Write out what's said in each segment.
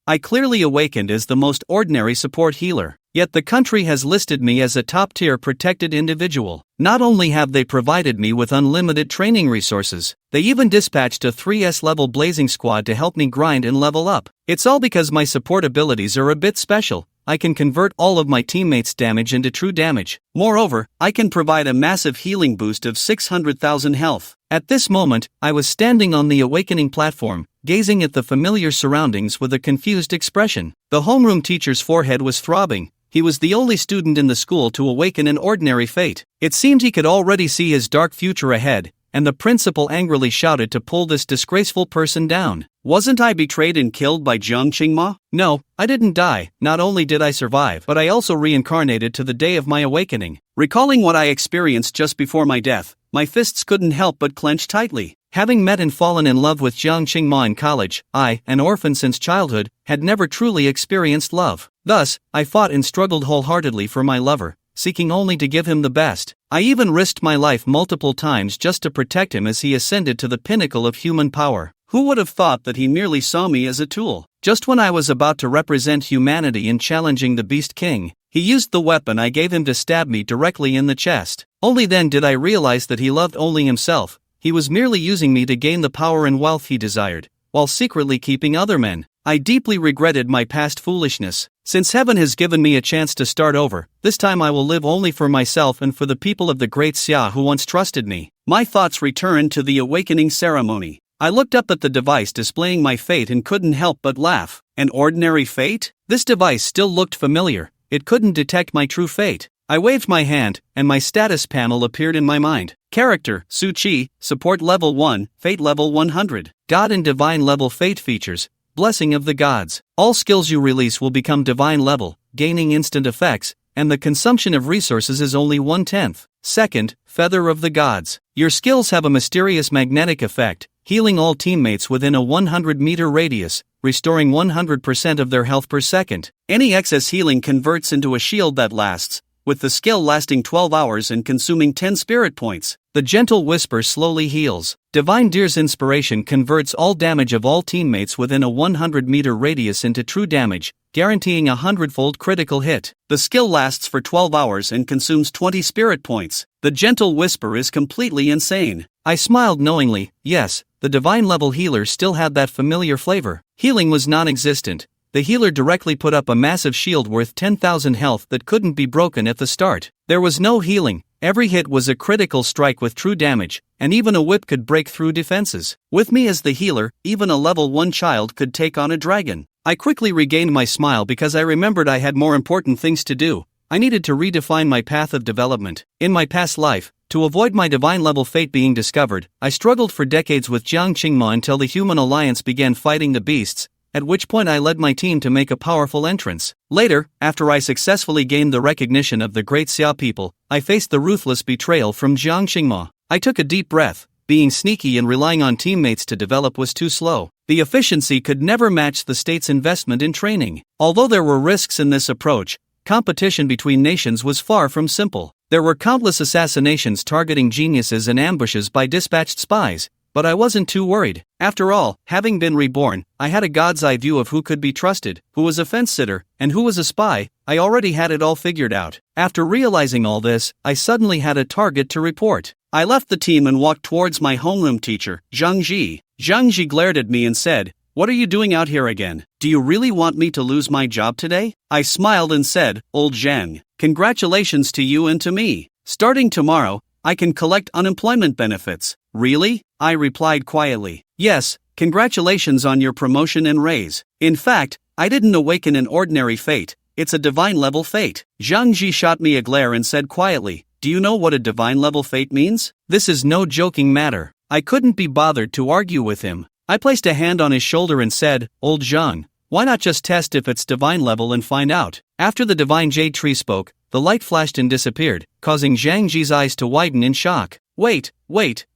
I clearly awakened as the most ordinary support healer. Yet the country has listed me as a top-tier protected individual. Not only have they provided me with unlimited training resources, they even dispatched a 3S level blazing squad to help me grind and level up. It's all because my support abilities are a bit special. I can convert all of my teammates' damage into true damage. Moreover, I can provide a massive healing boost of 600,000 health. At this moment, I was standing on the awakening platform, gazing at the familiar surroundings with a confused expression. The homeroom teacher's forehead was throbbing. He was the only student in the school to awaken an ordinary fate. It seemed he could already see his dark future ahead, and the principal angrily shouted to pull this disgraceful person down. Wasn't I betrayed and killed by Jiang Qingma? No, I didn't die. Not only did I survive, but I also reincarnated to the day of my awakening. Recalling what I experienced just before my death, my fists couldn't help but clench tightly. Having met and fallen in love with Jiang Qingma in college, I, an orphan since childhood, had never truly experienced love. Thus, I fought and struggled wholeheartedly for my lover, seeking only to give him the best. I even risked my life multiple times just to protect him as he ascended to the pinnacle of human power. Who would have thought that he merely saw me as a tool? Just when I was about to represent humanity in challenging the Beast King, he used the weapon I gave him to stab me directly in the chest. Only then did I realize that he loved only himself. He was merely using me to gain the power and wealth he desired, while secretly keeping other men. I deeply regretted my past foolishness. Since heaven has given me a chance to start over, this time I will live only for myself and for the people of the great Xia who once trusted me. My thoughts returned to the awakening ceremony. I looked up at the device displaying my fate and couldn't help but laugh. An ordinary fate? This device still looked familiar. It couldn't detect my true fate. I waved my hand, and my status panel appeared in my mind. Character, Su Qi, Support Level 1, Fate Level 100. God and Divine Level Fate Features, Blessing of the Gods. All skills you release will become Divine Level, gaining instant effects, and the consumption of resources is only 1/10. Second, Feather of the Gods. Your skills have a mysterious magnetic effect, healing all teammates within a 100-meter radius, restoring 100% of their health per second. Any excess healing converts into a shield that lasts, with the skill lasting 12 hours and consuming 10 spirit points. The Gentle Whisper slowly heals. Divine Deer's Inspiration converts all damage of all teammates within a 100-meter radius into true damage, guaranteeing a 100-fold critical hit. The skill lasts for 12 hours and consumes 20 spirit points. The Gentle Whisper is completely insane. I smiled knowingly. Yes, the divine level healer still had that familiar flavor. Healing was non-existent. The healer directly put up a massive shield worth 10,000 health that couldn't be broken at the start. There was no healing. Every hit was a critical strike with true damage, and even a whip could break through defenses. With me as the healer, even a level 1 child could take on a dragon. I quickly regained my smile because I remembered I had more important things to do. I needed to redefine my path of development. In my past life, to avoid my divine level fate being discovered, I struggled for decades with Jiang Qingma until the Human Alliance began fighting the beasts, at which point I led my team to make a powerful entrance. Later, after I successfully gained the recognition of the great Xia people, I faced the ruthless betrayal from Jiang Qingma. I took a deep breath. Being sneaky and relying on teammates to develop was too slow. The efficiency could never match the state's investment in training. Although there were risks in this approach, competition between nations was far from simple. There were countless assassinations targeting geniuses and ambushes by dispatched spies, but I wasn't too worried. After all, having been reborn, I had a god's eye view of who could be trusted, who was a fence-sitter, and who was a spy. I already had it all figured out. After realizing all this, I suddenly had a target to report. I left the team and walked towards my homeroom teacher, Zhang Ji. Zhang Ji glared at me and said, "What are you doing out here again? Do you really want me to lose my job today?" I smiled and said, "Old Zhang, congratulations to you and to me. Starting tomorrow, I can collect unemployment benefits." "Really?" I replied quietly. "Yes, congratulations on your promotion and raise. In fact, I didn't awaken an ordinary fate, it's a divine level fate." Zhang Ji shot me a glare and said quietly, "Do you know what a divine level fate means?" This is no joking matter. I couldn't be bothered to argue with him. I placed a hand on his shoulder and said, "Old Zhang, why not just test if it's divine level and find out?" After the divine jade tree spoke, the light flashed and disappeared, causing Zhang Ji's eyes to widen in shock. Wait,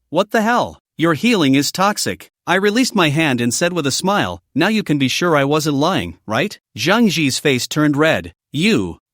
what the hell? Your healing is toxic." I released my hand and said with a smile, "Now you can be sure I wasn't lying, right?" Zhang Ji's face turned red.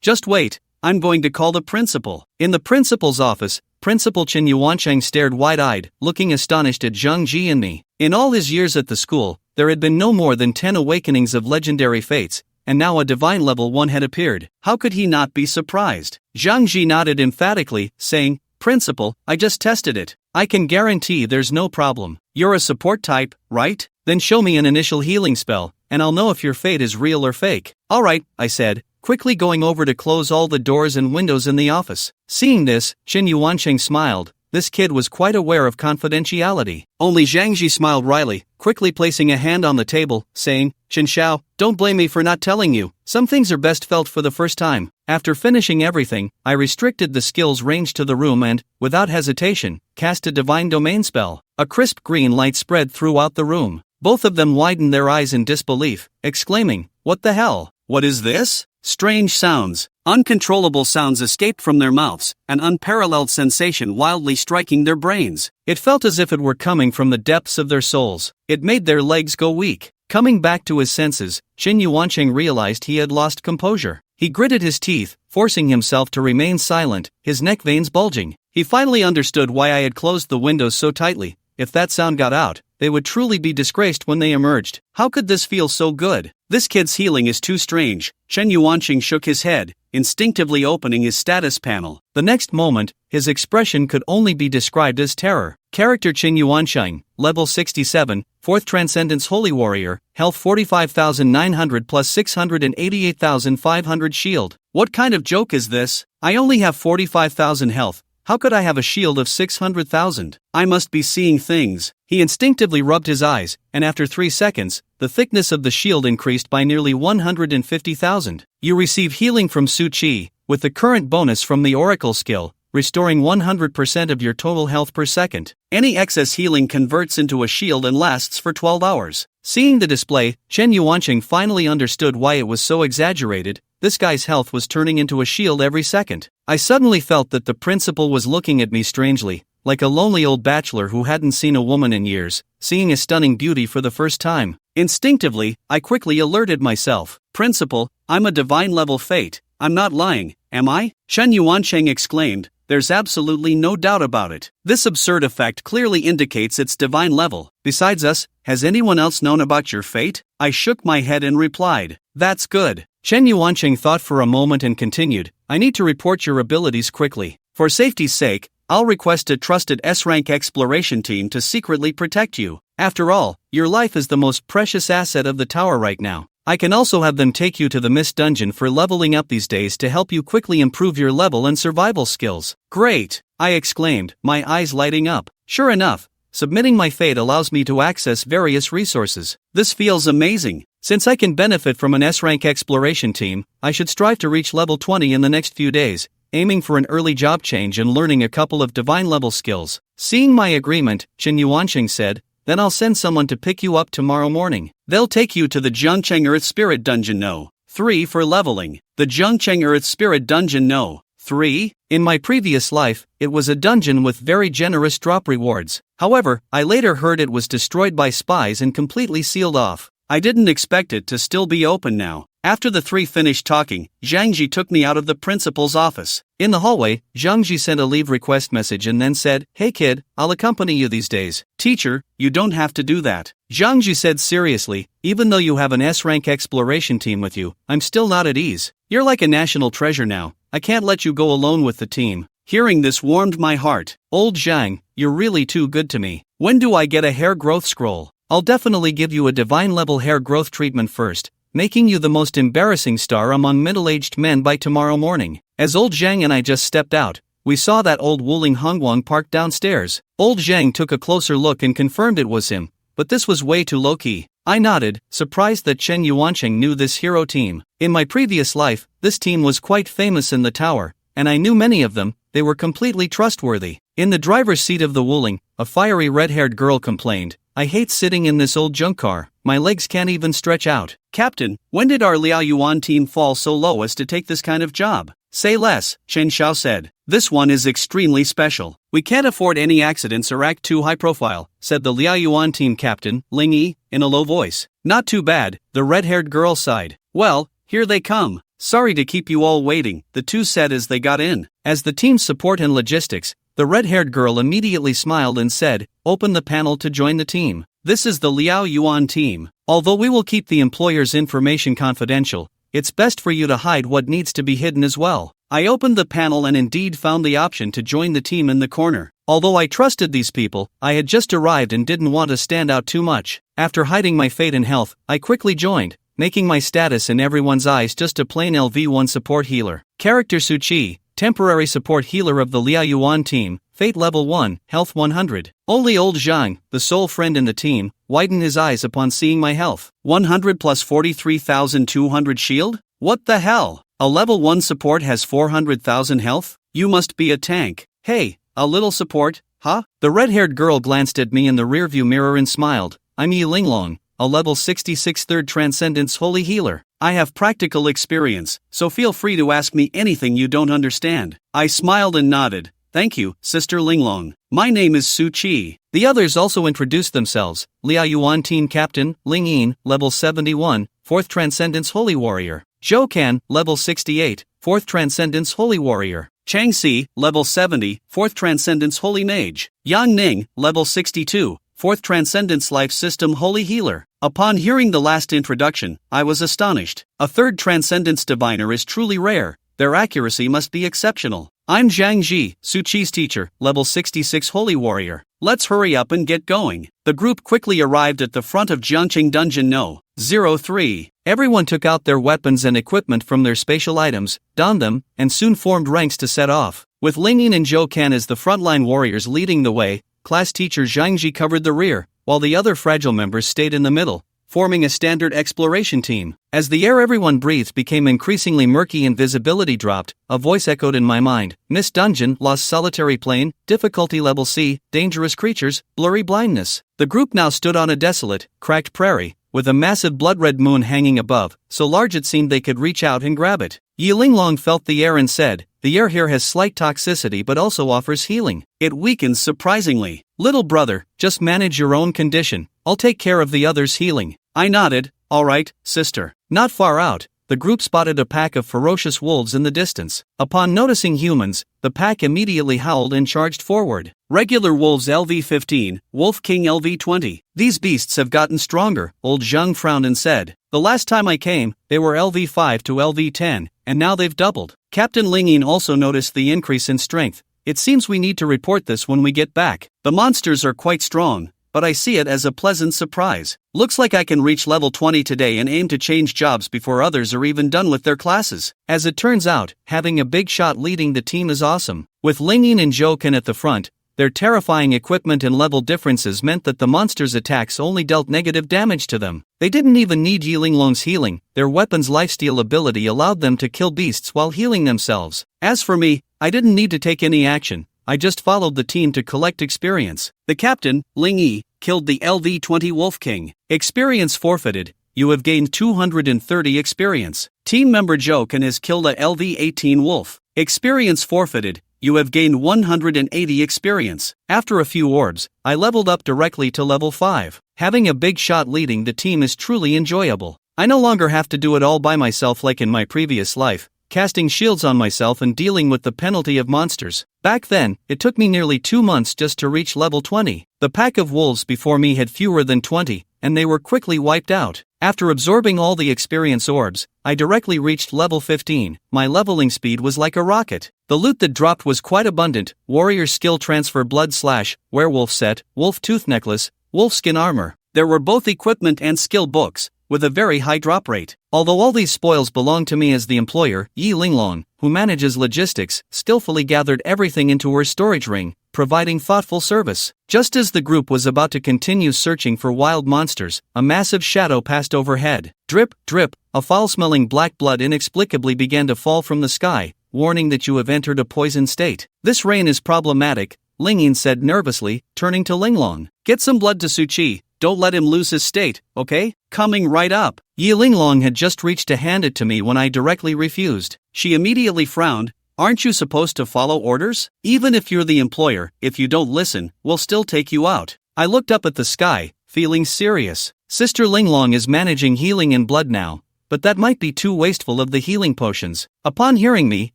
Just wait, I'm going to call the principal." In the principal's office, Principal Chen Yuancheng stared wide-eyed, looking astonished at Zhang Ji and me. In all his years at the school, There had been no more than 10 awakenings of legendary fates, and now a divine level one had appeared. How could he not be surprised? Zhang Ji nodded emphatically, saying, "Principal, I just tested it. I can guarantee there's no problem. You're a support type, right? Then show me an initial healing spell, and I'll know if your fate is real or fake." "Alright," I said, quickly going over to close all the doors and windows in the office. Seeing this, Chen Yuanqing smiled. This kid was quite aware of confidentiality. Only Zhang Ji smiled wryly, quickly placing a hand on the table, saying, "Chen Xiao, don't blame me for not telling you. Some things are best felt for the first time." After finishing everything, I restricted the skills range to the room and, without hesitation, cast a divine domain spell. A crisp green light spread throughout the room. Both of them widened their eyes in disbelief, exclaiming, "What the hell? What is this?" Strange sounds, uncontrollable sounds escaped from their mouths, an unparalleled sensation wildly striking their brains. It felt as if it were coming from the depths of their souls. It made their legs go weak. Coming back to his senses, Chen Yuanqing realized he had lost composure. He gritted his teeth, forcing himself to remain silent, his neck veins bulging. He finally understood why I had closed the windows so tightly. If that sound got out, they would truly be disgraced when they emerged. How could this feel so good? This kid's healing is too strange. Chen Yuanqing shook his head, instinctively opening his status panel. The next moment, his expression could only be described as terror. Character Chen Yuanqing, level 67, 4th Transcendence Holy Warrior, health 45,900 plus 688,500 shield. What kind of joke is this? I only have 45,000 health. How could I have a shield of 600,000? I must be seeing things. He instinctively rubbed his eyes, and after 3 seconds, the thickness of the shield increased by nearly 150,000. You receive healing from Su Qi, with the current bonus from the Oracle skill, restoring 100% of your total health per second. Any excess healing converts into a shield and lasts for 12 hours. Seeing the display, Chen Yuanqing finally understood why it was so exaggerated. This guy's health was turning into a shield every second. I suddenly felt that the principal was looking at me strangely, like a lonely old bachelor who hadn't seen a woman in years, seeing a stunning beauty for the first time. Instinctively, I quickly alerted myself. "Principal, I'm a divine level fate. I'm not lying, am I?" Chen Yuanqing exclaimed. "There's absolutely no doubt about it. This absurd effect clearly indicates its divine level. Besides us, has anyone else known about your fate?" I shook my head and replied, "That's good." Chen Yuanqing thought for a moment and continued, "I need to report your abilities quickly. For safety's sake, I'll request a trusted S-rank exploration team to secretly protect you. After all, your life is the most precious asset of the tower right now. I can also have them take you to the Mist Dungeon for leveling up these days to help you quickly improve your level and survival skills." "Great!" I exclaimed, my eyes lighting up. Sure enough, submitting my fate allows me to access various resources. This feels amazing. Since I can benefit from an S-rank exploration team, I should strive to reach level 20 in the next few days, aiming for an early job change and learning a couple of divine level skills. Seeing my agreement, Chen Yuanqing said, "Then I'll send someone to pick you up tomorrow morning. They'll take you to the Zhengcheng Earth Spirit Dungeon No. 3 for leveling." The Zhengcheng Earth Spirit Dungeon No. 3? In my previous life, it was a dungeon with very generous drop rewards. However, I later heard it was destroyed by spies and completely sealed off. I didn't expect it to still be open now. After the three finished talking, Zhang Ji took me out of the principal's office. In the hallway, Zhang Ji sent a leave request message and then said, "Hey kid, I'll accompany you these days." "Teacher, you don't have to do that," Zhang Ji said seriously. "Even though you have an S-rank exploration team with you, I'm still not at ease. You're like a national treasure now. I can't let you go alone with the team." Hearing this warmed my heart. "Old Zhang, you're really too good to me. When do I get a hair growth scroll? I'll definitely give you a divine level hair growth treatment first, making you the most embarrassing star among middle-aged men by tomorrow morning." As old Zhang and I just stepped out, we saw that old Wuling Hongguang parked downstairs. Old Zhang took a closer look and confirmed it was him, but this was way too low-key. I nodded, surprised that Chen Yuanqing knew this hero team. In my previous life, this team was quite famous in the tower, and I knew many of them. They were completely trustworthy. In the driver's seat of the Wuling, a fiery red-haired girl complained, "I hate sitting in this old junk car, my legs can't even stretch out." "Captain, when did our Liao Yuan team fall so low as to take this kind of job?" "Say less," Chen Xiao said. "This one is extremely special. We can't afford any accidents or act too high profile," said the Liao Yuan team captain, Ling Yi, in a low voice. "Not too bad," the red-haired girl sighed. "Well, here they come. Sorry to keep you all waiting," the two said as they got in. As the team's support and logistics, the red-haired girl immediately smiled and said, "Open the panel to join the team." This is the Liao Yuan team. Although we will keep the employer's information confidential, it's best for you to hide what needs to be hidden as well. I opened the panel and indeed found the option to join the team in the corner. Although I trusted these people, I had just arrived and didn't want to stand out too much. After hiding my fate and health, I quickly joined, making my status in everyone's eyes just a plain LV1 support healer. Character Suchi, temporary support healer of the Liao Yuan team, fate level 1, health 100. Only old Zhang, the sole friend in the team, widened his eyes upon seeing my health. 100 plus 43,200 shield? What the hell? A level 1 support has 400,000 health? You must be a tank. Hey, a little support, huh? The red-haired girl glanced at me in the rearview mirror and smiled. I'm Yi Linglong, a level 66 third Transcendence Holy Healer. I have practical experience, so feel free to ask me anything you don't understand. I smiled and nodded. Thank you, Sister Linglong. My name is Su Chi. The others also introduced themselves. Liao Yuan Team Captain, Ling Yin, level 71, 4th Transcendence Holy Warrior. Zhou Kan, level 68, 4th Transcendence Holy Warrior. Chang Si, level 70, 4th Transcendence Holy Mage. Yang Ning, level 62, 4th Transcendence Life System Holy Healer. Upon hearing the last introduction, I was astonished. A 3rd Transcendence Diviner is truly rare. Their accuracy must be exceptional. I'm Zhang Ji, Su Chi's teacher, level 66 Holy Warrior. Let's hurry up and get going. The group quickly arrived at the front of Jiangqing Dungeon No. 03. Everyone took out their weapons and equipment from their spatial items, donned them, and soon formed ranks to set off. With Lingyin and Zhou Kan as the frontline warriors leading the way, class teacher Zhang Ji covered the rear, while the other fragile members stayed in the middle, forming a standard exploration team. As the air everyone breathed became increasingly murky and visibility dropped, a voice echoed in my mind. Miss Dungeon, Lost Solitary Plane, difficulty level C, dangerous creatures, blurry blindness. The group now stood on a desolate, cracked prairie, with a massive blood-red moon hanging above, so large it seemed they could reach out and grab it. Yi Linglong felt the air and said, the air here has slight toxicity but also offers healing. It weakens surprisingly. Little brother, just manage your own condition. I'll take care of the others' healing. I nodded. Alright, sister. Not far out, the group spotted a pack of ferocious wolves in the distance. Upon noticing humans, the pack immediately howled and charged forward. Regular wolves LV-15, Wolf King LV-20. These beasts have gotten stronger, old Zhang frowned and said. The last time I came, they were LV-5 to LV-10, and now they've doubled. Captain Lingyin also noticed the increase in strength. It seems we need to report this when we get back. The monsters are quite strong, but I see it as a pleasant surprise. Looks like I can reach level 20 today and aim to change jobs before others are even done with their classes. As it turns out, having a big shot leading the team is awesome. With Lingyin and Zhou Kan at the front, their terrifying equipment and level differences meant that the monsters' attacks only dealt negative damage to them. They didn't even need Yi Linglong's healing. Their weapon's lifesteal ability allowed them to kill beasts while healing themselves. As for me, I didn't need to take any action. I just followed the team to collect experience. The captain, Ling Yi, killed the LV-20 Wolf King. Experience forfeited. You have gained 230 experience. Team member Zhou Kan has killed a LV-18 Wolf. Experience forfeited. You have gained 180 experience. After a few orbs, I leveled up directly to level 5. Having a big shot leading the team is truly enjoyable. I no longer have to do it all by myself like in my previous life, casting shields on myself and dealing with the penalty of monsters. Back then, it took me nearly 2 months just to reach level 20. The pack of wolves before me had fewer than 20, and they were quickly wiped out. After absorbing all the experience orbs, I directly reached level 15. My leveling speed was like a rocket. The loot that dropped was quite abundant: warrior skill transfer, blood slash, werewolf set, wolf tooth necklace, wolf skin armor. There were both equipment and skill books, with a very high drop rate. Although all these spoils belonged to me as the employer, Yi Linglong, who manages logistics, skillfully gathered everything into her storage ring, providing thoughtful service. Just as the group was about to continue searching for wild monsters, a massive shadow passed overhead. Drip, drip, a foul-smelling black blood inexplicably began to fall from the sky, warning that you have entered a poison state. This rain is problematic, Lingyin said nervously, turning to Linglong. Get some blood to Su Chi. Don't let him lose his state, okay? Coming right up. Yi Linglong had just reached to hand it to me when I directly refused. She immediately frowned. Aren't you supposed to follow orders? Even if you're the employer, if you don't listen, we'll still take you out. I looked up at the sky, feeling serious. Sister Linglong is managing healing and blood now, but that might be too wasteful of the healing potions. Upon hearing me,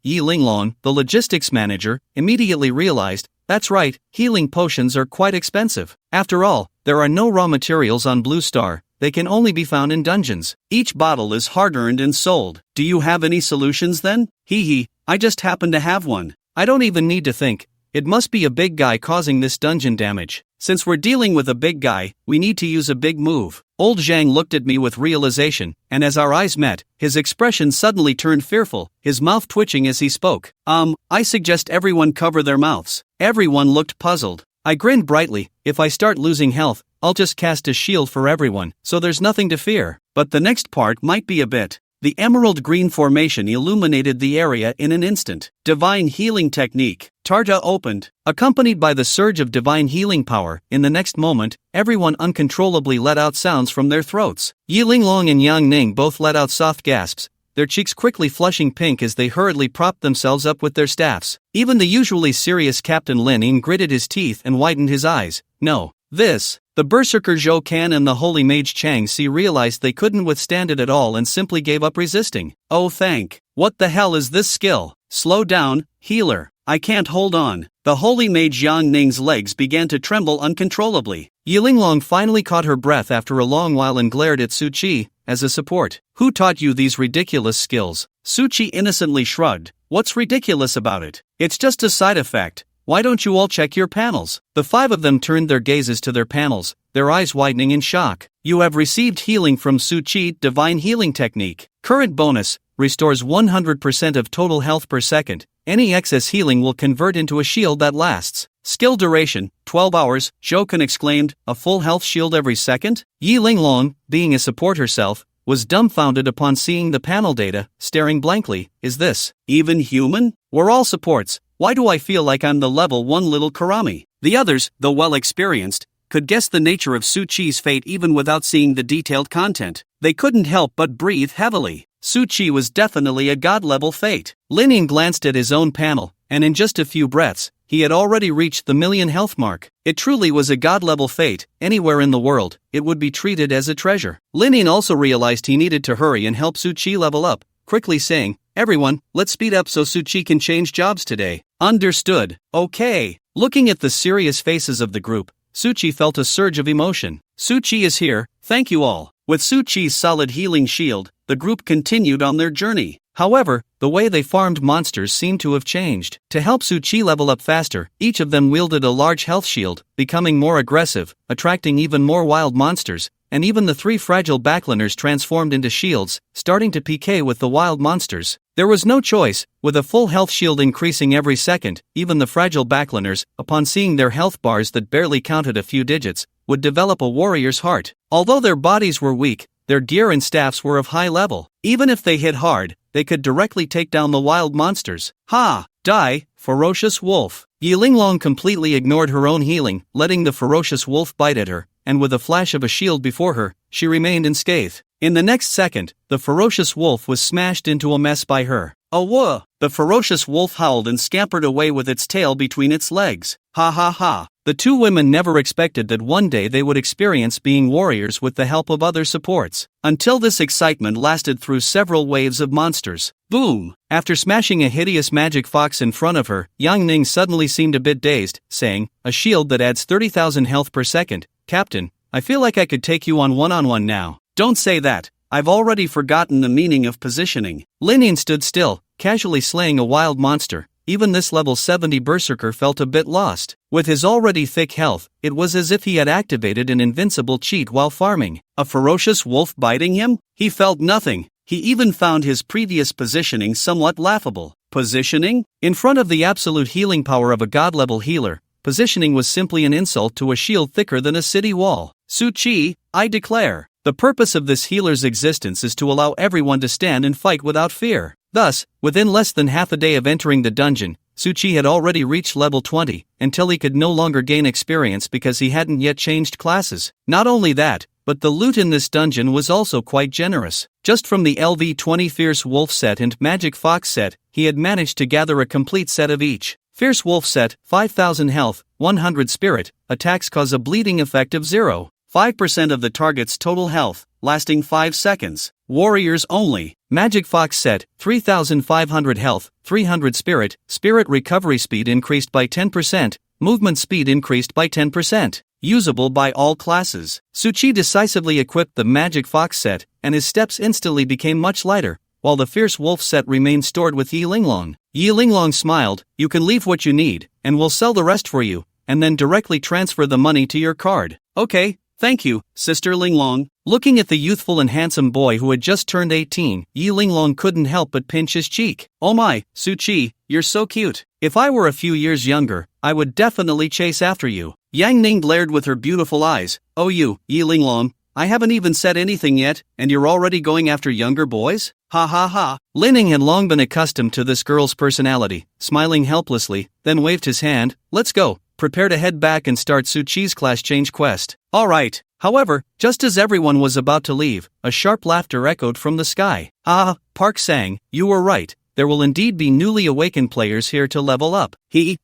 Yi Linglong, the logistics manager, immediately realized, that's right, healing potions are quite expensive. After all, There are no raw materials on Blue Star, they can only be found in dungeons. Each bottle is hard-earned and sold. Do you have any solutions then? Hee, I just happen to have one. I don't even need to think. It must be a big guy causing this dungeon damage. Since we're dealing with a big guy, we need to use a big move. Old Zhang looked at me with realization, and as our eyes met, his expression suddenly turned fearful, his mouth twitching as he spoke. I suggest everyone cover their mouths. Everyone looked puzzled. I grinned brightly. If I start losing health, I'll just cast a shield for everyone, so there's nothing to fear. But the next part might be a bit. The emerald green formation illuminated the area in an instant. Divine healing technique. Tarja opened. Accompanied by the surge of divine healing power, in the next moment, everyone uncontrollably let out sounds from their throats. Yi Linglong and Yang Ning both let out soft gasps, their cheeks quickly flushing pink as they hurriedly propped themselves up with their staffs. Even the usually serious Captain Lin Ying gritted his teeth and widened his eyes. No. The berserker Zhou Kan and the holy mage Chang Si realized they couldn't withstand it at all and simply gave up resisting. What the hell is this skill? Slow down, healer. I can't hold on. The holy mage Yang Ning's legs began to tremble uncontrollably. Yilinglong finally caught her breath after a long while and glared at Su Qi, as a support. Who taught you these ridiculous skills? Su Qi innocently shrugged. What's ridiculous about it? It's just a side effect. Why don't you all check your panels? The five of them turned their gazes to their panels, their eyes widening in shock. You have received healing from Su Qi Divine Healing Technique. Current bonus, restores 100% of total health per second. Any excess healing will convert into a shield that lasts. Skill duration, 12 hours, Zhou Kan exclaimed, a full health shield every second? Yi Linglong, being a support herself, was dumbfounded upon seeing the panel data, staring blankly. Is this even human? We're all supports. Why do I feel like I'm the level 1 little Karami? The others, though well experienced, could guess the nature of Su Qi's fate even without seeing the detailed content. They couldn't help but breathe heavily. Su Qi was definitely a god-level fate. Lin Ying glanced at his own panel, and in just a few breaths, he had already reached the 1,000,000 health mark. It truly was a god-level fate. Anywhere in the world, it would be treated as a treasure. Lin Ying also realized he needed to hurry and help Su Qi level up, quickly saying, "Everyone, let's speed up so Su Qi can change jobs today." Understood. Okay. Looking at the serious faces of the group, Su Qi felt a surge of emotion. Su Qi is here, thank you all. With Su Qi's solid healing shield, the group continued on their journey. However, the way they farmed monsters seemed to have changed. To help Su Qi level up faster, each of them wielded a large health shield, becoming more aggressive, attracting even more wild monsters, and even the 3 fragile backliners transformed into shields, starting to PK with the wild monsters. There was no choice, with a full health shield increasing every second, even the fragile backliners, upon seeing their health bars that barely counted a few digits, would develop a warrior's heart. Although their bodies were weak, their gear and staffs were of high level. Even if they hit hard, they could directly take down the wild monsters. Die, ferocious wolf. Yi Linglong completely ignored her own healing, letting the ferocious wolf bite at her, and with a flash of a shield before her, she remained unscathed. In the next second, the ferocious wolf was smashed into a mess by her. "Awah!" The ferocious wolf howled and scampered away with its tail between its legs. Ha. The two women never expected that one day they would experience being warriors with the help of other supports. Until this excitement lasted through several waves of monsters. Boom! After smashing a hideous magic fox in front of her, Yang Ning suddenly seemed a bit dazed, saying, "A shield that adds 30,000 health per second. Captain, I feel like I could take you on one-on-one now." "Don't say that. I've already forgotten the meaning of positioning." Lin Ying stood still, casually slaying a wild monster. Even this level 70 berserker felt a bit lost. With his already thick health, it was as if he had activated an invincible cheat while farming. A ferocious wolf biting him? He felt nothing. He even found his previous positioning somewhat laughable. Positioning? In front of the absolute healing power of a god-level healer, positioning was simply an insult to a shield thicker than a city wall. Su Qi, I declare. The purpose of this healer's existence is to allow everyone to stand and fight without fear. Thus, within less than half a day of entering the dungeon, Su Qi had already reached level 20, until he could no longer gain experience because he hadn't yet changed classes. Not only that, but the loot in this dungeon was also quite generous. Just from the LV20 Fierce Wolf set and Magic Fox set, he had managed to gather a complete set of each. Fierce Wolf set, 5,000 health, 100 spirit, attacks cause a bleeding effect of 0.5% of the target's total health, lasting 5 seconds. Warriors only. Magic Fox set, 3,500 health, 300 spirit, spirit recovery speed increased by 10%, movement speed increased by 10%. usable by all classes. Suchi decisively equipped the magic fox set, and his steps instantly became much lighter, while the fierce wolf set remained stored with Yi Linglong. Yi Linglong smiled, "You can leave what you need, and we'll sell the rest for you, and then directly transfer the money to your card." "Okay, thank you, Sister Linglong." Looking at the youthful and handsome boy who had just turned 18, Yi Linglong couldn't help but pinch his cheek. "Oh my, Suchi, you're so cute. If I were a few years younger, I would definitely chase after you." Yang Ning glared with her beautiful eyes. "Oh you, Yi Linglong, I haven't even said anything yet, and you're already going after younger boys? Ha ha ha." Lin Ning had long been accustomed to this girl's personality, smiling helplessly, then waved his hand. "Let's go. Prepare to head back and start Suchi's class change quest." "All right." However, just as everyone was about to leave, a sharp laughter echoed from the sky. "Ah, Park sang, you were right. There will indeed be newly awakened players here to level up.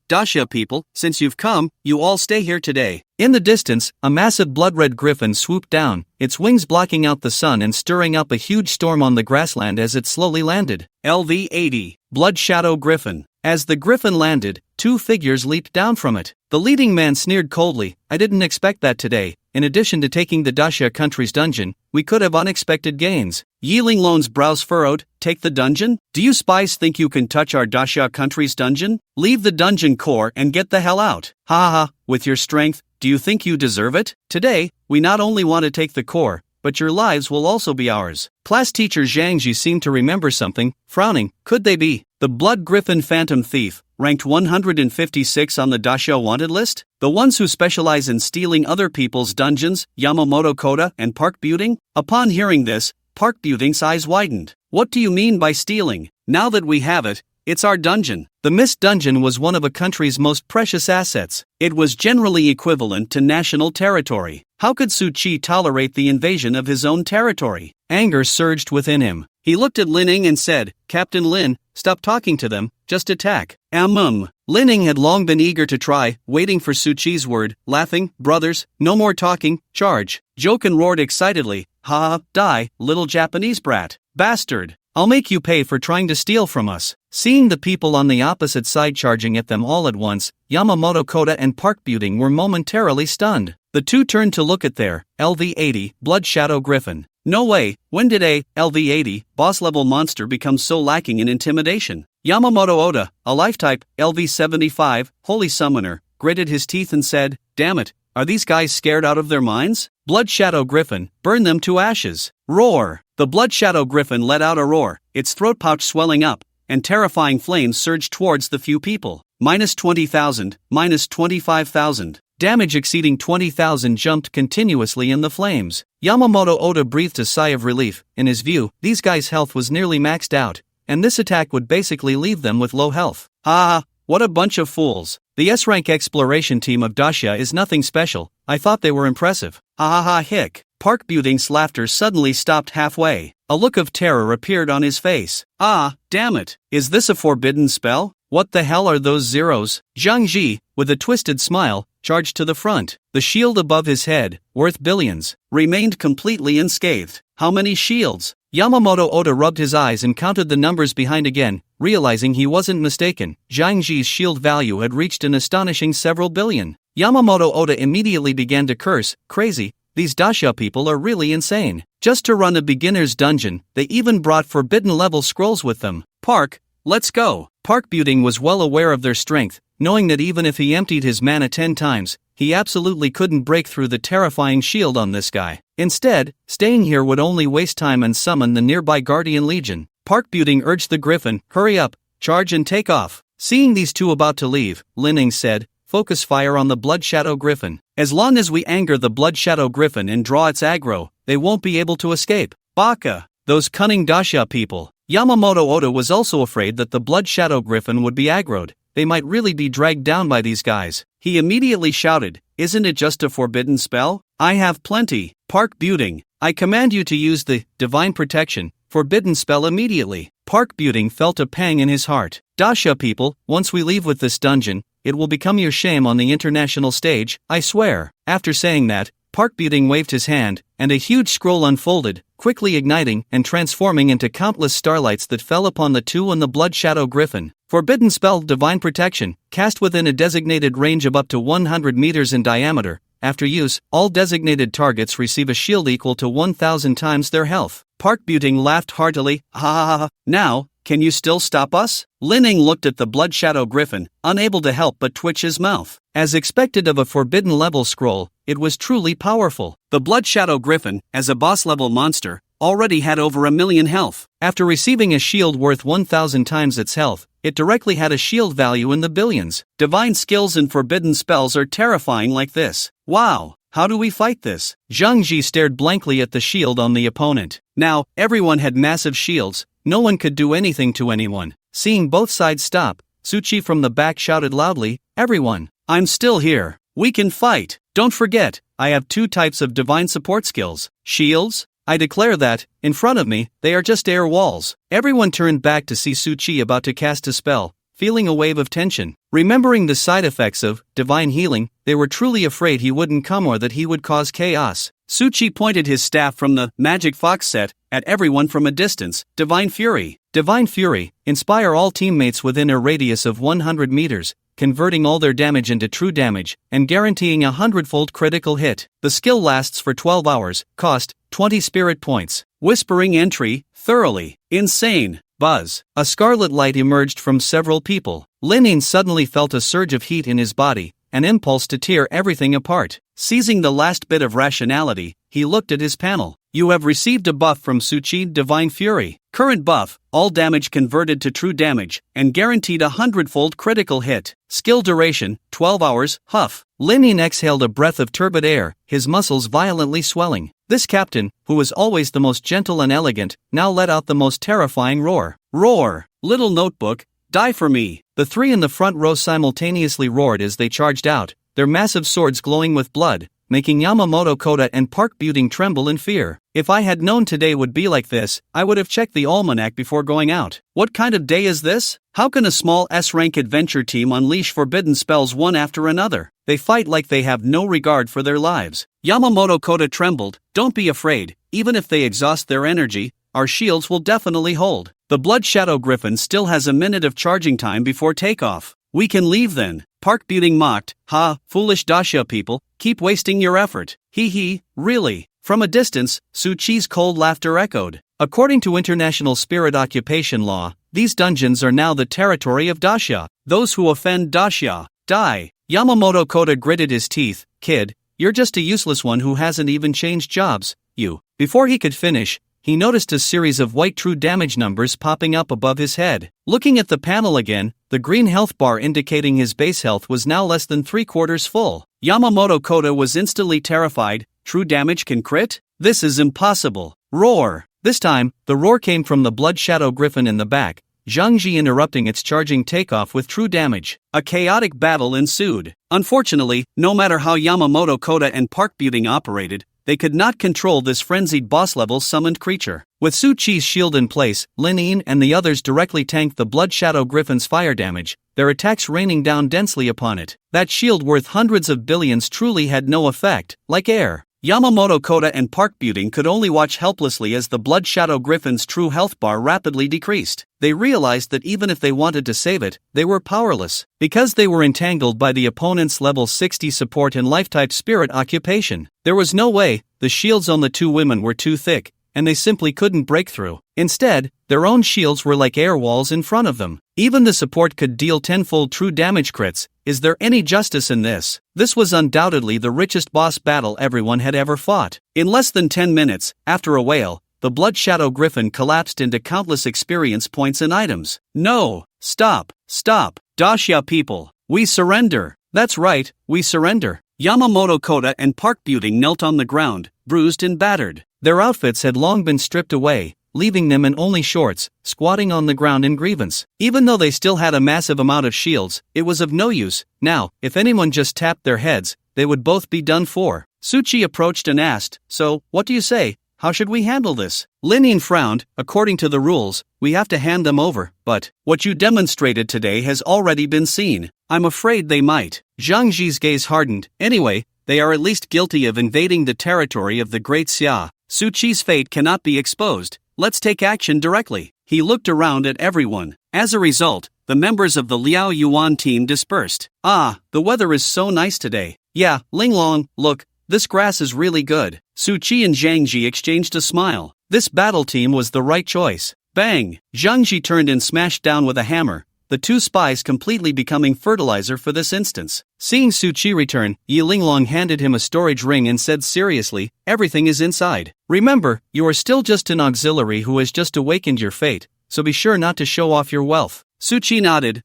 Dasha people, since you've come, you all stay here today." In the distance, a massive blood-red griffin swooped down, its wings blocking out the sun and stirring up a huge storm on the grassland as it slowly landed. LV-80, Blood Shadow Griffin. As the griffin landed, two figures leaped down from it. The leading man sneered coldly, "I didn't expect that today. In addition to taking the Dasha country's dungeon, we could have unexpected gains." Yi Linglong's brows furrowed. "Take the dungeon? Do you spies think you can touch our Dasha country's dungeon? Leave the dungeon core and get the hell out. Ha ha ha, with your strength, do you think you deserve it? Today, we not only want to take the core, but your lives will also be ours." Class teacher Zhang Ji seemed to remember something, frowning. Could they be the Blood Griffin Phantom Thief, ranked 156 on the Dasha wanted list? The ones who specialize in stealing other people's dungeons, Yamamoto Koda and Park Buting? Upon hearing this, Park Buting's eyes widened. "What do you mean by stealing? Now that we have it, it's our dungeon." The Mist Dungeon was one of a country's most precious assets. It was generally equivalent to national territory. How could Suchi tolerate the invasion of his own territory? Anger surged within him. He looked at Lin Ning and said, "Captain Lin, stop talking to them, just attack." Lin Ning had long been eager to try, waiting for Suchi's word, laughing. "Brothers, no more talking, charge." Joken roared excitedly, "Ha, die, little Japanese brat. Bastard. I'll make you pay for trying to steal from us." Seeing the people on the opposite side charging at them all at once, Yamamoto Koda and Park Buting were momentarily stunned. The two turned to look at their LV-80 Blood Shadow Griffin. No way, when did a LV-80 boss-level monster become so lacking in intimidation? Yamamoto Oda, a life-type LV-75 Holy Summoner, gritted his teeth and said, "Damn it, are these guys scared out of their minds? Blood Shadow Griffin, burn them to ashes." Roar! The Blood Shadow Griffin let out a roar, its throat pouch swelling up, and terrifying flames surged towards the few people. -20,000, -25,000. Damage exceeding 20,000 jumped continuously in the flames. Yamamoto Oda breathed a sigh of relief. In his view, these guys' health was nearly maxed out, and this attack would basically leave them with low health. Ha! What a bunch of fools. The S-rank exploration team of Dasha is nothing special. I thought they were impressive. Ha ha ha hic. Park Buting's laughter suddenly stopped halfway. A look of terror appeared on his face. "Ah, damn it. Is this a forbidden spell? What the hell are those zeros?" Zhang Ji, with a twisted smile, charged to the front. The shield above his head, worth billions, remained completely unscathed. How many shields? Yamamoto Oda rubbed his eyes and counted the numbers behind again, realizing he wasn't mistaken. Zhang Ji's shield value had reached an astonishing several billion. Yamamoto Oda immediately began to curse. Crazy, these Dasha people are really insane. Just to run a beginner's dungeon, they even brought forbidden-level scrolls with them. "Park, let's go." Park Buting was well aware of their strength, knowing that even if he emptied his mana 10 times, he absolutely couldn't break through the terrifying shield on this guy. Instead, staying here would only waste time and summon the nearby Guardian Legion. Park Buting urged the Griffin, "Hurry up, charge and take off." Seeing these two about to leave, Lin Ning said, "Focus fire on the Blood Shadow Griffin. As long as we anger the Blood Shadow Griffin and draw its aggro, they won't be able to escape." Baka! Those cunning Dasha people. Yamamoto Oda was also afraid that the Blood Shadow Griffin would be aggroed. They might really be dragged down by these guys. He immediately shouted, "Isn't it just a forbidden spell? I have plenty." Park Buting, I command you to use the Divine Protection forbidden spell immediately. Park Buting felt a pang in his heart. Dasha people, once we leave with this dungeon, it will become your shame on the international stage, I swear. After saying that, Park Buting waved his hand, and a huge scroll unfolded, quickly igniting and transforming into countless starlights that fell upon the two and the Blood Shadow Griffin. Forbidden spell Divine Protection, cast within a designated range of up to 100 meters in diameter. After use, all designated targets receive a shield equal to 1,000 times their health. Park Buting laughed heartily. Ha ha ha. Now, can you still stop us? Lin Ying looked at the Blood Shadow Griffin, unable to help but twitch his mouth. As expected of a forbidden level scroll, it was truly powerful. The Blood Shadow Griffin, as a boss level monster, already had over 1 million health. After receiving a shield worth 1,000 times its health, it directly had a shield value in the billions. Divine skills and forbidden spells are terrifying like this. Wow, how do we fight this? Zhang Ji stared blankly at the shield on the opponent. Now, everyone had massive shields, no one could do anything to anyone. Seeing both sides stop, Su Qi from the back shouted loudly, "Everyone, I'm still here. We can fight. Don't forget, I have 2 types of divine support skills. Shields? I declare that, in front of me, they are just air walls." Everyone turned back to see Su Qi about to cast a spell, feeling a wave of tension. Remembering the side effects of divine healing, they were truly afraid he wouldn't come or that he would cause chaos. Su Qi pointed his staff from the Magic Fox set at everyone from a distance. Divine Fury. Divine Fury, inspire all teammates within a radius of 100 meters, converting all their damage into true damage, and guaranteeing a 100-fold critical hit. The skill lasts for 12 hours, cost 20 spirit points. Whispering entry, thoroughly insane. Buzz. A scarlet light emerged from several people. Lin Ying suddenly felt a surge of heat in his body, an impulse to tear everything apart. Seizing the last bit of rationality, he looked at his panel. You have received a buff from Su Qi, Divine Fury. Current buff, all damage converted to true damage, and guaranteed a 100-fold critical hit. Skill duration, 12 hours, huff. Lin Ying exhaled a breath of turbid air, his muscles violently swelling. This captain, who was always the most gentle and elegant, now let out the most terrifying roar. Roar! Little notebook, die for me! The 3 in the front row simultaneously roared as they charged out, their massive swords glowing with blood, making Yamamoto Koda and Park Buting tremble in fear. If I had known today would be like this, I would have checked the almanac before going out. What kind of day is this? How can a small S-rank adventure team unleash forbidden spells one after another? They fight like they have no regard for their lives. Yamamoto Koda trembled. Don't be afraid, even if they exhaust their energy, our shields will definitely hold. The Blood Shadow Griffin still has a minute of charging time before takeoff. We can leave then. Park Buting mocked. Ha, foolish Daxia people, keep wasting your effort. Hee hee, really. From a distance, Su Qi's cold laughter echoed. According to international spirit occupation law, these dungeons are now the territory of Daxia. Those who offend Daxia, die. Yamamoto Koda gritted his teeth. Kid, you're just a useless one who hasn't even changed jobs. You. Before he could finish, he noticed a series of white true damage numbers popping up above his head. Looking at the panel again, the green health bar indicating his base health was now less than 3/4 full. Yamamoto Koda was instantly terrified. True damage can crit? This is impossible. Roar! This time, the roar came from the Blood Shadow Griffin in the back, Zhang Ji interrupting its charging takeoff with true damage. A chaotic battle ensued. Unfortunately, no matter how Yamamoto Koda and Park Buting operated, they could not control this frenzied boss-level summoned creature. With Su Qi's shield in place, Lin Ying and the others directly tanked the Blood Shadow Griffin's fire damage, their attacks raining down densely upon it. That shield worth hundreds of billions truly had no effect, like air. Yamamoto Koda and Park Buting could only watch helplessly as the Blood Shadow Griffin's true health bar rapidly decreased. They realized that even if they wanted to save it, they were powerless, because they were entangled by the opponent's level 60 support and life-type spirit occupation. There was no way, the shields on the 2 women were too thick, and they simply couldn't break through. Instead, their own shields were like air walls in front of them. Even the support could deal 10-fold true damage crits. Is there any justice in this? This was undoubtedly the richest boss battle everyone had ever fought. In less than 10 minutes, after a wail, the Blood Shadow Griffin collapsed into countless experience points and items. No! Stop! Stop! Daxia people! We surrender! That's right, we surrender! Yamamoto Koda and Park Buting knelt on the ground, bruised and battered. Their outfits had long been stripped away, leaving them in only shorts, squatting on the ground in grievance. Even though they still had a massive amount of shields, it was of no use. Now, if anyone just tapped their heads, they would both be done for. Su Qi approached and asked, "So, what do you say? How should we handle this?" Lin Ying frowned. According to the rules, we have to hand them over, but what you demonstrated today has already been seen. I'm afraid they might. Zhang Ji's gaze hardened. Anyway, they are at least guilty of invading the territory of the Great Xia. Su Qi's fate cannot be exposed. Let's take action directly. He looked around at everyone. As a result, the members of the Liao Yuan team dispersed. Ah, the weather is so nice today. Yeah, Linglong, look, this grass is really good. Su Qi and Zhang Ji exchanged a smile. This battle team was the right choice. Bang! Zhang Ji turned and smashed down with a hammer, the two spies completely becoming fertilizer for this instance. Seeing Su Qi return, Yi Linglong handed him a storage ring and said seriously, everything is inside. Remember, you are still just an auxiliary who has just awakened your fate, so be sure not to show off your wealth. Su Qi nodded.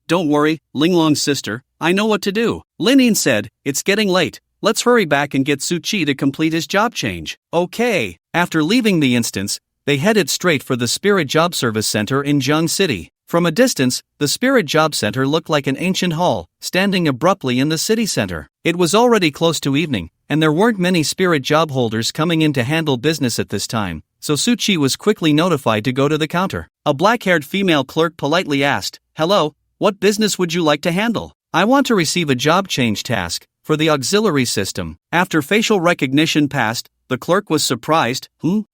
Don't worry, Linglong's sister, I know what to do. Lin Yin said, it's getting late. Let's hurry back and get Su Qi to complete his job change. Okay. After leaving the instance, they headed straight for the Spirit Job Service Center in Zheng City. From a distance, the Spirit Job Center looked like an ancient hall, standing abruptly in the city center. It was already close to evening, and there weren't many Spirit job holders coming in to handle business at this time, so Su Qi was quickly notified to go to the counter. A black-haired female clerk politely asked, "Hello, what business would you like to handle? I want to receive a job change task for the auxiliary system." After facial recognition passed, the clerk was surprised.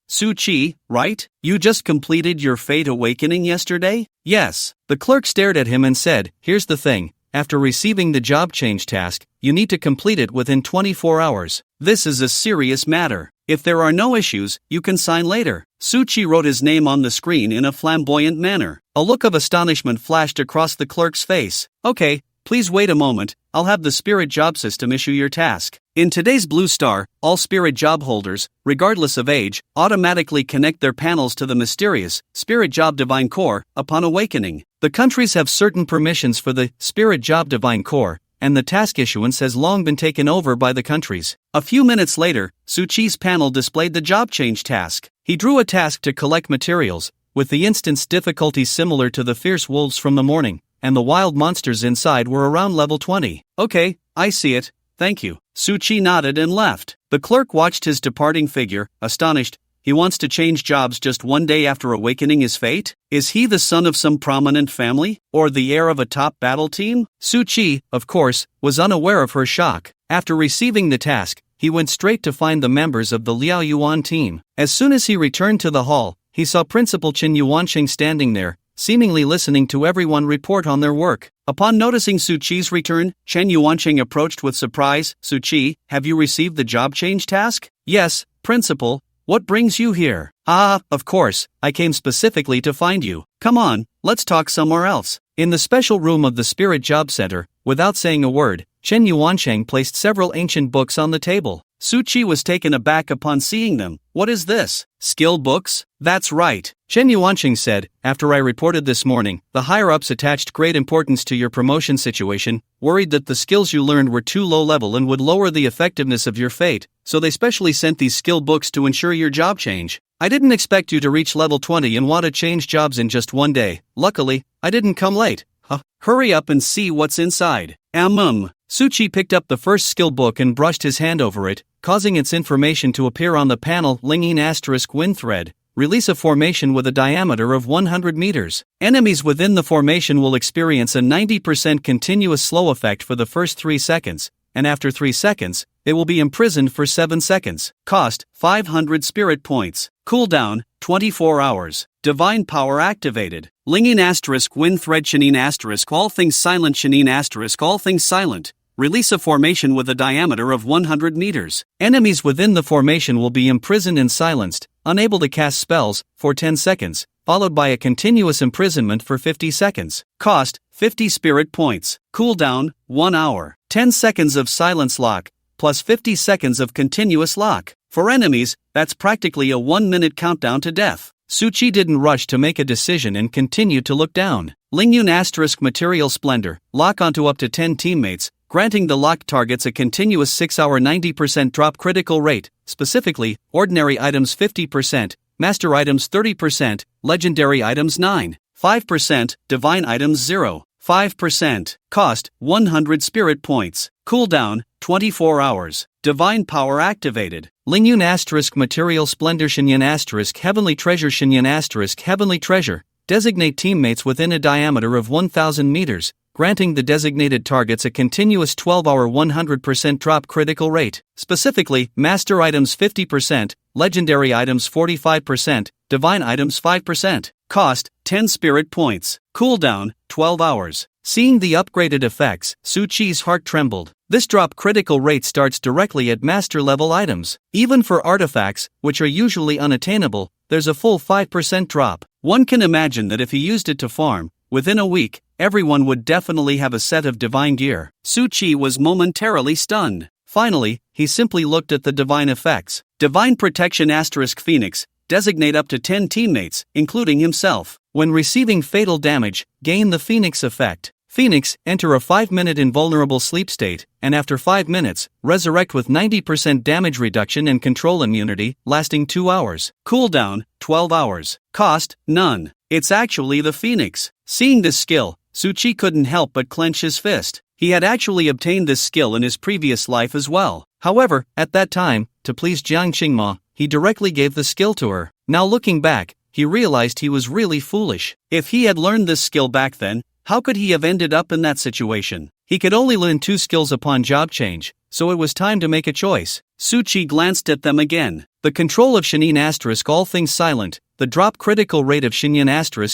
Su Qi, right? You just completed your fate awakening yesterday? Yes. The clerk stared at him and said, here's the thing, after receiving the job change task, you need to complete it within 24 hours. This is a serious matter. If there are no issues, you can sign later. Su Qi wrote his name on the screen in a flamboyant manner. A look of astonishment flashed across the clerk's face. Okay, please wait a moment, I'll have the Spirit Job System issue your task. In today's Blue Star, all Spirit Job holders, regardless of age, automatically connect their panels to the mysterious Spirit Job Divine Core upon awakening. The countries have certain permissions for the Spirit Job Divine Core, and the task issuance has long been taken over by the countries. A few minutes later, Su Qi's panel displayed the job change task. He drew a task to collect materials, with the instance difficulty similar to the fierce wolves from the morning, and the wild monsters inside were around level 20. Okay, I see it, thank you. Su Qi nodded and left. The clerk watched his departing figure, astonished. He wants to change jobs just one day after awakening his fate? Is he the son of some prominent family? Or the heir of a top battle team? Su Qi, of course, was unaware of her shock. After receiving the task, he went straight to find the members of the Liao Yuan team. As soon as he returned to the hall, he saw Principal Chen Yuanqing standing there, seemingly listening to everyone report on their work. Upon noticing Su Qi's return, Chen Yuanqing approached with surprise. Su Qi, have you received the job change task? Yes, Principal. What brings you here? Ah, of course, I came specifically to find you. Come on, let's talk somewhere else. In the special room of the Spirit Job Center, without saying a word, Chen Yuanqing placed several ancient books on the table. Su Qi was taken aback upon seeing them. What is this? Skill books? That's right. Chen Yuanqing said, after I reported this morning, the higher-ups attached great importance to your promotion situation, worried that the skills you learned were too low level and would lower the effectiveness of your fate, so they specially sent these skill books to ensure your job change. I didn't expect you to reach level 20 and want to change jobs in just one day. Luckily, I didn't come late. Hurry up and see what's inside. Su Qi picked up the first skill book and brushed his hand over it, causing its information to appear on the panel. Linging * wind thread. Release a formation with a diameter of 100 meters. Enemies within the formation will experience a 90% continuous slow effect for the first 3 seconds, and after 3 seconds, they will be imprisoned for 7 seconds. Cost, 500 spirit points. Cooldown, 24 hours. Divine power activated. Linging * wind thread. Shinin * all things silent. Shinin * all things silent. Release a formation with a diameter of 100 meters. Enemies within the formation will be imprisoned and silenced, unable to cast spells, for 10 seconds, followed by a continuous imprisonment for 50 seconds. Cost, 50 spirit points. Cooldown, 1 hour. 10 seconds of silence lock, plus 50 seconds of continuous lock. For enemies, that's practically a 1-minute countdown to death. Su Qi didn't rush to make a decision and continued to look down. Lingyun * material splendor. Lock onto up to 10 teammates, granting the locked targets a continuous 6-hour 90% drop critical rate, specifically, ordinary items 50%, master items 30%, legendary items 5%, divine items 5%. Cost, 100 spirit points. Cooldown, 24 hours. Divine power activated. Lingyun * material splendor. Shinyan * heavenly treasure. Shinyan * heavenly treasure. Designate teammates within a diameter of 1,000 meters, granting the designated targets a continuous 12-hour 100% drop critical rate. Specifically, master items 50%, legendary items 45%, divine items 5%. Cost, 10 spirit points. Cooldown, 12 hours. Seeing the upgraded effects, Su Qi's heart trembled. This drop critical rate starts directly at master level items. Even for artifacts, which are usually unattainable, there's a full 5% drop. One can imagine that if he used it to farm, within a week, everyone would definitely have a set of divine gear. Su Chi was momentarily stunned. Finally, he simply looked at the divine effects. Divine Protection * Phoenix, designate up to 10 teammates, including himself. When receiving fatal damage, gain the Phoenix effect. Phoenix, enter a 5-minute invulnerable sleep state, and after 5 minutes, resurrect with 90% damage reduction and control immunity, lasting 2 hours. Cooldown, 12 hours. Cost, none. It's actually the Phoenix. Seeing this skill, Su Chi couldn't help but clench his fist. He had actually obtained this skill in his previous life as well. However, at that time, to please Jiang Qingma, he directly gave the skill to her. Now looking back, he realized he was really foolish. If he had learned this skill back then, how could he have ended up in that situation? He could only learn 2 skills upon job change, so it was time to make a choice. Su Chi glanced at them again. The control of Shinin * all things silent, the drop critical rate of Shinyan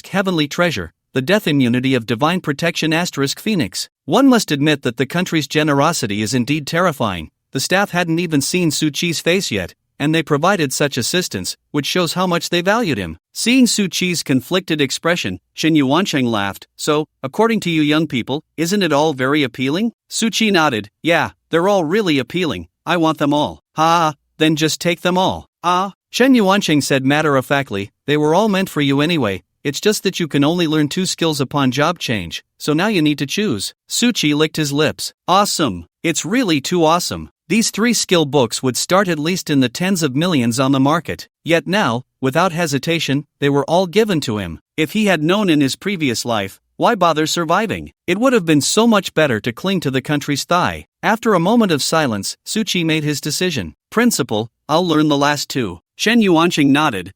* heavenly treasure, the death immunity of divine protection * Phoenix. One must admit that the country's generosity is indeed terrifying. The staff hadn't even seen Su Chi's face yet, and they provided such assistance, which shows how much they valued him. Seeing Su Chi's conflicted expression, Shen Yuancheng laughed. So, according to you young people, isn't it all very appealing? Su Chi nodded. Yeah, they're all really appealing. I want them all. Ha, then just take them all. Ah, Shen Yuancheng said matter-of-factly, they were all meant for you anyway. It's just that you can only learn 2 skills upon job change, so now you need to choose. Su Chi licked his lips. Awesome. It's really too awesome. These 3 skill books would start at least in the tens of millions on the market. Yet now, without hesitation, they were all given to him. If he had known in his previous life, why bother surviving? It would have been so much better to cling to the country's thigh. After a moment of silence, Su Chi made his decision. Principal, I'll learn the last 2. Shen Yuanqing nodded.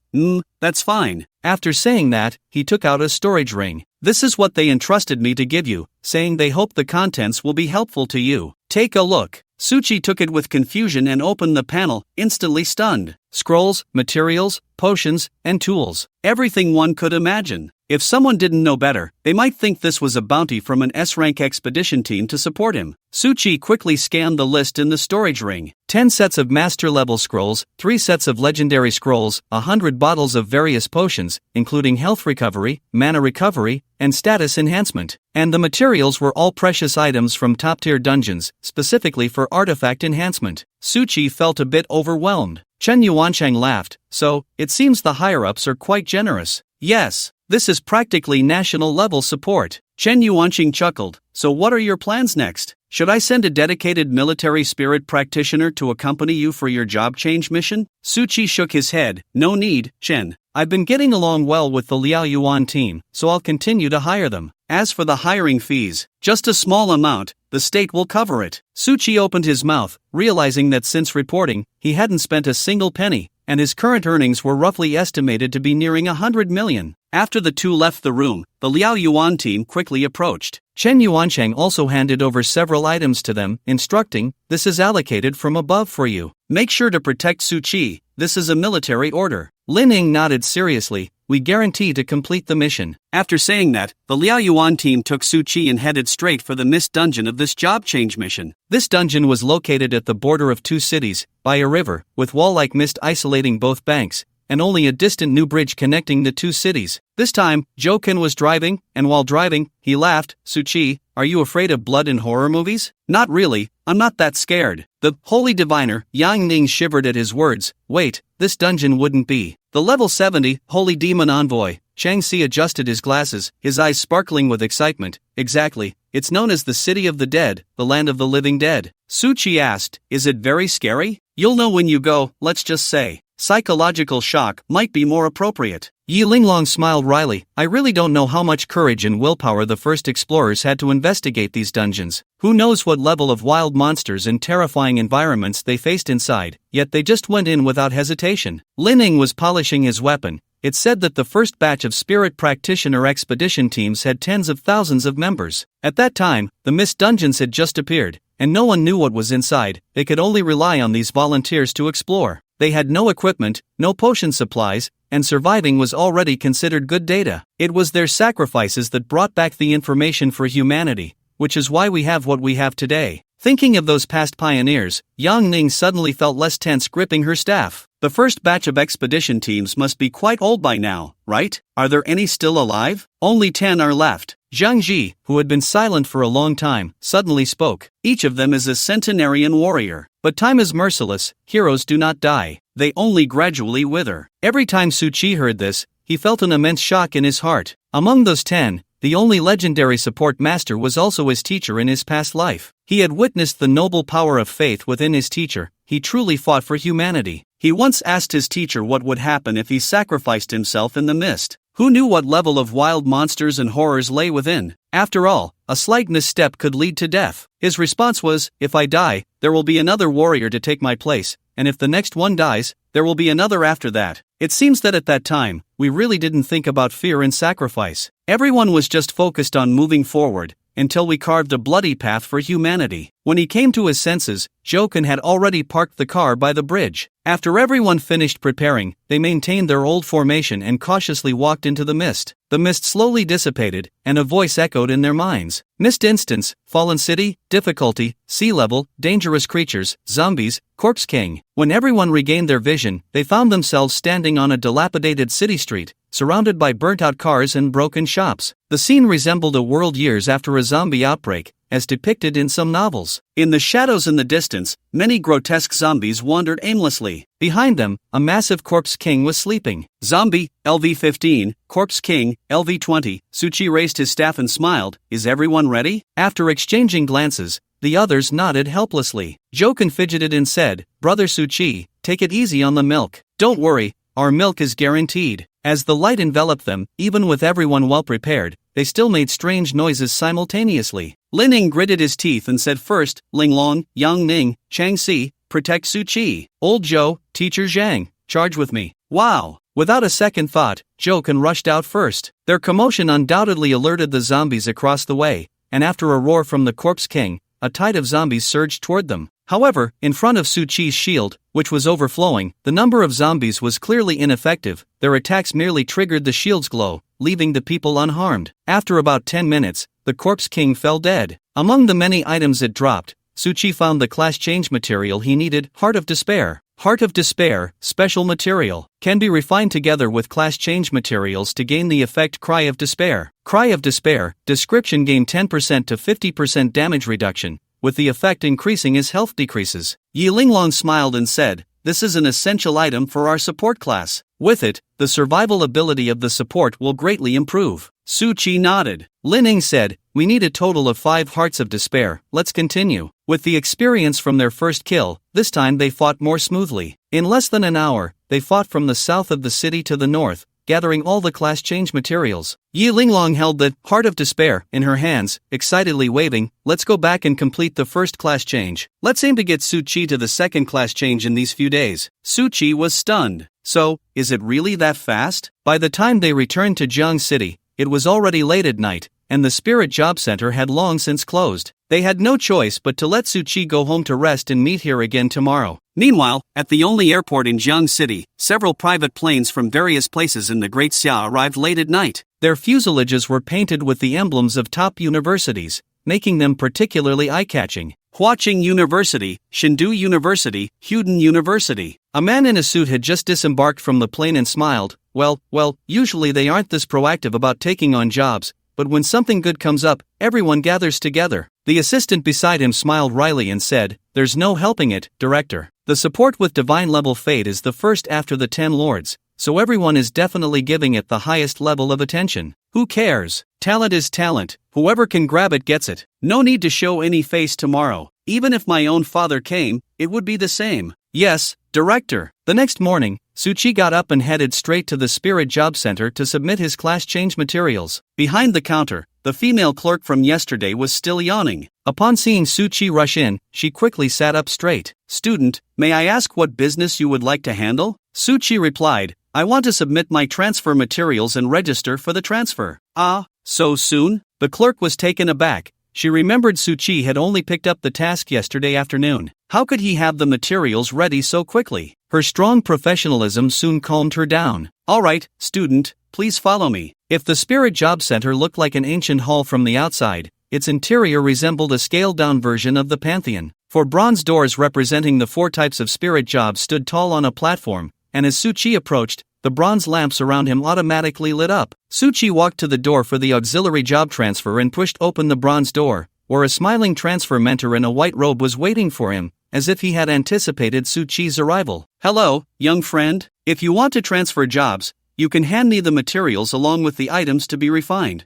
That's fine. After saying that, he took out a storage ring. This is what they entrusted me to give you, saying they hope the contents will be helpful to you. Take a look. Su Chi took it with confusion and opened the panel, instantly stunned. Scrolls, materials, potions, and tools. Everything one could imagine. If someone didn't know better, they might think this was a bounty from an S-rank expedition team to support him. Su Chi quickly scanned the list in the storage ring. 10 sets of master-level scrolls, 3 sets of legendary scrolls, 100 bottles of various potions, including health recovery, mana recovery, and status enhancement. And the materials were all precious items from top-tier dungeons, specifically for artifact enhancement. Su Chi felt a bit overwhelmed. Chen Yuancheng laughed. So, it seems the higher-ups are quite generous. Yes, this is practically national-level support. Chen Yuanqing chuckled. So what are your plans next? Should I send a dedicated military spirit practitioner to accompany you for your job change mission? Su Chi shook his head. No need, Chen. I've been getting along well with the Liao Yuan team, so I'll continue to hire them. As for the hiring fees, just a small amount, the state will cover it. Su Chi opened his mouth, realizing that since reporting, he hadn't spent a single penny, and his current earnings were roughly estimated to be nearing 100 million. After the two left the room, the Liao Yuan team quickly approached. Chen Yuancheng also handed over several items to them, instructing, "This is allocated from above for you. Make sure to protect Su Chi, this is a military order." Lin Ying nodded seriously. "We guarantee to complete the mission." After saying that, the Liao Yuan team took Su Chi and headed straight for the mist dungeon of this job change mission. This dungeon was located at the border of 2 cities, by a river, with wall-like mist isolating both banks, and only a distant new bridge connecting the 2 cities. This time, Zhou Ken was driving, and while driving, he laughed. "Su Chi, are you afraid of blood in horror movies?" "Not really, I'm not that scared." The holy diviner, Yang Ning, shivered at his words. "Wait, this dungeon wouldn't be the level 70 holy demon envoy." Chang Si adjusted his glasses, his eyes sparkling with excitement. "Exactly, it's known as the City of the Dead, the Land of the Living Dead." Su Chi asked, "Is it very scary?" "You'll know when you go, let's just say. Psychological shock might be more appropriate." Yi Linglong smiled wryly. "I really don't know how much courage and willpower the first explorers had to investigate these dungeons. Who knows what level of wild monsters and terrifying environments they faced inside, yet they just went in without hesitation." Lin Ying was polishing his weapon. It said that the first batch of spirit practitioner expedition teams had tens of thousands of members. At that time, the mist dungeons had just appeared, and no one knew what was inside. They could only rely on these volunteers to explore. They had no equipment, no potion supplies, and surviving was already considered good data. It was their sacrifices that brought back the information for humanity, which is why we have what we have today. Thinking of those past pioneers, Yang Ning suddenly felt less tense gripping her staff. The first batch of expedition teams must be quite old by now, right? Are there any still alive? Only 10 are left. Zhang Ji, who had been silent for a long time, suddenly spoke. Each of them is a centenarian warrior. But time is merciless, heroes do not die, they only gradually wither. Every time Su Chi heard this, he felt an immense shock in his heart. Among those 10, the only legendary support master was also his teacher in his past life. He had witnessed the noble power of faith within his teacher. He truly fought for humanity. He once asked his teacher what would happen if he sacrificed himself in the mist. Who knew what level of wild monsters and horrors lay within? After all, a slight misstep could lead to death. His response was, if I die, there will be another warrior to take my place, and if the next one dies, there will be another after that. It seems that at that time, we really didn't think about fear and sacrifice. Everyone was just focused on moving forward, until we carved a bloody path for humanity. When he came to his senses, Joken had already parked the car by the bridge. After everyone finished preparing, they maintained their old formation and cautiously walked into the mist. The mist slowly dissipated, and a voice echoed in their minds. Mist instance, fallen city, difficulty, sea level, dangerous creatures, zombies, corpse king. When everyone regained their vision, they found themselves standing on a dilapidated city street, surrounded by burnt-out cars and broken shops. The scene resembled a world years after a zombie outbreak, as depicted in some novels. In the shadows in the distance, many grotesque zombies wandered aimlessly. Behind them, a massive corpse king was sleeping. Zombie, LV-15, corpse king, LV-20. Su Chi raised his staff and smiled. Is everyone ready? After exchanging glances, the others nodded helplessly. Joken fidgeted and said, Brother Su Chi, take it easy on the milk. Don't worry, our milk is guaranteed. As the light enveloped them, even with everyone well prepared, they still made strange noises simultaneously. Lin Ning gritted his teeth and said first, Ling Long, Yang Ning, Chang Si, protect Su Chi. Old Zhou, Teacher Zhang, charge with me. Wow! Without a second thought, Joken rushed out first. Their commotion undoubtedly alerted the zombies across the way, and after a roar from the corpse king, a tide of zombies surged toward them. However, in front of Su Chi's shield, which was overflowing, the number of zombies was clearly ineffective. Their attacks merely triggered the shield's glow, leaving the people unharmed. After about 10 minutes, the corpse king fell dead. Among the many items it dropped, Su Chi found the class change material he needed, Heart of Despair. Heart of Despair, special material, can be refined together with class change materials to gain the effect Cry of Despair. Cry of Despair, description gain 10% to 50% damage reduction, with the effect increasing as health decreases. Yi Linglong smiled and said, this is an essential item for our support class. With it, the survival ability of the support will greatly improve. Su Chi nodded. Lin Ning said, we need a total of 5 Hearts of Despair, let's continue. With the experience from their first kill, this time they fought more smoothly. In less than an hour, they fought from the south of the city to the north, gathering all the class change materials. Yi Linglong held the Heart of Despair in her hands, excitedly waving, let's go back and complete the first class change. Let's aim to get Su Chi to the second class change in these few days. Su Chi was stunned. So, is it really that fast? By the time they returned to Jiang City, it was already late at night, and the Spirit Job Center had long since closed. They had no choice but to let Su Chi go home to rest and meet here again tomorrow. Meanwhile, at the only airport in Jiang City, several private planes from various places in the Great Xia arrived late at night. Their fuselages were painted with the emblems of top universities, making them particularly eye-catching. Huaqing University, Shindu University, Huden University. A man in a suit had just disembarked from the plane and smiled. Well, usually they aren't this proactive about taking on jobs, but when something good comes up, everyone gathers together. The assistant beside him smiled wryly and said, there's no helping it, Director. The support with divine level fate is the first after the 10 lords, so everyone is definitely giving it the highest level of attention. Who cares? Talent is talent, whoever can grab it gets it. No need to show any face tomorrow. Even if my own father came, it would be the same. Yes, Director. The next morning, Su Chi got up and headed straight to the Spirit Job Center to submit his class change materials. Behind the counter, the female clerk from yesterday was still yawning. Upon seeing Su Chi rush in, she quickly sat up straight. Student, may I ask what business you would like to handle? Su Chi replied, I want to submit my transfer materials and register for the transfer. Ah, so soon? The clerk was taken aback. She remembered Su Chi had only picked up the task yesterday afternoon. How could he have the materials ready so quickly? Her strong professionalism soon calmed her down. All right, student, please follow me. If the Spirit Job Center looked like an ancient hall from the outside, its interior resembled a scaled-down version of the Pantheon. Four bronze doors representing the 4 types of spirit jobs stood tall on a platform, and as Suchi approached, the bronze lamps around him automatically lit up. Suchi walked to the door for the auxiliary job transfer and pushed open the bronze door, where a smiling transfer mentor in a white robe was waiting for him, as if he had anticipated Suchi's arrival. "Hello, young friend. If you want to transfer jobs, you can hand me the materials along with the items to be refined."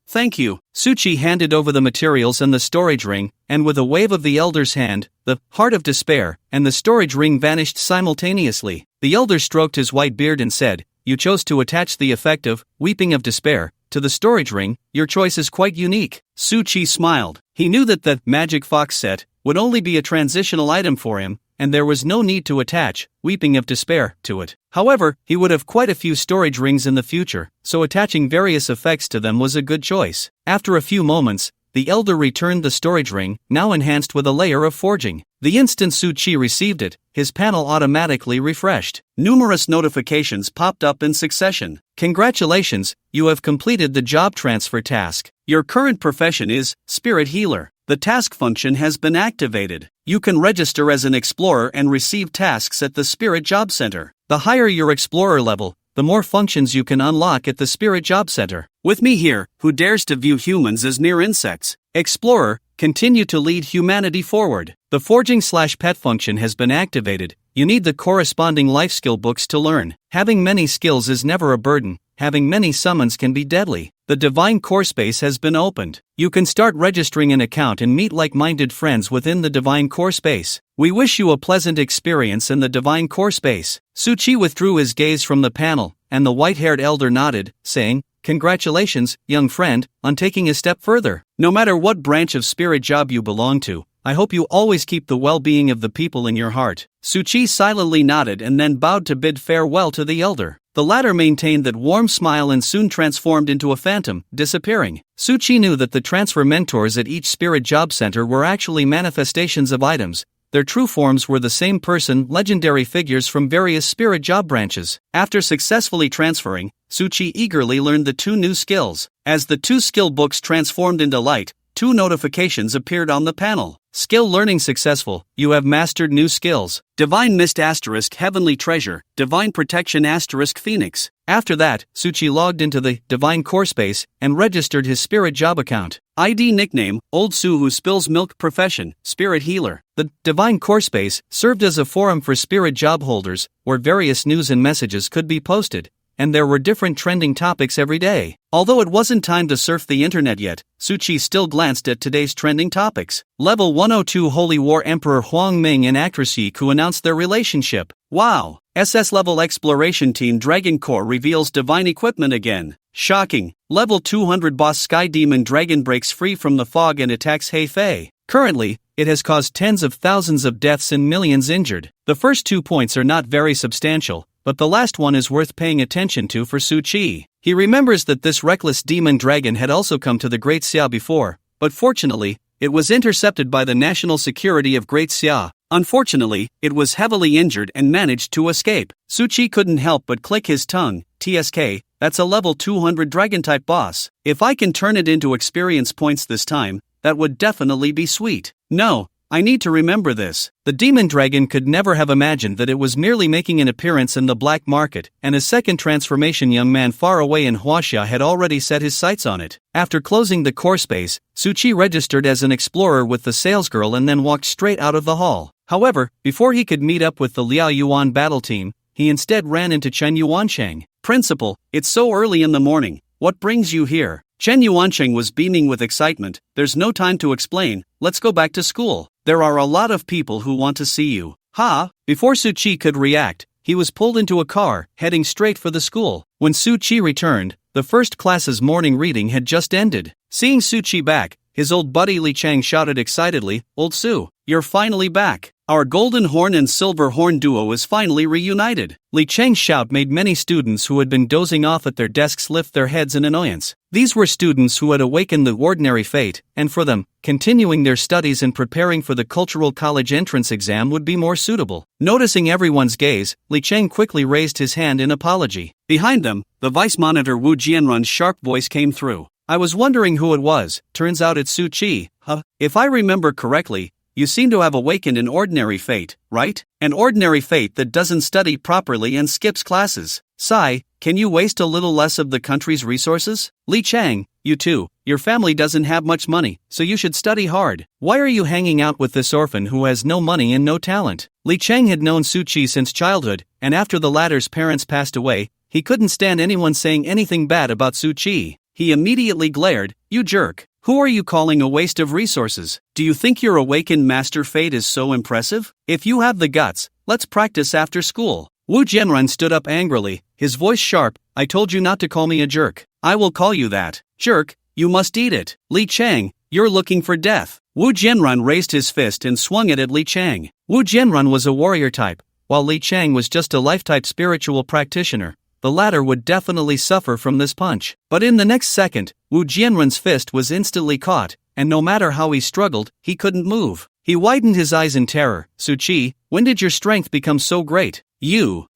Thank you." Suchi handed over the materials and the storage ring, and with a wave of the elder's hand, the heart of despair and the storage ring vanished simultaneously. The elder stroked his white beard and said, "You chose to attach the effect of weeping of despair to the storage ring. Your choice is quite unique." Suchi smiled. He knew that the magic fox set would only be a transitional item for him, and there was no need to attach weeping of despair to it. However, he would have quite a few storage rings in the future, so attaching various effects to them was a good choice. After a few moments, the elder returned the storage ring, now enhanced with a layer of forging. The instant Suchi received it, his panel automatically refreshed. Numerous notifications popped up in succession. "Congratulations, you have completed the job transfer task. Your current profession is spirit healer. The task function has been activated. You can register as an explorer and receive tasks at the Spirit Job Center. The higher your explorer level, the more functions you can unlock at the Spirit Job Center. With me here, who dares to view humans as mere insects? Explorer, continue to lead humanity forward. The forging/pet function has been activated. You need the corresponding life skill books to learn. Having many skills is never a burden. Having many summons can be deadly. The Divine Core Space has been opened. You can start registering an account and meet like-minded friends within the Divine Core Space. We wish you a pleasant experience in the Divine Core Space." Suchi withdrew his gaze from the panel, and the white-haired elder nodded, saying, "Congratulations, young friend, on taking a step further. No matter what branch of spirit job you belong to, I hope you always keep the well-being of the people in your heart." Suchi silently nodded and then bowed to bid farewell to the elder. The latter maintained that warm smile and soon transformed into a phantom, disappearing. Suchi knew that the transfer mentors at each spirit job center were actually manifestations of items. Their true forms were the same person, legendary figures from various spirit job branches. After successfully transferring, Suchi eagerly learned the 2 new skills. As the 2 skill books transformed into light, 2 notifications appeared on the panel. Skill learning successful. You have mastered new skills. Divine Mist * Heavenly Treasure, Divine Protection * Phoenix. After that, Suchi logged into the Divine Core Space and registered his Spirit Job account. ID nickname, Old Sue Who Spills Milk. Profession, Spirit Healer. The Divine Core Space served as a forum for spirit job holders, where various news and messages could be posted, and there were different trending topics every day. Although it wasn't time to surf the internet yet, Suchi still glanced at today's trending topics. Level 102 Holy War Emperor Huang Ming and actress Yi Ku announced their relationship. Wow! SS level exploration team Dragon Core reveals divine equipment again. Shocking! Level 200 boss Sky Demon Dragon breaks free from the fog and attacks Heifei. Currently, it has caused tens of thousands of deaths and millions injured. The first 2 points are not very substantial, but the last one is worth paying attention to for Suchi. He remembers that this reckless demon dragon had also come to the Great Xia before, but fortunately, it was intercepted by the national security of Great Xia. Unfortunately, it was heavily injured and managed to escape. Suchi couldn't help but click his tongue. TSK, that's a level 200 dragon-type boss. If I can turn it into experience points this time, that would definitely be sweet. No, I need to remember this. The demon dragon could never have imagined that it was merely making an appearance in the black market, and a second transformation young man far away in Huaxia had already set his sights on it. After closing the core space, Suchi registered as an explorer with the salesgirl and then walked straight out of the hall. However, before he could meet up with the Liao Yuan battle team, he instead ran into Chen Yuancheng. "Principal, it's so early in the morning. What brings you here?" Chen Yuancheng was beaming with excitement. "There's no time to explain, let's go back to school. There are a lot of people who want to see you." "Ha!" Before Suchi could react, he was pulled into a car, heading straight for the school. When Suchi returned, the first class's morning reading had just ended. Seeing Suchi back, his old buddy Li Chang shouted excitedly, "Old Su, you're finally back. Our golden horn and silver horn duo is finally reunited." Li Chang's shout made many students who had been dozing off at their desks lift their heads in annoyance. These were students who had awakened the ordinary fate, and for them, continuing their studies and preparing for the cultural college entrance exam would be more suitable. Noticing everyone's gaze, Li Chang quickly raised his hand in apology. Behind them, the vice monitor Wu Jianrun's sharp voice came through. I was wondering who it was. Turns out it's Su Chi. Huh? If I remember correctly, you seem to have awakened an ordinary fate, right? An ordinary fate that doesn't study properly and skips classes. Sigh, can you waste a little less of the country's resources? Li Chang, you too. Your family doesn't have much money, so you should study hard. Why are you hanging out with this orphan who has no money and no talent? Li Chang had known Su Chi since childhood, and after the latter's parents passed away, he couldn't stand anyone saying anything bad about Su Chi. He immediately glared, you jerk. Who are you calling a waste of resources? Do you think your awakened master fate is so impressive? If you have the guts, let's practice after school. Wu Jianran stood up angrily, his voice sharp. I told you not to call me a jerk. I will call you that. Jerk, you must eat it. Li Chang, you're looking for death. Wu Jianran raised his fist and swung it at Li Chang. Wu Jianran was a warrior type, while Li Chang was just a life-type spiritual practitioner. The latter would definitely suffer from this punch. But in the next second, Wu Jianran's fist was instantly caught, and no matter how he struggled, he couldn't move. He widened his eyes in terror. Su Chi, when did your strength become so great? You.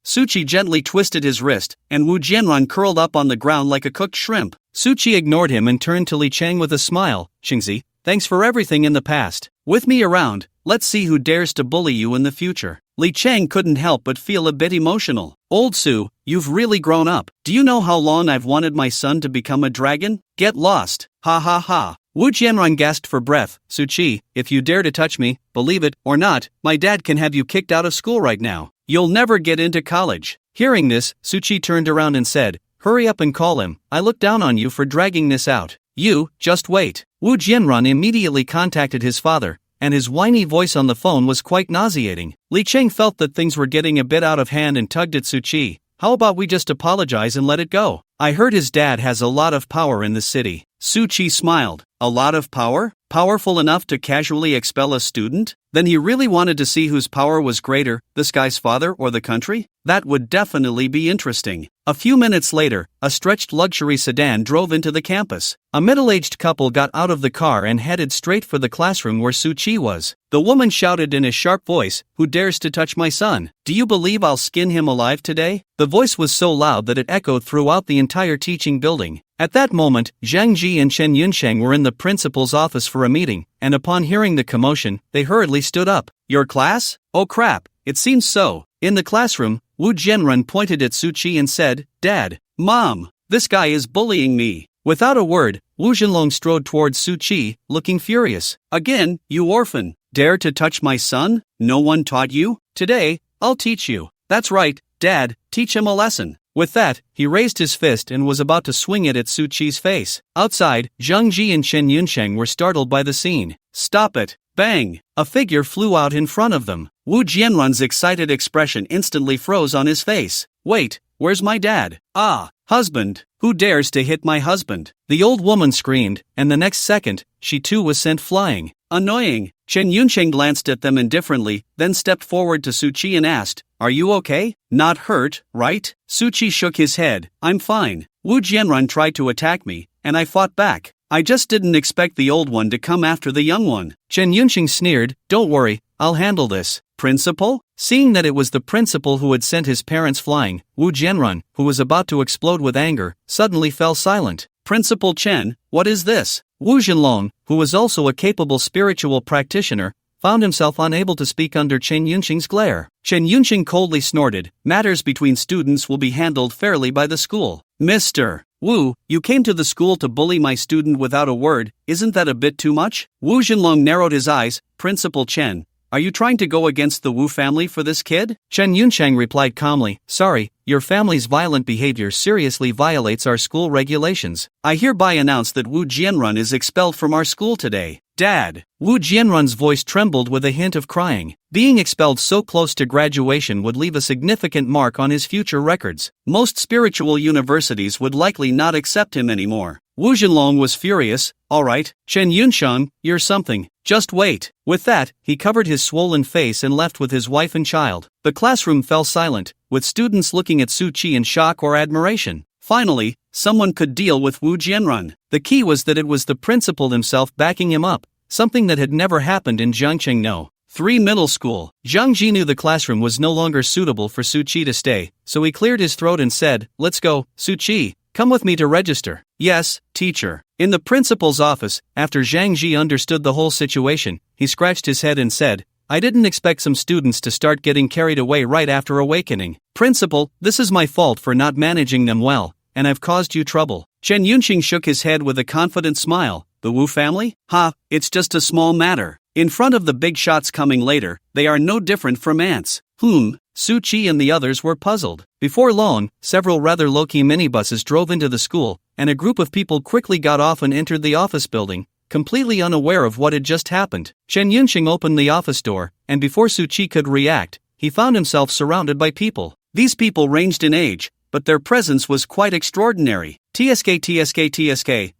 Su Chi gently twisted his wrist, and Wu Jianran curled up on the ground like a cooked shrimp. Su Chi ignored him and turned to Li Chang with a smile. Xingzi, thanks for everything in the past. With me around, let's see who dares to bully you in the future. Li Chang couldn't help but feel a bit emotional. Old Su, you've really grown up. Do you know how long I've wanted my son to become a dragon? Get lost. Ha ha ha. Wu Jianran gasped for breath. Su Chi, if you dare to touch me, believe it or not, my dad can have you kicked out of school right now. You'll never get into college. Hearing this, Su Chi turned around and said, hurry up and call him. I look down on you for dragging this out. You, just wait. Wu Jianran immediately contacted his father, and his whiny voice on the phone was quite nauseating. Li Chang felt that things were getting a bit out of hand and tugged at Su Chi. How about we just apologize and let it go? I heard his dad has a lot of power in the city. Su Chi smiled. A lot of power? Powerful enough to casually expel a student? Then he really wanted to see whose power was greater, this guy's father or the country? That would definitely be interesting. A few minutes later, a stretched luxury sedan drove into the campus. A middle-aged couple got out of the car and headed straight for the classroom where Su Chi was. The woman shouted in a sharp voice, who dares to touch my son? Do you believe I'll skin him alive today? The voice was so loud that it echoed throughout the entire teaching building. At that moment, Zhang Ji and Chen Yunsheng were in the principal's office for a meeting, and upon hearing the commotion, they hurriedly stood up. Your class? Oh crap, it seems so. In the classroom, Wu Jianran pointed at Su Chi and said, Dad, Mom, this guy is bullying me. Without a word, Wu Zhenlong strode towards Su Chi, looking furious. Again, you orphan. Dare to touch my son? No one taught you? Today, I'll teach you. That's right, Dad, teach him a lesson. With that, he raised his fist and was about to swing it at Su Chi's face. Outside, Zhang Ji and Chen Yunsheng were startled by the scene. Stop it! Bang! A figure flew out in front of them. Wu Jianran's excited expression instantly froze on his face. Wait, where's my dad? Ah, husband! Who dares to hit my husband? The old woman screamed, and the next second, she too was sent flying. Annoying! Chen Yunsheng glanced at them indifferently, then stepped forward to Su Chi and asked, Are you okay? Not hurt, right? Su Chi shook his head. I'm fine. Wu Jianran tried to attack me, and I fought back. I just didn't expect the old one to come after the young one. Chen Yunsheng sneered, Don't worry, I'll handle this. Principal? Seeing that it was the principal who had sent his parents flying, Wu Jianran, who was about to explode with anger, suddenly fell silent. Principal Chen, what is this? Wu Zhenlong, who was also a capable spiritual practitioner, found himself unable to speak under Chen Yunsheng's glare. Chen Yunsheng coldly snorted, Matters between students will be handled fairly by the school. Mr. Wu, you came to the school to bully my student without a word, isn't that a bit too much? Wu Zhenlong narrowed his eyes. Principal Chen, are you trying to go against the Wu family for this kid? Chen Yunsheng replied calmly, Sorry, your family's violent behavior seriously violates our school regulations. I hereby announce that Wu Jianran is expelled from our school today. Dad! Wu Jianran's voice trembled with a hint of crying. Being expelled so close to graduation would leave a significant mark on his future records. Most spiritual universities would likely not accept him anymore. Wu Zhenlong was furious. Alright, Chen Yunsheng, you're something. Just wait. With that, he covered his swollen face and left with his wife and child. The classroom fell silent, with students looking at Su Chi in shock or admiration. Finally, someone could deal with Wu Jianran. The key was that it was the principal himself backing him up, something that had never happened in Jiangcheng 3 middle school. Zhang Ji knew the classroom was no longer suitable for Su Chi to stay, so he cleared his throat and said, Let's go, Su Chi, Come with me to register. Yes, teacher. In the principal's office, after Zhang Ji understood the whole situation, he scratched his head and said, I didn't expect some students to start getting carried away right after awakening. Principal, this is my fault for not managing them well, and I've caused you trouble. Chen Yunqing shook his head with a confident smile. The Wu family? Ha, it's just a small matter. In front of the big shots coming later, they are no different from ants. Su Qi and the others were puzzled. Before long, several rather low-key minibuses drove into the school, and a group of people quickly got off and entered the office building, completely unaware of what had just happened. Chen Yunqing opened the office door, and before Su Qi could react, he found himself surrounded by people. These people ranged in age, but their presence was quite extraordinary. TSK,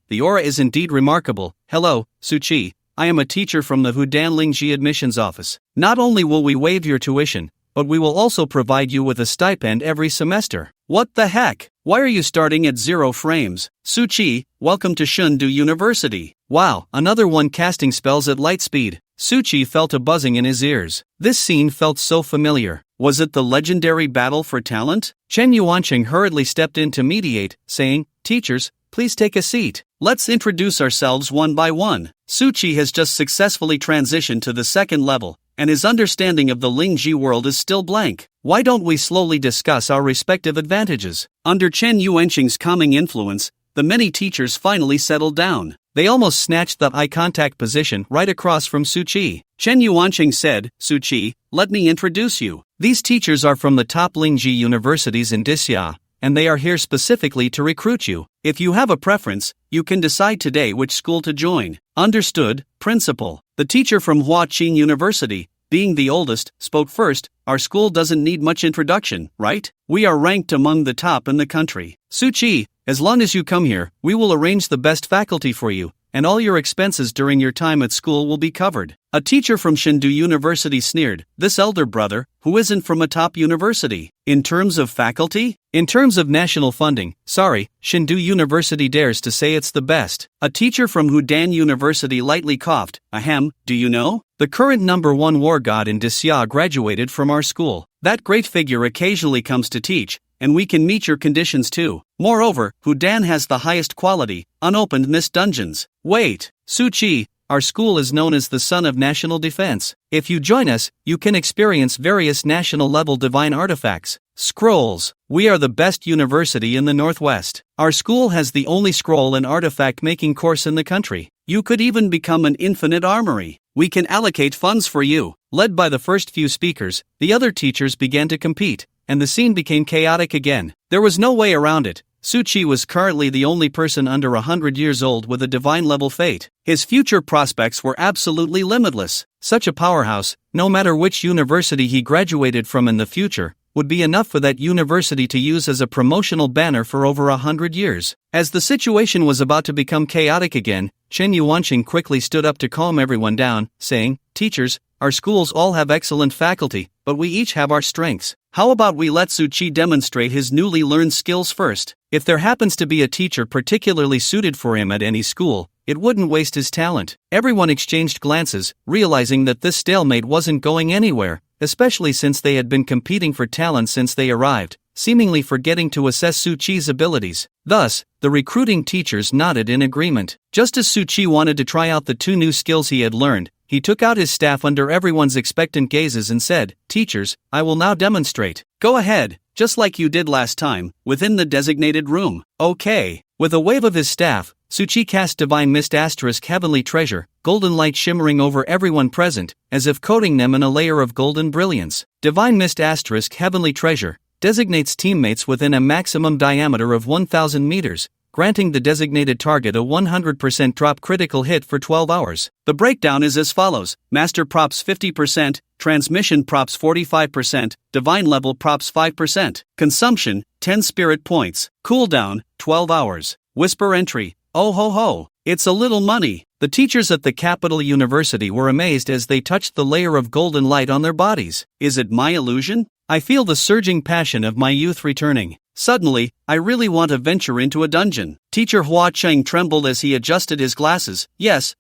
the aura is indeed remarkable. Hello, Su Qi. I am a teacher from the Hudan Lingji admissions office. Not only will we waive your tuition, but we will also provide you with a stipend every semester. What the heck? Why are you starting at 0 frames? Su Qi, welcome to Shundu University. Wow, another one casting spells at light speed. Su Qi felt a buzzing in his ears. This scene felt so familiar. Was it the legendary battle for talent? Chen Yuanqing hurriedly stepped in to mediate, saying, Teachers, please take a seat. Let's introduce ourselves one by one. Su Qi has just successfully transitioned to the second level, and his understanding of the Lingji world is still blank. Why don't we slowly discuss our respective advantages? Under Chen Yuanqing's calming influence, the many teachers finally settled down. They almost snatched the eye contact position right across from Su Qi. Chen Yuanqing said, Su Qi, let me introduce you. These teachers are from the top Lingji universities in Disya, and they are here specifically to recruit you. If you have a preference, you can decide today which school to join. Understood, Principal. The teacher from Huaqing University, being the oldest, spoke first. Our school doesn't need much introduction, right? We are ranked among the top in the country. Su Qi, as long as you come here, we will arrange the best faculty for you, and all your expenses during your time at school will be covered. A teacher from Chengdu University sneered, this elder brother, who isn't from a top university. In terms of faculty? In terms of national funding, sorry, Chengdu University dares to say it's the best. A teacher from Hudan University lightly coughed, ahem, do you know? The current #1 war god in Disya graduated from our school. That great figure occasionally comes to teach, and we can meet your conditions too. Moreover, Hudan has the highest quality, unopened mist dungeons. Wait, Su Qi, our school is known as the Son of National Defense. If you join us, you can experience various national-level divine artifacts. Scrolls. We are the best university in the Northwest. Our school has the only scroll and artifact-making course in the country. You could even become an infinite armory. We can allocate funds for you. Led by the first few speakers, the other teachers began to compete, and the scene became chaotic again. There was no way around it. Su Qi was currently the only person under 100 years old with a divine-level fate. His future prospects were absolutely limitless. Such a powerhouse, no matter which university he graduated from in the future, would be enough for that university to use as a promotional banner for over 100 years. As the situation was about to become chaotic again, Chen Yuanqing quickly stood up to calm everyone down, saying, Teachers, our schools all have excellent faculty, but we each have our strengths. How about we let Su Qi demonstrate his newly learned skills first? If there happens to be a teacher particularly suited for him at any school, it wouldn't waste his talent. Everyone exchanged glances, realizing that this stalemate wasn't going anywhere, especially since they had been competing for talent since they arrived, seemingly forgetting to assess Su Qi's abilities. Thus, the recruiting teachers nodded in agreement. Just as Su Qi wanted to try out the 2 new skills he had learned, he took out his staff under everyone's expectant gazes and said, Teachers, I will now demonstrate. Go ahead, just like you did last time, within the designated room. Okay. With a wave of his staff, Su Qi cast Divine Mist * Heavenly Treasure, golden light shimmering over everyone present, as if coating them in a layer of golden brilliance. Divine Mist * Heavenly Treasure designates teammates within a maximum diameter of 1,000 meters, granting the designated target a 100% drop critical hit for 12 hours. The breakdown is as follows: Master Props 50%, Transmission Props 45%, Divine Level Props 5%. Consumption, 10 Spirit Points. Cooldown, 12 hours. Whisper Entry, oh ho ho, it's a little money. The teachers at the capital university were amazed as they touched the layer of golden light on their bodies. Is it my illusion? I feel the surging passion of my youth returning. Suddenly, I really want to venture into a dungeon. Teacher Hua Cheng trembled as he adjusted his glasses. Yes,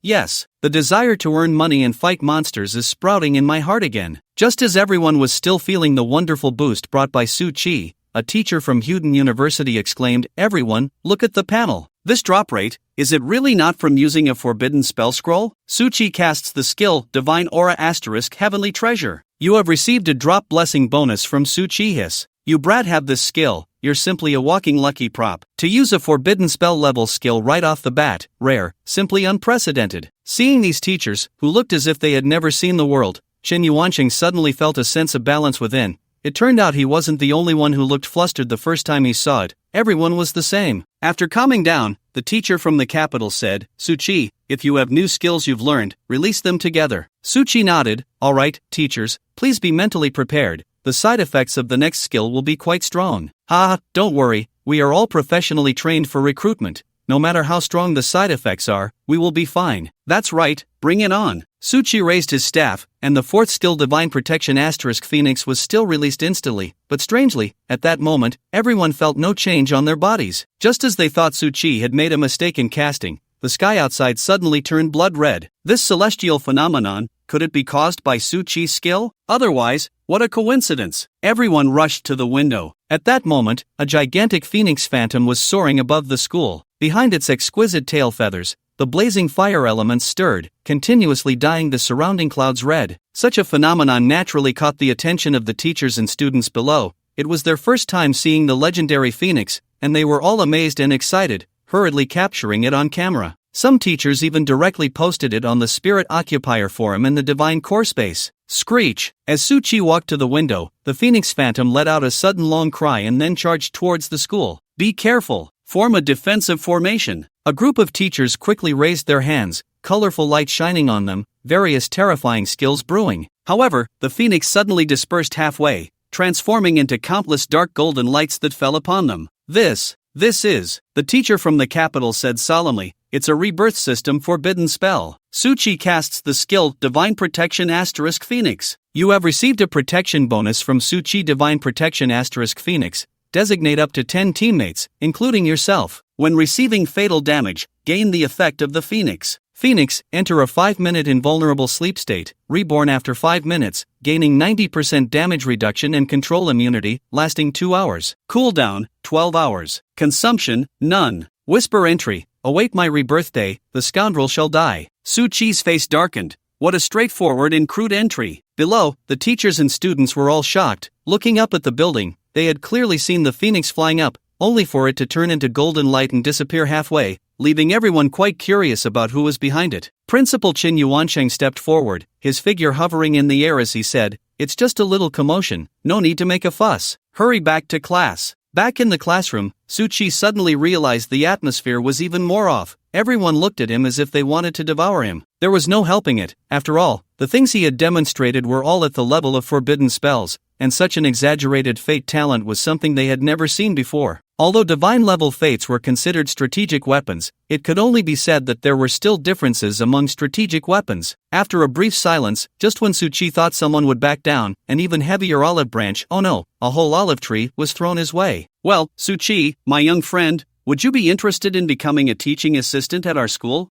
the desire to earn money and fight monsters is sprouting in my heart again. Just as everyone was still feeling the wonderful boost brought by Su Qi, a teacher from Huden University exclaimed, "Everyone, look at the panel. This drop rate, is it really not from using a forbidden spell scroll?" Suchi casts the skill, Divine Aura * Heavenly Treasure. You have received a drop blessing bonus from Suchi Hiss. You brat have this skill, you're simply a walking lucky prop. To use a forbidden spell level skill right off the bat, rare, simply unprecedented. Seeing these teachers, who looked as if they had never seen the world, Chen Yuanqing suddenly felt a sense of balance within. It turned out he wasn't the only one who looked flustered the first time he saw it, everyone was the same. After calming down, the teacher from the capital said, "Suchi, if you have new skills you've learned, release them together." Suchi nodded, "Alright, teachers, please be mentally prepared. The side effects of the next skill will be quite strong." Don't worry, we are all professionally trained for recruitment. No matter how strong the side effects are, we will be fine. That's right, bring it on. Suchi raised his staff, and the fourth skill Divine Protection * Phoenix was still released instantly, but strangely, at that moment, everyone felt no change on their bodies. Just as they thought Suchi had made a mistake in casting, the sky outside suddenly turned blood red. This celestial phenomenon, could it be caused by Suchi's skill? Otherwise, what a coincidence! Everyone rushed to the window. At that moment, a gigantic phoenix phantom was soaring above the school. Behind its exquisite tail feathers, the blazing fire elements stirred, continuously dyeing the surrounding clouds red. Such a phenomenon naturally caught the attention of the teachers and students below. It was their first time seeing the legendary phoenix, and they were all amazed and excited, hurriedly capturing it on camera. Some teachers even directly posted it on the Spirit Occupier forum in the Divine Core space. Screech! As Suchi walked to the window, the phoenix phantom let out a sudden long cry and then charged towards the school. "Be careful! Form a defensive formation." A group of teachers quickly raised their hands, colorful light shining on them, various terrifying skills brewing. However, the phoenix suddenly dispersed halfway, transforming into countless dark golden lights that fell upon them. This is, the teacher from the capital said solemnly, "It's a rebirth system forbidden spell." Suchi casts the skill Divine Protection * Phoenix. You have received a protection bonus from Suchi Divine Protection * Phoenix. Designate up to 10 teammates, including yourself. When receiving fatal damage, gain the effect of the Phoenix. Phoenix, enter a 5-minute invulnerable sleep state, reborn after 5 minutes, gaining 90% damage reduction and control immunity, lasting 2 hours. Cooldown, 12 hours. Consumption, none. Whisper entry, await my rebirth day, the scoundrel shall die. Suchi's face darkened. What a straightforward and crude entry. Below, the teachers and students were all shocked. Looking up at the building, they had clearly seen the phoenix flying up, only for it to turn into golden light and disappear halfway, leaving everyone quite curious about who was behind it. Principal Chen Yuansheng stepped forward, his figure hovering in the air as he said, "It's just a little commotion, no need to make a fuss. Hurry back to class." Back in the classroom, Suchi suddenly realized the atmosphere was even more off. Everyone looked at him as if they wanted to devour him. There was no helping it. After all, the things he had demonstrated were all at the level of forbidden spells, and such an exaggerated fate talent was something they had never seen before. Although divine-level fates were considered strategic weapons, it could only be said that there were still differences among strategic weapons. After a brief silence, just when Suchi thought someone would back down, an even heavier olive branch, oh no, a whole olive tree, was thrown his way. "Well, Suchi, my young friend, would you be interested in becoming a teaching assistant at our school?"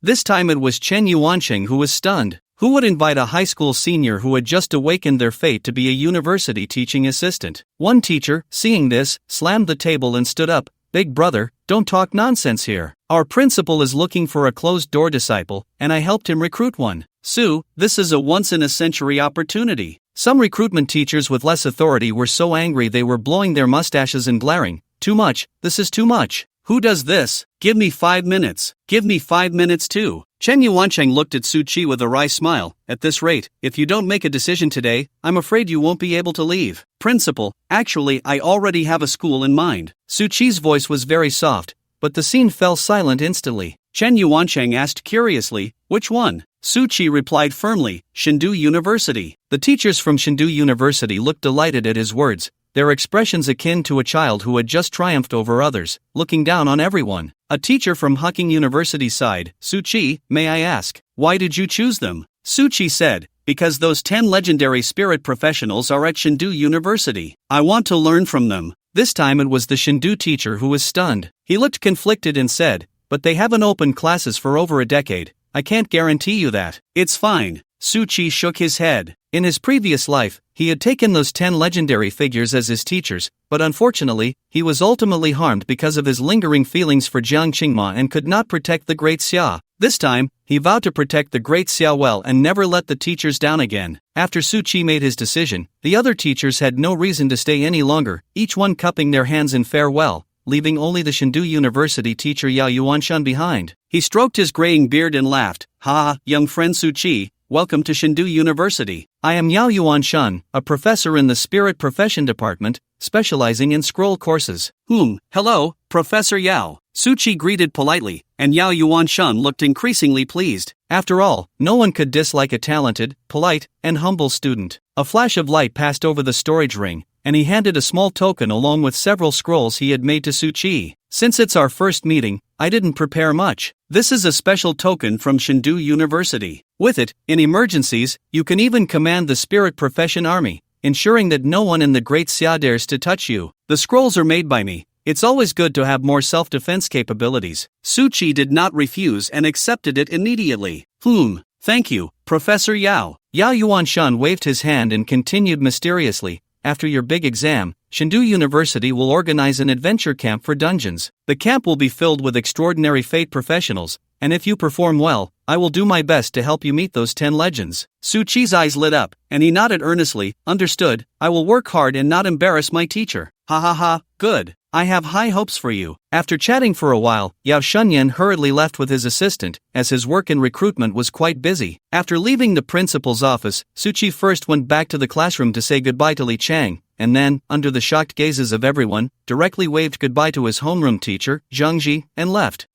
This time it was Chen Yuansheng who was stunned. Who would invite a high school senior who had just awakened their fate to be a university teaching assistant? One teacher, seeing this, slammed the table and stood up. "Big brother, don't talk nonsense here. Our principal is looking for a closed-door disciple, and I helped him recruit one. Sue, this is a once-in-a-century opportunity." Some recruitment teachers with less authority were so angry they were blowing their mustaches and glaring. "Too much, this is too much. Who does this? Give me 5 minutes. Give me 5 minutes too." Chen Yuansheng looked at Suchi with a wry smile. "At this rate, if you don't make a decision today, I'm afraid you won't be able to leave." "Principal, actually I already have a school in mind." Suchi's voice was very soft, but the scene fell silent instantly. Chen Yuansheng asked curiously, "Which one?" Suchi replied firmly, "Shindu University." The teachers from Shindu University looked delighted at his words, their expressions akin to a child who had just triumphed over others, looking down on everyone. A teacher from Hucking University sighed, "Suchi, may I ask, why did you choose them?" Suchi said, "Because those 10 legendary spirit professionals are at Shindu University. I want to learn from them." This time it was the Shindu teacher who was stunned. He looked conflicted and said, "But they haven't opened classes for over a decade. I can't guarantee you that." "It's fine. Su Chi shook his head. In his previous life, he had taken those 10 legendary figures as his teachers, but unfortunately, he was ultimately harmed because of his lingering feelings for Jiang Qingma and could not protect the Great Xia. This time, he vowed to protect the Great Xia well and never let the teachers down again. After Su Chi made his decision, the other teachers had no reason to stay any longer, each one cupping their hands in farewell, leaving only the Chengdu University teacher Yao Yuanshan behind. He stroked his graying beard and laughed. "Ha, young friend Su Chi, welcome to Chengdu University. I am Yao Yuanshan, a professor in the Spirit Profession Department, specializing in scroll courses." Hello, Professor Yao. Su Chi greeted politely, and Yao Yuanshan looked increasingly pleased. After all, no one could dislike a talented, polite, and humble student. A flash of light passed over the storage ring, and he handed a small token along with several scrolls he had made to Su Chi. "Since it's our first meeting, I didn't prepare much. This is a special token from Chengdu University. With it, in emergencies, you can even command the Spirit Profession Army, ensuring that no one in the Great Xia dares to touch you. The scrolls are made by me. It's always good to have more self-defense capabilities." Su Chi did not refuse and accepted it immediately. Thank you, Professor Yao." Yao Yuanshan waved his hand and continued mysteriously, "After your big exam, Chengdu University will organize an adventure camp for dungeons. The camp will be filled with extraordinary fate professionals, and if you perform well, I will do my best to help you meet those 10 legends." Su Chi's eyes lit up, and he nodded earnestly. "Understood, I will work hard and not embarrass my teacher." Ha, good. I have high hopes for you." After chatting for a while, Yao Shunyan hurriedly left with his assistant, as his work in recruitment was quite busy. After leaving the principal's office, Su Chi first went back to the classroom to say goodbye to Li Chang, and then, under the shocked gazes of everyone, directly waved goodbye to his homeroom teacher, Zhang Ji, and left.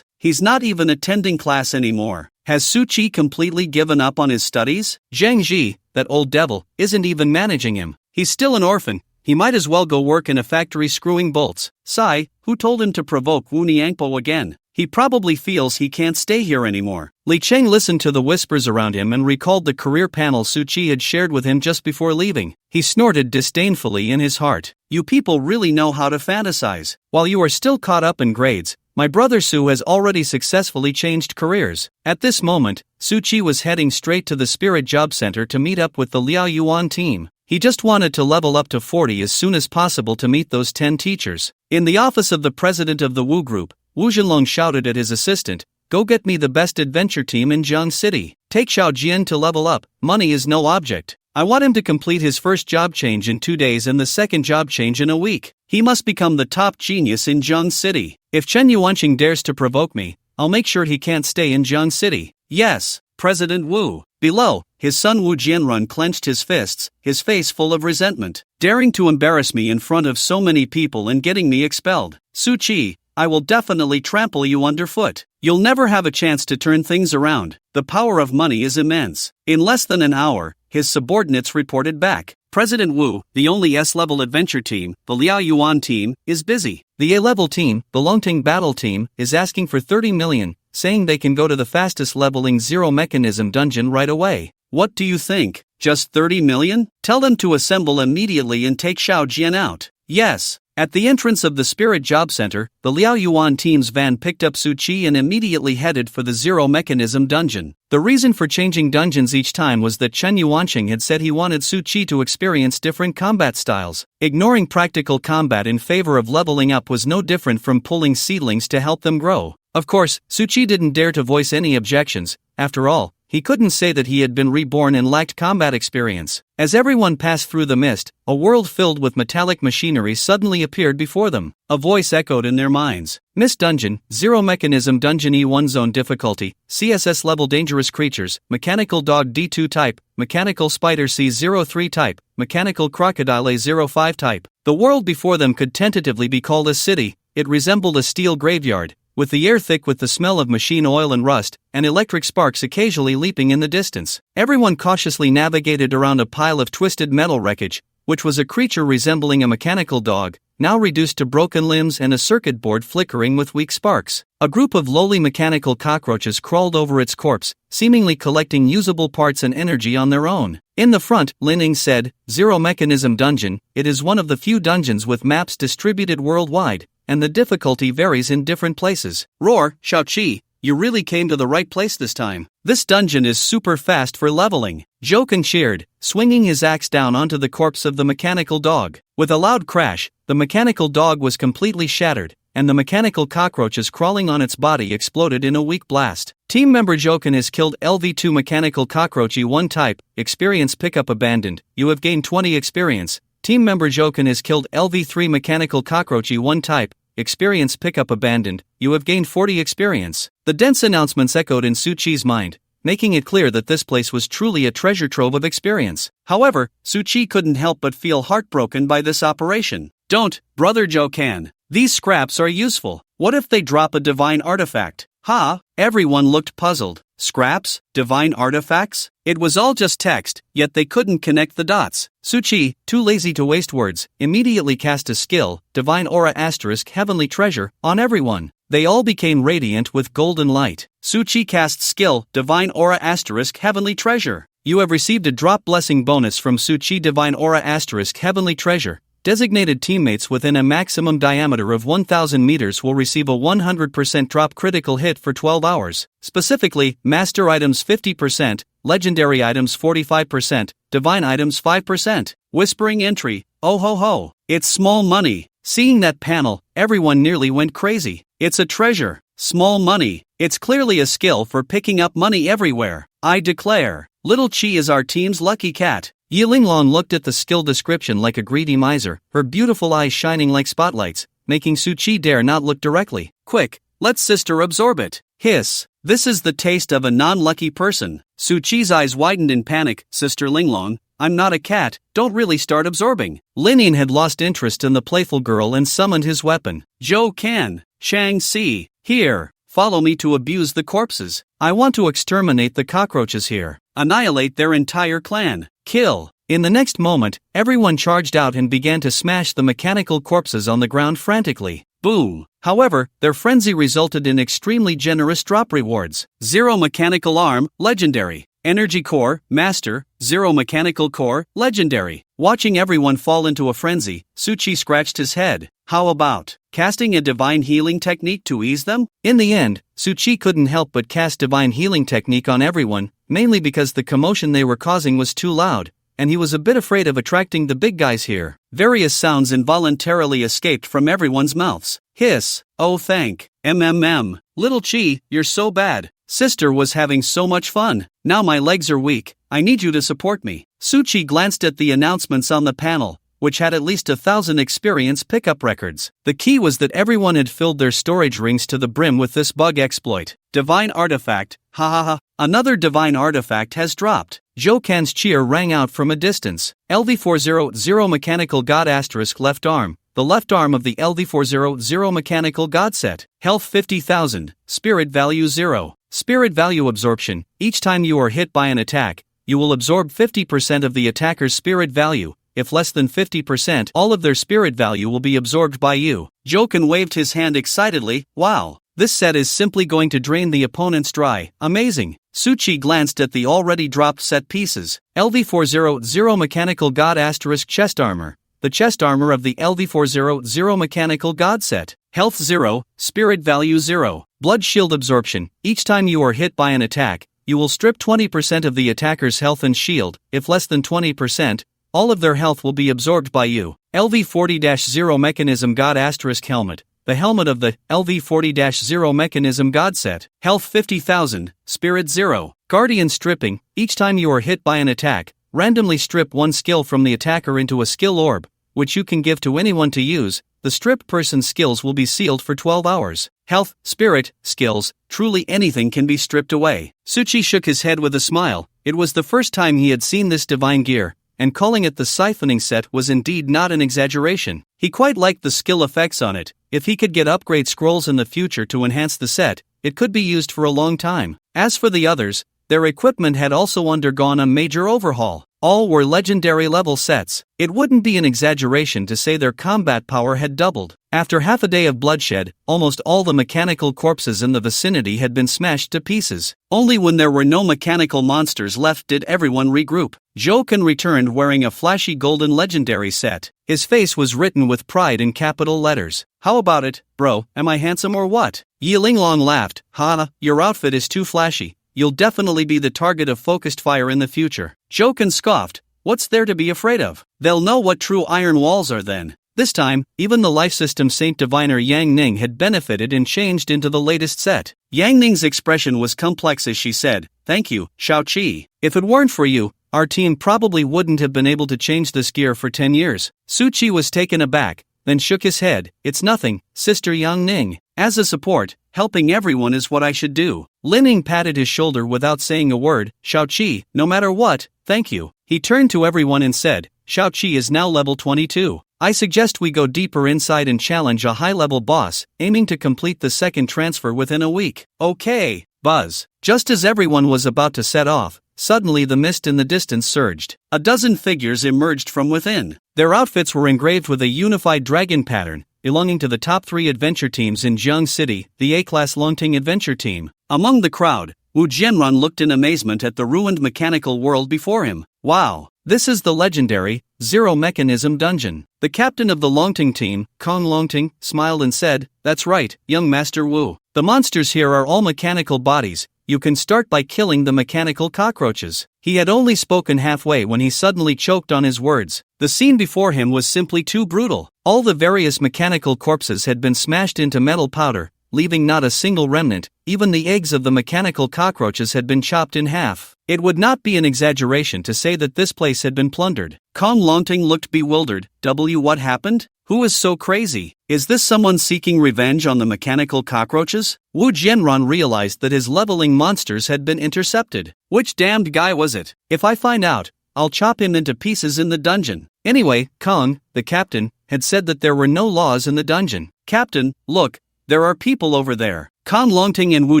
He's not even attending class anymore. Has Su Chi completely given up on his studies? Zhang Ji, that old devil, isn't even managing him. He's still an orphan. He might as well go work in a factory screwing bolts. Sai, who told him to provoke Wu Niangpo again? He probably feels he can't stay here anymore. Li Cheng listened to the whispers around him and recalled the career panel Su Chi had shared with him just before leaving. He snorted disdainfully in his heart. "You people really know how to fantasize. While you are still caught up in grades, my brother Su has already successfully changed careers." At this moment, Su Chi was heading straight to the Spirit Job Center to meet up with the Liao Yuan team. He just wanted to level up to 40 as soon as possible to meet those 10 teachers. In the office of the president of the Wu Group, Wu Zhenlong shouted at his assistant, "Go get me the best adventure team in Jiang City. Take Xiao Jian to level up. Money is no object. I want him to complete his first job change in 2 days and the second job change in a week. He must become the top genius in Jiang City. If Chen Yuanqing dares to provoke me, I'll make sure he can't stay in Jiang City." "Yes, President Wu." Below, his son Wu Jianrun clenched his fists, his face full of resentment. "Daring to embarrass me in front of so many people and getting me expelled. Su Chi, I will definitely trample you underfoot. You'll never have a chance to turn things around. The power of money is immense." In less than an hour, his subordinates reported back. "President Wu, the only S-level adventure team, the Liao Yuan team, is busy. The A-level team, the Longting Battle team, is asking for 30 million, saying they can go to the fastest leveling zero mechanism dungeon right away. What do you think? Just 30 million? Tell them to assemble immediately and take Xiao Jian out." "Yes." At the entrance of the Spirit Job Center, the Liao Yuan team's van picked up Su Chi and immediately headed for the Zero Mechanism dungeon. The reason for changing dungeons each time was that Chen Yuanqing had said he wanted Su Chi to experience different combat styles. Ignoring practical combat in favor of leveling up was no different from pulling seedlings to help them grow. Of course, Su Chi didn't dare to voice any objections. After all, he couldn't say that he had been reborn and lacked combat experience. As everyone passed through the mist, a world filled with metallic machinery suddenly appeared before them. A voice echoed in their minds. "Mist Dungeon, Zero Mechanism Dungeon E1 Zone Difficulty, CSS Level Dangerous Creatures, Mechanical Dog D2 Type, Mechanical Spider C03 Type, Mechanical Crocodile A05 Type." The world before them could tentatively be called a city. It resembled a steel graveyard, with the air thick with the smell of machine oil and rust, and electric sparks occasionally leaping in the distance. Everyone cautiously navigated around a pile of twisted metal wreckage, which was a creature resembling a mechanical dog, now reduced to broken limbs and a circuit board flickering with weak sparks. A group of lowly mechanical cockroaches crawled over its corpse, seemingly collecting usable parts and energy on their own. In the front, Lining said, "Zero Mechanism Dungeon, it is one of the few dungeons with maps distributed worldwide, and the difficulty varies in different places." "Roar, Xiao Qi, you really came to the right place this time. This dungeon is super fast for leveling. Joken cheered, swinging his axe down onto the corpse of the mechanical dog. With a loud crash, the mechanical dog was completely shattered, and the mechanical cockroaches crawling on its body exploded in a weak blast. Team member Joken has killed LV2 mechanical cockroachy 1 type, experience pickup abandoned, you have gained 20 experience. Team member Joken has killed LV3 mechanical cockroachy 1 type, experience pickup abandoned, you have gained 40 experience. The dense announcements echoed in Suchi's mind, making it clear that this place was truly a treasure trove of experience. However, Suchi couldn't help but feel heartbroken by this operation. Don't, Brother Joken. These scraps are useful. What if they drop a divine artifact? Ha! Everyone looked puzzled. Scraps? Divine artifacts? It was all just text, yet they couldn't connect the dots. Suchi, too lazy to waste words, immediately cast a skill, Divine Aura * Heavenly Treasure, on everyone. They all became radiant with golden light. Suchi cast skill, Divine Aura * Heavenly Treasure. You have received a drop blessing bonus from Suchi Divine Aura * Heavenly Treasure. Designated teammates within a maximum diameter of 1000 meters will receive a 100% drop critical hit for 12 hours. Specifically, master items 50%, legendary items 45%, divine items 5%. Whispering entry, oh ho ho, it's small money. Seeing that panel, everyone nearly went crazy. It's a treasure. Small money. It's clearly a skill for picking up money everywhere. I declare, Little Chi is our team's lucky cat. Yilinglong looked at the skill description like a greedy miser, her beautiful eyes shining like spotlights, making Suchi dare not look directly. Quick, let sister absorb it. Hiss. This is the taste of a non-lucky person. Suchi's eyes widened in panic. Sister Linglong, I'm not a cat, don't really start absorbing. Linian had lost interest in the playful girl and summoned his weapon. Zhou Kan, Shang Si, here, follow me to abuse the corpses. I want to exterminate the cockroaches here. Annihilate their entire clan. Kill. In the next moment, everyone charged out and began to smash the mechanical corpses on the ground frantically. Boom. However, their frenzy resulted in extremely generous drop rewards. 0 mechanical arm, legendary. Energy core, master. 0 mechanical core, legendary. Watching everyone fall into a frenzy, Suchi scratched his head. How about casting a divine healing technique to ease them? In the end, Suchi couldn't help but cast divine healing technique on everyone, mainly because the commotion they were causing was too loud, and he was a bit afraid of attracting the big guys here. Various sounds involuntarily escaped from everyone's mouths. Hiss. Oh thank. Little Chi, you're so bad. Sister was having so much fun. Now my legs are weak. I need you to support me. Suchi glanced at the announcements on the panel, which had at least 1,000 experience pickup records. The key was that everyone had filled their storage rings to the brim with this bug exploit. Divine artifact, ha ha ha, another divine artifact has dropped. Jokan's cheer rang out from a distance. LV400 mechanical god * left arm, the left arm of the LV400 mechanical god set. Health 50,000, spirit value 0. Spirit value absorption, each time you are hit by an attack, you will absorb 50% of the attacker's spirit value. If less than 50%, all of their spirit value will be absorbed by you. Joken waved his hand excitedly. Wow, this set is simply going to drain the opponent's dry. Amazing. Suchi glanced at the already dropped set pieces. LV400 mechanical god * chest armor. The chest armor of the LV400 mechanical god set. Health 0, spirit value 0. Blood shield absorption. Each time you are hit by an attack, you will strip 20% of the attacker's health and shield. If less than 20%, all of their health will be absorbed by you. LV40-0 mechanism god * helmet. The helmet of the LV40-0 mechanism god set. Health 50,000, spirit 0. Guardian stripping. Each time you are hit by an attack, randomly strip one skill from the attacker into a skill orb, which you can give to anyone to use. The stripped person's skills will be sealed for 12 hours. Health, spirit, skills, truly anything can be stripped away. Suchi shook his head with a smile. It was the first time he had seen this divine gear, and calling it the siphoning set was indeed not an exaggeration. He quite liked the skill effects on it. If he could get upgrade scrolls in the future to enhance the set, it could be used for a long time. As for the others, their equipment had also undergone a major overhaul. All were legendary level sets. It wouldn't be an exaggeration to say their combat power had doubled. After half a day of bloodshed, almost all the mechanical corpses in the vicinity had been smashed to pieces. Only when there were no mechanical monsters left did everyone regroup. Joken returned wearing a flashy golden legendary set. His face was written with pride in capital letters. "How about it, bro? Am I handsome or what?" Yilinglong laughed. "Ha, your outfit is too flashy. You'll definitely be the target of focused fire in the future." Joken scoffed. "What's there to be afraid of? They'll know what true iron walls are then." This time, even the life system Saint Diviner Yang Ning had benefited and changed into the latest set. Yang Ning's expression was complex as she said, "Thank you, Shao-Chi. If it weren't for you, our team probably wouldn't have been able to change this gear for 10 years. Su-Chi was taken aback, then shook his head. "It's nothing, Sister Yang Ning. As a support, helping everyone is what I should do." Lin Ning patted his shoulder without saying a word. "Shao-Chi, no matter what, thank you." He turned to everyone and said, "Shao-Chi is now level 22. I suggest we go deeper inside and challenge a high-level boss, aiming to complete the second transfer within a week." "Okay, Buzz." Just as everyone was about to set off, suddenly the mist in the distance surged. A dozen figures emerged from within. Their outfits were engraved with a unified dragon pattern, belonging to the top 3 adventure teams in Jiang City, the A-Class Longting Adventure Team. Among the crowd, Wu Jianran looked in amazement at the ruined mechanical world before him. "Wow, this is the legendary Zero Mechanism Dungeon." The captain of the Longting team, Kong Longting, smiled and said, "That's right, young Master Wu. The monsters here are all mechanical bodies. You can start by killing the mechanical cockroaches." He had only spoken halfway when he suddenly choked on his words. The scene before him was simply too brutal. All the various mechanical corpses had been smashed into metal powder, leaving not a single remnant. Even the eggs of the mechanical cockroaches had been chopped in half. It would not be an exaggeration to say that this place had been plundered. Kong Longting looked bewildered. What happened? Who is so crazy? Is this someone seeking revenge on the mechanical cockroaches? Wu Jianran realized that his leveling monsters had been intercepted. Which damned guy was it? If I find out, I'll chop him into pieces in the dungeon. Anyway, Kong, the captain, had said that there were no laws in the dungeon. "Captain, look, there are people over there." Kong Longting and Wu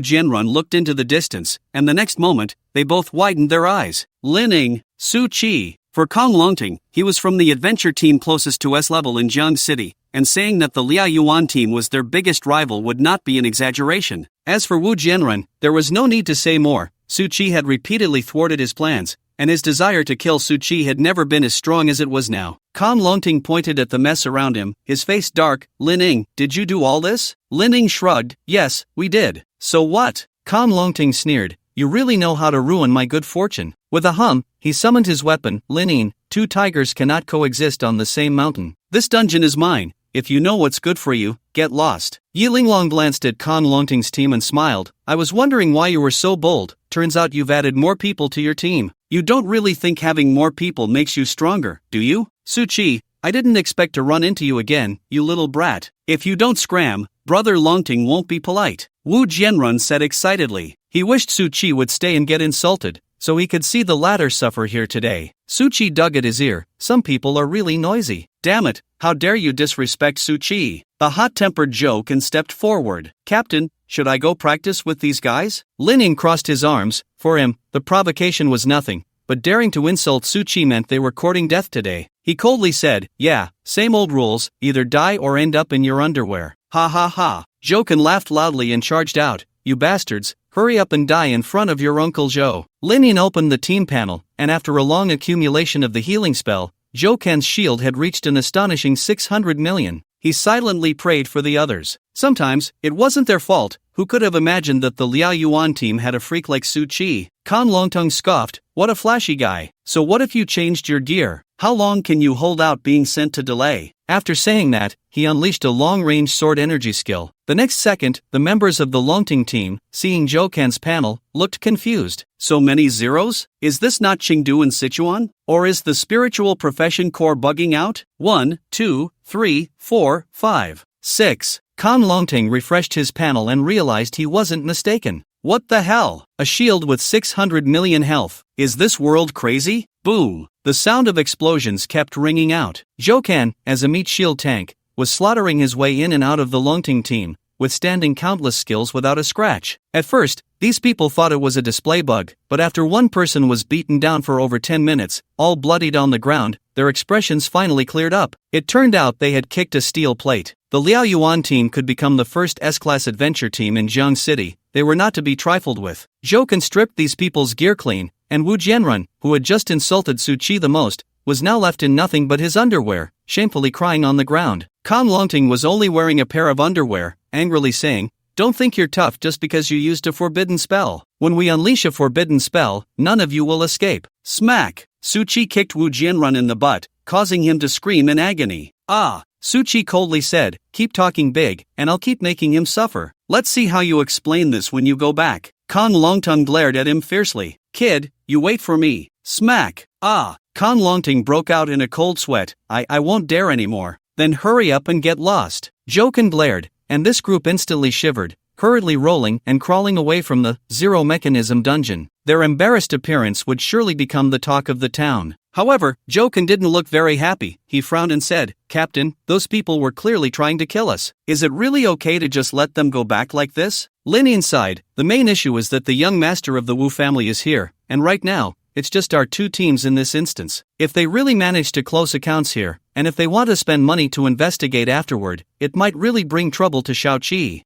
Jianran looked into the distance, and the next moment, they both widened their eyes. Lin Ning, Su-Chi. For Kong Longting, he was from the adventure team closest to S level in Jiang City, and saying that the Liaoyuan team was their biggest rival would not be an exaggeration. As for Wu Jianran, there was no need to say more. Su-Chi had repeatedly thwarted his plans, and his desire to kill Su-Chi had never been as strong as it was now. Kong Longting pointed at the mess around him, his face dark. "Lin Ning, did you do all this?" Lin Ning shrugged. "Yes, we did." "So what?" Kong Longting sneered. "You really know how to ruin my good fortune." With a hum, he summoned his weapon. "Lin Ning, 2 tigers cannot coexist on the same mountain. This dungeon is mine. If you know what's good for you, get lost." Yilinglong glanced at Kong Longting's team and smiled. "I was wondering why you were so bold. Turns out you've added more people to your team. You don't really think having more people makes you stronger, do you?" "Su-Chi, I didn't expect to run into you again, you little brat. If you don't scram, Brother Longting won't be polite." Wu Jianran said excitedly. He wished Su-Chi would stay and get insulted, so he could see the latter suffer here today. Su-Chi dug at his ear. "Some people are really noisy." "Damn it, how dare you disrespect Su-Chi?" The hot-tempered Joken stepped forward. "Captain, should I go practice with these guys?" Lin Ning crossed his arms. For him, the provocation was nothing, but daring to insult Su-Chi meant they were courting death today. He coldly said, "Yeah, same old rules, either die or end up in your underwear." "Ha ha ha." Joken laughed loudly and charged out. "You bastards, hurry up and die in front of your Uncle Zhou." Lin Ning opened the team panel, and after a long accumulation of the healing spell, Joken's shield had reached an astonishing 600 million. He silently prayed for the others. Sometimes, it wasn't their fault. Who could have imagined that the Liaoyuan team had a freak like Su-Chi? Kong Longtung scoffed. "What a flashy guy. So what if you changed your gear? How long can you hold out being sent to delay?" After saying that, he unleashed a long-range sword energy skill. The next second, the members of the Longting team, seeing Joken's panel, looked confused. "So many zeros? Is this not Chengdu and Sichuan? Or is the spiritual profession core bugging out? 1, 2, 3, 4, 5, 6. Kong Longting refreshed his panel and realized he wasn't mistaken. What the hell? A shield with 600 million health. Is this world crazy? Boom! The sound of explosions kept ringing out. Joken, as a meat shield tank, was slaughtering his way in and out of the Longting team, withstanding countless skills without a scratch. At first, these people thought it was a display bug, but after one person was beaten down for over 10 minutes, all bloodied on the ground, their expressions finally cleared up. It turned out they had kicked a steel plate. The Liao Yuan team could become the first S-class adventure team in Jiang City. They were not to be trifled with. Zhou Can stripped these people's gear clean, and Wu Jianrun, who had just insulted Su Qi the most, was now left in nothing but his underwear, shamefully crying on the ground. Confronting was only wearing a pair of underwear, angrily saying, "Don't think you're tough just because you used a forbidden spell. When we unleash a forbidden spell, none of you will escape." Smack! Su Qi kicked Wu Jianrun in the butt, causing him to scream in agony. "Ah!" Su Qi coldly said, "Keep talking big, and I'll keep making him suffer. Let's see how you explain this when you go back." Confronting glared at him fiercely. "Kid, you wait for me." Smack! "Ah!" Confronting broke out in a cold sweat. I won't dare anymore." "Then hurry up and get lost." Zhou Can glared, and this group instantly shivered, hurriedly rolling and crawling away from the Zero Mechanism dungeon. Their embarrassed appearance would surely become the talk of the town. However, Zhou Can didn't look very happy. He frowned and said, "Captain, those people were clearly trying to kill us. Is it really okay to just let them go back like this?" Lin sighed. "The main issue is that the young master of the Wu family is here, and right now, it's just our two teams in this instance. If they really manage to close accounts here, and if they want to spend money to investigate afterward, it might really bring trouble to Shaoqi."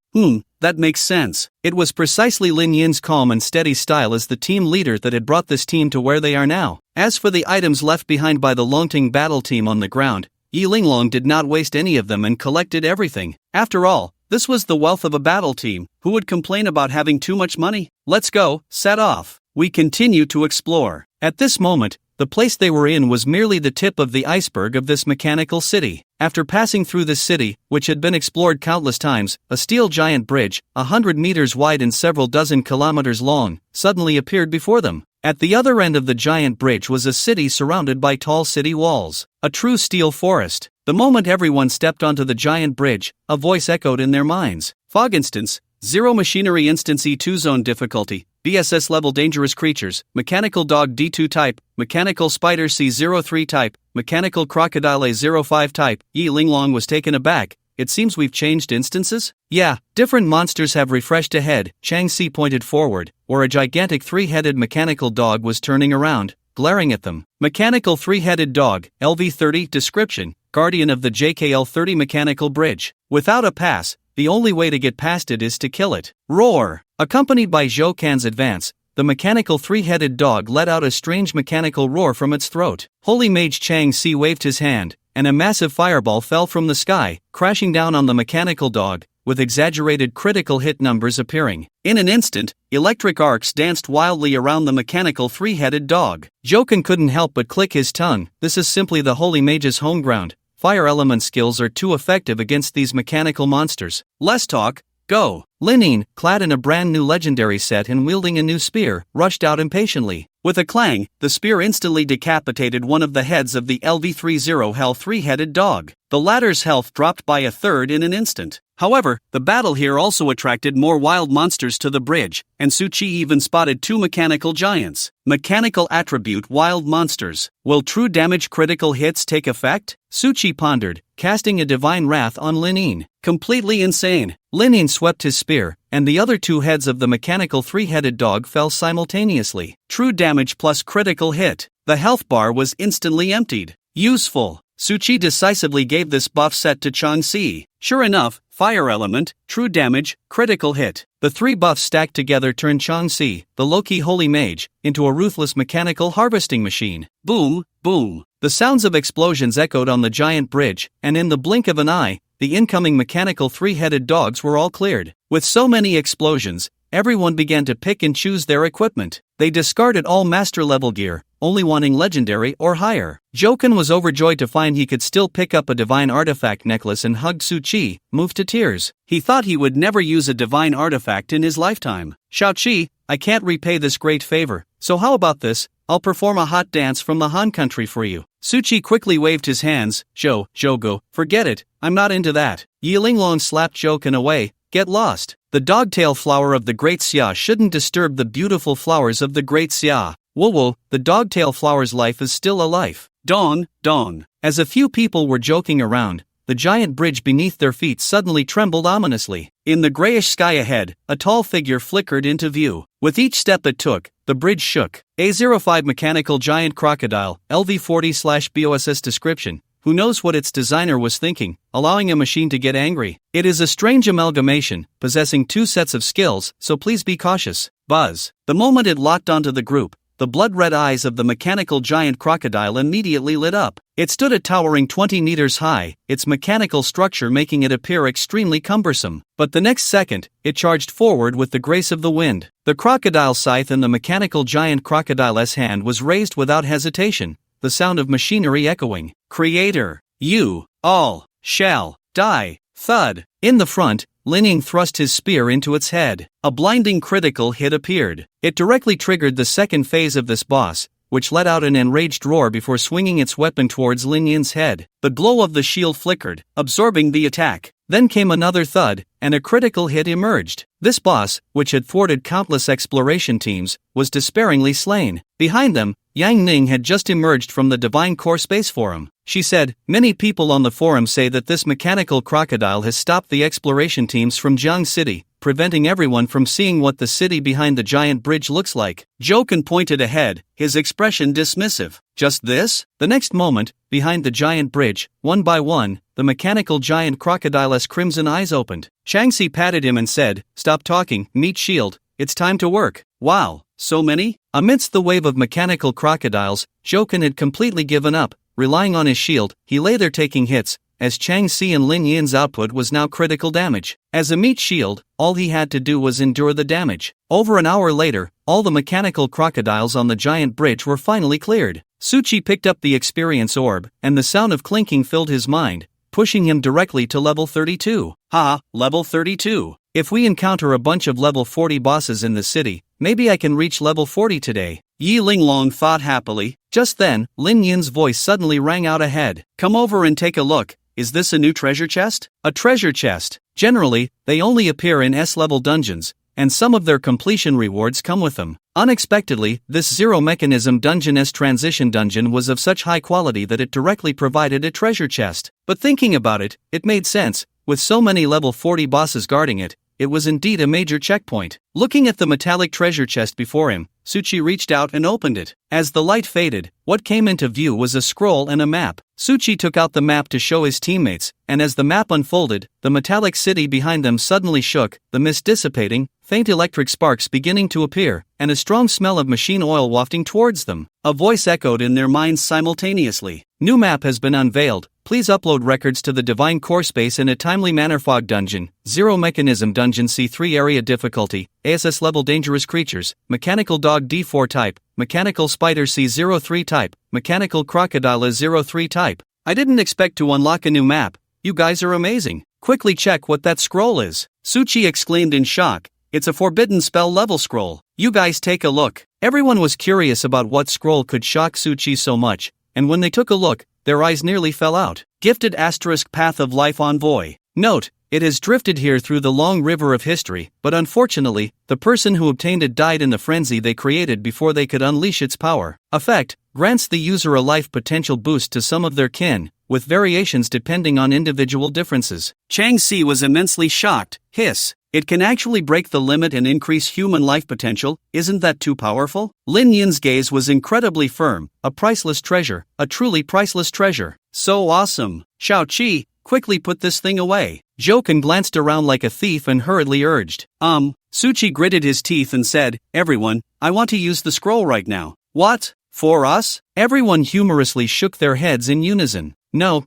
That makes sense. It was precisely Lin Yin's calm and steady style as the team leader that had brought this team to where they are now. As for the items left behind by the Longting battle team on the ground, Yi Linglong did not waste any of them and collected everything. After all, this was the wealth of a battle team. Who would complain about having too much money? "Let's go," set off. We continue to explore. At this moment, the place they were in was merely the tip of the iceberg of this mechanical city. After passing through this city, which had been explored countless times, a steel giant bridge, 100 meters wide and several dozen kilometers long, suddenly appeared before them. At the other end of the giant bridge was a city surrounded by tall city walls, a true steel forest. The moment everyone stepped onto the giant bridge, a voice echoed in their minds. "Fog instance, Zero Machinery Instance E2 Zone Difficulty, BSS Level Dangerous Creatures, Mechanical Dog D2 Type, Mechanical Spider C03 Type, Mechanical Crocodile A05 Type." Yi Linglong was taken aback. "It seems we've changed instances?" "Yeah, different monsters have refreshed ahead." Chang Si pointed forward, where a gigantic three-headed mechanical dog was turning around, glaring at them. Mechanical three-headed dog, LV30, description, guardian of the JKL30 mechanical bridge. Without a pass, the only way to get past it is to kill it. Roar! Accompanied by Zhou Can's advance, the mechanical three-headed dog let out a strange mechanical roar from its throat. Holy Mage Chang Si waved his hand, and a massive fireball fell from the sky, crashing down on the mechanical dog, with exaggerated critical hit numbers appearing. In an instant, electric arcs danced wildly around the mechanical three-headed dog. Zhou Can couldn't help but click his tongue. This is simply the Holy Mage's home ground. Fire element skills are too effective against these mechanical monsters. Less talk, go! Lin, clad in a brand new legendary set and wielding a new spear, rushed out impatiently. With a clang, the spear instantly decapitated one of the heads of the LV30 Hell three-headed dog. The latter's health dropped by a third in an instant. However, the battle here also attracted more wild monsters to the bridge, and Su Qi even spotted two mechanical giants. Mechanical attribute wild monsters. Will true damage critical hits take effect? Su Qi pondered, casting a divine wrath on Lin. Completely insane. Lin swept his spear, and the other two heads of the mechanical three-headed dog fell simultaneously. True damage plus critical hit. The health bar was instantly emptied. Useful. Su Qi decisively gave this buff set to Chang Si. Sure enough, fire element, true damage, critical hit. The three buffs stacked together turned Chang Si, the low-key holy mage, into a ruthless mechanical harvesting machine. Boom, boom. The sounds of explosions echoed on the giant bridge, and in the blink of an eye, the incoming mechanical three-headed dogs were all cleared. With so many explosions, everyone began to pick and choose their equipment. They discarded all master-level gear, only wanting legendary or higher. Zhou Can was overjoyed to find he could still pick up a divine artifact necklace and hugged Su Qi, moved to tears. He thought he would never use a divine artifact in his lifetime. "Shaoqi, I can't repay this great favor, so how about this? I'll perform a hot dance from the Han country for you." Su Qi quickly waved his hands. Zhou, forget it, I'm not into that." Yi Linglong slapped Zhou Can away. "Get lost. The dogtail flower of the Great Xia shouldn't disturb the beautiful flowers of the Great Xia. Whoa, the dogtail flower's life is still a life." Dawn. As a few people were joking around, the giant bridge beneath their feet suddenly trembled ominously. In the grayish sky ahead, a tall figure flickered into view. With each step it took, the bridge shook. A05 Mechanical Giant Crocodile, LV40/BOSS description. Who knows what its designer was thinking, allowing a machine to get angry? It is a strange amalgamation, possessing two sets of skills, so please be cautious. Buzz. The moment it locked onto the group, the blood-red eyes of the mechanical giant crocodile immediately lit up. It stood a towering 20 meters high, its mechanical structure making it appear extremely cumbersome. But the next second, it charged forward with the grace of the wind. The crocodile scythe in the mechanical giant crocodile's hand was raised without hesitation, the sound of machinery echoing. Creator, you all shall die. Thud. In the front, Lin Ying thrust his spear into its head. A blinding critical hit appeared. It directly triggered the second phase of this boss, which let out an enraged roar before swinging its weapon towards Lin Yin's head. The glow of the shield flickered, absorbing the attack. Then came another thud, and a critical hit emerged. This boss, which had thwarted countless exploration teams, was despairingly slain. Behind them, Yang Ning had just emerged from the Divine Core Space Forum. She said, "Many people on the forum say that this mechanical crocodile has stopped the exploration teams from Jiang City, preventing everyone from seeing what the city behind the giant bridge looks like." Joken pointed ahead, his expression dismissive. Just this? The next moment, behind the giant bridge, one by one, the mechanical giant crocodile's crimson eyes opened. Shangxi patted him and said, "Stop talking, meet shield, it's time to work." Wow, so many? Amidst the wave of mechanical crocodiles, Joken had completely given up. Relying on his shield, he lay there taking hits, as Chang Si and Lin Yin's output was now critical damage. As a meat shield, all he had to do was endure the damage. Over an hour later, all the mechanical crocodiles on the giant bridge were finally cleared. Suchi picked up the experience orb, and the sound of clinking filled his mind, pushing him directly to level 32. Level 32. If we encounter a bunch of level 40 bosses in the city, maybe I can reach level 40 today. Yi Linglong thought happily. Just then, Lin Yin's voice suddenly rang out ahead. "Come over and take a look. Is this a new treasure chest?" A treasure chest. Generally, they only appear in S-level dungeons, and some of their completion rewards come with them. Unexpectedly, this zero-mechanism dungeon S-transition dungeon was of such high quality that it directly provided a treasure chest. But thinking about it, it made sense. With so many level 40 bosses guarding it, it was indeed a major checkpoint. Looking at the metallic treasure chest before him, Suchi reached out and opened it. As the light faded, what came into view was a scroll and a map. Suchi took out the map to show his teammates, and as the map unfolded, the metallic city behind them suddenly shook, the mist dissipating, faint electric sparks beginning to appear, and a strong smell of machine oil wafting towards them. A voice echoed in their minds simultaneously. "New map has been unveiled. Please upload records to the Divine Core Space in a timely manner. Fog Dungeon, Zero Mechanism Dungeon C3 Area Difficulty, ASS Level Dangerous Creatures, Mechanical Dog D4 Type, Mechanical Spider C03 Type, Mechanical Crocodile 03 Type. I didn't expect to unlock a new map. You guys are amazing. Quickly check what that scroll is." Suchi exclaimed in shock. "It's a forbidden spell level scroll. You guys take a look." Everyone was curious about what scroll could shock Suchi so much, and when they took a look, their eyes nearly fell out. Gifted * Path of Life Envoy. Note, it has drifted here through the long river of history, but unfortunately, the person who obtained it died in the frenzy they created before they could unleash its power. Effect, grants the user a life potential boost to some of their kin, with variations depending on individual differences. Chang Si was immensely shocked. Hiss. It can actually break the limit and increase human life potential. Isn't that too powerful? Lin Yin's gaze was incredibly firm. A priceless treasure, a truly priceless treasure. So awesome. Shao Qi, quickly put this thing away. Joken glanced around like a thief and hurriedly urged. Suchi gritted his teeth and said, "Everyone, I want to use the scroll right now." "What? For us?" Everyone humorously shook their heads in unison. No,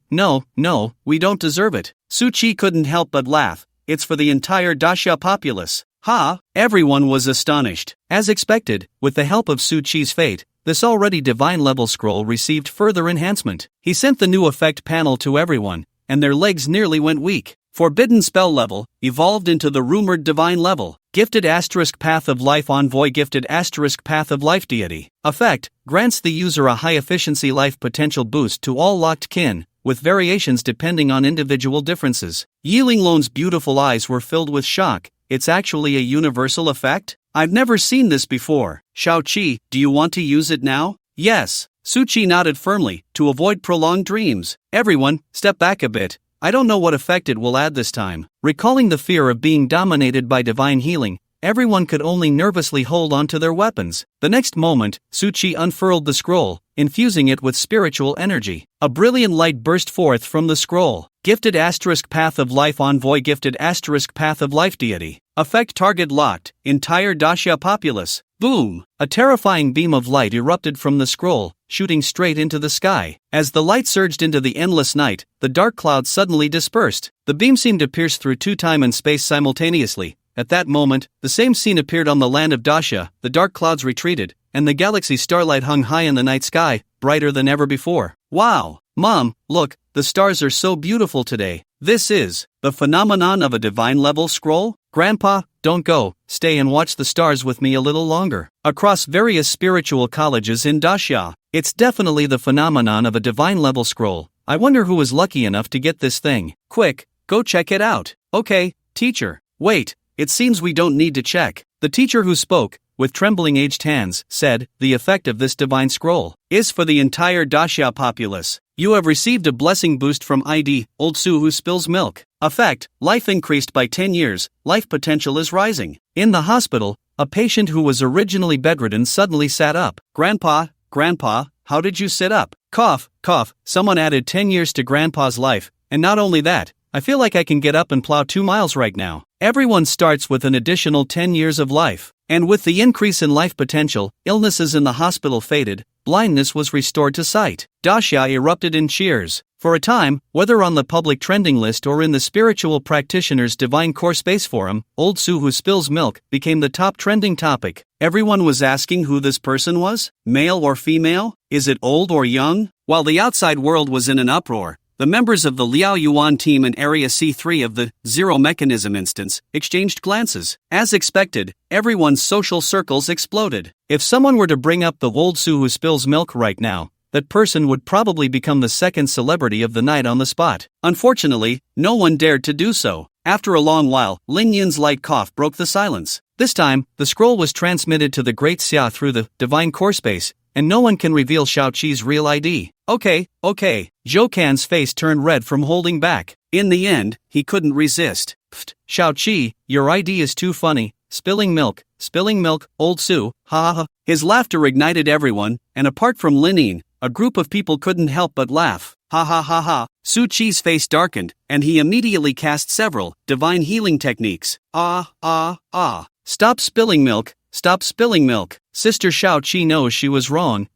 we don't deserve it." Suchi couldn't help but laugh. "It's for the entire Daxia populace." Ha! Everyone was astonished. As expected, with the help of Suchi's fate, this already divine level scroll received further enhancement. He sent the new effect panel to everyone, and their legs nearly went weak. Forbidden spell level, evolved into the rumored divine level. Gifted * Path of Life Envoy. Gifted * Path of Life Deity. Effect, grants the user a high-efficiency life potential boost to all locked kin, with variations depending on individual differences. Yi Linglong's beautiful eyes were filled with shock. It's actually a universal effect? I've never seen this before. Shao Qi, do you want to use it now? Yes. Suchi nodded firmly, to avoid prolonged dreams. Everyone, step back a bit. I don't know what effect it will add this time. Recalling the fear of being dominated by divine healing, everyone could only nervously hold on to their weapons. The next moment, Suchi unfurled the scroll, infusing it with spiritual energy. A brilliant light burst forth from the scroll. Gifted * Path of Life Envoy. Gifted * Path of Life Deity. Effect target locked. Entire Dacia populace. Boom! A terrifying beam of light erupted from the scroll, shooting straight into the sky. As the light surged into the endless night, the dark clouds suddenly dispersed. The beam seemed to pierce through time and space simultaneously. At that moment, the same scene appeared on the land of Dacia. The dark clouds retreated, and the galaxy starlight hung high in the night sky, brighter than ever before. Wow! Mom, look, the stars are so beautiful today. This is the phenomenon of a divine level scroll? Grandpa, don't go, stay and watch the stars with me a little longer. Across various spiritual colleges in Dacia, it's definitely the phenomenon of a divine level scroll. I wonder who was lucky enough to get this thing. Quick, go check it out. Okay, teacher. Wait, it seems we don't need to check. The teacher who spoke, with trembling aged hands, said, the effect of this divine scroll is for the entire Dacia populace. You have received a blessing boost from ID, Old Sue who spills milk. Effect, life increased by 10 years, life potential is rising. In the hospital, a patient who was originally bedridden suddenly sat up. Grandpa, how did you sit up? Cough, someone added 10 years to Grandpa's life, and not only that, I feel like I can get up and plow 2 miles right now. Everyone starts with an additional 10 years of life. And with the increase in life potential, illnesses in the hospital faded, blindness was restored to sight. Dacia erupted in cheers. For a time, whether on the public trending list or in the spiritual practitioners' divine core space forum, Old Sue who spills milk became the top trending topic. Everyone was asking who this person was, male or female, is it old or young? While the outside world was in an uproar, the members of the Liao Yuan team in Area C3 of the Zero Mechanism instance exchanged glances. As expected, everyone's social circles exploded. If someone were to bring up the Old Sue who spills milk right now, that person would probably become the second celebrity of the night on the spot. Unfortunately, no one dared to do so. After a long while, Lin Yun's light cough broke the silence. This time, the scroll was transmitted to the Great Xia through the divine core space, and no one can reveal Xiao Qi's real ID. Okay. Zhou Can's face turned red from holding back. In the end, he couldn't resist. Pfft, Xiao Qi, your ID is too funny. Spilling milk, Old Sue, ha ha ha. His laughter ignited everyone, and apart from Lin Yin, a group of people couldn't help but laugh. Ha ha ha ha. Su Qi's face darkened, and he immediately cast several divine healing techniques. Stop spilling milk. Sister Xiao Qi knows she was wrong.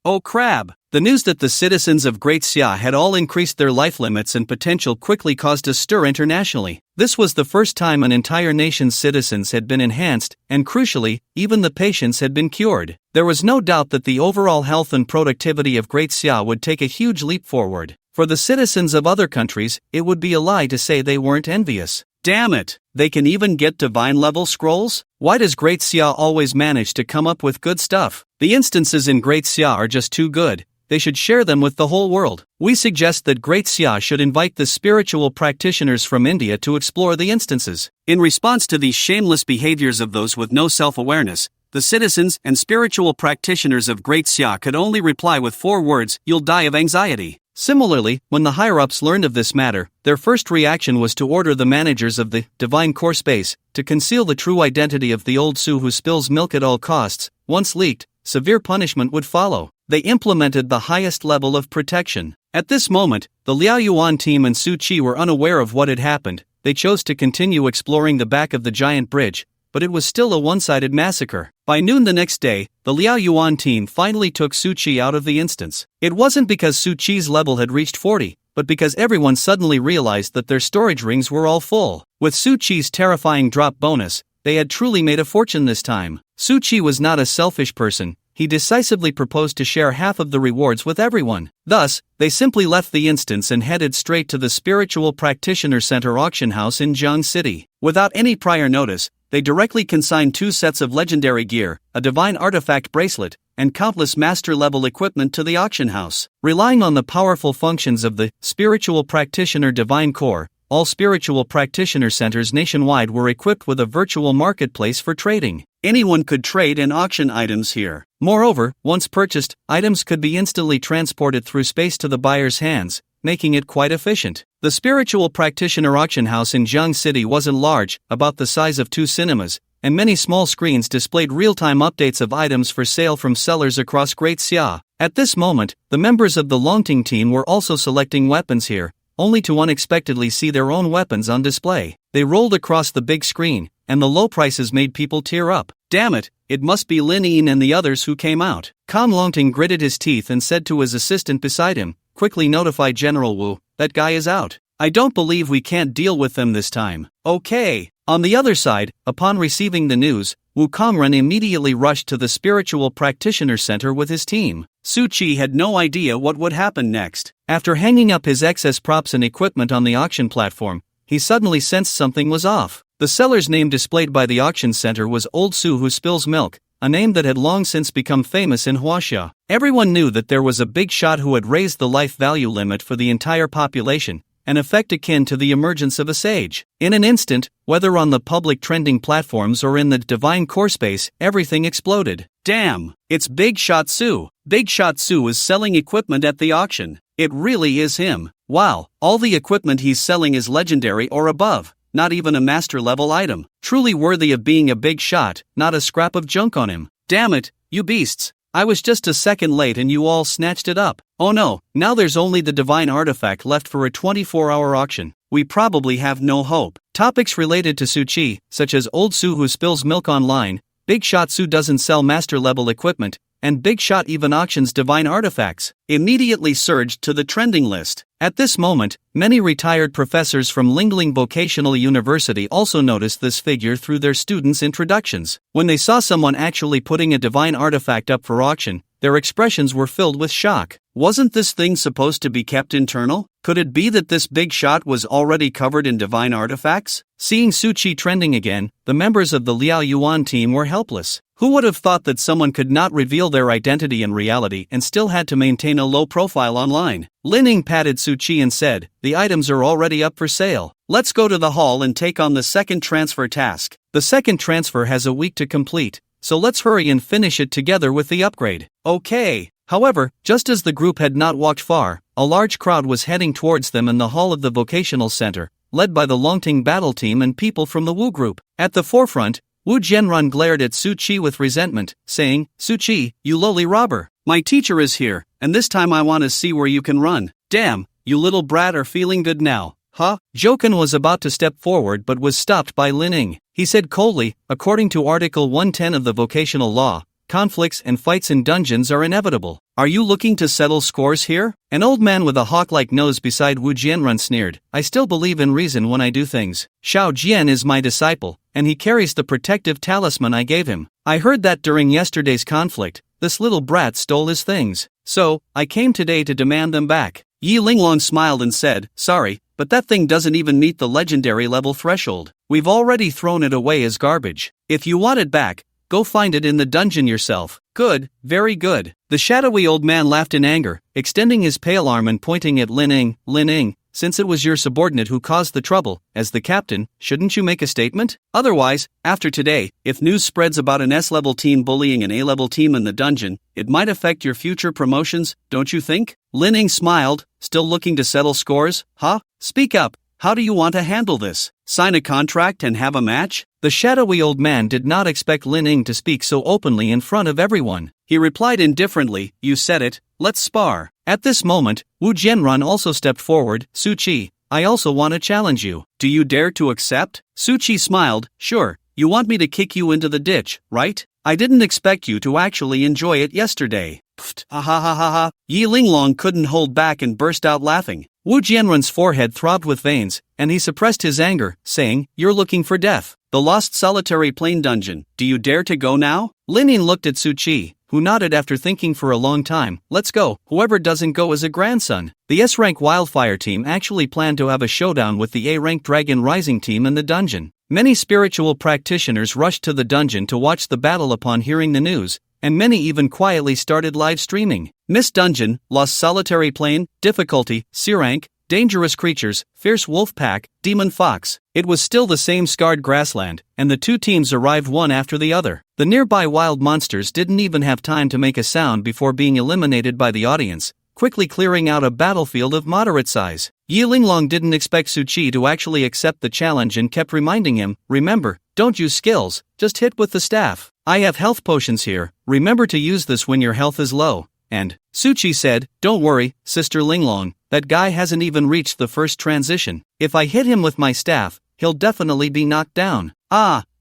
Oh crab. The news that the citizens of Great Xia had all increased their life limits and potential quickly caused a stir internationally. This was the first time an entire nation's citizens had been enhanced, and crucially, even the patients had been cured. There was no doubt that the overall health and productivity of Great Xia would take a huge leap forward. For the citizens of other countries, it would be a lie to say they weren't envious. Damn it! They can even get divine-level scrolls? Why does Great Xia always manage to come up with good stuff? The instances in Great Xia are just too good. They should share them with the whole world. We suggest that Great Xia should invite the spiritual practitioners from India to explore the instances. In response to these shameless behaviors of those with no self-awareness, the citizens and spiritual practitioners of Great Xia could only reply with 4 words, "You'll die of anxiety." Similarly, when the higher-ups learned of this matter, their first reaction was to order the managers of the divine core space to conceal the true identity of the Old Sue who spills milk at all costs. Once leaked, severe punishment would follow. They implemented the highest level of protection. At this moment, the Liao Yuan team and Su Qi were unaware of what had happened. They chose to continue exploring the back of the giant bridge, but it was still a one-sided massacre. By noon the next day, the Liao Yuan team finally took Su Qi out of the instance. It wasn't because Su Qi's level had reached 40, but because everyone suddenly realized that their storage rings were all full. With Su Qi's terrifying drop bonus, they had truly made a fortune this time. Su Qi was not a selfish person. He decisively proposed to share half of the rewards with everyone. Thus, they simply left the instance and headed straight to the Spiritual Practitioner Center auction house in Jiang City. Without any prior notice, they directly consigned 2 sets of legendary gear, a divine artifact bracelet, and countless master-level equipment to the auction house. Relying on the powerful functions of the Spiritual Practitioner Divine Core, all spiritual practitioner centers nationwide were equipped with a virtual marketplace for trading. Anyone could trade and auction items here. Moreover, once purchased, items could be instantly transported through space to the buyer's hands, making it quite efficient. The spiritual practitioner auction house in Jiang City wasn't large, about the size of 2 cinemas, and many small screens displayed real-time updates of items for sale from sellers across Great Xia. At this moment, the members of the Longting team were also selecting weapons here, only to unexpectedly see their own weapons on display. They rolled across the big screen, and the low prices made people tear up. Damn it, it must be Lin Yin and the others who came out. Kang Longting gritted his teeth and said to his assistant beside him, quickly notify General Wu, that guy is out. I don't believe we can't deal with them this time. Okay. On the other side, upon receiving the news, Wu Kongren immediately rushed to the Spiritual Practitioner Center with his team. Su Qi had no idea what would happen next. After hanging up his excess props and equipment on the auction platform, he suddenly sensed something was off. The seller's name displayed by the auction center was Old Su Who Spills Milk, a name that had long since become famous in Huaxia. Everyone knew that there was a big shot who had raised the life value limit for the entire population, an effect akin to the emergence of a sage. In an instant, whether on the public trending platforms or in the divine core space, everything exploded. Damn, it's Big Shot Su. Big Shot Su is selling equipment at the auction. It really is him. Wow, all the equipment he's selling is legendary or above, not even a master level item. Truly worthy of being a big shot, not a scrap of junk on him. Damn it, you beasts. I was just a second late and you all snatched it up. Oh no, now there's only the divine artifact left for a 24-hour auction. We probably have no hope. Topics related to Su Qi, such as Old Su Who Spills Milk online, Big Shot Su doesn't sell master-level equipment, and Big Shot even auctions divine artifacts, immediately surged to the trending list. At this moment, many retired professors from Lingling Vocational University also noticed this figure through their students' introductions. When they saw someone actually putting a divine artifact up for auction, their expressions were filled with shock. Wasn't this thing supposed to be kept internal? Could it be that this big shot was already covered in divine artifacts? Seeing Su Qi trending again, the members of the Liao Yuan team were helpless. Who would have thought that someone could not reveal their identity in reality and still had to maintain a low profile online? Lin Ying patted Su Qi and said, "The items are already up for sale. Let's go to the hall and take on the second transfer task. The second transfer has a week to complete, so let's hurry and finish it together with the upgrade." Okay. However, just as the group had not walked far, a large crowd was heading towards them in the hall of the vocational center, led by the Longting battle team and people from the Wu group. At the forefront, Wu Jianrun glared at Su Qi with resentment, saying, "Su Qi, you lowly robber. My teacher is here, and this time I want to see where you can run. Damn, you little brat are feeling good now, huh?" Joken was about to step forward but was stopped by Lin Ying. He said coldly, "According to Article 110 of the vocational law, conflicts and fights in dungeons are inevitable. Are you looking to settle scores here?" An old man with a hawk-like nose beside Wu Jianrun sneered, "I still believe in reason when I do things. Xiao Jian is my disciple, and he carries the protective talisman I gave him. I heard that during yesterday's conflict, this little brat stole his things. So, I came today to demand them back." Yi Linglong smiled and said, "Sorry, but that thing doesn't even meet the legendary level threshold. We've already thrown it away as garbage. If you want it back, go find it in the dungeon yourself." "Good, very good." The shadowy old man laughed in anger, extending his pale arm and pointing at Lin Ying. "Lin Ying, since it was your subordinate who caused the trouble, as the captain, shouldn't you make a statement? Otherwise, after today, if news spreads about an S-level team bullying an A-level team in the dungeon, it might affect your future promotions, don't you think?" Lin Ying smiled, still looking to settle scores. "Huh? Speak up. How do you want to handle this? Sign a contract and have a match?" The shadowy old man did not expect Lin Ying to speak so openly in front of everyone. He replied indifferently, "You said it, let's spar." At this moment, Wu Jianrun also stepped forward. "Su Qi, I also want to challenge you. Do you dare to accept?" Su Qi smiled, "Sure, you want me to kick you into the ditch, right? I didn't expect you to actually enjoy it yesterday." Pfft, ha ha ha ha ha. Yi Linglong couldn't hold back and burst out laughing. Wu Jianrun's forehead throbbed with veins, and he suppressed his anger, saying, "You're looking for death. The lost solitary plane dungeon. Do you dare to go now?" Lin Ying looked at Su Qi, who nodded after thinking for a long time. "Let's go. Whoever doesn't go is a grandson." The S-rank Wildfire team actually planned to have a showdown with the A-rank Dragon Rising team in the dungeon. Many spiritual practitioners rushed to the dungeon to watch the battle upon hearing the news, and many even quietly started live streaming. Miss Dungeon, Lost Solitary Plane, Difficulty, C-rank, Dangerous Creatures, Fierce Wolf Pack, Demon Fox. It was still the same scarred grassland, and the two teams arrived one after the other. The nearby wild monsters didn't even have time to make a sound before being eliminated by the audience, quickly clearing out a battlefield of moderate size. Yi Linglong didn't expect Su Qi to actually accept the challenge and kept reminding him, remember, don't use skills, just hit with the staff. I have health potions here, remember to use this when your health is low. And Su Qi said, don't worry, Sister Linglong, that guy hasn't even reached the first transition. If I hit him with my staff, he'll definitely be knocked down.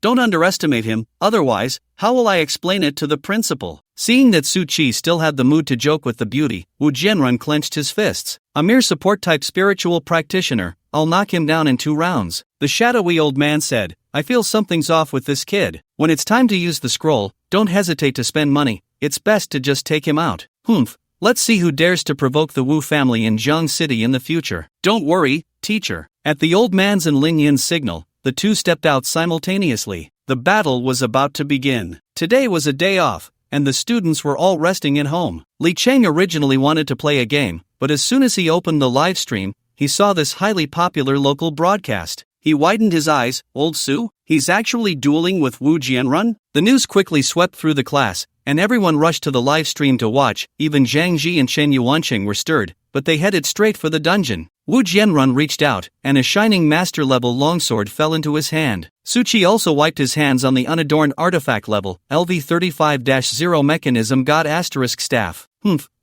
Don't underestimate him, otherwise, how will I explain it to the principal? Seeing that Su Qi still had the mood to joke with the beauty, Wu Jianrun clenched his fists. A mere support-type spiritual practitioner, I'll knock him down in 2 rounds. The shadowy old man said, I feel something's off with this kid. When it's time to use the scroll, don't hesitate to spend money, it's best to just take him out. Let's see who dares to provoke the Wu family in Jiang City in the future. Don't worry, teacher. At the old man's and Lin Yin's signal, the two stepped out simultaneously. The battle was about to begin. Today was a day off, and the students were all resting at home. Li Cheng originally wanted to play a game, but as soon as he opened the live stream, he saw this highly popular local broadcast. He widened his eyes. Old Su? He's actually dueling with Wu Jianrun? The news quickly swept through the class, and everyone rushed to the live stream to watch. Even Zhang Ji and Chen Yuanqing were stirred, but they headed straight for the dungeon. Wu Jianrun reached out, and a shining master-level longsword fell into his hand. Su Qi also wiped his hands on the unadorned artifact-level LV35-0 mechanism god * staff.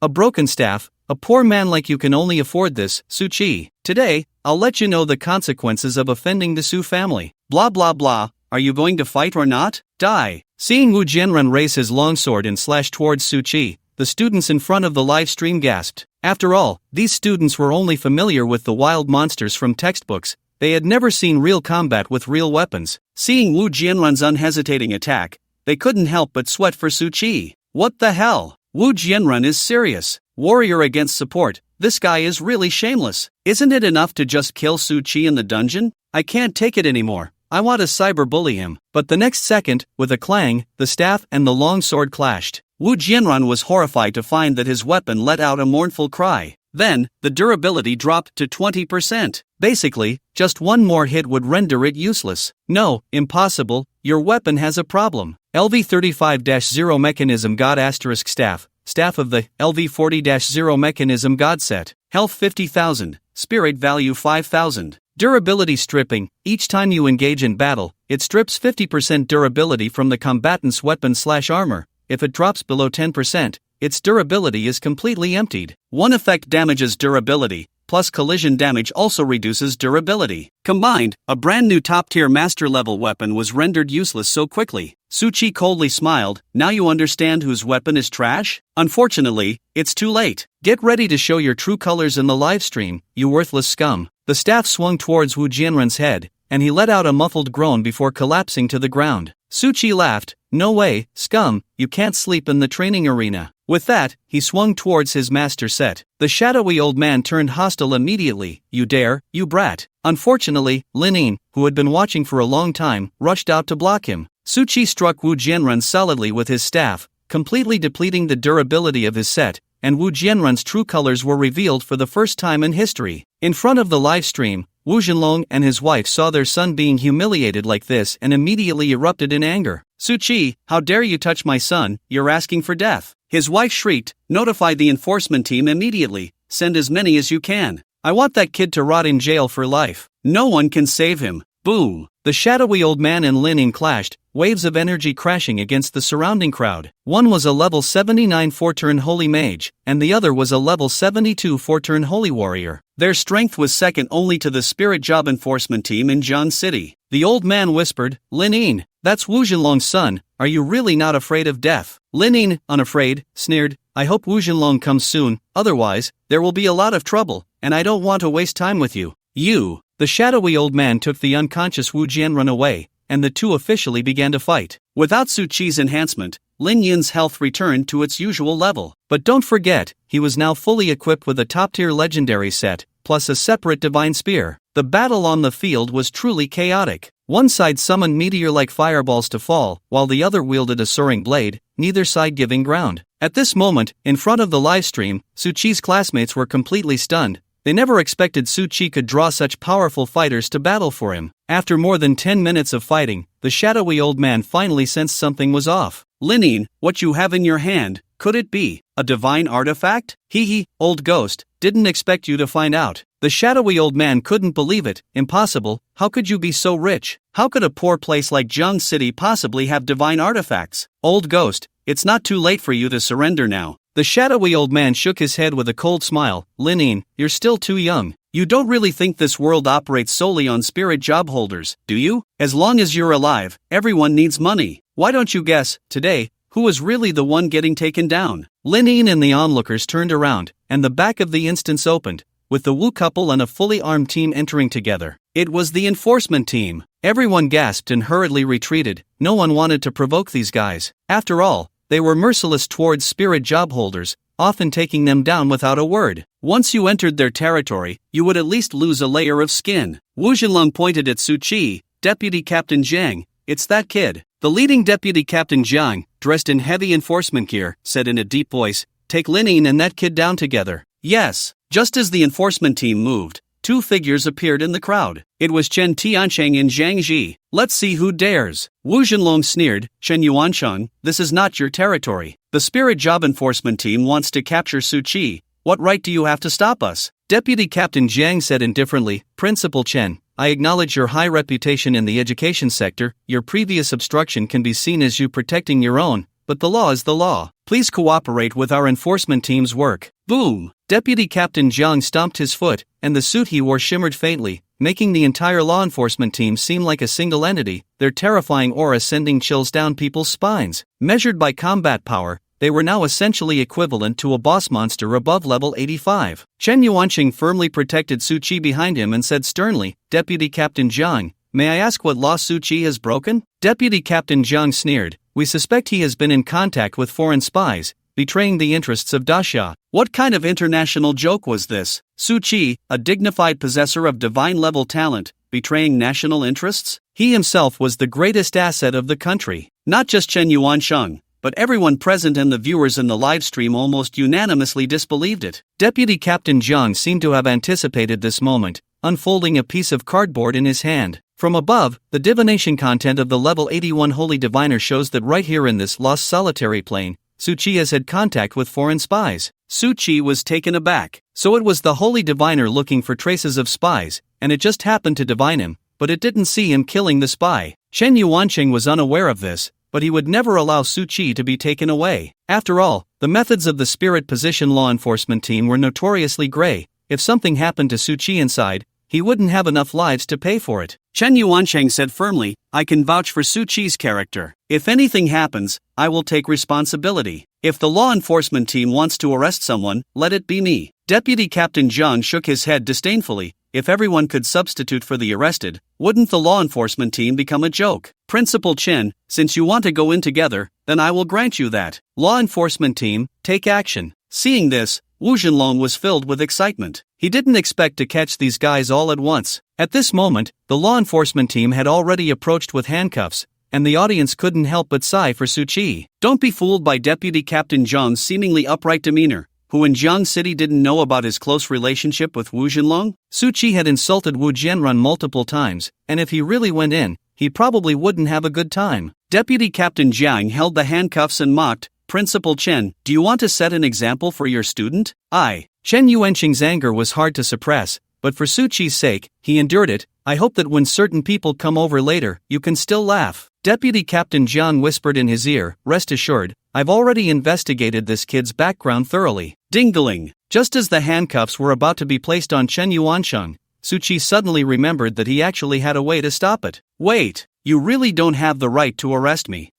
A broken staff. A poor man like you can only afford this, Su Qi. Today, I'll let you know the consequences of offending the Su family. Blah blah blah. Are you going to fight or not? Die. Seeing Wu Jianrun raise his longsword and slash towards Su Qi, the students in front of the live stream gasped. After all, these students were only familiar with the wild monsters from textbooks. They had never seen real combat with real weapons. Seeing Wu Jianrun's unhesitating attack, they couldn't help but sweat for Su Qi. What the hell? Wu Jianrun is serious. Warrior against support. This guy is really shameless. Isn't it enough to just kill Su Qi in the dungeon? I can't take it anymore. I want to cyberbully him. But the next second, with a clang, the staff and the long sword clashed. Wu Jianrun was horrified to find that his weapon let out a mournful cry. Then, the durability dropped to 20%. Basically, just one more hit would render it useless. No, impossible, your weapon has a problem. LV35-0 mechanism god * staff. Staff of the LV40-0 mechanism god set. Health 50,000, spirit value 5,000. Durability stripping. Each time you engage in battle, it strips 50% durability from the combatant's weapon/armor. If it drops below 10%, its durability is completely emptied. One effect damages durability, plus collision damage also reduces durability. Combined, a brand new top-tier master-level weapon was rendered useless so quickly. Su Qi coldly smiled. Now you understand whose weapon is trash? Unfortunately, it's too late. Get ready to show your true colors in the live stream, you worthless scum. The staff swung towards Wu Jianrun's head, and he let out a muffled groan before collapsing to the ground. Su Qi laughed. No way, scum, you can't sleep in the training arena. With that, he swung towards his master set. The shadowy old man turned hostile immediately. You dare, you brat. Unfortunately, Lin Yin, who had been watching for a long time, rushed out to block him. Su Qi struck Wu Jianrun solidly with his staff, completely depleting the durability of his set, and Wu Jianrun's true colors were revealed for the first time in history. In front of the live stream, Wu Jinlong and his wife saw their son being humiliated like this and immediately erupted in anger. Su Qi, how dare you touch my son, you're asking for death. His wife shrieked, notify the enforcement team immediately, send as many as you can. I want that kid to rot in jail for life. No one can save him. Boom! The shadowy old man and Lin Yin clashed, waves of energy crashing against the surrounding crowd. One was a level 79 4-turn holy mage, and the other was a level 72 4-turn holy warrior. Their strength was second only to the spirit job enforcement team in Jiang City. The old man whispered, Lin Yin, that's Wu Jinlong's son, are you really not afraid of death? Lin Yin, unafraid, sneered, I hope Wu Jinlong comes soon, otherwise, there will be a lot of trouble, and I don't want to waste time with you. You! The shadowy old man took the unconscious Wu Jianrun away, and the two officially began to fight. Without Su Qi's enhancement, Lin Yin's health returned to its usual level. But don't forget, he was now fully equipped with a top-tier legendary set, plus a separate divine spear. The battle on the field was truly chaotic. One side summoned meteor-like fireballs to fall, while the other wielded a soaring blade, neither side giving ground. At this moment, in front of the livestream, Su Qi's classmates were completely stunned. They never expected Su Qi could draw such powerful fighters to battle for him. After more than 10 minutes of fighting, the shadowy old man finally sensed something was off. Lin Yin, what you have in your hand, Could it be a divine artifact? Hee, old ghost, didn't expect you to find out. The shadowy old man couldn't believe it. Impossible, how could you be so rich? How could a poor place like Jiang City possibly have divine artifacts? Old ghost, it's not too late for you to surrender now. The shadowy old man shook his head with a cold smile. Lin, you're still too young. You don't really think this world operates solely on spirit job holders, do you? As long as you're alive, everyone needs money. Why don't you guess, today, who is really the one getting taken down? Lin and the onlookers turned around, and the back of the instance opened, with the Wu couple and a fully armed team entering together. It was the enforcement team. Everyone gasped and hurriedly retreated. No one wanted to provoke these guys. After all, they were merciless towards spirit job holders, often taking them down without a word. Once you entered their territory, you would at least lose a layer of skin. Wu Jinlong pointed at Su Qi. Deputy Captain Jiang, it's that kid. The leading Deputy Captain Jiang, dressed in heavy enforcement gear, said in a deep voice, take Lin and that kid down together. Yes. Just as the enforcement team moved, two figures appeared in the crowd. It was Chen Tiancheng and Zhang Ji. Let's see who dares. Wu Jinlong sneered. Chen Yuancheng, this is not your territory. The spirit job enforcement team wants to capture Su Qi. What right do you have to stop us? Deputy Captain Jiang said indifferently. Principal Chen, I acknowledge your high reputation in the education sector. Your previous obstruction can be seen as you protecting your own, but the law is the law. Please cooperate with our enforcement team's work. Boom! Deputy Captain Jiang stomped his foot, and the suit he wore shimmered faintly, making the entire law enforcement team seem like a single entity, their terrifying aura sending chills down people's spines. Measured by combat power, they were now essentially equivalent to a boss monster above level 85. Chen Yuanqing firmly protected Su Qi behind him and said sternly, Deputy Captain Jiang, may I ask what law Su Qi has broken? Deputy Captain Jiang sneered. We suspect he has been in contact with foreign spies, betraying the interests of Dasha. What kind of international joke was this? Su Qi, a dignified possessor of divine-level talent, betraying national interests? He himself was the greatest asset of the country. Not just Chen Yuansheng, but everyone present and the viewers in the live stream almost unanimously disbelieved it. Deputy Captain Jiang seemed to have anticipated this moment, unfolding a piece of cardboard in his hand. From above, the divination content of the level 81 Holy Diviner shows that right here in this lost solitary plane, Su Qi has had contact with foreign spies. Su Qi was taken aback. So it was the Holy Diviner looking for traces of spies, and it just happened to divine him, but it didn't see him killing the spy. Chen Yuanqing was unaware of this, but he would never allow Su Qi to be taken away. After all, the methods of the Spirit Position law enforcement team were notoriously gray. If something happened to Su Qi inside, he wouldn't have enough lives to pay for it. Chen Yuansheng said firmly, I can vouch for Su Qi's character. If anything happens, I will take responsibility. If the law enforcement team wants to arrest someone, let it be me. Deputy Captain Zhang shook his head disdainfully. If everyone could substitute for the arrested, wouldn't the law enforcement team become a joke? Principal Chen, since you want to go in together, then I will grant you that. Law enforcement team, take action. Seeing this, Wu Jinlong was filled with excitement. He didn't expect to catch these guys all at once. At this moment, the law enforcement team had already approached with handcuffs, and the audience couldn't help but sigh for Su Qi. Don't be fooled by Deputy Captain Zhang's seemingly upright demeanor, who in Jiang City didn't know about his close relationship with Wu Jinlong. Su Qi had insulted Wu Jianrun multiple times, and if he really went in, he probably wouldn't have a good time. Deputy Captain Jiang held the handcuffs and mocked, Principal Chen, do you want to set an example for your student? Chen Yuanqing's anger was hard to suppress, but for Su Qi's sake, he endured it. I hope that when certain people come over later, you can still laugh. Deputy Captain Jiang whispered in his ear, rest assured, I've already investigated this kid's background thoroughly. Ding-a-ling. Just as the handcuffs were about to be placed on Chen Yuansheng, Su Qi suddenly remembered that he actually had a way to stop it. Wait, you really don't have the right to arrest me.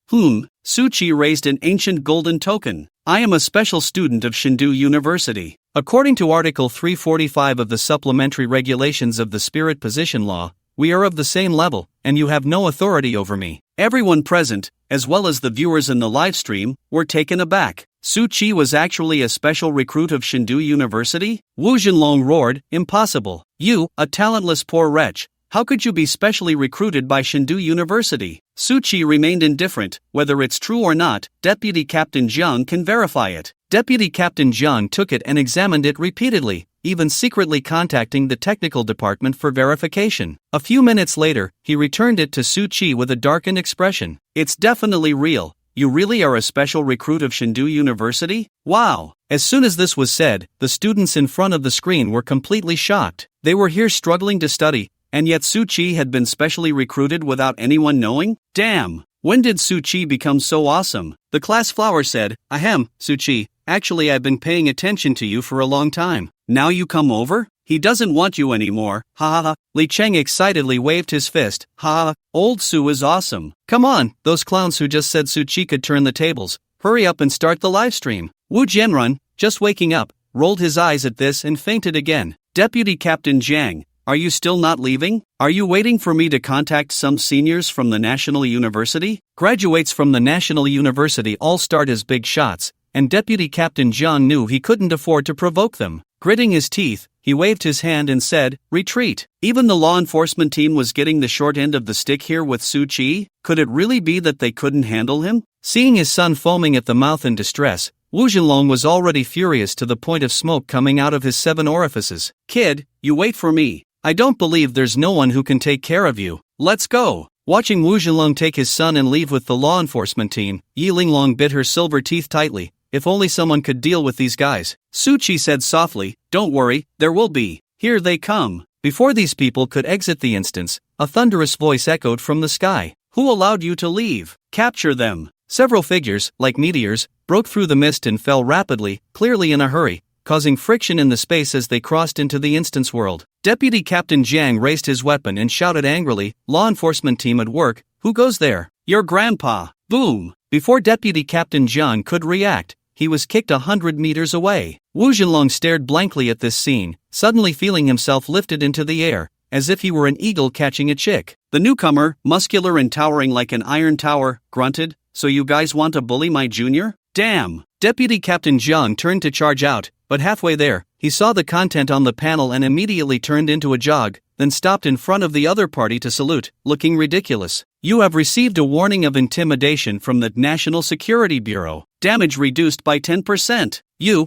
Su Qi raised an ancient golden token. I am a special student of Shindu University. According to Article 345 of the Supplementary Regulations of the Spirit Position Law, we are of the same level, and you have no authority over me. Everyone present, as well as the viewers in the live stream, were taken aback. Su Qi was actually a special recruit of Shindu University? Wu Jinlong roared, impossible. You, a talentless poor wretch, how could you be specially recruited by Shindu University? Su Qi remained indifferent. Whether it's true or not, Deputy Captain Jiang can verify it. Deputy Captain Jiang took it and examined it repeatedly, even secretly contacting the technical department for verification. A few minutes later, he returned it to Su Qi with a darkened expression. It's definitely real. you really are a special recruit of Shindu University? Wow! As soon as this was said, the students in front of the screen were completely shocked. They were here struggling to study, and yet Su-Chi had been specially recruited without anyone knowing? Damn! When did Su-Chi become so awesome? The class flower said, Ahem, Su-Chi, actually I've been paying attention to you for a long time. Now you come over? He doesn't want you anymore, ha ha ha. Li Cheng excitedly waved his fist, ha ha, old Su is awesome. Come on, those clowns who just said Su-Chi could turn the tables, hurry up and start the live stream. Wu Jianrun, just waking up, rolled his eyes at this and fainted again. Deputy Captain Jiang, are you still not leaving? Are you waiting for me to contact some seniors from the National University? Graduates from the National University all start as big shots, and Deputy Captain Jiang knew he couldn't afford to provoke them. Gritting his teeth, he waved his hand and said, retreat. Even the law enforcement team was getting the short end of the stick here with Su-Chi? Could it really be that they couldn't handle him? Seeing his son foaming at the mouth in distress, Wu Zhenlong was already furious to the point of smoke coming out of his 7 orifices. Kid, you wait for me. I don't believe there's no one who can take care of you. Let's go. Watching Wu Zhenlong take his son and leave with the law enforcement team, Yi Linglong bit her silver teeth tightly. If only someone could deal with these guys. Su-Chi said softly, don't worry, there will be. Here they come. Before these people could exit the instance, a thunderous voice echoed from the sky. Who allowed you to leave? Capture them. Several figures, like meteors, broke through the mist and fell rapidly, clearly in a hurry, causing friction in the space as they crossed into the instance world. Deputy Captain Jiang raised his weapon and shouted angrily, law enforcement team at work, who goes there? Your grandpa. Boom. Before Deputy Captain Jiang could react, he was kicked 100 meters away. Wu Zhenlong stared blankly at this scene, suddenly feeling himself lifted into the air, as if he were an eagle catching a chick. The newcomer, muscular and towering like an iron tower, grunted, so you guys want to bully my junior? Damn! Deputy Captain Jiang turned to charge out, but halfway there, he saw the content on the panel and immediately turned into a jog, then stopped in front of the other party to salute, looking ridiculous. You have received a warning of intimidation from the National Security Bureau. Damage reduced by 10%.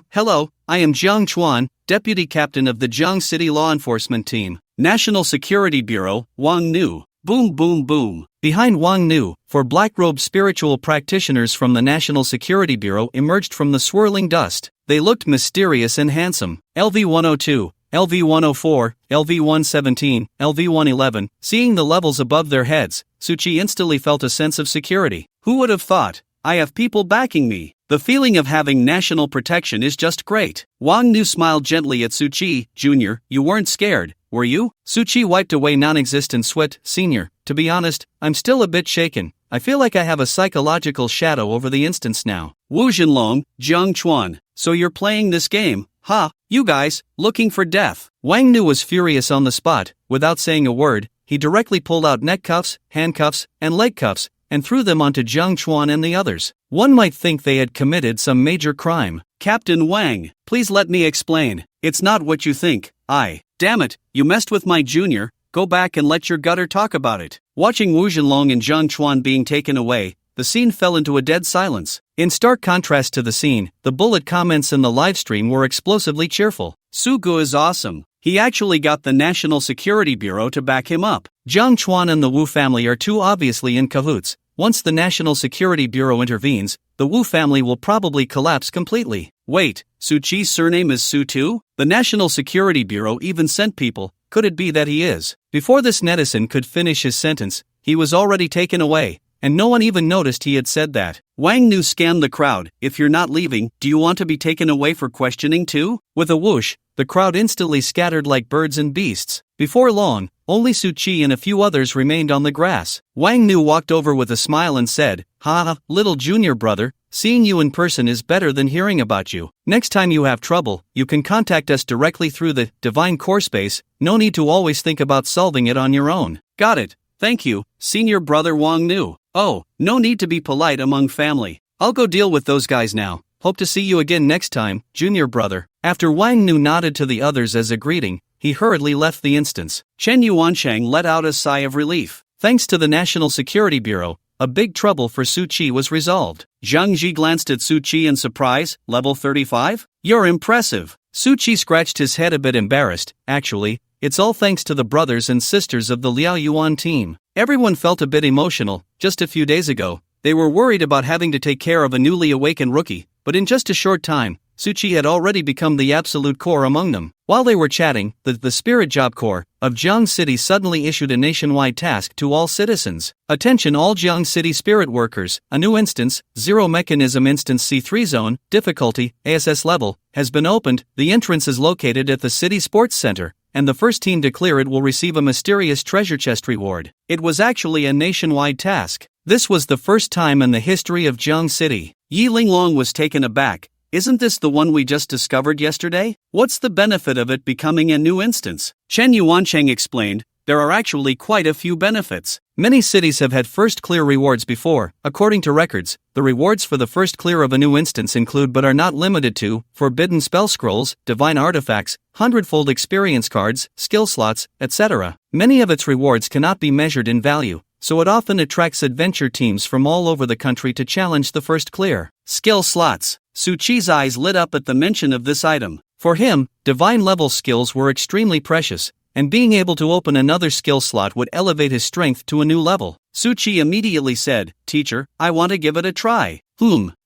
Hello, I am Jiang Chuan, Deputy Captain of the Jiang City Law Enforcement Team. National Security Bureau, Wang Nu. Boom boom boom. Behind Wang Nu, 4 black-robed spiritual practitioners from the National Security Bureau emerged from the swirling dust. They looked mysterious and handsome. LV-102, LV-104, LV-117, LV-111. Seeing the levels above their heads, Su-Chi instantly felt a sense of security. Who would have thought? I have people backing me. The feeling of having national protection is just great. Wang Nu smiled gently at Su-Chi. Junior, you weren't scared, were you? Su-Chi wiped away non-existent sweat. Senior, to be honest, I'm still a bit shaken. I feel like I have a psychological shadow over the instance now. Wu Zhenlong, Jiang Chuan. So you're playing this game, huh? You guys, looking for death. Wang Nu was furious on the spot. Without saying a word, he directly pulled out neck cuffs, handcuffs, and leg cuffs, and threw them onto Jiang Chuan and the others. One might think they had committed some major crime. Captain Wang, please let me explain. It's not what you think. Damn it, you messed with my junior. Go back and let your gutter talk about it. Watching Wu Zhenlong and Jiang Chuan being taken away, the scene fell into a dead silence. In stark contrast to the scene, the bullet comments in the livestream were explosively cheerful. Sugu is awesome. He actually got the National Security Bureau to back him up. Jiang Chuan and the Wu family are too obviously in cahoots. Once the National Security Bureau intervenes, the Wu family will probably collapse completely. Wait, Su-Chi's surname is Su too? The National Security Bureau even sent people. Could it be that he is? Before this netizen could finish his sentence, he was already taken away, and no one even noticed he had said that. Wang Nu scanned the crowd. If you're not leaving, do you want to be taken away for questioning too? With a whoosh, the crowd instantly scattered like birds and beasts. Before long, only Su-Chi and a few others remained on the grass. Wang Nu walked over with a smile and said, "Ha, little junior brother, seeing you in person is better than hearing about you. Next time you have trouble, you can contact us directly through the Divine Core Space. No need to always think about solving it on your own." Got it. Thank you, senior brother Wang Nu. Oh, no need to be polite among family. I'll go deal with those guys now. Hope to see you again next time, junior brother. After Wang Nu nodded to the others as a greeting, he hurriedly left the instance. Chen Yuanchang let out a sigh of relief. Thanks to the National Security Bureau, a big trouble for Su-Chi was resolved. Zhang Ji glanced at Su-Chi in surprise. Level 35? You're impressive. Su-Chi scratched his head a bit embarrassed. Actually, it's all thanks to the brothers and sisters of the Liao Yuan team. Everyone felt a bit emotional. Just a few days ago, They were worried about having to take care of a newly awakened rookie, but in just a short time, Suchi had already become the absolute core among them. While they were chatting, the Spirit Job Corps of Jiang City suddenly issued a nationwide task to all citizens. Attention all Jiang City Spirit workers, a new instance, Zero Mechanism Instance C3 Zone, difficulty, ASS level, has been opened. The entrance is located at the City Sports Center, and the first team to clear it will receive a mysterious treasure chest reward. It was actually a nationwide task. This was the first time in the history of Jiang City. Yi Linglong was taken aback. Isn't this the one we just discovered yesterday? What's the benefit of it becoming a new instance? Chen Yuancheng explained, there are actually quite a few benefits. Many cities have had first clear rewards before. According to records, the rewards for the first clear of a new instance include but are not limited to forbidden spell scrolls, divine artifacts, 100-fold experience cards, skill slots, etc. Many of its rewards cannot be measured in value, so it often attracts adventure teams from all over the country to challenge the first clear. Skill slots. Suchi's eyes lit up at the mention of this item. For him, divine-level skills were extremely precious, and being able to open another skill slot would elevate his strength to a new level. Suchi immediately said, "Teacher, I want to give it a try."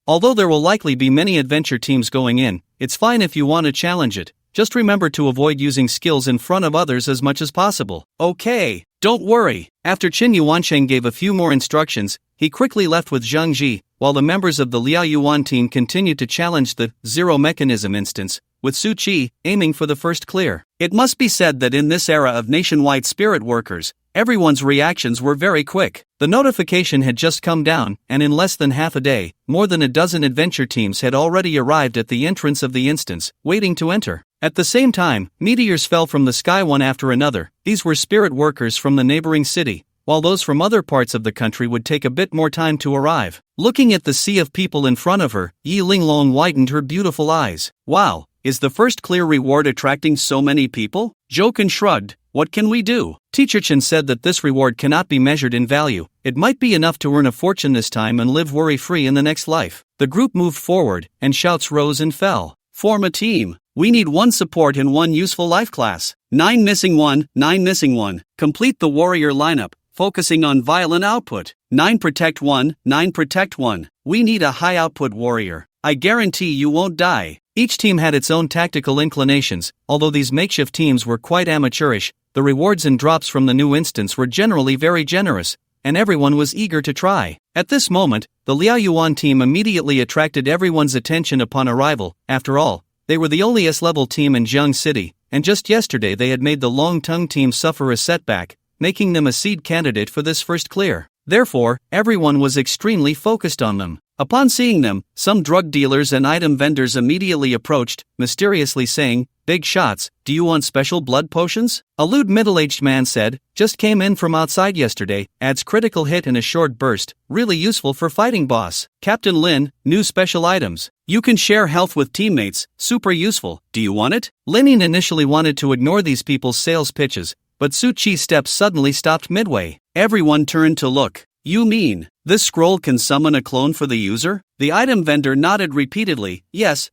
Although there will likely be many adventure teams going in, it's fine if you want to challenge it. Just remember to avoid using skills in front of others as much as possible. Okay, don't worry. After Qin Yuancheng gave a few more instructions, he quickly left with Zhang Ji, while the members of the Liao Yuan team continued to challenge the Zero Mechanism instance, with Su Qi aiming for the first clear. It must be said that in this era of nationwide spirit workers, everyone's reactions were very quick. The notification had just come down, and in less than half a day, more than a dozen adventure teams had already arrived at the entrance of the instance, waiting to enter. At the same time, meteors fell from the sky one after another. These were spirit workers from the neighboring city, while those from other parts of the country would take a bit more time to arrive. Looking at the sea of people in front of her, Yi Linglong widened her beautiful eyes. Wow, is the first clear reward attracting so many people? Joken shrugged. What can we do? Teacher Chen said that this reward cannot be measured in value. It might be enough to earn a fortune this time and live worry-free in the next life. The group moved forward, and shouts rose and fell. Form a team. We need one support and one useful life class. 9 missing 1, 9 missing 1. Complete the warrior lineup, focusing on violent output. 9 protect 1, 9 protect 1. We need a high output warrior. I guarantee you won't die. Each team had its own tactical inclinations. Although these makeshift teams were quite amateurish, the rewards and drops from the new instance were generally very generous, and everyone was eager to try. At this moment, the Liao Yuan team immediately attracted everyone's attention upon arrival. After all, they were the only S-level team in Jiang City, and just yesterday they had made the Long Tongue team suffer a setback, making them a seed candidate for this first clear. Therefore, everyone was extremely focused on them. Upon seeing them, some drug dealers and item vendors immediately approached, mysteriously saying, "Big shots, do you want special blood potions?" A lewd middle-aged man said, "Just came in from outside yesterday, adds critical hit in a short burst, really useful for fighting boss. Captain Lin, new special items. You can share health with teammates, super useful, do you want it?" Linin initially wanted to ignore these people's sales pitches, but Su Chi's steps suddenly stopped midway. Everyone turned to look. "You mean, this scroll can summon a clone for the user?" The item vendor nodded repeatedly. Yes.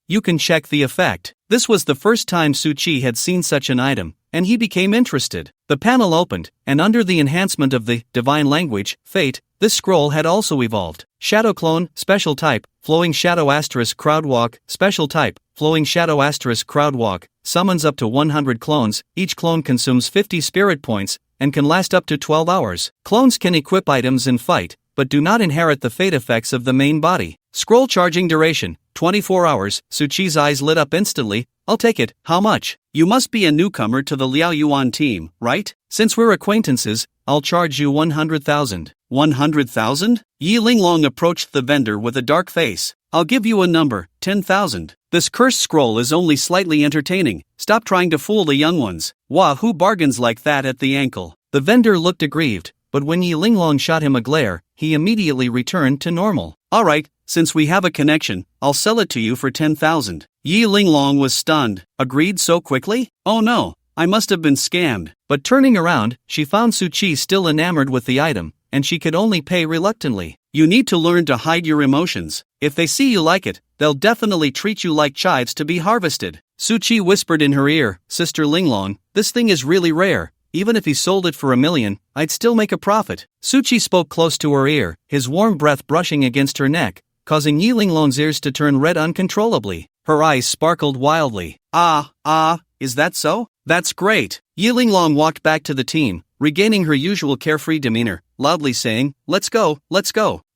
You can check the effect." This was the first time Su Chi had seen such an item, and he became interested. The panel opened, and under the enhancement of the divine language, fate, this scroll had also evolved. Shadow clone, special type, flowing shadow * crowd walk, special type, flowing shadow * crowd walk, summons up to 100 clones. Each clone consumes 50 spirit points, and can last up to 12 hours. Clones can equip items and fight, but do not inherit the fate effects of the main body. Scroll charging duration, 24 hours. Su Chi's eyes lit up instantly. "I'll take it. How much?" "You must be a newcomer to the Liao Yuan team, right? Since we're acquaintances, I'll charge you 100,000. 100,000? Yi Linglong approached the vendor with a dark face. "I'll give you a number, 10,000. This cursed scroll is only slightly entertaining. Stop trying to fool the young ones." "Wah, who bargains like that at the ankle?" The vendor looked aggrieved, but when Yi Linglong shot him a glare, he immediately returned to normal. "Alright, since we have a connection, I'll sell it to you for 10,000. Yi Linglong was stunned. Agreed so quickly? Oh no, I must have been scammed. But turning around, she found Su Chi still enamored with the item, and she could only pay reluctantly. You need to learn to hide your emotions. If they see you like it, they'll definitely treat you like chives to be harvested. Su Chi whispered in her ear, "Sister Linglong, this thing is really rare. even if he sold it for $1 million, I'd still make a profit. Suchi spoke close to her ear, his warm breath brushing against her neck, causing Yi Linglong's ears to turn red uncontrollably. Her eyes sparkled wildly. Is that so? That's great. Yi Linglong walked back to the team, regaining her usual carefree demeanor, loudly saying, let's go.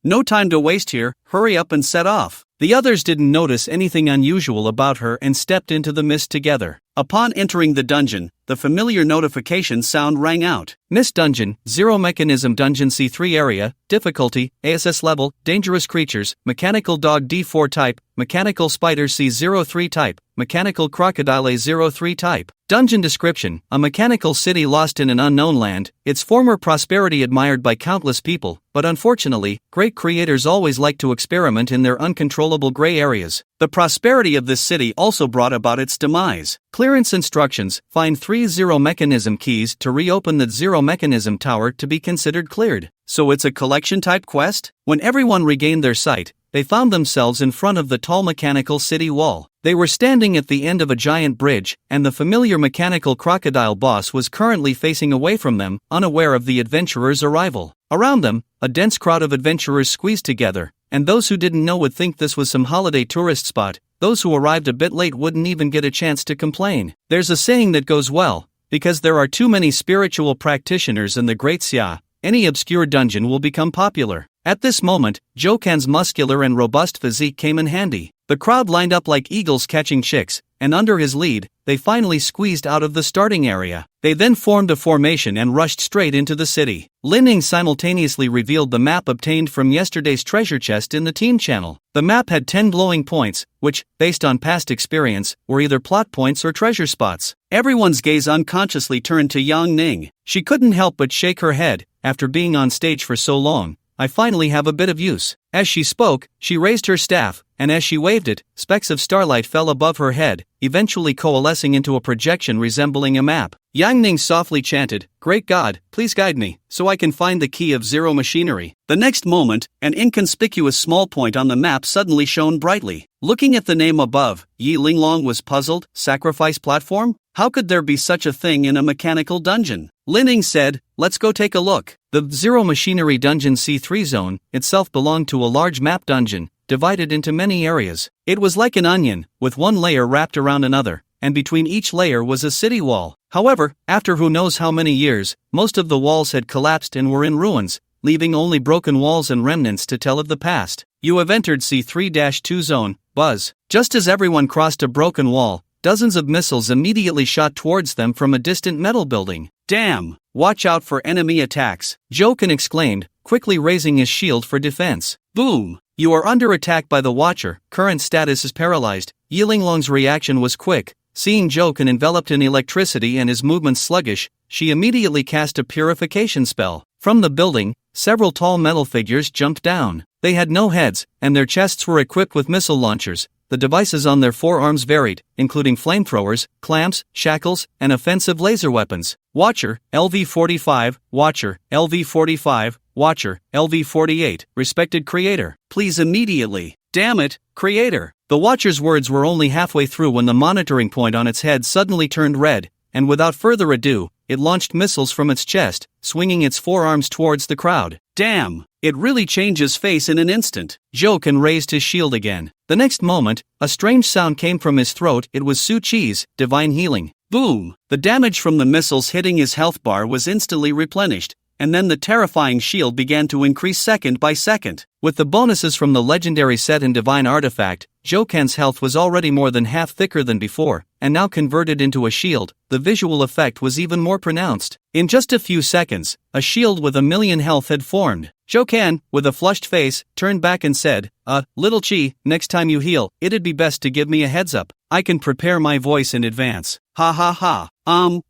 No time to waste here, hurry up and set off. The others didn't notice anything unusual about her and stepped into the mist together. Upon entering the dungeon, the familiar notification sound rang out. Mist Dungeon, Zero Mechanism Dungeon C3 Area, Difficulty, ASS Level, Dangerous Creatures, Mechanical Dog D4 Type, Mechanical Spider C03 Type, Mechanical Crocodile A03 Type. Dungeon Description: a mechanical city lost in an unknown land, its former prosperity admired by countless people, but unfortunately, great creators always like to experiment in their uncontrollable gray areas. The prosperity of this city also brought about its demise. Clearance instructions: find 3 Zero Mechanism keys to reopen the Zero Mechanism Tower to be considered cleared. So it's a collection-type quest? When everyone regained their sight, they found themselves in front of the tall mechanical city wall. They were standing at the end of a giant bridge, and the familiar mechanical crocodile boss was currently facing away from them, unaware of the adventurers' arrival. Around them, a dense crowd of adventurers squeezed together, and those who didn't know would think this was some holiday tourist spot. Those who arrived a bit late wouldn't even get a chance to complain. There's a saying that goes well, because there are too many spiritual practitioners in the Great Xia, any obscure dungeon will become popular. At this moment, Jokan's muscular and robust physique came in handy. The crowd lined up like eagles catching chicks, and under his lead, they finally squeezed out of the starting area. They then formed a formation and rushed straight into the city. Lin Ning simultaneously revealed the map obtained from yesterday's treasure chest in the team channel. The map had 10 glowing points, which, based on past experience, were either plot points or treasure spots. Everyone's gaze unconsciously turned to Yang Ning. She couldn't help but shake her head. After being on stage for so long, I finally have a bit of use. As she spoke, she raised her staff, and as she waved it, specks of starlight fell above her head, eventually coalescing into a projection resembling a map. Yang Ning softly chanted, "Great God, please guide me, so I can find the key of Zero Machinery." The next moment, an inconspicuous small point on the map suddenly shone brightly. Looking at the name above, Yi Linglong was puzzled. Sacrifice platform? How could there be such a thing in a mechanical dungeon? Lin Ning said, "Let's go take a look." The Zero Machinery Dungeon C3 zone itself belonged to a large map dungeon, divided into many areas. It was like an onion, with one layer wrapped around another, and between each layer was a city wall. However, after who knows how many years, most of the walls had collapsed and were in ruins, leaving only broken walls and remnants to tell of the past. You have entered C3-2 zone, Buzz. Just as everyone crossed a broken wall, dozens of missiles immediately shot towards them from a distant metal building. "Damn! Watch out for enemy attacks," Joken exclaimed, quickly raising his shield for defense. Boom! You are under attack by the Watcher, current status is paralyzed. Yi Linglong's reaction was quick. Seeing Joken enveloped in electricity and his movements sluggish, she immediately cast a purification spell. From the building, several tall metal figures jumped down. They had no heads, and their chests were equipped with missile launchers. The devices on their forearms varied, including flamethrowers, clamps, shackles, and offensive laser weapons. Watcher, LV-45, Watcher, LV-45, Watcher, LV-48, respected creator. Please immediately. Damn it, creator. The Watcher's words were only halfway through when the monitoring point on its head suddenly turned red, and without further ado, it launched missiles from its chest, swinging its forearms towards the crowd. Damn! It really changes face in an instant. Joken raised his shield again. The next moment, a strange sound came from his throat. It was Su Chi's divine healing. Boom! The damage from the missiles hitting his health bar was instantly replenished, and then the terrifying shield began to increase second by second. With the bonuses from the legendary set and divine artifact, Joken's health was already more than half thicker than before, and now converted into a shield. The visual effect was even more pronounced. In just a few seconds, a shield with 1,000,000 health had formed. Joken, with a flushed face, turned back and said, Little Chi, next time you heal, it'd be best to give me a heads up. I can prepare my voice in advance. Ha ha ha.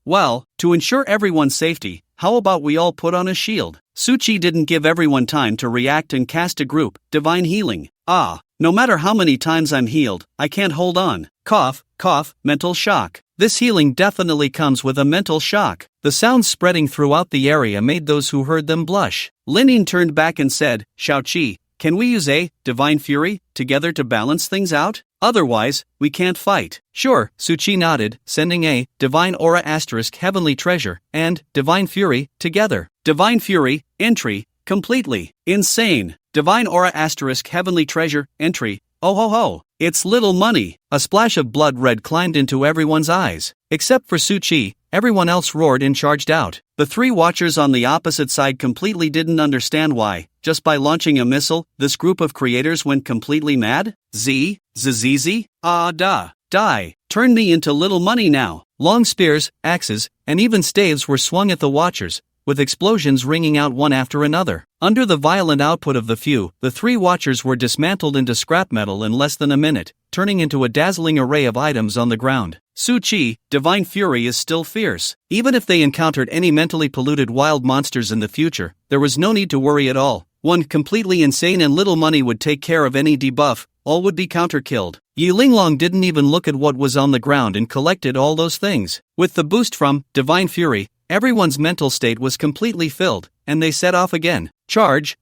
Well, to ensure everyone's safety, how about we all put on a shield? Suchi didn't give everyone time to react and cast a group, divine healing. No matter how many times I'm healed, I can't hold on. Cough, cough, mental shock. This healing definitely comes with a mental shock. The sounds spreading throughout the area made those who heard them blush. Linin turned back and said, Xiao Qi, can we use a divine fury together to balance things out? Otherwise, we can't fight. Sure, Suchi nodded, sending a Divine Aura * Heavenly Treasure and Divine Fury together. Divine Fury, entry, completely insane. Divine Aura * Heavenly Treasure, entry. Oh ho ho, it's little money. A splash of blood red climbed into everyone's eyes. Except for Suchi, everyone else roared and charged out. The three watchers on the opposite side completely didn't understand why, just by launching a missile, this group of creators went completely mad? Die. Turn me into little money now. Long spears, axes, and even staves were swung at the watchers, with explosions ringing out one after another. Under the violent output of the few, the three watchers were dismantled into scrap metal in less than a minute, turning into a dazzling array of items on the ground. Suchi, Divine Fury is still fierce. Even if they encountered any mentally polluted wild monsters in the future, there was no need to worry at all. One completely insane and little money would take care of any debuff, all would be counter-killed. Yi Linglong didn't even look at what was on the ground and collected all those things. With the boost from Divine Fury, everyone's mental state was completely filled, and they set off again. Charge.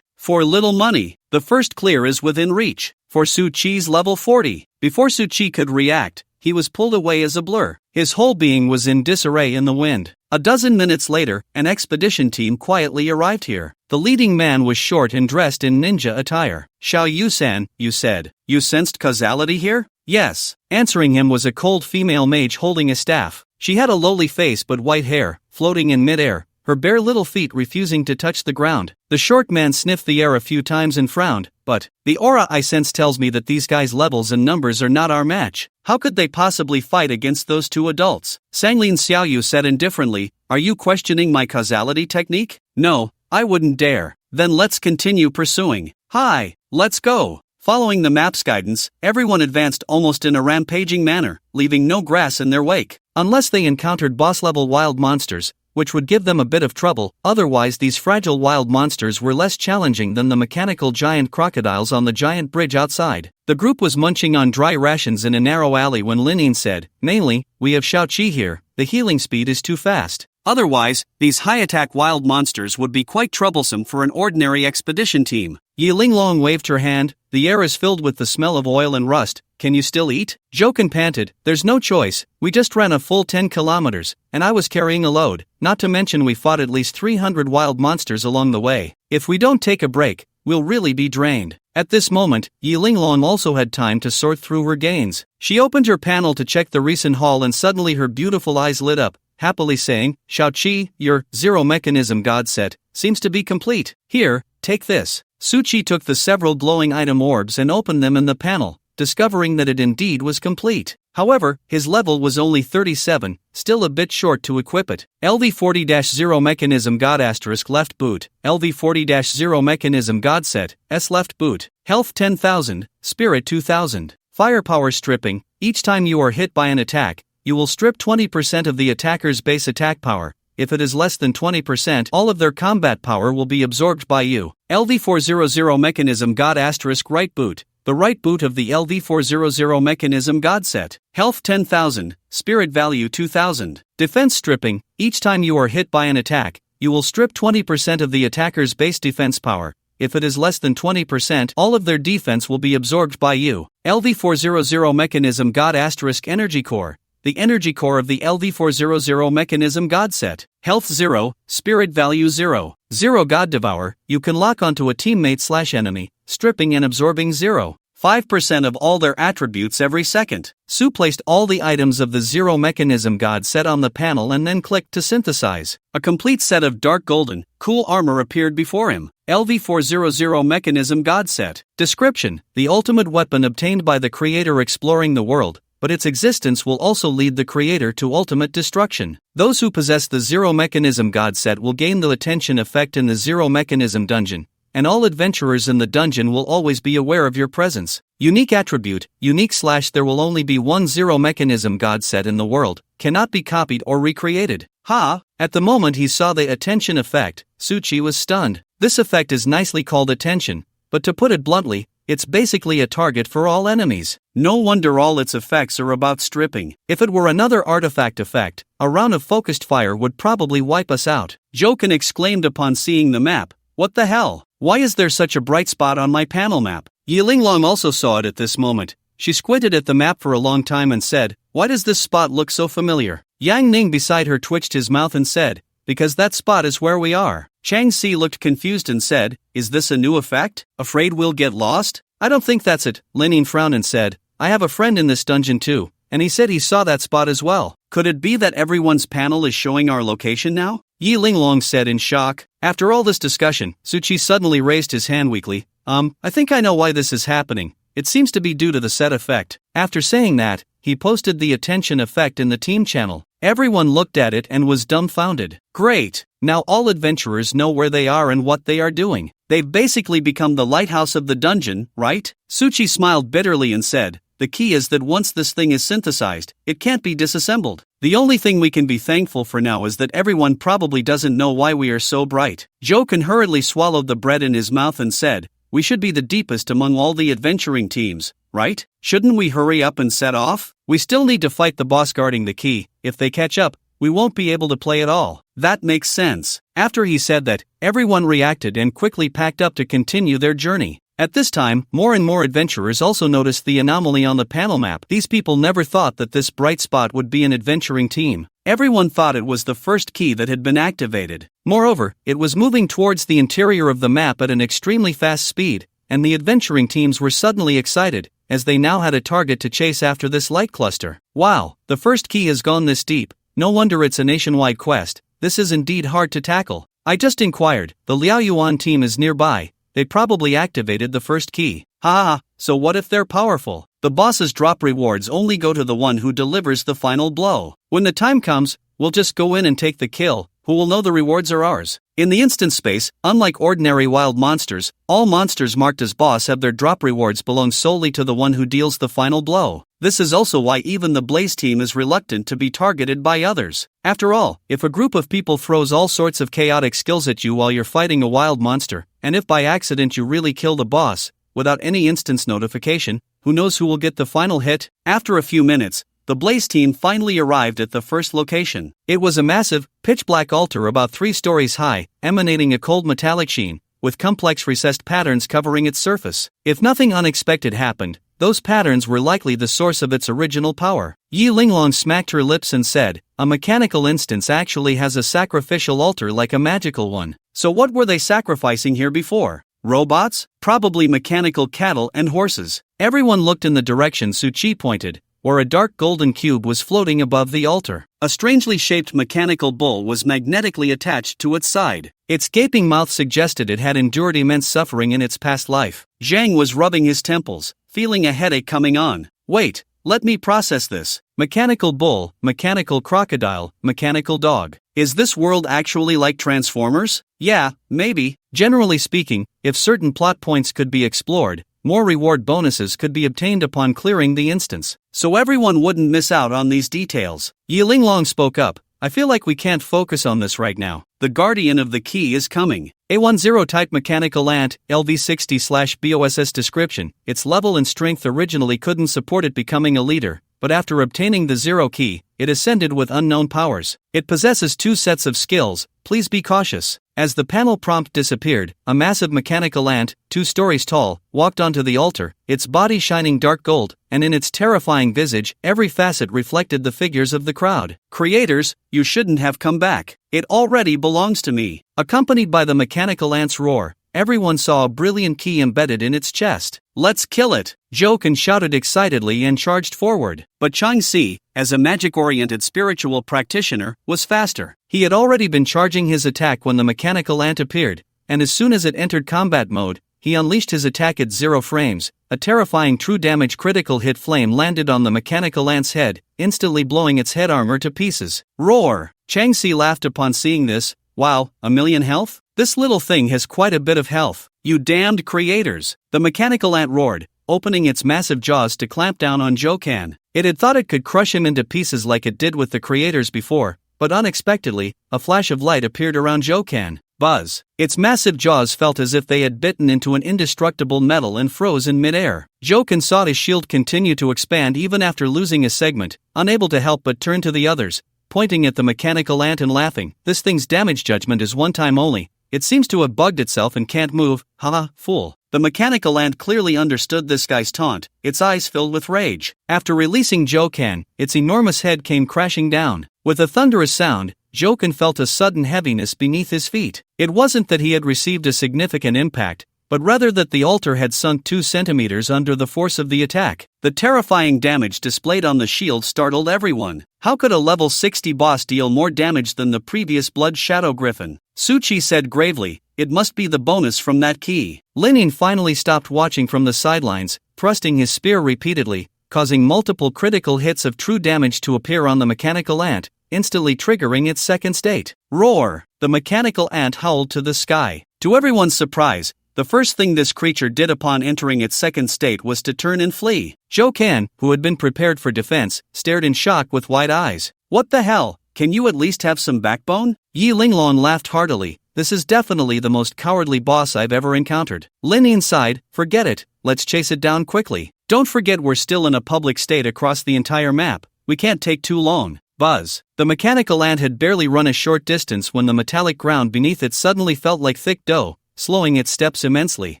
For little money, the first clear is within reach. For Suchi's level 40. Before Suchi could react, he was pulled away as a blur. His whole being was in disarray in the wind. A dozen minutes later, an expedition team quietly arrived here. The leading man was short and dressed in ninja attire. Xiao Yu-san, you said. You sensed causality here? Yes. Answering him was a cold female mage holding a staff. She had a lowly face but white hair, floating in midair, her bare little feet refusing to touch the ground. The short man sniffed the air a few times and frowned, but the aura I sense tells me that these guys' levels and numbers are not our match. How could they possibly fight against those two adults? Sanglin Xiaoyu said indifferently, are you questioning my causality technique? No, I wouldn't dare. Then let's continue pursuing. Hi, let's go. Following the map's guidance, everyone advanced almost in a rampaging manner, leaving no grass in their wake. Unless they encountered boss-level wild monsters, which would give them a bit of trouble, otherwise these fragile wild monsters were less challenging than the mechanical giant crocodiles on the giant bridge outside. The group was munching on dry rations in a narrow alley when Linin said, mainly, we have Xiaoqi here, the healing speed is too fast. Otherwise, these high-attack wild monsters would be quite troublesome for an ordinary expedition team. Yi Linglong waved her hand, the air is filled with the smell of oil and rust, can you still eat? Joken panted, there's no choice, we just ran a full 10 kilometers, and I was carrying a load, not to mention we fought at least 300 wild monsters along the way. If we don't take a break, we'll really be drained. At this moment, Yi Linglong also had time to sort through her gains. She opened her panel to check the recent haul and suddenly her beautiful eyes lit up, happily saying, Xiaoqi, your zero mechanism god set seems to be complete. Here, take this. Suchi took the several glowing item orbs and opened them in the panel, discovering that it indeed was complete. However, his level was only 37, still a bit short to equip it. LV40-0 mechanism god * left boot, LV40-0 mechanism god set, S left boot, health 10,000, spirit 2,000. Firepower stripping, each time you are hit by an attack, you will strip 20% of the attacker's base attack power. If it is less than 20%, all of their combat power will be absorbed by you. LV400 mechanism god * right boot, the right boot of the LV400 mechanism god set. Health 10,000, spirit value 2,000. Defense stripping, each time you are hit by an attack, you will strip 20% of the attacker's base defense power. If it is less than 20%, all of their defense will be absorbed by you. LV400 mechanism god * energy core, the energy core of the LV400 mechanism god set. Health 0, spirit value 0. 0 God Devour, you can lock onto a teammate/enemy, stripping and absorbing 0.5% of all their attributes every second. Su placed all the items of the 0 mechanism god set on the panel and then clicked to synthesize. A complete set of dark golden, cool armor appeared before him. LV400 mechanism god set. Description: the ultimate weapon obtained by the creator exploring the world, but its existence will also lead the creator to ultimate destruction. Those who possess the Zero Mechanism God set will gain the attention effect in the Zero Mechanism dungeon, and all adventurers in the dungeon will always be aware of your presence. Unique attribute, unique / there will only be one Zero Mechanism God set in the world, cannot be copied or recreated. At the moment he saw the attention effect, Suchi was stunned. This effect is nicely called attention, but to put it bluntly, it's basically a target for all enemies. No wonder all its effects are about stripping. If it were another artifact effect, a round of focused fire would probably wipe us out. Joken exclaimed upon seeing the map, what the hell? Why is there such a bright spot on my panel map? Yi Linglong also saw it at this moment. She squinted at the map for a long time and said, "Why does this spot look so familiar?" Yang Ning beside her twitched his mouth and said, "Because that spot is where we are." Chang Si looked confused and said, "Is this a new effect? Afraid we'll get lost?" "I don't think that's it." Lin Yin frowned and said, "I have a friend in this dungeon too, and he said he saw that spot as well. Could it be that everyone's panel is showing our location now?" Yi Linglong said in shock. After all this discussion, Suchi suddenly raised his hand weakly. I think I know why this is happening. It seems to be due to the set effect." After saying that, he posted the attention effect in the team channel. Everyone looked at it and was dumbfounded. Great! Now all adventurers know where they are and what they are doing. They've basically become the lighthouse of the dungeon, right? Suchi smiled bitterly and said, "The key is that once this thing is synthesized, it can't be disassembled. The only thing we can be thankful for now is that everyone probably doesn't know why we are so bright." Joken hurriedly swallowed the bread in his mouth and said, "We should be the deepest among all the adventuring teams, right? Shouldn't we hurry up and set off? We still need to fight the boss guarding the key. If they catch up, we won't be able to play at all." That makes sense. After he said that, everyone reacted and quickly packed up to continue their journey. At this time, more and more adventurers also noticed the anomaly on the panel map. These people never thought that this bright spot would be an adventuring team. Everyone thought it was the first key that had been activated. Moreover, it was moving towards the interior of the map at an extremely fast speed, and the adventuring teams were suddenly excited, as they now had a target to chase after this light cluster. Wow, the first key has gone this deep. No wonder it's a nationwide quest. This is indeed hard to tackle. I just inquired, the Liao Yuan team is nearby. They probably activated the first key. Ha, so what if they're powerful? The boss's drop rewards only go to the one who delivers the final blow. When the time comes, we'll just go in and take the kill. Who will know the rewards are ours? In the instance space, unlike ordinary wild monsters, all monsters marked as boss have their drop rewards belong solely to the one who deals the final blow. This is also why even the Blaze team is reluctant to be targeted by others. After all, if a group of people throws all sorts of chaotic skills at you while you're fighting a wild monster, and if by accident you really kill the boss, without any instance notification, who knows who will get the final hit? After a few minutes, the Blaze team finally arrived at the first location. It was a massive, pitch-black altar about 3 stories high, emanating a cold metallic sheen, with complex recessed patterns covering its surface. If nothing unexpected happened, those patterns were likely the source of its original power. Yi Linglong smacked her lips and said, "A mechanical instance actually has a sacrificial altar like a magical one. So what were they sacrificing here before? Robots? Probably mechanical cattle and horses." Everyone looked in the direction Suchi pointed, where a dark golden cube was floating above the altar. A strangely shaped mechanical bull was magnetically attached to its side. Its gaping mouth suggested it had endured immense suffering in its past life. Zhang was rubbing his temples, feeling a headache coming on. "Wait, let me process this. Mechanical bull, mechanical crocodile, mechanical dog. Is this world actually like Transformers? Yeah, maybe. Generally speaking, if certain plot points could be explored, more reward bonuses could be obtained upon clearing the instance. So everyone wouldn't miss out on these details." Yi Linglong spoke up. "I feel like we can't focus on this right now. The guardian of the key is coming." A10 type mechanical ant, LV60/BOSS description. Its level and strength originally couldn't support it becoming a leader, but after obtaining the 0 key, it ascended with unknown powers. It possesses 2 sets of skills. Please be cautious. As the panel prompt disappeared, a massive mechanical ant, 2 stories tall, walked onto the altar, its body shining dark gold, and in its terrifying visage, every facet reflected the figures of the crowd. "Creators, you shouldn't have come back. It already belongs to me." Accompanied by the mechanical ant's roar, everyone saw a brilliant key embedded in its chest. "Let's kill it!" Joken shouted excitedly and charged forward. But Chang Si, as a magic-oriented spiritual practitioner, was faster. He had already been charging his attack when the mechanical ant appeared, and as soon as it entered combat mode, he unleashed his attack at 0 frames. A terrifying true damage critical hit flame landed on the mechanical ant's head, instantly blowing its head armor to pieces. Roar! Chang Si laughed upon seeing this. "Wow, 1,000,000 health? This little thing has quite a bit of health. You damned creators!" The mechanical ant roared, opening its massive jaws to clamp down on Jokan. It had thought it could crush him into pieces like it did with the creators before, but unexpectedly, a flash of light appeared around Jokan. Buzz! Its massive jaws felt as if they had bitten into an indestructible metal and froze in midair. Jokan saw his shield continue to expand even after losing a segment, unable to help but turn to the others, pointing at the mechanical ant and laughing. "This thing's damage judgment is one time only. It seems to have bugged itself and can't move. Haha, fool." The mechanical ant clearly understood this guy's taunt, its eyes filled with rage. After releasing Jokan, its enormous head came crashing down. With a thunderous sound, Jokan felt a sudden heaviness beneath his feet. It wasn't that he had received a significant impact, but rather that the altar had sunk 2 centimeters under the force of the attack. The terrifying damage displayed on the shield startled everyone. How could a level 60 boss deal more damage than the previous Blood Shadow Griffin? Suchi said gravely, "It must be the bonus from that key." Linin finally stopped watching from the sidelines, thrusting his spear repeatedly, causing multiple critical hits of true damage to appear on the mechanical ant, instantly triggering its second state. Roar! The mechanical ant howled to the sky. To everyone's surprise, the first thing this creature did upon entering its second state was to turn and flee. Jokan, who had been prepared for defense, stared in shock with wide eyes. "What the hell? Can you at least have some backbone?" Yi Linglong laughed heartily. "This is definitely the most cowardly boss I've ever encountered." Linin sighed, "Forget it, let's chase it down quickly. Don't forget we're still in a public state across the entire map. We can't take too long." Buzz. The mechanical ant had barely run a short distance when the metallic ground beneath it suddenly felt like thick dough, slowing its steps immensely.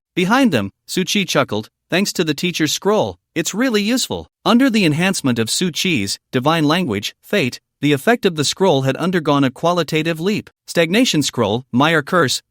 Behind them, Suchi chuckled, "Thanks to the teacher's scroll, it's really useful." Under the enhancement of Suchi's divine language, fate, the effect of the scroll had undergone a qualitative leap. Stagnation scroll, Meyer Curse,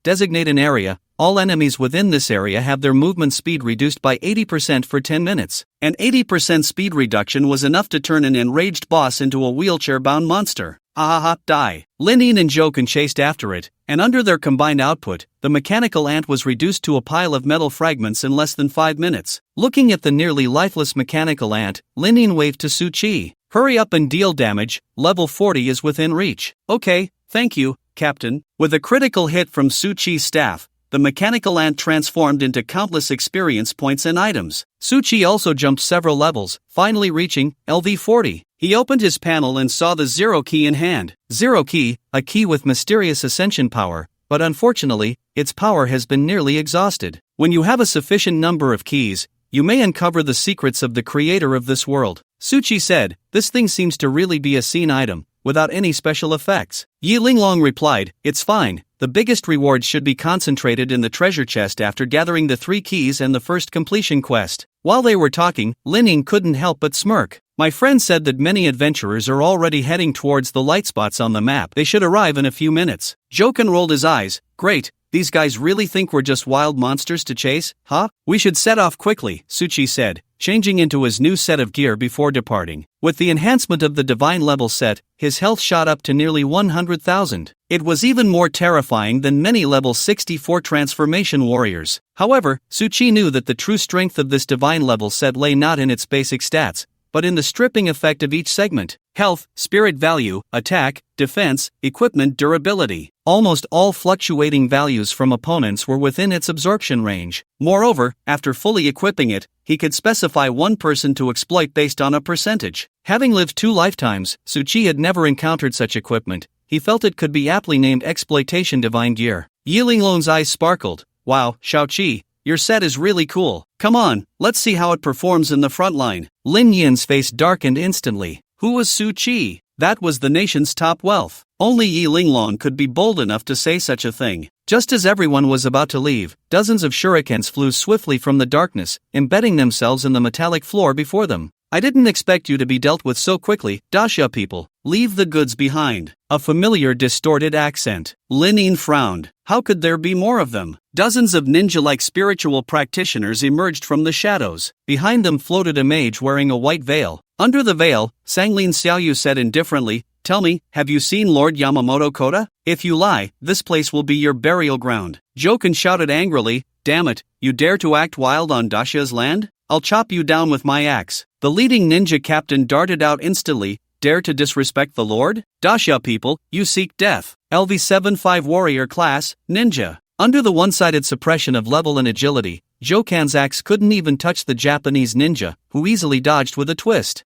designate an area. All enemies within this area have their movement speed reduced by 80% for 10 minutes. An 80% speed reduction was enough to turn an enraged boss into a wheelchair-bound monster. Die. Linin and Jokan chased after it, and under their combined output, the mechanical ant was reduced to a pile of metal fragments in less than 5 minutes. Looking at the nearly lifeless mechanical ant, Linin waved to Suchi. "Hurry up and deal damage, level 40 is within reach." "Okay, thank you, Captain." With a critical hit from Suchi's staff, the mechanical ant transformed into countless experience points and items. Suchi also jumped several levels, finally reaching LV40. He opened his panel and saw the Zero Key in hand. Zero Key, a key with mysterious ascension power, but unfortunately, its power has been nearly exhausted. When you have a sufficient number of keys, you may uncover the secrets of the creator of this world. Suchi said, "This thing seems to really be a scene item, without any special effects." Yi Linglong replied, "It's fine. The biggest rewards should be concentrated in the treasure chest after gathering the 3 keys and the first completion quest." While they were talking, Linin couldn't help but smirk. "My friend said that many adventurers are already heading towards the light spots on the map. They should arrive in a few minutes." Jokan rolled his eyes. "Great, these guys really think we're just wild monsters to chase, huh? We should set off quickly," Suchi said, changing into his new set of gear before departing. With the enhancement of the divine level set, his health shot up to nearly 100,000. It was even more terrifying than many level 64 transformation warriors. However, Suchi knew that the true strength of this divine level set lay not in its basic stats, but in the stripping effect of each segment: health, spirit value, attack, defense, equipment, durability. Almost all fluctuating values from opponents were within its absorption range. Moreover, after fully equipping it, he could specify one person to exploit based on a percentage. Having lived 2 lifetimes, Suchi had never encountered such equipment. He felt it could be aptly named Exploitation Divine Gear. Yi Linglong's eyes sparkled. "Wow, Shaoqi, your set is really cool. Come on, let's see how it performs in the front line." Lin Yin's face darkened instantly. Who was Suchi? That was the nation's top wealth. Only Yi Linglong could be bold enough to say such a thing. Just as everyone was about to leave, dozens of shurikens flew swiftly from the darkness, embedding themselves in the metallic floor before them. "I didn't expect you to be dealt with so quickly, Dacia people. Leave the goods behind." A familiar distorted accent. Linin frowned. How could there be more of them? Dozens of ninja-like spiritual practitioners emerged from the shadows. Behind them floated a mage wearing a white veil. Under the veil, Sanglin Xiaoyu said indifferently, "Tell me, have you seen Lord Yamamoto Koda? If you lie, this place will be your burial ground." Jokan shouted angrily, "Damn it, you dare to act wild on Dacia's land? I'll chop you down with my axe." The leading ninja captain darted out instantly, "Dare to disrespect the Lord? Dacia people, you seek death. LV75 warrior class, ninja." Under the one-sided suppression of level and agility, Jokan's axe couldn't even touch the Japanese ninja, who easily dodged with a twist.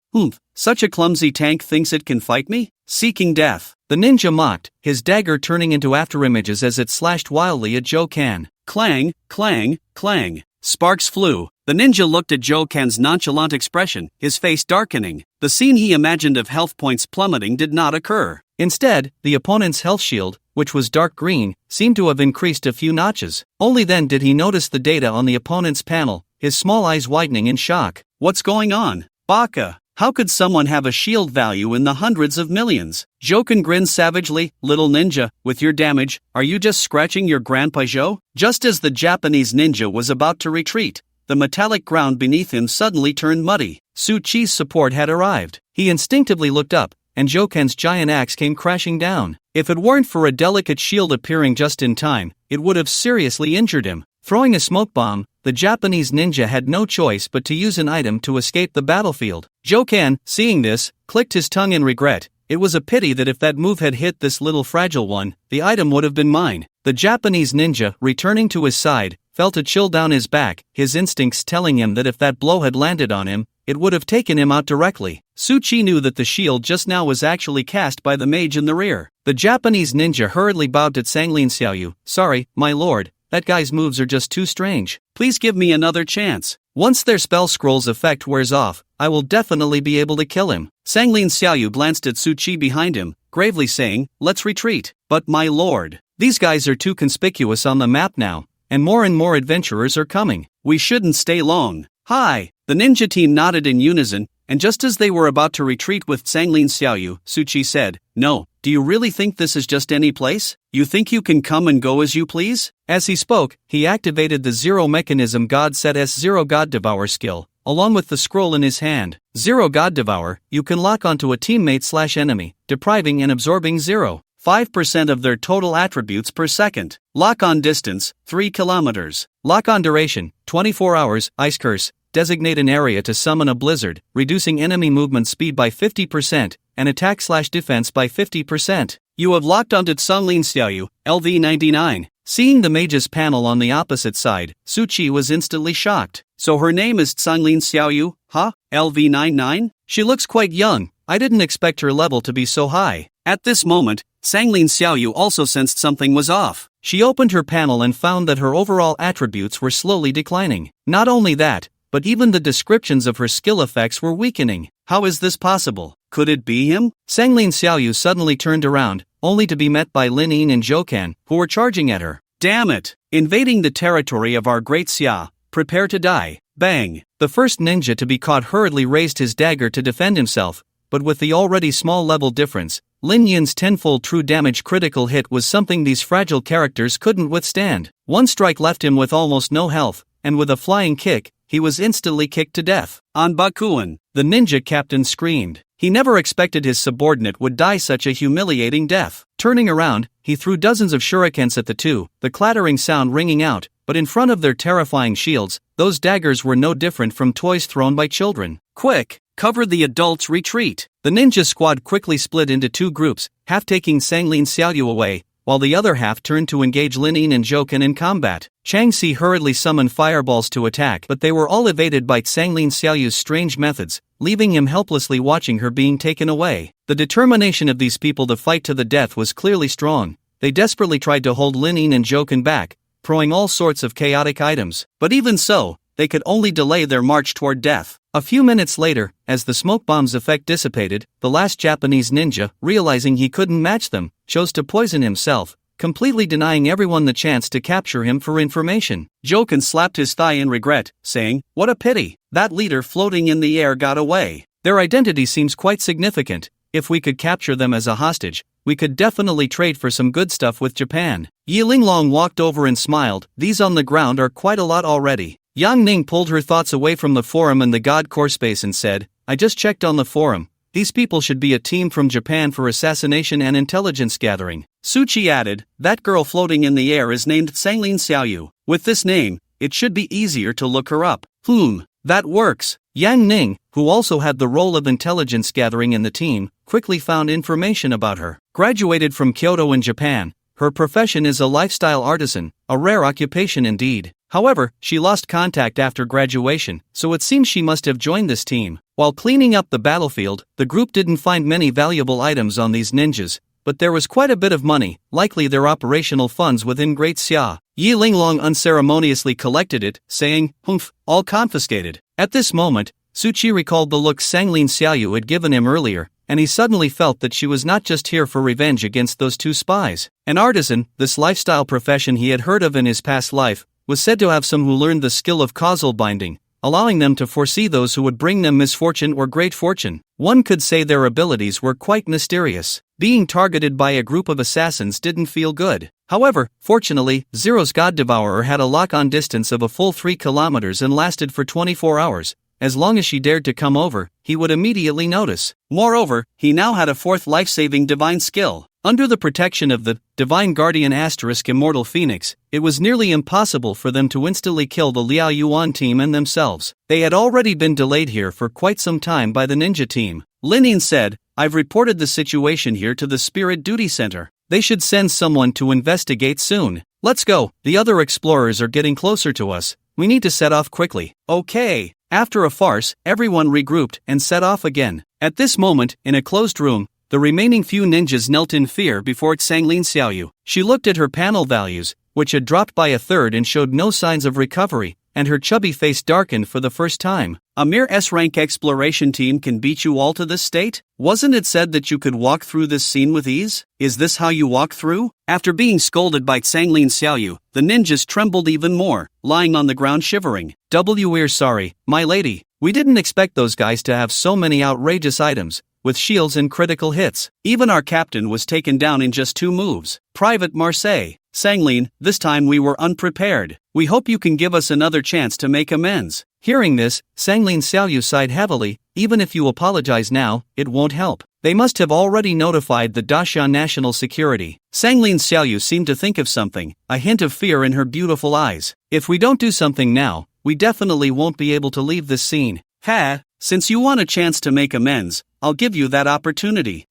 Such a clumsy tank thinks it can fight me? Seeking death. The ninja mocked, his dagger turning into afterimages as it slashed wildly at Jokan. Clang, clang, clang. Sparks flew. The ninja looked at Jokan's nonchalant expression, his face darkening. The scene he imagined of health points plummeting did not occur. Instead, the opponent's health shield, which was dark green, seemed to have increased a few notches. Only then did he notice the data on the opponent's panel, his small eyes widening in shock. What's going on? Baka, how could someone have a shield value in the hundreds of millions? Joken grinned savagely. Little ninja, with your damage, are you just scratching your grandpa Joe? Just as the Japanese ninja was about to retreat, the metallic ground beneath him suddenly turned muddy. Su-chi's support had arrived. He instinctively looked up, and Joken's giant axe came crashing down. If it weren't for a delicate shield appearing just in time, it would have seriously injured him. Throwing a smoke bomb, the Japanese ninja had no choice but to use an item to escape the battlefield. Joken, seeing this, clicked his tongue in regret. It was a pity that if that move had hit this little fragile one, the item would have been mine. The Japanese ninja, returning to his side, felt a chill down his back, his instincts telling him that if that blow had landed on him, it would have taken him out directly. Su-chi knew that the shield just now was actually cast by the mage in the rear. The Japanese ninja hurriedly bowed to Sanglin Xiaoyu. Sorry, my lord, that guy's moves are just too strange. Please give me another chance. Once their spell scroll's effect wears off, I will definitely be able to kill him. Sanglin Xiaoyu glanced at Su-chi behind him, gravely saying, let's retreat. But my lord, these guys are too conspicuous on the map now, and more adventurers are coming. We shouldn't stay long. Hi! The ninja team nodded in unison, and just as they were about to retreat with Sanglin Xiaoyu, Su-chi said, no, do you really think this is just any place? You think you can come and go as you please? As he spoke, he activated the Zero Mechanism God Set S0 God Devour skill, along with the scroll in his hand. Zero God Devour, you can lock onto a teammate/enemy, depriving and absorbing 0.5% of their total attributes per second. Lock on distance, 3 kilometers. Lock on duration, 24 hours, Ice Curse. Designate an area to summon a blizzard, reducing enemy movement speed by 50%, and attack/defense by 50%. You have locked onto Sanglin Xiaoyu, LV99. Seeing the mage's panel on the opposite side, Su-chi was instantly shocked. So her name is Sanglin Xiaoyu, huh? LV99? She looks quite young. I didn't expect her level to be so high. At this moment, Sanglin Xiaoyu also sensed something was off. She opened her panel and found that her overall attributes were slowly declining. Not only that, but even the descriptions of her skill effects were weakening. How is this possible? Could it be him? Sanglin Xiaoyu suddenly turned around, only to be met by Lin Yin and Joken, who were charging at her. Damn it! Invading the territory of our great Xia, prepare to die. Bang! The first ninja to be caught hurriedly raised his dagger to defend himself, but with the already small level difference, Lin Yin's tenfold true damage critical hit was something these fragile characters couldn't withstand. One strike left him with almost no health, and with a flying kick, he was instantly kicked to death. On Bakuan, the ninja captain screamed. He never expected his subordinate would die such a humiliating death. Turning around, he threw dozens of shurikens at the two, the clattering sound ringing out, but in front of their terrifying shields, those daggers were no different from toys thrown by children. Quick! Cover the adults' retreat! The ninja squad quickly split into two groups, half taking Sanglin Xiaoyu away, while the other half turned to engage Lin Yin and Joken in combat. Chang Si hurriedly summoned fireballs to attack, but they were all evaded by Sanglin Xiaoyu's strange methods, leaving him helplessly watching her being taken away. The determination of these people to fight to the death was clearly strong. They desperately tried to hold Lin Yin and Joken back, throwing all sorts of chaotic items. But even so, they could only delay their march toward death. A few minutes later, as the smoke bomb's effect dissipated, the last Japanese ninja, realizing he couldn't match them, chose to poison himself, completely denying everyone the chance to capture him for information. Joken slapped his thigh in regret, saying, "What a pity, that leader floating in the air got away. Their identity seems quite significant. If we could capture them as a hostage, we could definitely trade for some good stuff with Japan." Yi Linglong walked over and smiled. These on the ground are quite a lot already. Yang Ning pulled her thoughts away from the forum and the God core space and said, "I just checked on the forum. These people should be a team from Japan for assassination and intelligence gathering." Su-chi added, "That girl floating in the air is named Sanglin Xiaoyu. With this name, it should be easier to look her up." That works. Yang Ning, who also had the role of intelligence gathering in the team, quickly found information about her. Graduated from Kyoto in Japan, her profession is a lifestyle artisan, a rare occupation indeed. However, she lost contact after graduation, so it seems she must have joined this team. While cleaning up the battlefield, the group didn't find many valuable items on these ninjas, but there was quite a bit of money, likely their operational funds within Great Xia. Yi Linglong unceremoniously collected it, saying, "Humph, all confiscated." At this moment, Su-chi recalled the look Sanglin Xiaoyu had given him earlier, and he suddenly felt that she was not just here for revenge against those two spies. An artisan, this lifestyle profession he had heard of in his past life, was said to have some who learned the skill of causal binding, allowing them to foresee those who would bring them misfortune or great fortune. One could say their abilities were quite mysterious. Being targeted by a group of assassins didn't feel good. However, fortunately, Zero's God Devourer had a lock-on distance of a full 3 kilometers and lasted for 24 hours. As long as she dared to come over, he would immediately notice. Moreover, he now had a fourth life-saving divine skill. Under the protection of the Divine Guardian * Immortal Phoenix, it was nearly impossible for them to instantly kill the Liao Yuan team and themselves. They had already been delayed here for quite some time by the ninja team. Linin said, "I've reported the situation here to the Spirit Duty Center. They should send someone to investigate soon. Let's go, the other explorers are getting closer to us. We need to set off quickly." Okay. After a farce, everyone regrouped and set off again. At this moment, in a closed room, the remaining few ninjas knelt in fear before Xianglin Xiaoyu. She looked at her panel values, which had dropped by a third and showed no signs of recovery, and her chubby face darkened for the first time. A mere S-rank exploration team can beat you all to this state? Wasn't it said that you could walk through this scene with ease? Is this how you walk through? After being scolded by Xianglin Xiaoyu, the ninjas trembled even more, lying on the ground shivering. We're sorry, my lady. We didn't expect those guys to have so many outrageous items, with shields and critical hits. Even our captain was taken down in just 2 moves. Private Marseille. Xianglin, this time we were unprepared. We hope you can give us another chance to make amends. Hearing this, Xianglin Xiaoyu sighed heavily. Even if you apologize now, it won't help. They must have already notified the Dashan National Security. Xianglin Xiaoyu seemed to think of something, a hint of fear in her beautiful eyes. If we don't do something now, we definitely won't be able to leave this scene. Since you want a chance to make amends, I'll give you that opportunity.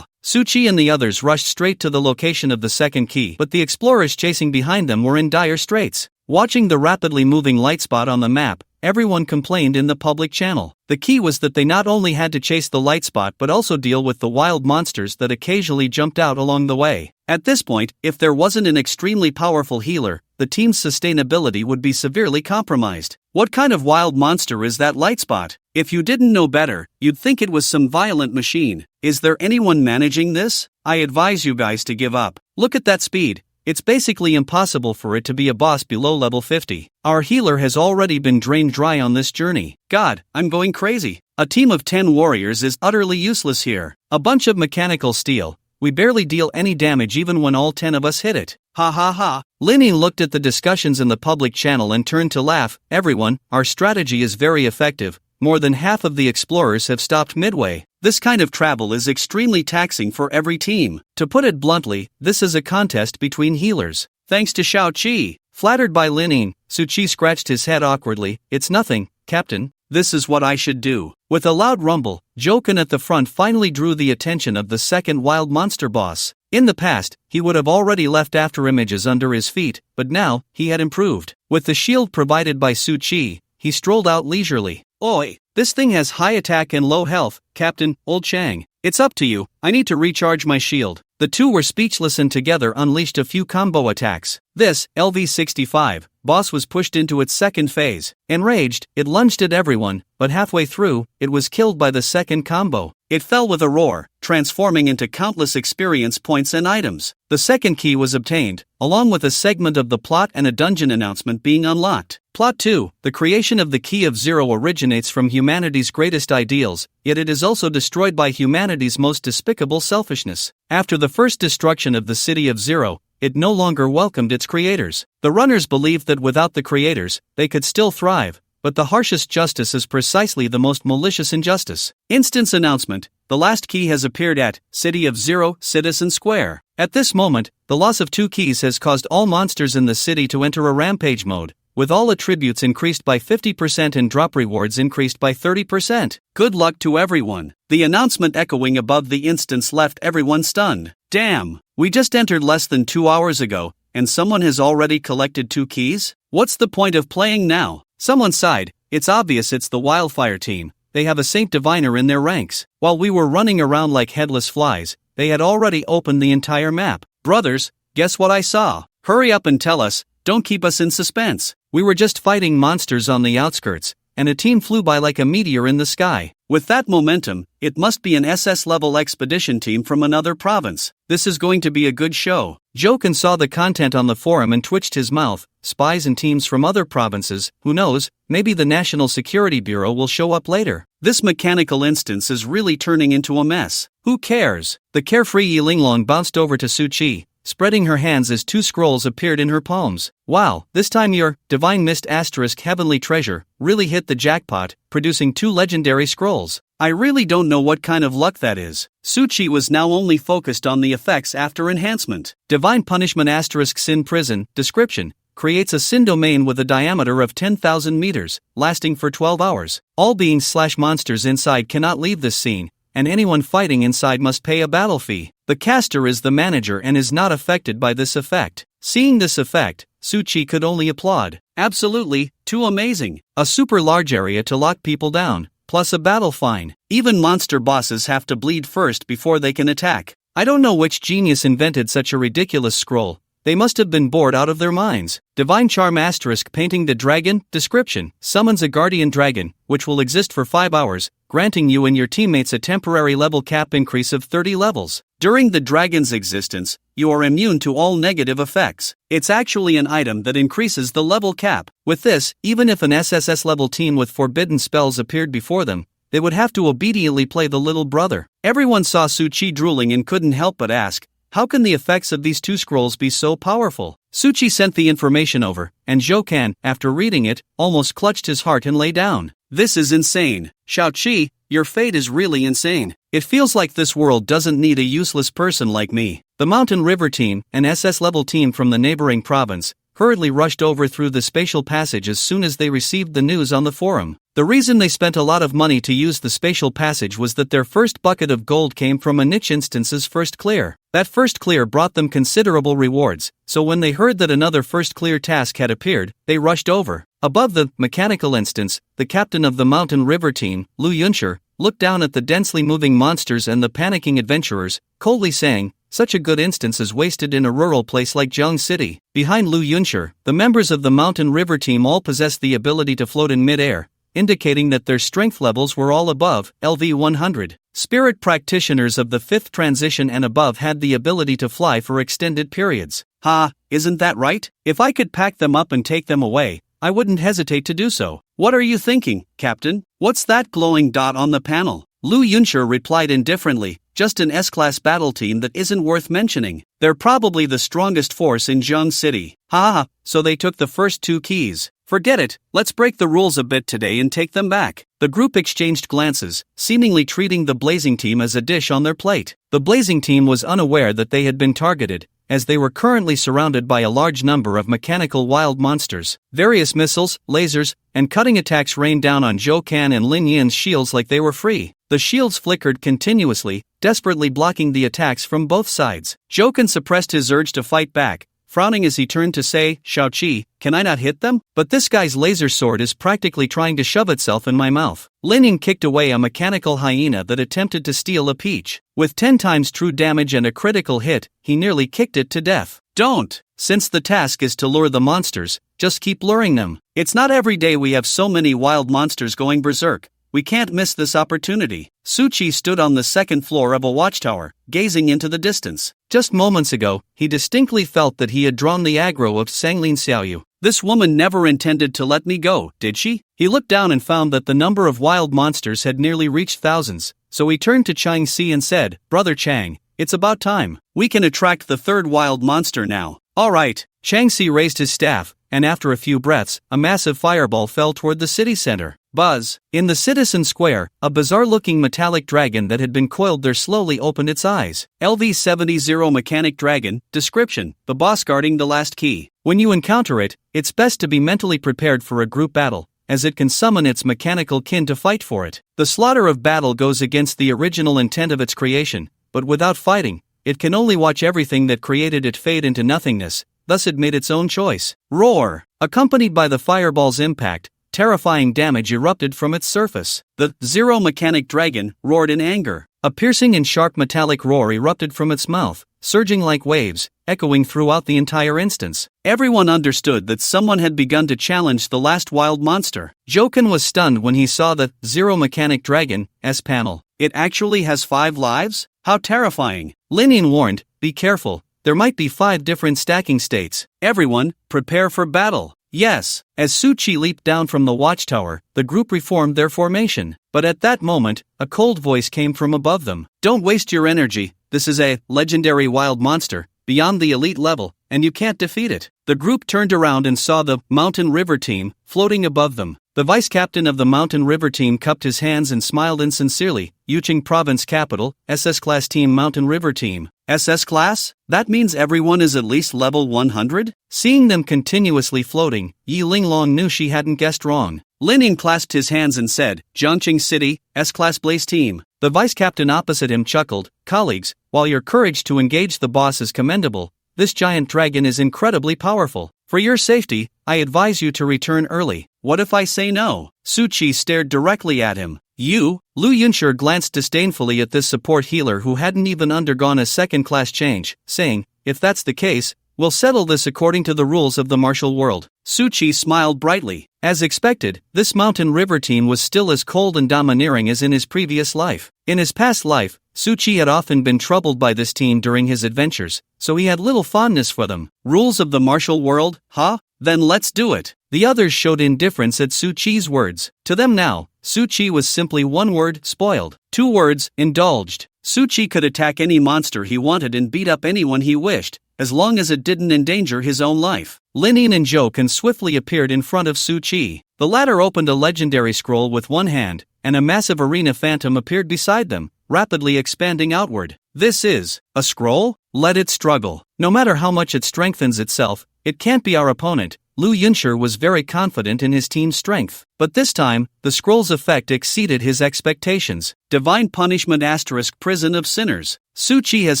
Suchi and the others rushed straight to the location of the second key, but the explorers chasing behind them were in dire straits. Watching the rapidly moving light spot on the map, everyone complained in the public channel. The key was that they not only had to chase the light spot but also deal with the wild monsters that occasionally jumped out along the way. At this point, if there wasn't an extremely powerful healer, the team's sustainability would be severely compromised. What kind of wild monster is that light spot? If you didn't know better, you'd think it was some violent machine. Is there anyone managing this? I advise you guys to give up. Look at that speed. It's basically impossible for it to be a boss below level 50. Our healer has already been drained dry on this journey. God, I'm going crazy. A team of 10 warriors is utterly useless here. A bunch of mechanical steel. We barely deal any damage even when all 10 of us hit it. Ha ha ha. Linin looked at the discussions in the public channel and turned to laugh. Everyone, our strategy is very effective. More than half of the explorers have stopped midway. This kind of travel is extremely taxing for every team. To put it bluntly, this is a contest between healers. Thanks to Xiao Qi. Flattered by Linin, Suchi scratched his head awkwardly. It's nothing, Captain. This is what I should do. With a loud rumble, Joken at the front finally drew the attention of the second wild monster boss. In the past, he would have already left after images under his feet, but now, he had improved. With the shield provided by Suchi, he strolled out leisurely. Oi, this thing has high attack and low health, Captain, Old Chang. It's up to you, I need to recharge my shield. The two were speechless and together unleashed a few combo attacks. This, LV-65, boss was pushed into its second phase. Enraged, it lunged at everyone, but halfway through, it was killed by the second combo. It fell with a roar, transforming into countless experience points and items. The second key was obtained, along with a segment of the plot and a dungeon announcement being unlocked. Plot 2, the creation of the Key of Zero originates from humanity's greatest ideals, yet it is also destroyed by humanity's most despicable selfishness. After the first destruction of the City of Zero, it no longer welcomed its creators. The runners believed that without the creators, they could still thrive, but the harshest justice is precisely the most malicious injustice. Instance announcement, the last key has appeared at City of Zero, Citizen Square. At this moment, the loss of 2 keys has caused all monsters in the city to enter a rampage mode, with all attributes increased by 50% and drop rewards increased by 30%. Good luck to everyone. The announcement echoing above the instance left everyone stunned. Damn, we just entered less than 2 hours ago, and someone has already collected 2 keys? What's the point of playing now? Someone sighed. It's obvious it's the Wildfire team. They have a Saint Diviner in their ranks. While we were running around like headless flies, they had already opened the entire map. Brothers, guess what I saw? Hurry up and tell us, don't keep us in suspense. We were just fighting monsters on the outskirts, and a team flew by like a meteor in the sky. With that momentum, it must be an SS-level expedition team from another province. This is going to be a good show. Joken saw the content on the forum and twitched his mouth. Spies and teams from other provinces, who knows, maybe the National Security Bureau will show up later. This mechanical instance is really turning into a mess. Who cares? The carefree Yilinglong bounced over to Suchi, spreading her hands as two scrolls appeared in her palms. Wow, this time your Divine Mist * Heavenly Treasure really hit the jackpot, producing 2 legendary scrolls. I really don't know what kind of luck that is. Suchi was now only focused on the effects after enhancement. Divine Punishment * Sin Prison, description, creates a sin domain with a diameter of 10,000 meters, lasting for 12 hours. All beings / monsters inside cannot leave this scene, and anyone fighting inside must pay a battle fee. The caster is the manager and is not affected by this effect. Seeing this effect, Suchi could only applaud. Absolutely, too amazing. A super large area to lock people down, plus a battle fine. Even monster bosses have to bleed first before they can attack. I don't know which genius invented such a ridiculous scroll. They must have been bored out of their minds. Divine Charm * Painting the Dragon, description, summons a guardian dragon, which will exist for 5 hours, granting you and your teammates a temporary level cap increase of 30 levels. During the dragon's existence, you are immune to all negative effects. It's actually an item that increases the level cap. With this, even if an SSS level team with forbidden spells appeared before them, they would have to obediently play the little brother. Everyone saw Suchi drooling and couldn't help but ask, how can the effects of these 2 scrolls be so powerful? Suchi sent the information over, and Jokan, after reading it, almost clutched his heart and lay down. This is insane. Xiaoqi, your fate is really insane. It feels like this world doesn't need a useless person like me. The Mountain River team, an SS-level team from the neighboring province, hurriedly rushed over through the spatial passage as soon as they received the news on the forum. The reason they spent a lot of money to use the spatial passage was that their first bucket of gold came from a niche instance's first clear. That first clear brought them considerable rewards, so when they heard that another first clear task had appeared, they rushed over. Above the mechanical instance, the captain of the Mountain River team, Lu Yunshir, looked down at the densely moving monsters and the panicking adventurers, coldly saying, such a good instance is wasted in a rural place like Zheng City. Behind Lu Yunshir, the members of the Mountain River team all possessed the ability to float in mid-air, indicating that their strength levels were all above LV 100. Spirit practitioners of the 5th transition and above had the ability to fly for extended periods. Ha, isn't that right? If I could pack them up and take them away, I wouldn't hesitate to do so. What are you thinking, Captain? What's that glowing dot on the panel? Lu Yunshir replied indifferently, just an S-class battle team that isn't worth mentioning. They're probably the strongest force in Zheng City. Ha, so they took the first 2 keys. Forget it, let's break the rules a bit today and take them back. The group exchanged glances, seemingly treating the Blazing Team as a dish on their plate. The Blazing Team was unaware that they had been targeted, as they were currently surrounded by a large number of mechanical wild monsters. Various missiles, lasers, and cutting attacks rained down on Zhou Kan and Lin Yin's shields like they were free. The shields flickered continuously, desperately blocking the attacks from both sides. Zhou Kan suppressed his urge to fight back, frowning as he turned to say, Xiaoqi, can I not hit them? But this guy's laser sword is practically trying to shove itself in my mouth. Lin Yin kicked away a mechanical hyena that attempted to steal a peach. With 10 times true damage and a critical hit, he nearly kicked it to death. Don't! Since the task is to lure the monsters, just keep luring them. It's not every day we have so many wild monsters going berserk. We can't miss this opportunity. Suchi stood on the 2nd floor of a watchtower, gazing into the distance. Just moments ago, he distinctly felt that he had drawn the aggro of Sanglin Xiaoyu. This woman never intended to let me go, did she? He looked down and found that the number of wild monsters had nearly reached thousands, so he turned to Chang Si and said, Brother Chang, it's about time. We can attract the 3rd wild monster now. Alright. Chang Si raised his staff, and after a few breaths, a massive fireball fell toward the city center. Buzz! In the citizen square, a bizarre-looking metallic dragon that had been coiled there slowly opened its eyes. LV-70 Mechanic Dragon, description, the boss guarding the last key. When you encounter it, it's best to be mentally prepared for a group battle, as it can summon its mechanical kin to fight for it. The slaughter of battle goes against the original intent of its creation, but without fighting, it can only watch everything that created it fade into nothingness, thus it made its own choice. Roar! Accompanied by the fireball's impact, terrifying damage erupted from its surface. The Zero Mechanic Dragon roared in anger. A piercing and sharp metallic roar erupted from its mouth, surging like waves, echoing throughout the entire instance. Everyone understood that someone had begun to challenge the last wild monster. Joken was stunned when he saw the Zero Mechanic Dragon's panel. It actually has 5 lives? How terrifying. Linin warned, be careful, there might be 5 different stacking states. Everyone, prepare for battle. Yes. As Suchi leaped down from the watchtower, the group reformed their formation. But at that moment, a cold voice came from above them. Don't waste your energy, this is a legendary wild monster, beyond the elite level, and you can't defeat it. The group turned around and saw the Mountain River team floating above them. The vice captain of the Mountain River team cupped his hands and smiled insincerely. Yuching Province Capital, SS Class Team Mountain River Team. SS Class? That means everyone is at least level 100? Seeing them continuously floating, Yi Linglong knew she hadn't guessed wrong. Lining clasped his hands and said, Zhongqing City, S-Class Blaze Team. The vice captain opposite him chuckled, colleagues, while your courage to engage the boss is commendable, this giant dragon is incredibly powerful. For your safety, I advise you to return early. What if I say no? Suchi stared directly at him. You? Lu Yunshur glanced disdainfully at this support healer who hadn't even undergone a second-class change, saying, if that's the case, we'll settle this according to the rules of the martial world. Suchi smiled brightly. As expected, this Mountain River team was still as cold and domineering as in his previous life. In his past life, Suchi had often been troubled by this team during his adventures, so he had little fondness for them. Rules of the martial world, huh? Then let's do it. The others showed indifference at Suchi's words. To them now, Suchi was simply one word, spoiled. 2 words, indulged. Suchi could attack any monster he wanted and beat up anyone he wished, as long as it didn't endanger his own life. Linin and Joken swiftly appeared in front of Suchi. The latter opened a legendary scroll with one hand, and a massive arena phantom appeared beside them, rapidly expanding outward. This is a scroll? Let it struggle. No matter how much it strengthens itself, it can't be our opponent. Lu Yunshur was very confident in his team's strength. But this time, the scroll's effect exceeded his expectations. Divine Punishment * Prison of Sinners. Suchi has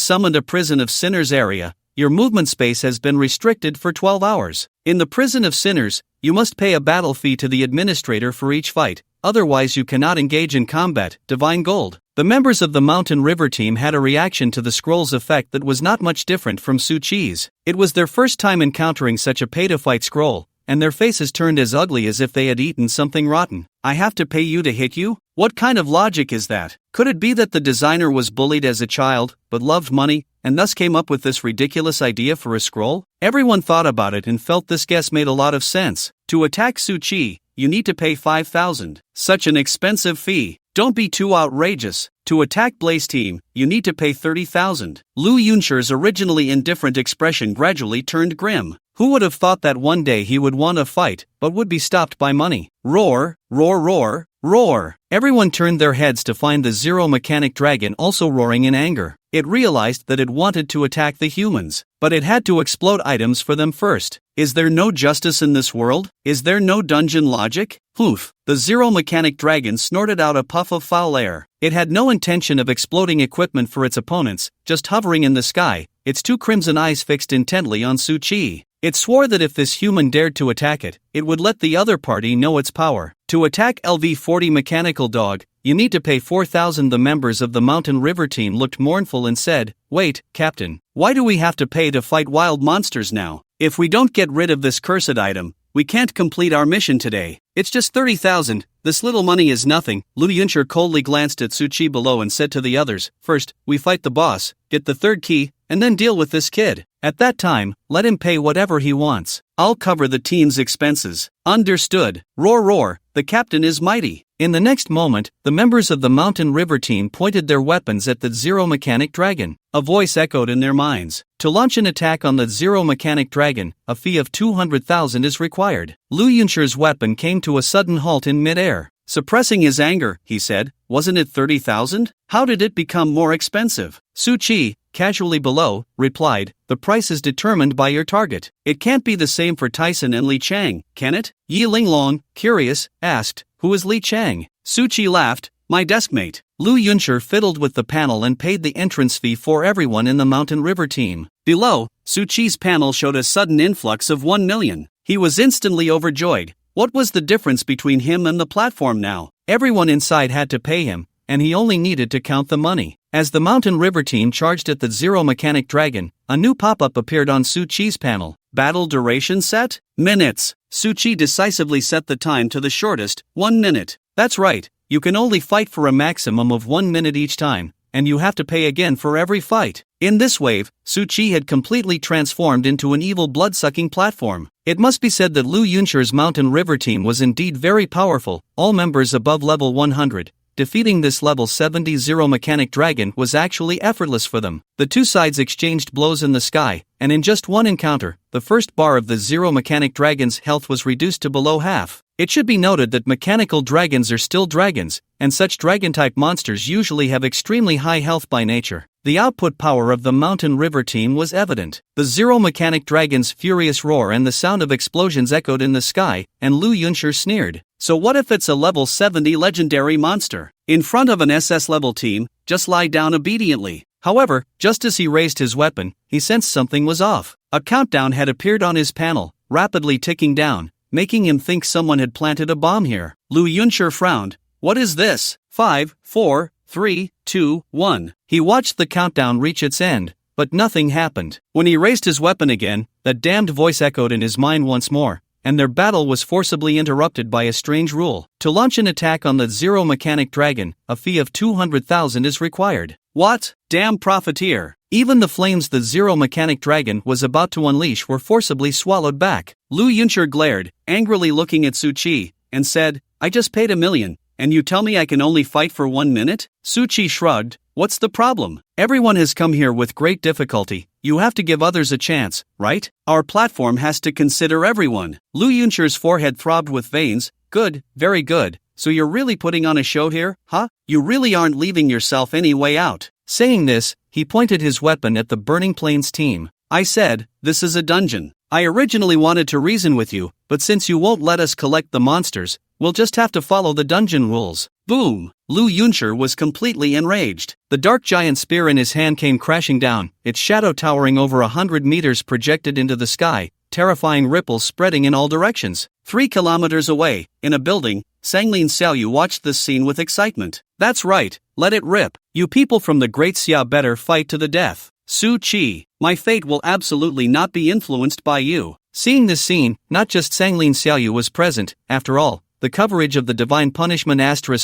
summoned a Prison of Sinners area. Your movement space has been restricted for 12 hours. In the Prison of Sinners, you must pay a battle fee to the administrator for each fight, otherwise you cannot engage in combat. Divine Gold. The members of the Mountain River team had a reaction to the scroll's effect that was not much different from Suchi's. It was their first time encountering such a pay-to-fight scroll, and their faces turned as ugly as if they had eaten something rotten. I have to pay you to hit you? What kind of logic is that? Could it be that the designer was bullied as a child, but loved money, and thus came up with this ridiculous idea for a scroll? Everyone thought about it and felt this guess made a lot of sense. To attack Suchi, you need to pay 5,000. Such an expensive fee. Don't be too outrageous. To attack Blaze Team, you need to pay 30,000. Lu Yunshur's originally indifferent expression gradually turned grim. Who would have thought that one day he would want a fight, but would be stopped by money? Roar, roar, roar, roar. Everyone turned their heads to find the Zero Mechanic Dragon also roaring in anger. It realized that it wanted to attack the humans, but it had to explode items for them first. Is there no justice in this world? Is there no dungeon logic? Poof! The Zero Mechanic Dragon snorted out a puff of foul air. It had no intention of exploding equipment for its opponents, just hovering in the sky, its 2 crimson eyes fixed intently on Suchi. It swore that if this human dared to attack it, it would let the other party know its power. To attack LV-40 Mechanical Dog, you need to pay 4,000. The members of the Mountain River team looked mournful and said, wait, Captain, why do we have to pay to fight wild monsters now? If we don't get rid of this cursed item, we can't complete our mission today. It's just 30,000, this little money is nothing. Lu Yunshur coldly glanced at Suchi below and said to the others, first, we fight the boss, get the 3rd key, and then deal with this kid. At that time, let him pay whatever he wants. I'll cover the team's expenses. Understood. Roar roar, the captain is mighty. In the next moment, the members of the Mountain River team pointed their weapons at the Zero Mechanic Dragon. A voice echoed in their minds. To launch an attack on the Zero Mechanic Dragon, a fee of 200,000 is required. Lu Yunshur's weapon came to a sudden halt in midair. Suppressing his anger, he said, wasn't it 30,000? How did it become more expensive? Suchi, casually below, replied, the price is determined by your target. It can't be the same for Tyson and Li Chang, can it? Yi Linglong, curious, asked, who is Li Chang? Suchi laughed, my deskmate. Lu Yunshur fiddled with the panel and paid the entrance fee for everyone in the Mountain River team. Below, Suchi's panel showed a sudden influx of 1 million. He was instantly overjoyed. What was the difference between him and the platform now? Everyone inside had to pay him, and he only needed to count the money. As the Mountain River team charged at the Zero Mechanic Dragon, a new pop-up appeared on Su Chi's panel. Battle duration set? Minutes. Su Chi decisively set the time to the shortest, 1 minute. That's right, you can only fight for a maximum of 1 minute each time, and you have to pay again for every fight. In this wave, Su Chi had completely transformed into an evil blood-sucking platform. It must be said that Lu Yuncher's Mountain River team was indeed very powerful, all members above level 100. Defeating this level 70 Zero Mechanic Dragon was actually effortless for them. The two sides exchanged blows in the sky, and in just one encounter, the first bar of the Zero Mechanic Dragon's health was reduced to below half. It should be noted that mechanical dragons are still dragons, and such dragon-type monsters usually have extremely high health by nature. The output power of the Mountain River team was evident. The Zero Mechanic Dragon's furious roar and the sound of explosions echoed in the sky, and Lu Yuncher sneered. So what if it's a level 70 legendary monster? In front of an SS-level team, just lie down obediently. However, just as he raised his weapon, he sensed something was off. A countdown had appeared on his panel, rapidly ticking down, making him think someone had planted a bomb here. Lu Yuncher frowned. What is this? 5, 4, 3, 2, 1. He watched the countdown reach its end, but nothing happened. When he raised his weapon again, that damned voice echoed in his mind once more, and their battle was forcibly interrupted by a strange rule. To launch an attack on the Zero Mechanic Dragon, a fee of 200,000 is required. What? Damn profiteer! Even the flames the Zero Mechanic Dragon was about to unleash were forcibly swallowed back. Lu Yuncher glared, angrily looking at Su Chi, and said, I just paid $1 million, and you tell me I can only fight for 1 minute? Su Chi shrugged. What's the problem? Everyone has come here with great difficulty. You have to give others a chance, right? Our platform has to consider everyone. Lu Yuncher's forehead throbbed with veins. Good, very good. So you're really putting on a show here, huh? You really aren't leaving yourself any way out. Saying this, he pointed his weapon at the Burning Plains team. I said, this is a dungeon. I originally wanted to reason with you, but since you won't let us collect the monsters, we'll just have to follow the dungeon rules. Boom! Lu Yuncher was completely enraged. The dark giant spear in his hand came crashing down, its shadow towering over 100 meters projected into the sky, terrifying ripples spreading in all directions. 3 kilometers away, in a building, Sanglin Xiaoyu watched this scene with excitement. That's right, let it rip. You people from the Great Xia better fight to the death. Su Chi, my fate will absolutely not be influenced by you. Seeing this scene, not just Sanglin Xiaoyu was present. After all, the coverage of the Divine Punishment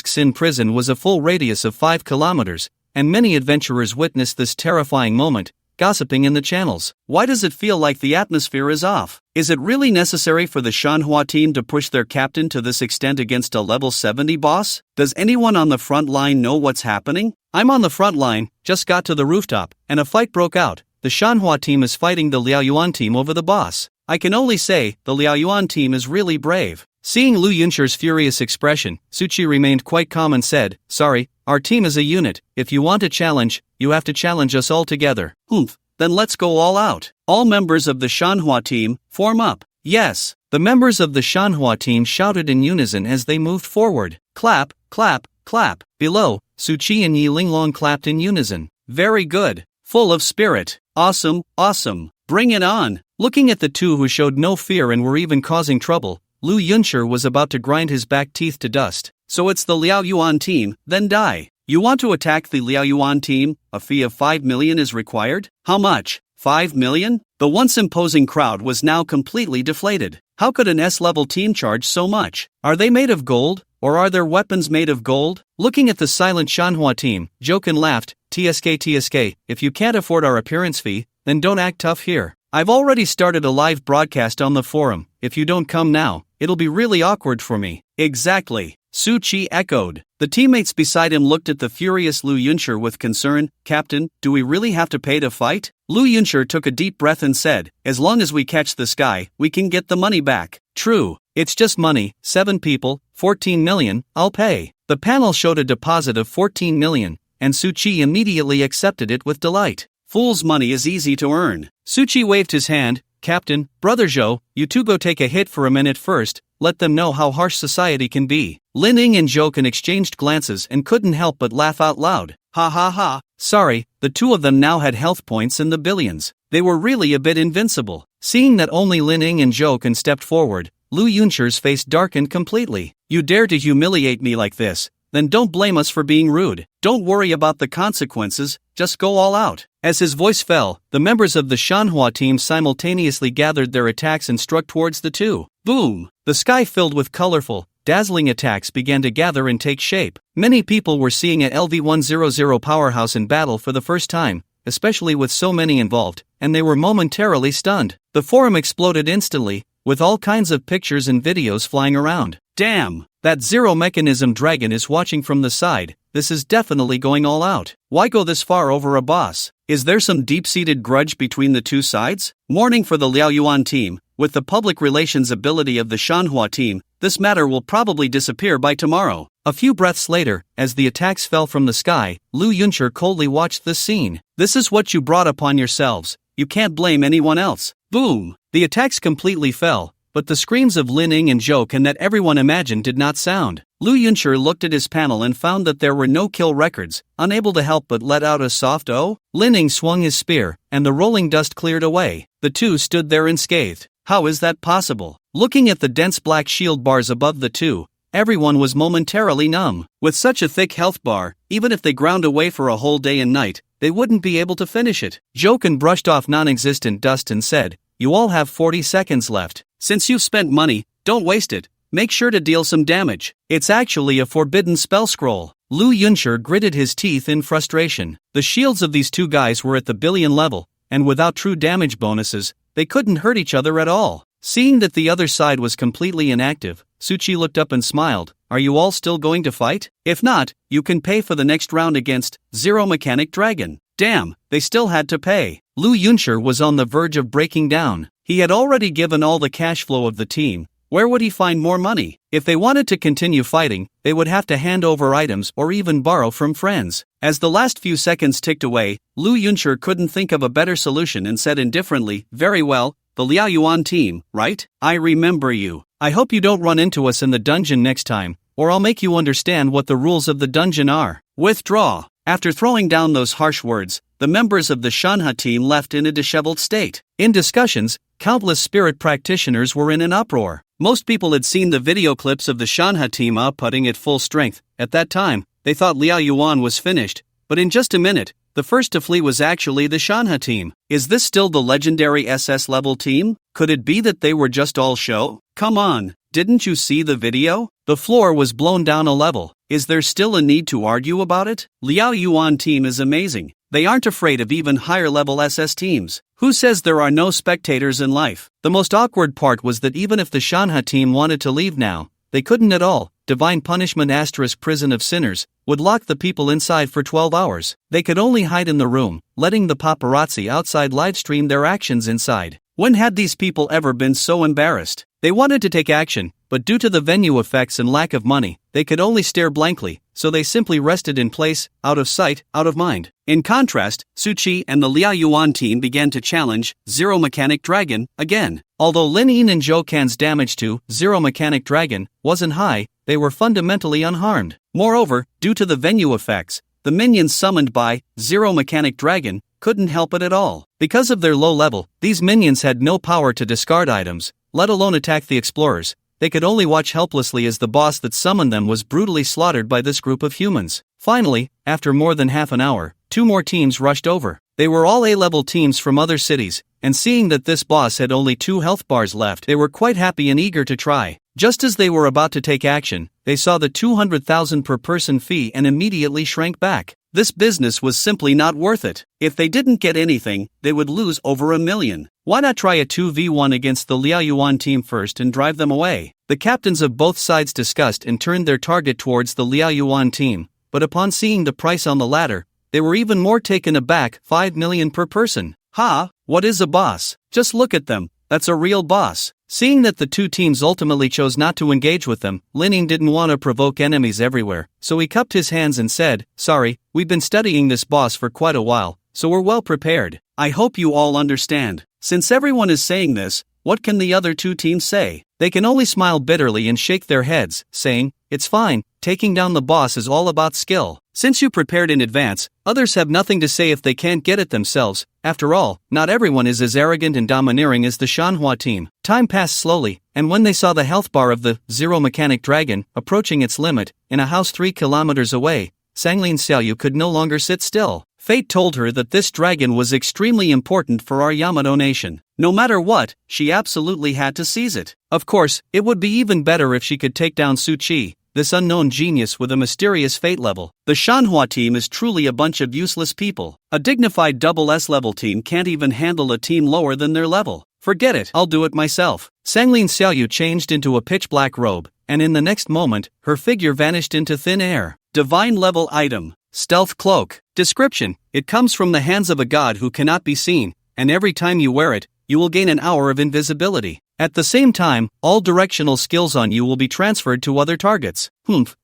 Sin prison was a full radius of 5 kilometers, and many adventurers witnessed this terrifying moment, gossiping in the channels. Why does it feel like the atmosphere is off? Is it really necessary for the Shanhua team to push their captain to this extent against a level 70 boss? Does anyone on the front line know what's happening? I'm on the front line, just got to the rooftop, and a fight broke out. The Shanhua team is fighting the Liaoyuan team over the boss. I can only say, the Liaoyuan team is really brave. Seeing Lu Yuncher's furious expression, Su Chi remained quite calm and said, sorry, our team is a unit. If you want a challenge, you have to challenge us all together. Then let's go all out. All members of the Shanhua team, form up. Yes. The members of the Shanhua team shouted in unison as they moved forward. Clap, clap, clap. Below, Su Chi and Yi Linglong clapped in unison. Very good. Full of spirit. Awesome, awesome. Bring it on. Looking at the two who showed no fear and were even causing trouble, Lu Yuncher was about to grind his back teeth to dust. So it's the Liaoyuan team, then die. You want to attack the Liaoyuan team? A fee of 5 million is required? How much? 5 million? The once imposing crowd was now completely deflated. How could an S-level team charge so much? Are they made of gold? Or are their weapons made of gold? Looking at the silent Shanhua team, Joken laughed. TSK, if you can't afford our appearance fee, then don't act tough here. I've already started a live broadcast on the forum. If you don't come now, it'll be really awkward for me. Exactly. Su Chi echoed. The teammates beside him looked at the furious Lu Yuncher with concern. Captain, do we really have to pay to fight? Lu Yuncher took a deep breath and said, as long as we catch this guy, we can get the money back. True. It's just money. 7 people, 14 million, I'll pay. The panel showed a deposit of 14 million, and Su Chi immediately accepted it with delight. Fool's money is easy to earn. Su Chi waved his hand. Captain, Brother Zhou, you two go take a hit for a minute first, let them know how harsh society can be. Lin Ying and Joken exchanged glances and couldn't help but laugh out loud. Ha ha ha. Sorry, the two of them now had health points in the billions. They were really a bit invincible. Seeing that only Lin Ying and Joken stepped forward, Lu Yuncher's face darkened completely. You dare to humiliate me like this, then don't blame us for being rude. Don't worry about the consequences, just go all out. As his voice fell, the members of the Manhwa team simultaneously gathered their attacks and struck towards the two. Boom! The sky filled with colorful, dazzling attacks began to gather and take shape. Many people were seeing a LV-100 powerhouse in battle for the first time, especially with so many involved, and they were momentarily stunned. The forum exploded instantly, with all kinds of pictures and videos flying around. Damn! That Zero Mechanism dragon is watching from the side. This is definitely going all out. Why go this far over a boss? Is there some deep-seated grudge between the two sides? Warning for the Liao Yuan team. With the public relations ability of the Manhwa team, this matter will probably disappear by tomorrow. A few breaths later, as the attacks fell from the sky, Lu Yuncher coldly watched this scene. This is what you brought upon yourselves. You can't blame anyone else. Boom! The attacks completely fell, but the screams of Lin Ying and Zhou Can that everyone imagined did not sound. Lu Yuncher looked at his panel and found that there were no kill records, unable to help but let out a soft "oh." Lin Ying swung his spear, and the rolling dust cleared away. The two stood there unscathed. How is that possible? Looking at the dense black shield bars above the two, everyone was momentarily numb. With such a thick health bar, even if they ground away for a whole day and night, they wouldn't be able to finish it. Zhou Can brushed off non-existent dust and said, "You all have 40 seconds left. Since you've spent money, don't waste it. Make sure to deal some damage. It's actually a forbidden spell scroll." Lu Yuncher gritted his teeth in frustration. The shields of these two guys were at the billion level, and without true damage bonuses, they couldn't hurt each other at all. Seeing that the other side was completely inactive, Suchi looked up and smiled. "Are you all still going to fight? If not, you can pay for the next round against Zero Mechanic Dragon." Damn, they still had to pay. Lu Yuncher was on the verge of breaking down. He had already given all the cash flow of the team. Where would he find more money? If they wanted to continue fighting, they would have to hand over items or even borrow from friends. As the last few seconds ticked away, Lu Yuncher couldn't think of a better solution and said indifferently, "Very well, the Liao Yuan team, right? I remember you. I hope you don't run into us in the dungeon next time, or I'll make you understand what the rules of the dungeon are. Withdraw." After throwing down those harsh words, the members of the Shanha team left in a disheveled state. In discussions, countless spirit practitioners were in an uproar. Most people had seen the video clips of the Shanha team outputting at full strength. At that time, they thought Liao Yuan was finished, but in just a minute, the first to flee was actually the Shanha team. Is this still the legendary SS level team? Could it be that they were just all show? Come on, didn't you see the video? The floor was blown down a level. Is there still a need to argue about it? Liao Yuan team is amazing. They aren't afraid of even higher level SS teams. Who says there are no spectators in life? The most awkward part was that even if the Shanha team wanted to leave now, they couldn't at all. Divine Punishment * Prison of Sinners would lock the people inside for 12 hours. They could only hide in the room, letting the paparazzi outside livestream their actions inside. When had these people ever been so embarrassed? They wanted to take action, but due to the venue effects and lack of money, they could only stare blankly, so they simply rested in place, out of sight, out of mind. In contrast, Suchi and the Liao Yuan team began to challenge Zero Mechanic Dragon again. Although Lin Ying and Zhou Can's damage to Zero Mechanic Dragon wasn't high, they were fundamentally unharmed. Moreover, due to the venue effects, the minions summoned by Zero Mechanic Dragon couldn't help it at all. Because of their low level, these minions had no power to discard items, let alone attack the explorers. They could only watch helplessly as the boss that summoned them was brutally slaughtered by this group of humans. Finally, after more than half an hour, 2 more teams rushed over. They were all A-level teams from other cities, and seeing that this boss had only 2 health bars left, they were quite happy and eager to try. Just as they were about to take action, they saw the 200,000 per person fee and immediately shrank back. This business was simply not worth it. If they didn't get anything, they would lose over $1 million. Why not try a 2v1 against the Liao Yuan team first and drive them away? The captains of both sides discussed and turned their target towards the Liao Yuan team, but upon seeing the price on the latter, they were even more taken aback. 5 million per person. Ha! What is a boss? Just look at them. That's a real boss. Seeing that the 2 teams ultimately chose not to engage with them, Lin Ying didn't want to provoke enemies everywhere, so he cupped his hands and said, "Sorry, we've been studying this boss for quite a while, so we're well prepared. I hope you all understand. Since everyone is saying this, what can the other 2 teams say? They can only smile bitterly and shake their heads, saying, 'It's fine, taking down the boss is all about skill.' Since you prepared in advance, others have nothing to say if they can't get it themselves. After all, not everyone is as arrogant and domineering as the Manhwa team. Time passed slowly, and when they saw the health bar of the Zero Mechanic Dragon approaching its limit, in a house 3 kilometers away, Sanglin Xiaoyu could no longer sit still. Fate told her that this dragon was extremely important for our Yamato nation. No matter what, she absolutely had to seize it. Of course, it would be even better if she could take down Su Qi, this unknown genius with a mysterious fate level. The Shanhua team is truly a bunch of useless people. A dignified double S level team can't even handle a team lower than their level. Forget it, I'll do it myself. Sanglin Xiaoyu changed into a pitch black robe, and in the next moment, her figure vanished into thin air. Divine level item. Stealth cloak. Description: it comes from the hands of a god who cannot be seen, and every time you wear it, you will gain an hour of invisibility. At the same time, all directional skills on you will be transferred to other targets.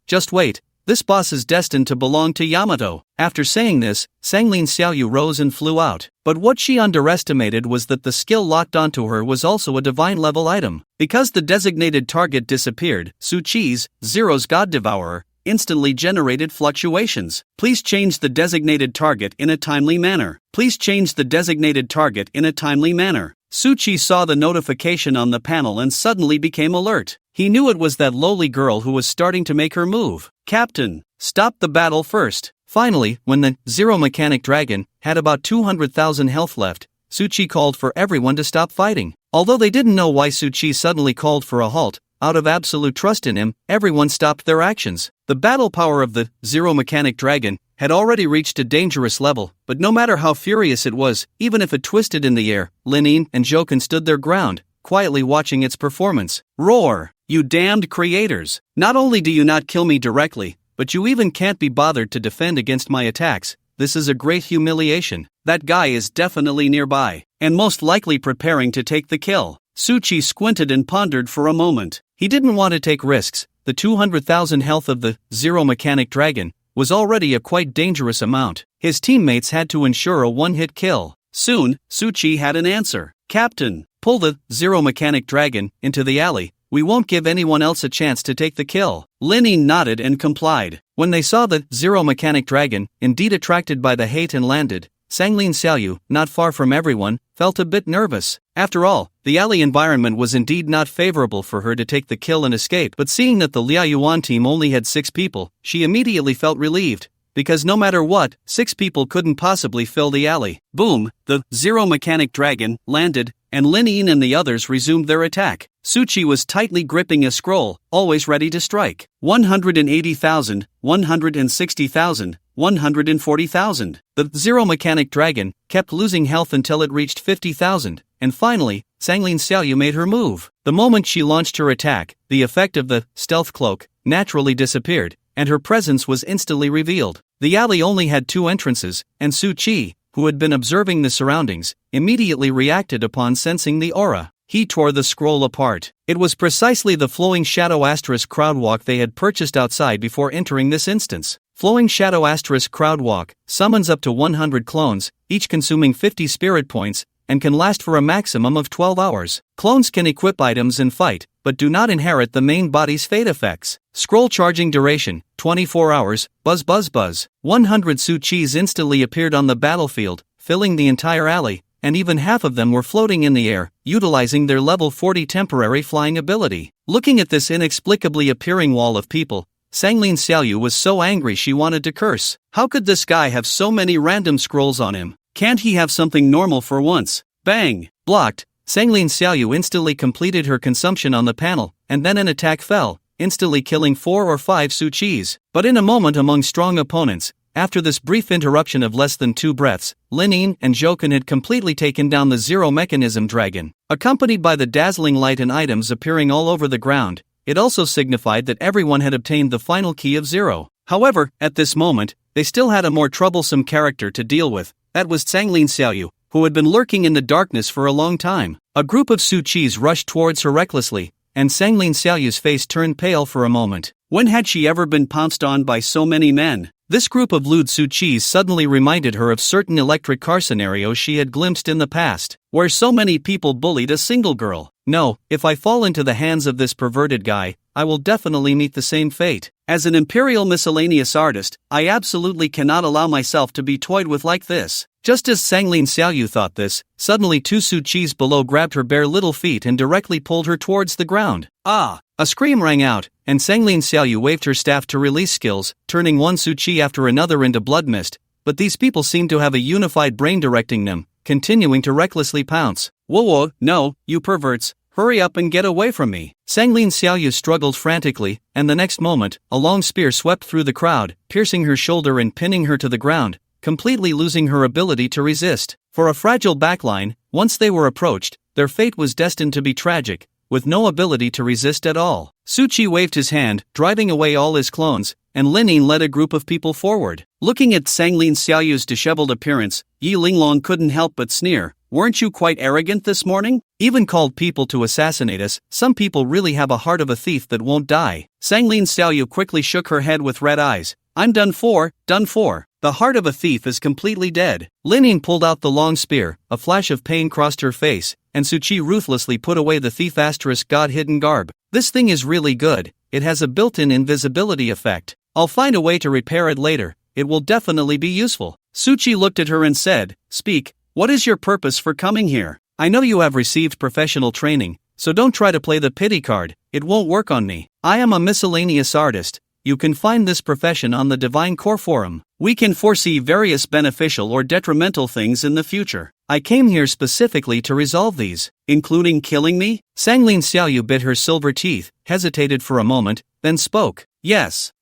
Just wait. This boss is destined to belong to Yamato. After saying this, Sanglin Xiaoyu rose and flew out. But what she underestimated was that the skill locked onto her was also a divine level item. Because the designated target disappeared, Su Qi's, Zero's God Devourer, instantly generated fluctuations. Please change the designated target in a timely manner. Please change the designated target in a timely manner. Su Qi saw the notification on the panel and suddenly became alert. He knew it was that lowly girl who was starting to make her move. Captain, stop the battle first. Finally, when the Zero Mechanic Dragon had about 200,000 health left, Su Qi called for everyone to stop fighting. Although they didn't know why Su Qi suddenly called for a halt, out of absolute trust in him, everyone stopped their actions. The battle power of the Zero Mechanic Dragon had already reached a dangerous level, but no matter how furious it was, even if it twisted in the air, Lin and Joken stood their ground, quietly watching its performance. Roar! You damned creators! Not only do you not kill me directly, but you even can't be bothered to defend against my attacks. This is a great humiliation. That guy is definitely nearby, and most likely preparing to take the kill. Su Qi squinted and pondered for a moment. He didn't want to take risks. The 200,000 health of the Zero Mechanic Dragon was already a quite dangerous amount. His teammates had to ensure a one-hit kill. Soon, Su Qi had an answer. Captain, pull the Zero Mechanic Dragon into the alley. We won't give anyone else a chance to take the kill. Lin nodded and complied. When they saw the Zero Mechanic Dragon, indeed attracted by the hate and landed, Sanglin Xiaoyu, not far from everyone, felt a bit nervous. After all, the alley environment was indeed not favorable for her to take the kill and escape, but seeing that the Liaoyuan team only had 6 people, she immediately felt relieved. Because no matter what, 6 people couldn't possibly fill the alley. Boom, the Zero Mechanic Dragon landed, and Lin and the others resumed their attack. Su Qi was tightly gripping a scroll, always ready to strike. 180,000, 160,000, 140,000. The Zero Mechanic Dragon kept losing health until it reached 50,000, and finally, Sanglin Xiaoyu made her move. The moment she launched her attack, the effect of the stealth cloak naturally disappeared, and her presence was instantly revealed. The alley only had 2 entrances, and Su Qi, who had been observing the surroundings, immediately reacted upon sensing the aura. He tore the scroll apart. It was precisely the Flowing Shadow Asterisk Crowdwalk they had purchased outside before entering this instance. Flowing Shadow Asterisk Crowdwalk summons up to 100 clones, each consuming 50 spirit points, and can last for a maximum of 12 hours. Clones can equip items and fight, but do not inherit the main body's fate effects. Scroll charging duration, 24 hours, buzz buzz buzz. 100 Su Qis instantly appeared on the battlefield, filling the entire alley, and even half of them were floating in the air, utilizing their level 40 temporary flying ability. Looking at this inexplicably appearing wall of people, Sanglin Xiaoyu was so angry she wanted to curse. How could this guy have so many random scrolls on him? Can't he have something normal for once? Bang! Blocked. Sanglin Xiaoyu instantly completed her consumption on the panel, and then an attack fell, instantly killing 4 or 5 Su Qis. But in a moment among strong opponents, after this brief interruption of less than 2 breaths, Lin and Joken had completely taken down the Zero Mechanism Dragon. Accompanied by the dazzling light and items appearing all over the ground, it also signified that everyone had obtained the final key of Zero. However, at this moment, they still had a more troublesome character to deal with. That was Sanglin Xiaoyu, who had been lurking in the darkness for a long time. A group of Su Qis rushed towards her recklessly, and Sanglin Xiaoyu's face turned pale for a moment. When had she ever been pounced on by so many men? This group of lewd Suchis suddenly reminded her of certain electric car scenarios she had glimpsed in the past, where so many people bullied a single girl. No, if I fall into the hands of this perverted guy, I will definitely meet the same fate. As an imperial miscellaneous artist, I absolutely cannot allow myself to be toyed with like this. Just as Sanglin Xiaoyu thought this, suddenly two Suchis below grabbed her bare little feet and directly pulled her towards the ground. Ah! A scream rang out, and Sanglin Xiaoyu waved her staff to release skills, turning one Suchi after another into blood mist, but these people seemed to have a unified brain directing them, continuing to recklessly pounce. Whoa, no, you perverts, hurry up and get away from me. Sanglin Xiaoyu struggled frantically, and the next moment, a long spear swept through the crowd, piercing her shoulder and pinning her to the ground, completely losing her ability to resist. For a fragile backline, once they were approached, their fate was destined to be tragic, with no ability to resist at all. Suchi waved his hand, driving away all his clones, and Linning led a group of people forward. Looking at Sanglin Xiaoyu's disheveled appearance, Yi Linglong couldn't help but sneer. Weren't you quite arrogant this morning? Even called people to assassinate us, some people really have a heart of a thief that won't die. Sanglin Xiaoyu quickly shook her head with red eyes. I'm done for, done for. The heart of a thief is completely dead. Linning pulled out the long spear, a flash of pain crossed her face, and Suchi ruthlessly put away the thief * god-hidden garb. This thing is really good, it has a built-in invisibility effect. I'll find a way to repair it later, it will definitely be useful. Suchi looked at her and said, Speak, what is your purpose for coming here? I know you have received professional training, so don't try to play the pity card, it won't work on me. I am a miscellaneous artist. You can find this profession on the Divine Core Forum. We can foresee various beneficial or detrimental things in the future. I came here specifically to resolve these, including killing me? Sanglin Xiaoyu bit her silver teeth, hesitated for a moment, then spoke. Yes,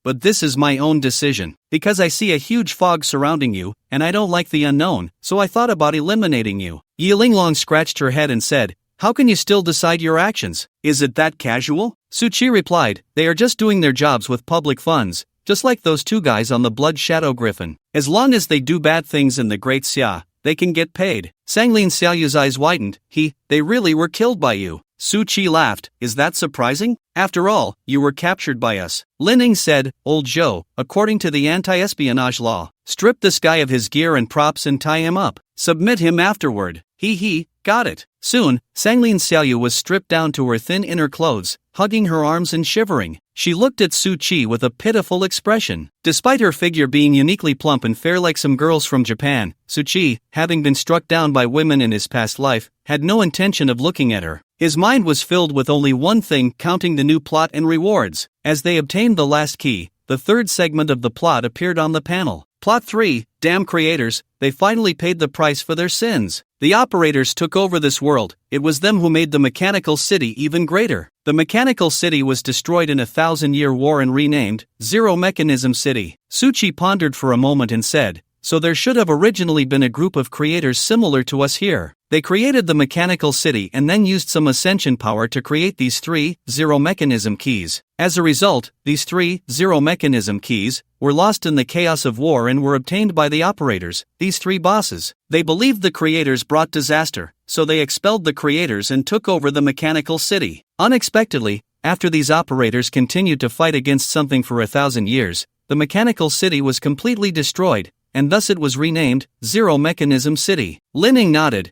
but this is my own decision. Because I see a huge fog surrounding you, and I don't like the unknown, so I thought about eliminating you. Yi Linglong scratched her head and said, How can you still decide your actions? Is it that casual? Suchi replied, They are just doing their jobs with public funds, just like those two guys on the Blood Shadow Griffin. As long as they do bad things in the Great Xia, they can get paid. Sanglin Xiaoyu's eyes widened. They really were killed by you. Suchi laughed. Is that surprising? After all, you were captured by us. Linning said, Old Zhou, according to the anti-espionage law, strip this guy of his gear and props and tie him up. Submit him afterward. Got it. Soon, Sanglin Xiaoyu was stripped down to her thin inner clothes, hugging her arms and shivering. She looked at Suchi with a pitiful expression. Despite her figure being uniquely plump and fair like some girls from Japan, Suchi, having been struck down by women in his past life, had no intention of looking at her. His mind was filled with only one thing, counting the new plot and rewards. As they obtained the last key, the third segment of the plot appeared on the panel. Plot 3, Damn creators, they finally paid the price for their sins. The operators took over this world, it was them who made the mechanical city even greater. The mechanical city was destroyed in a 1,000-year war and renamed Zero Mechanism City. Suchi pondered for a moment and said, So there should have originally been a group of creators similar to us here. They created the mechanical city and then used some ascension power to create these 3 Zero Mechanism keys. As a result, these 3 Zero Mechanism keys were lost in the chaos of war and were obtained by the operators, these 3 bosses. They believed the creators brought disaster, so they expelled the creators and took over the mechanical city. Unexpectedly, after these operators continued to fight against something for 1,000 years, the mechanical city was completely destroyed, and thus it was renamed Zero Mechanism City. Linning nodded.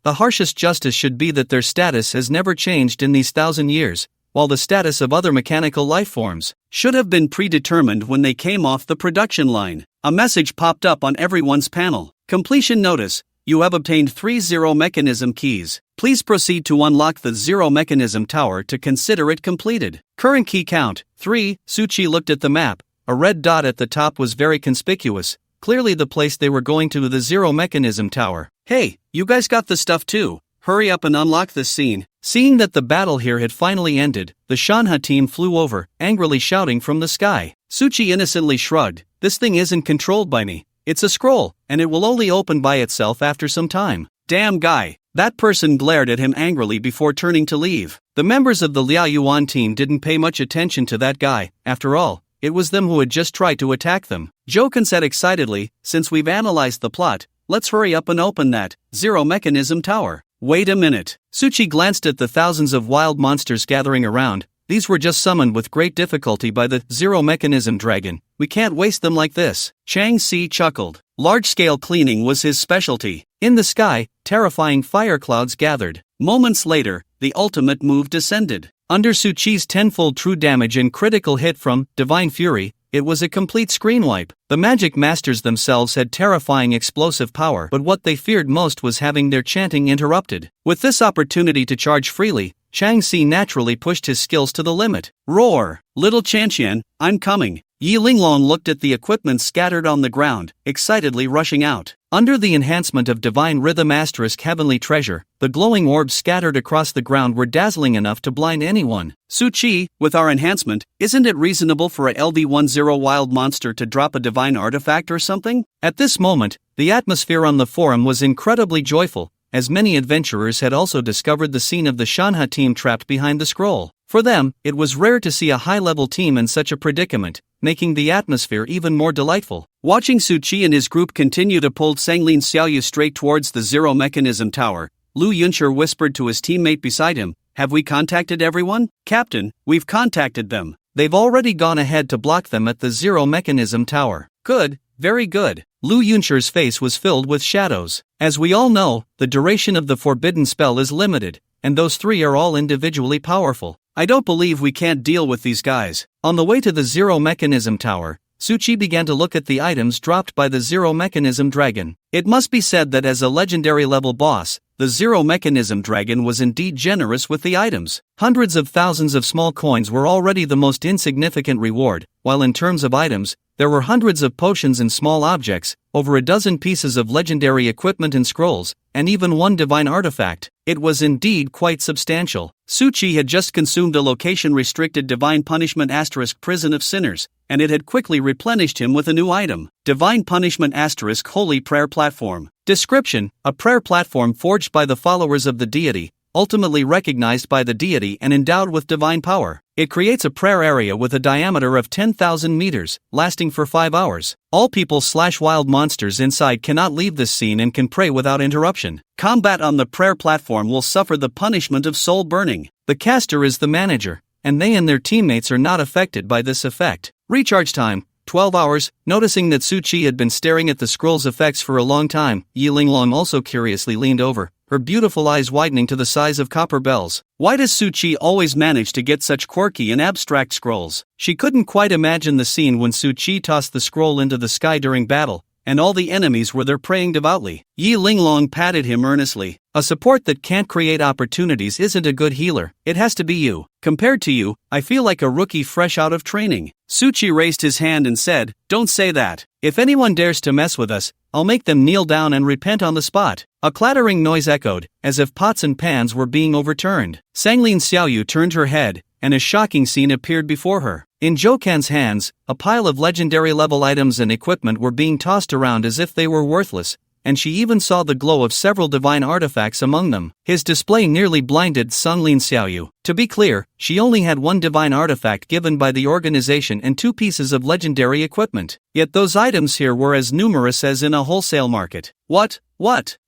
The harshest justice should be that their status has never changed in these 1,000 years, while the status of other mechanical life forms should have been predetermined when they came off the production line. A message popped up on everyone's panel. Completion notice. You have obtained 3 Zero Mechanism keys. Please proceed to unlock the Zero Mechanism Tower to consider it completed. Current key count, 3. Suchi looked at the map. A red dot at the top was very conspicuous, clearly the place they were going to, the Zero Mechanism Tower. Hey, you guys got the stuff too. Hurry up and unlock this scene. Seeing that the battle here had finally ended, the Shanha team flew over, angrily shouting from the sky. Suchi innocently shrugged. This thing isn't controlled by me. It's a scroll, and it will only open by itself after some time. Damn guy. That person glared at him angrily before turning to leave. The members of the Liao Yuan team didn't pay much attention to that guy. After all, it was them who had just tried to attack them. Joken said excitedly, Since we've analyzed the plot, let's hurry up and open that Zero Mechanism Tower. Wait a minute. Suchi glanced at the thousands of wild monsters gathering around, These were just summoned with great difficulty by the Zero Mechanism Dragon. We can't waste them like this. Chang Si chuckled. Large-scale cleaning was his specialty. In the sky, terrifying fire clouds gathered. Moments later, the ultimate move descended. Under Su Chi's tenfold true damage and critical hit from Divine Fury, it was a complete screen wipe. The magic masters themselves had terrifying explosive power, but what they feared most was having their chanting interrupted. With this opportunity to charge freely, Chang Si naturally pushed his skills to the limit. Roar! Little Chanqian, I'm coming. Yi Linglong looked at the equipment scattered on the ground, excitedly rushing out. Under the enhancement of Divine Rhythm * Heavenly Treasure, the glowing orbs scattered across the ground were dazzling enough to blind anyone. Su Chi, with our enhancement, isn't it reasonable for a LV10 wild monster to drop a divine artifact or something? At this moment, the atmosphere on the forum was incredibly joyful, as many adventurers had also discovered the scene of the Shanha team trapped behind the scroll. For them, it was rare to see a high-level team in such a predicament, making the atmosphere even more delightful. Watching Su Chi and his group continue to pull Sanglin Xiaoyu straight towards the Zero Mechanism Tower, Lu Yunshir whispered to his teammate beside him, "Have we contacted everyone? Captain, we've contacted them. They've already gone ahead to block them at the Zero Mechanism Tower." Good, very good. Lu Yunshir's face was filled with shadows. As we all know, the duration of the forbidden spell is limited, and those three are all individually powerful. I don't believe we can't deal with these guys. On the way to the Zero Mechanism Tower, Su Chi began to look at the items dropped by the Zero Mechanism Dragon. It must be said that as a legendary level boss, the Zero Mechanism Dragon was indeed generous with the items. Hundreds of thousands of small coins were already the most insignificant reward, while in terms of items, there were hundreds of potions and small objects, over a dozen pieces of legendary equipment and scrolls, and even one divine artifact. It was indeed quite substantial. Su Chi had just consumed a location-restricted divine punishment * Prison of Sinners, and it had quickly replenished him with a new item. Divine punishment * Holy Prayer Platform. Description: a prayer platform forged by the followers of the deity, ultimately recognized by the deity and endowed with divine power. It creates a prayer area with a diameter of 10,000 meters, lasting for 5 hours. All people/wild monsters inside cannot leave this scene and can pray without interruption. Combat on the prayer platform will suffer the punishment of soul burning. The caster is the manager, and they and their teammates are not affected by this effect. Recharge time: 12 hours. Noticing that Su Chi had been staring at the scroll's effects for a long time, Yi Linglong also curiously leaned over, her beautiful eyes widening to the size of copper bells. Why does Su Chi always manage to get such quirky and abstract scrolls? She couldn't quite imagine the scene when Su Chi tossed the scroll into the sky during battle, and all the enemies were there praying devoutly. Yi Linglong patted him earnestly. A support that can't create opportunities isn't a good healer. It has to be you. Compared to you, I feel like a rookie fresh out of training. Su Chi raised his hand and said, "Don't say that. If anyone dares to mess with us, I'll make them kneel down and repent on the spot." A clattering noise echoed, as if pots and pans were being overturned. Sanglin Xiaoyu turned her head, and a shocking scene appeared before her. In Zhoukan's hands, a pile of legendary level items and equipment were being tossed around as if they were worthless, and she even saw the glow of several divine artifacts among them. His display nearly blinded Sanglin Xiaoyu. To be clear, she only had one divine artifact given by the organization and 2 pieces of legendary equipment. Yet those items here were as numerous as in a wholesale market. What?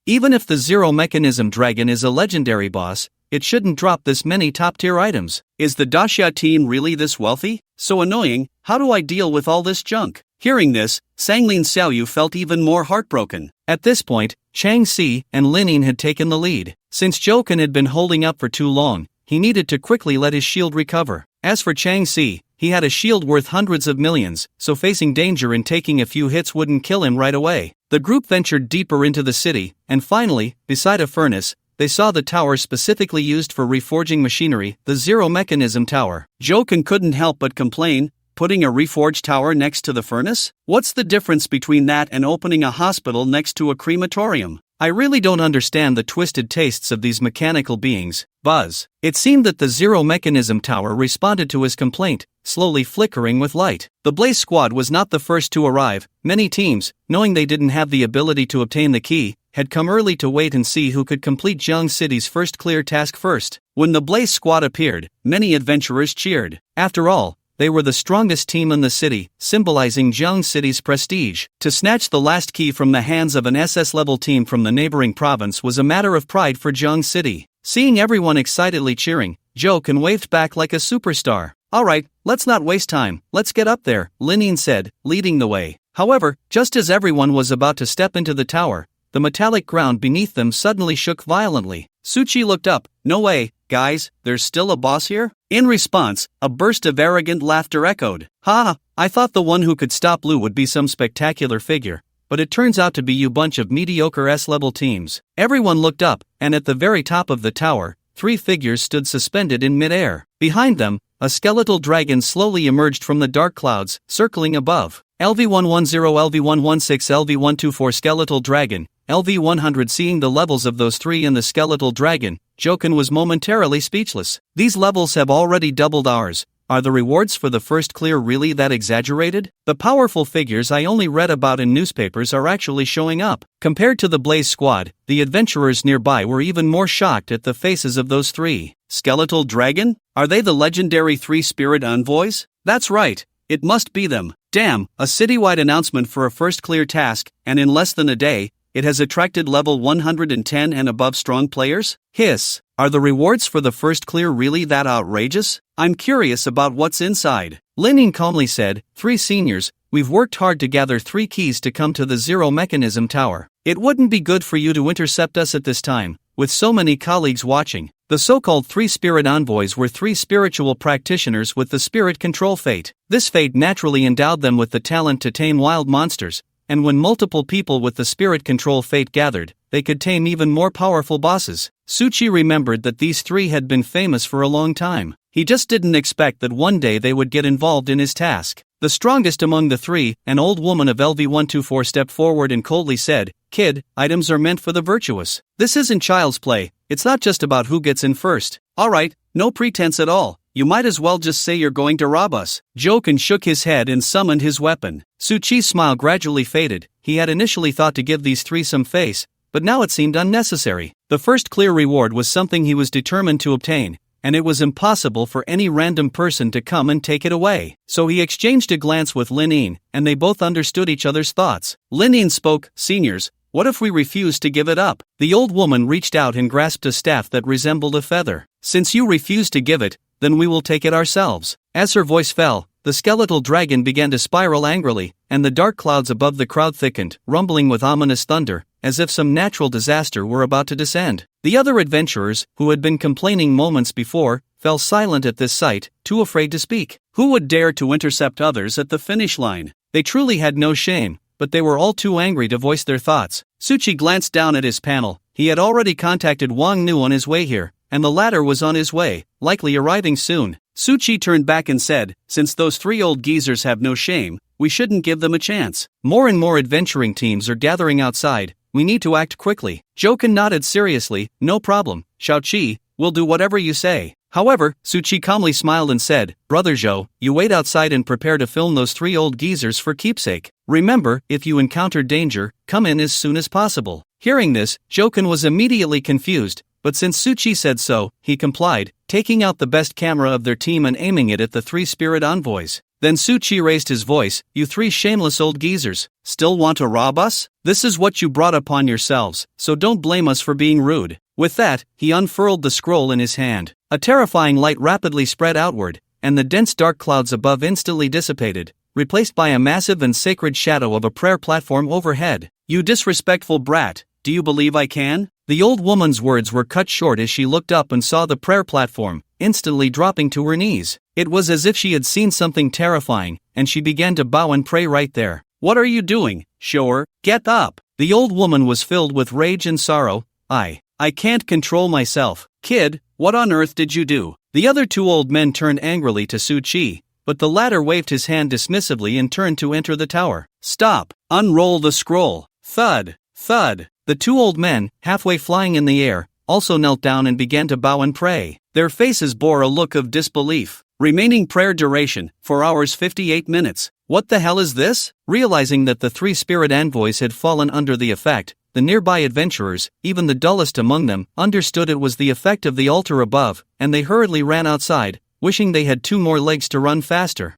Even if the Zero Mechanism Dragon is a legendary boss, it shouldn't drop this many top-tier items. Is the Daxia team really this wealthy? So annoying. How do I deal with all this junk? Hearing this, Sanglin Xiaoyu felt even more heartbroken. At this point, Chang Si and Linin had taken the lead. Since Zhoukan had been holding up for too long, he needed to quickly let his shield recover. As for Chang Si, he had a shield worth hundreds of millions, so facing danger and taking a few hits wouldn't kill him right away. The group ventured deeper into the city, and finally, beside a furnace, they saw the tower specifically used for reforging machinery, the Zero Mechanism Tower. Zhoukan couldn't help but complain, putting a reforged tower next to the furnace? What's the difference between that and opening a hospital next to a crematorium? I really don't understand the twisted tastes of these mechanical beings. Buzz. It seemed that the Zero Mechanism Tower responded to his complaint, slowly flickering with light. The Blaze Squad was not the first to arrive. Many teams, knowing they didn't have the ability to obtain the key, had come early to wait and see who could complete Zheng City's first clear task first. When the Blaze Squad appeared, many adventurers cheered. After all, they were the strongest team in the city, symbolizing Zheng City's prestige. To snatch the last key from the hands of an SS-level team from the neighboring province was a matter of pride for Zheng City. Seeing everyone excitedly cheering, Joken waved back like a superstar. Alright, let's not waste time, let's get up there, Linin said, leading the way. However, just as everyone was about to step into the tower, the metallic ground beneath them suddenly shook violently. Suchi looked up. No way, guys, there's still a boss here? In response, a burst of arrogant laughter echoed. Ha! I thought the one who could stop Lu would be some spectacular figure, but it turns out to be you bunch of mediocre S-level teams. Everyone looked up, and at the very top of the tower, 3 figures stood suspended in mid-air. Behind them, a skeletal dragon slowly emerged from the dark clouds, circling above. LV110, LV116, LV124 skeletal dragon. LV100. Seeing the levels of those 3 in the skeletal dragon, Joken was momentarily speechless. These levels have already doubled ours. Are the rewards for the first clear really that exaggerated? The powerful figures I only read about in newspapers are actually showing up. Compared to the Blaze Squad, the adventurers nearby were even more shocked at the faces of those 3. Skeletal dragon? Are they the legendary 3 spirit envoys? That's right, it must be them. Damn, a citywide announcement for a first clear task, and in less than a day, it has attracted level 110 and above strong players? Hiss. Are the rewards for the first clear really that outrageous? I'm curious about what's inside. Linin calmly said, 3 seniors, we've worked hard to gather 3 keys to come to the Zero Mechanism Tower. It wouldn't be good for you to intercept us at this time, with so many colleagues watching. The so-called 3 spirit envoys were 3 spiritual practitioners with the spirit control fate. This fate naturally endowed them with the talent to tame wild monsters, and when multiple people with the spirit control fate gathered, they could tame even more powerful bosses. Suchi remembered that these 3 had been famous for a long time. He just didn't expect that one day they would get involved in his task. The strongest among the 3, an old woman of LV124, stepped forward and coldly said, Kid, items are meant for the virtuous. This isn't child's play, it's not just about who gets in first. Alright, no pretense at all. You might as well just say you're going to rob us. Joken shook his head and summoned his weapon. Suchi's smile gradually faded. He had initially thought to give these 3 some face, but now it seemed unnecessary. The first clear reward was something he was determined to obtain, and it was impossible for any random person to come and take it away. So he exchanged a glance with Linin, and they both understood each other's thoughts. Linin spoke, Seniors, what if we refuse to give it up? The old woman reached out and grasped a staff that resembled a feather. Since you refuse to give it, then we will take it ourselves. As her voice fell, the skeletal dragon began to spiral angrily, and the dark clouds above the crowd thickened, rumbling with ominous thunder, as if some natural disaster were about to descend. The other adventurers, who had been complaining moments before, fell silent at this sight, too afraid to speak. Who would dare to intercept others at the finish line? They truly had no shame, but they were all too angry to voice their thoughts. Suchi glanced down at his panel. He had already contacted Wang Nu on his way here, and the latter was on his way, likely arriving soon. Suchi turned back and said, Since those 3 old geezers have no shame, we shouldn't give them a chance. More and more adventuring teams are gathering outside. We need to act quickly. Joken nodded seriously. No problem, Xiaoqi, we'll do whatever you say. However, Suchi calmly smiled and said, Brother Zhou, you wait outside and prepare to film those 3 old geezers for keepsake. Remember, if you encounter danger, come in as soon as possible. Hearing this, Joken was immediately confused, but since Suchi said so, he complied, taking out the best camera of their team and aiming it at the 3 spirit envoys. Then Suchi raised his voice, You 3 shameless old geezers, still want to rob us? This is what you brought upon yourselves, so don't blame us for being rude. With that, he unfurled the scroll in his hand. A terrifying light rapidly spread outward, and the dense dark clouds above instantly dissipated, replaced by a massive and sacred shadow of a prayer platform overhead. You disrespectful brat, do you believe I can? The old woman's words were cut short as she looked up and saw the prayer platform, instantly dropping to her knees. It was as if she had seen something terrifying, and she began to bow and pray right there. What are you doing, Shower? Get up! The old woman was filled with rage and sorrow. I can't control myself. Kid, what on earth did you do? The other 2 old men turned angrily to Suchi, but the latter waved his hand dismissively and turned to enter the tower. Stop! Unroll the scroll! Thud! Thud! The 2 old men, halfway flying in the air, also knelt down and began to bow and pray. Their faces bore a look of disbelief. Remaining prayer duration, 4 hours 58 minutes. What the hell is this? Realizing that the 3 spirit envoys had fallen under the effect, the nearby adventurers, even the dullest among them, understood it was the effect of the altar above, and they hurriedly ran outside, wishing they had 2 more legs to run faster.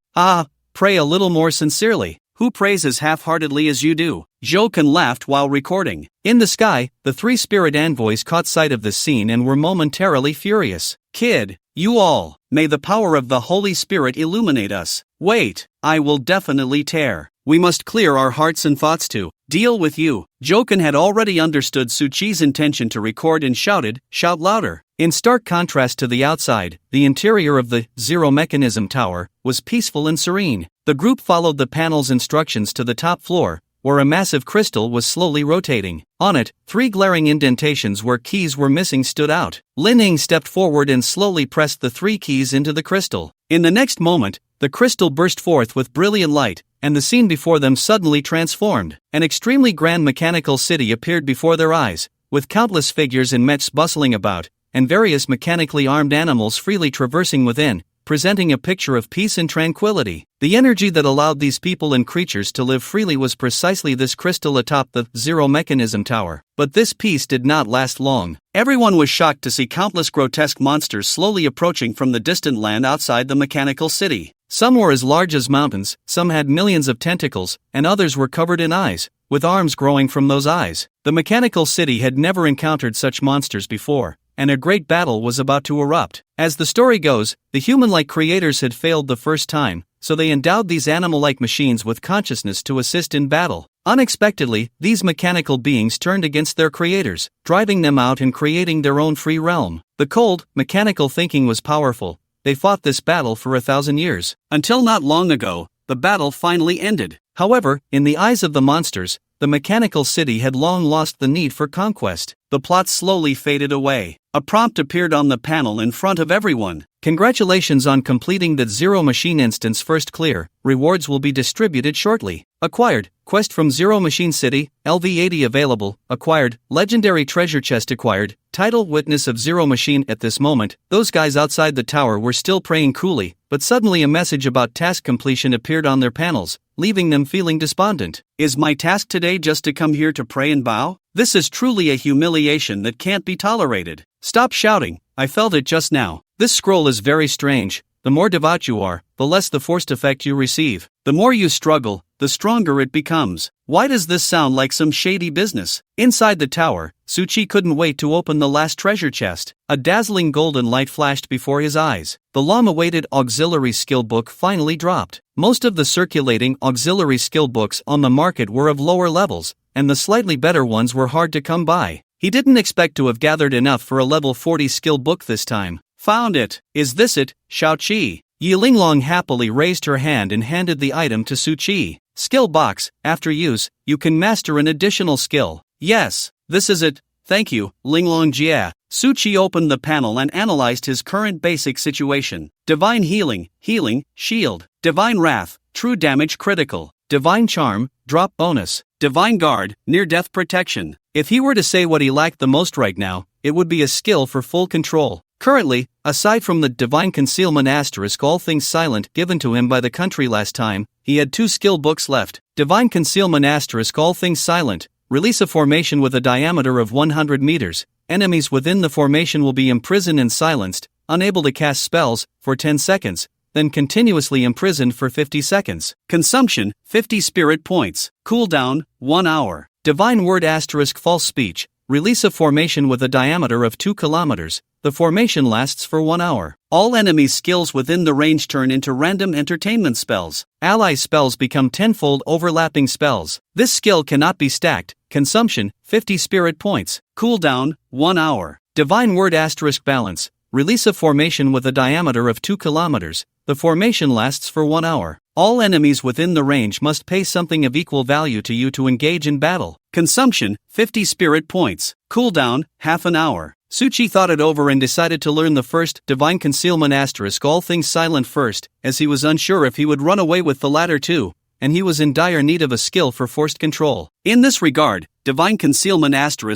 Pray a little more sincerely. who prays as half-heartedly as you do?" Joken laughed while recording. In the sky, the three spirit envoys caught sight of this scene and were momentarily furious. "Kid, you all, may the power of the Holy Spirit illuminate us. Wait, I will definitely tear. We must clear our hearts and thoughts to deal with you." Joken had already understood Suchi's intention to record and shouted, "Shout louder." In stark contrast to the outside, the interior of the Zero Mechanism Tower was peaceful and serene. The group followed the panel's instructions to the top floor, where a massive crystal was slowly rotating. On it, three glaring indentations where keys were missing stood out. Lin Ying stepped forward and slowly pressed the three keys into the crystal. In the next moment, the crystal burst forth with brilliant light, and the scene before them suddenly transformed. An extremely grand mechanical city appeared before their eyes, with countless figures and mechs bustling about, and various mechanically armed animals freely traversing within, presenting a picture of peace and tranquility. The energy that allowed these people and creatures to live freely was precisely this crystal atop the Zero Mechanism Tower. But this peace did not last long. Everyone was shocked to see countless grotesque monsters slowly approaching from the distant land outside the mechanical city. Some were as large as mountains, some had millions of tentacles, and others were covered in eyes, with arms growing from those eyes. The mechanical city had never encountered such monsters before, and a great battle was about to erupt. As the story goes, the human-like creators had failed the first time, so they endowed these animal-like machines with consciousness to assist in battle. Unexpectedly, these mechanical beings turned against their creators, driving them out and creating their own free realm. The cold, mechanical thinking was powerful. They fought this battle for 1,000 years. Until not long ago, the battle finally ended. However, in the eyes of the monsters, the mechanical city had long lost the need for conquest. The plot slowly faded away. A prompt appeared on the panel in front of everyone. "Congratulations on completing the Zero Machine instance first clear. Rewards will be distributed shortly. Acquired, quest from Zero Machine City, LV80 available. Acquired, legendary treasure chest acquired. Title Witness of Zero Machine." At this moment, those guys outside the tower were still praying coolly, but suddenly a message about task completion appeared on their panels, leaving them feeling despondent. "Is my task today just to come here to pray and bow? This is truly a humiliation that can't be tolerated. Stop shouting, I felt it just now. This scroll is very strange. The more devout you are, the less the forced effect you receive. The more you struggle, the stronger it becomes. Why does this sound like some shady business?" Inside the tower, Suchi couldn't wait to open the last treasure chest. A dazzling golden light flashed before his eyes. The long-awaited auxiliary skill book finally dropped. Most of the circulating auxiliary skill books on the market were of lower levels, and the slightly better ones were hard to come by. He didn't expect to have gathered enough for a level 40 skill book this time. "Found it! Is this it, Xiaoqi?" Yi Linglong happily raised her hand and handed the item to Suchi. "Skill box, after use, you can master an additional skill." "Yes, this is it, thank you, Linglong Jia." Suchi opened the panel and analyzed his current basic situation. Divine Healing, Healing, Shield. Divine Wrath, True Damage Critical. Divine Charm, Drop Bonus. Divine Guard, Near-Death Protection. If he were to say what he lacked the most right now, it would be a skill for full control. Currently, aside from the Divine Concealment * All Things Silent given to him by the country last time, he had 2 skill books left. Divine Concealment * All Things Silent. Release a formation with a diameter of 100 meters. Enemies within the formation will be imprisoned and silenced, unable to cast spells, for 10 seconds, then continuously imprisoned for 50 seconds. Consumption, 50 spirit points. Cooldown, 1 hour. Divine Word * False Speech. Release a formation with a diameter of 2 kilometers. The formation lasts for 1 hour. All enemies' skills within the range turn into random entertainment spells. Ally spells become tenfold overlapping spells. This skill cannot be stacked. Consumption, 50 spirit points. Cooldown, 1 hour. Divine Word * Balance. Release a formation with a diameter of 2 kilometers. The formation lasts for 1 hour. All enemies within the range must pay something of equal value to you to engage in battle. Consumption, 50 spirit points. Cooldown, half an hour. Suchi thought it over and decided to learn the first Divine Concealment * All Things Silent first, as he was unsure if he would run away with the latter too, and he was in dire need of a skill for forced control. In this regard, Divine Concealment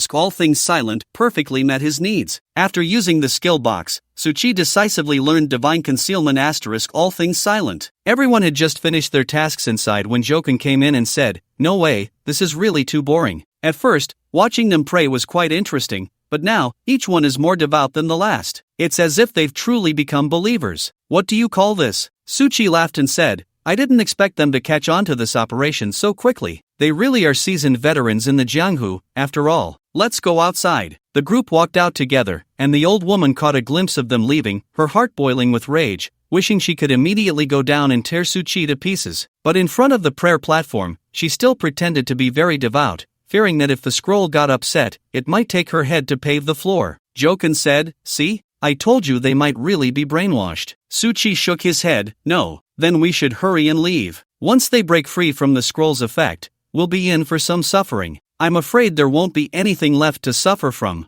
* All Things Silent perfectly met his needs. After using the skill box, Suchi decisively learned Divine Concealment * All Things Silent. Everyone had just finished their tasks inside when Joken came in and said, "No way, this is really too boring." At first, watching them pray was quite interesting, but now, each one is more devout than the last. It's as if they've truly become believers. "What do you call this?" Suchi laughed and said, I didn't expect them to catch on to this operation so quickly. They really are seasoned veterans in the Jianghu, after all. Let's go outside. The group walked out together, and the old woman caught a glimpse of them leaving, her heart boiling with rage, wishing she could immediately go down and tear Suchi to pieces. But in front of the prayer platform, she still pretended to be very devout, fearing that if the scroll got upset, it might take her head to pave the floor. Joken said, "See? I told you they might really be brainwashed." Suchi shook his head. "No, then we should hurry and leave. Once they break free from the scroll's effect, we'll be in for some suffering. I'm afraid there won't be anything left to suffer from."